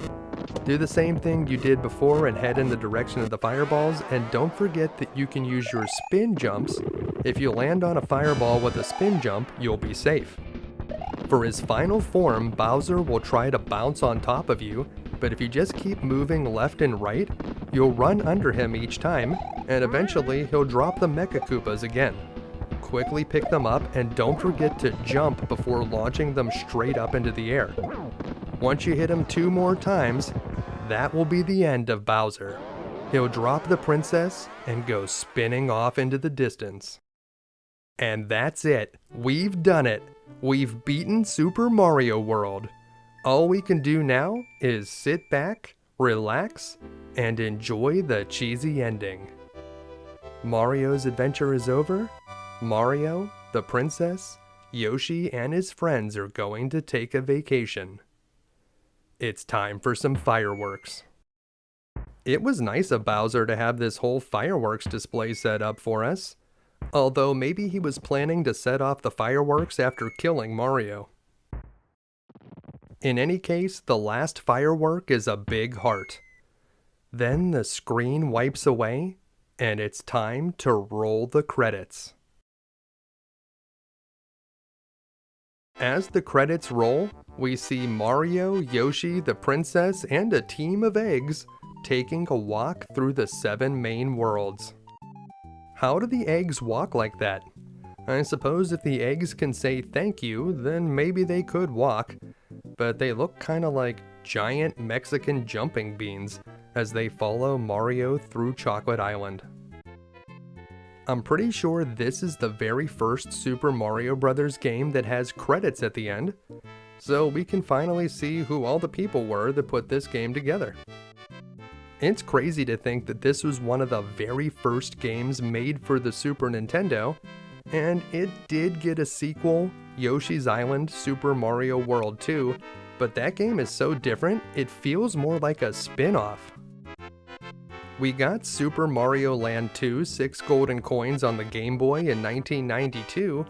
Do the same thing you did before and head in the direction of the fireballs, and don't forget that you can use your spin jumps. If you land on a fireball with a spin jump, you'll be safe. For his final form, Bowser will try to bounce on top of you, but if you just keep moving left and right, you'll run under him each time, and eventually he'll drop the Mecha Koopas again. Quickly pick them up and don't forget to jump before launching them straight up into the air. Once you hit him 2 more times, that will be the end of Bowser. He'll drop the princess and go spinning off into the distance. And that's it. We've done it. We've beaten Super Mario World. All we can do now is sit back, relax, and enjoy the cheesy ending. Mario's adventure is over. Mario, the princess, Yoshi, and his friends are going to take a vacation. It's time for some fireworks. It was nice of Bowser to have this whole fireworks display set up for us. Although maybe he was planning to set off the fireworks after killing Mario. In any case, the last firework is a big heart. Then the screen wipes away, and it's time to roll the credits. As the credits roll, we see Mario, Yoshi, the princess, and a team of eggs taking a walk through the 7 main worlds. How do the eggs walk like that? I suppose if the eggs can say thank you, then maybe they could walk, but they look kinda like giant Mexican jumping beans as they follow Mario through Chocolate Island. I'm pretty sure this is the very first Super Mario Bros. Game that has credits at the end, so we can finally see who all the people were that put this game together. It's crazy to think that this was one of the very first games made for the Super Nintendo, and it did get a sequel, Yoshi's Island Super Mario World 2, but that game is so different, it feels more like a spin-off. We got Super Mario Land 2 6 golden coins on the Game Boy in 1992,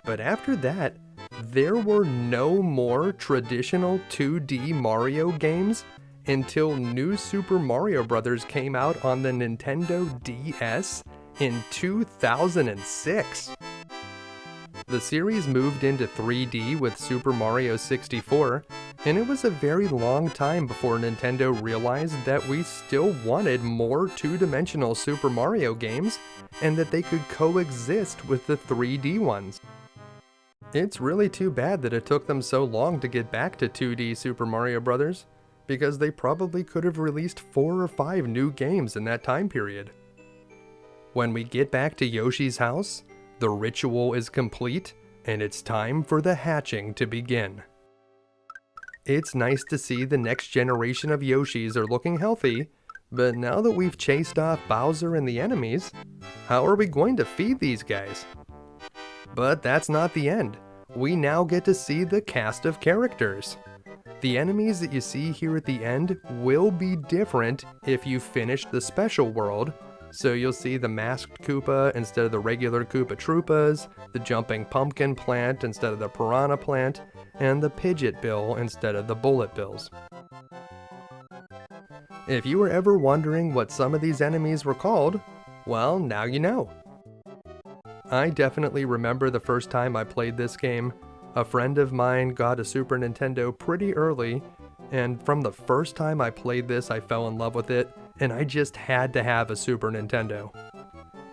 but after that, there were no more traditional 2D Mario games until New Super Mario Bros. Came out on the Nintendo DS in 2006. The series moved into 3D with Super Mario 64, and it was a very long time before Nintendo realized that we still wanted more two-dimensional Super Mario games, and that they could coexist with the 3D ones. It's really too bad that it took them so long to get back to 2D Super Mario Bros. because they probably could have released 4 or 5 new games in that time period. When we get back to Yoshi's house, the ritual is complete, and it's time for the hatching to begin. It's nice to see the next generation of Yoshis are looking healthy, but now that we've chased off Bowser and the enemies, how are we going to feed these guys? But that's not the end. We now get to see the cast of characters. The enemies that you see here at the end will be different if you finish the special world, so you'll see the masked Koopa instead of the regular Koopa Troopas, the jumping pumpkin plant instead of the piranha plant, and the Pidgeot Bill instead of the Bullet Bills. If you were ever wondering what some of these enemies were called, well, now you know. I definitely remember the first time I played this game. A friend of mine got a Super Nintendo pretty early, and from the first time I played this I fell in love with it, and I just had to have a Super Nintendo.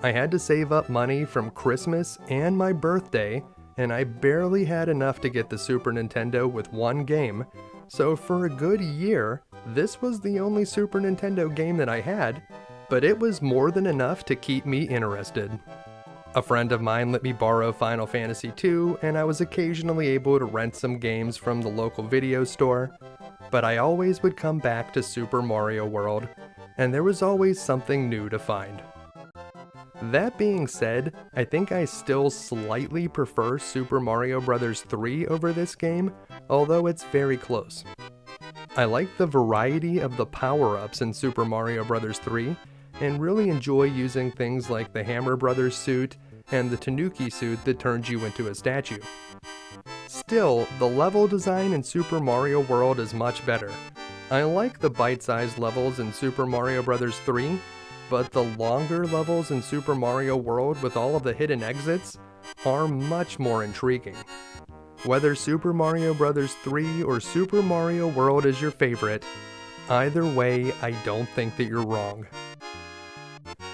I had to save up money from Christmas and my birthday, and I barely had enough to get the Super Nintendo with one game, so for a good year, this was the only Super Nintendo game that I had, but it was more than enough to keep me interested. A friend of mine let me borrow Final Fantasy II, and I was occasionally able to rent some games from the local video store, but I always would come back to Super Mario World, and there was always something new to find. That being said, I think I still slightly prefer Super Mario Bros. 3 over this game, although it's very close. I like the variety of the power-ups in Super Mario Bros. 3, and really enjoy using things like the Hammer Brothers suit and the Tanuki suit that turns you into a statue. Still, the level design in Super Mario World is much better. I like the bite-sized levels in Super Mario Bros. 3, but the longer levels in Super Mario World with all of the hidden exits are much more intriguing. Whether Super Mario Bros. 3 or Super Mario World is your favorite, either way, I don't think that you're wrong.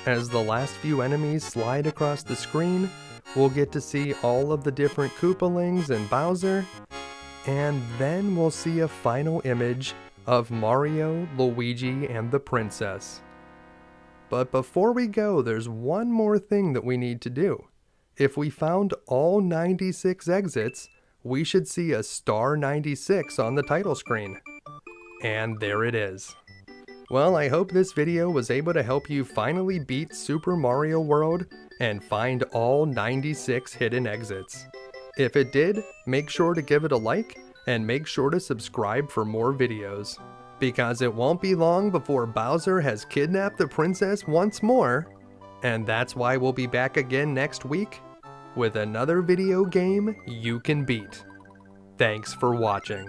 As the last few enemies slide across the screen, we'll get to see all of the different Koopalings and Bowser, and then we'll see a final image of Mario, Luigi, and the princess. But before we go, there's one more thing that we need to do. If we found all 96 exits, we should see a star 96 on the title screen. And there it is. Well, I hope this video was able to help you finally beat Super Mario World and find all 96 hidden exits. If it did, make sure to give it a like and make sure to subscribe for more videos. Because it won't be long before Bowser has kidnapped the princess once more, and that's why we'll be back again next week with another video game you can beat. Thanks for watching.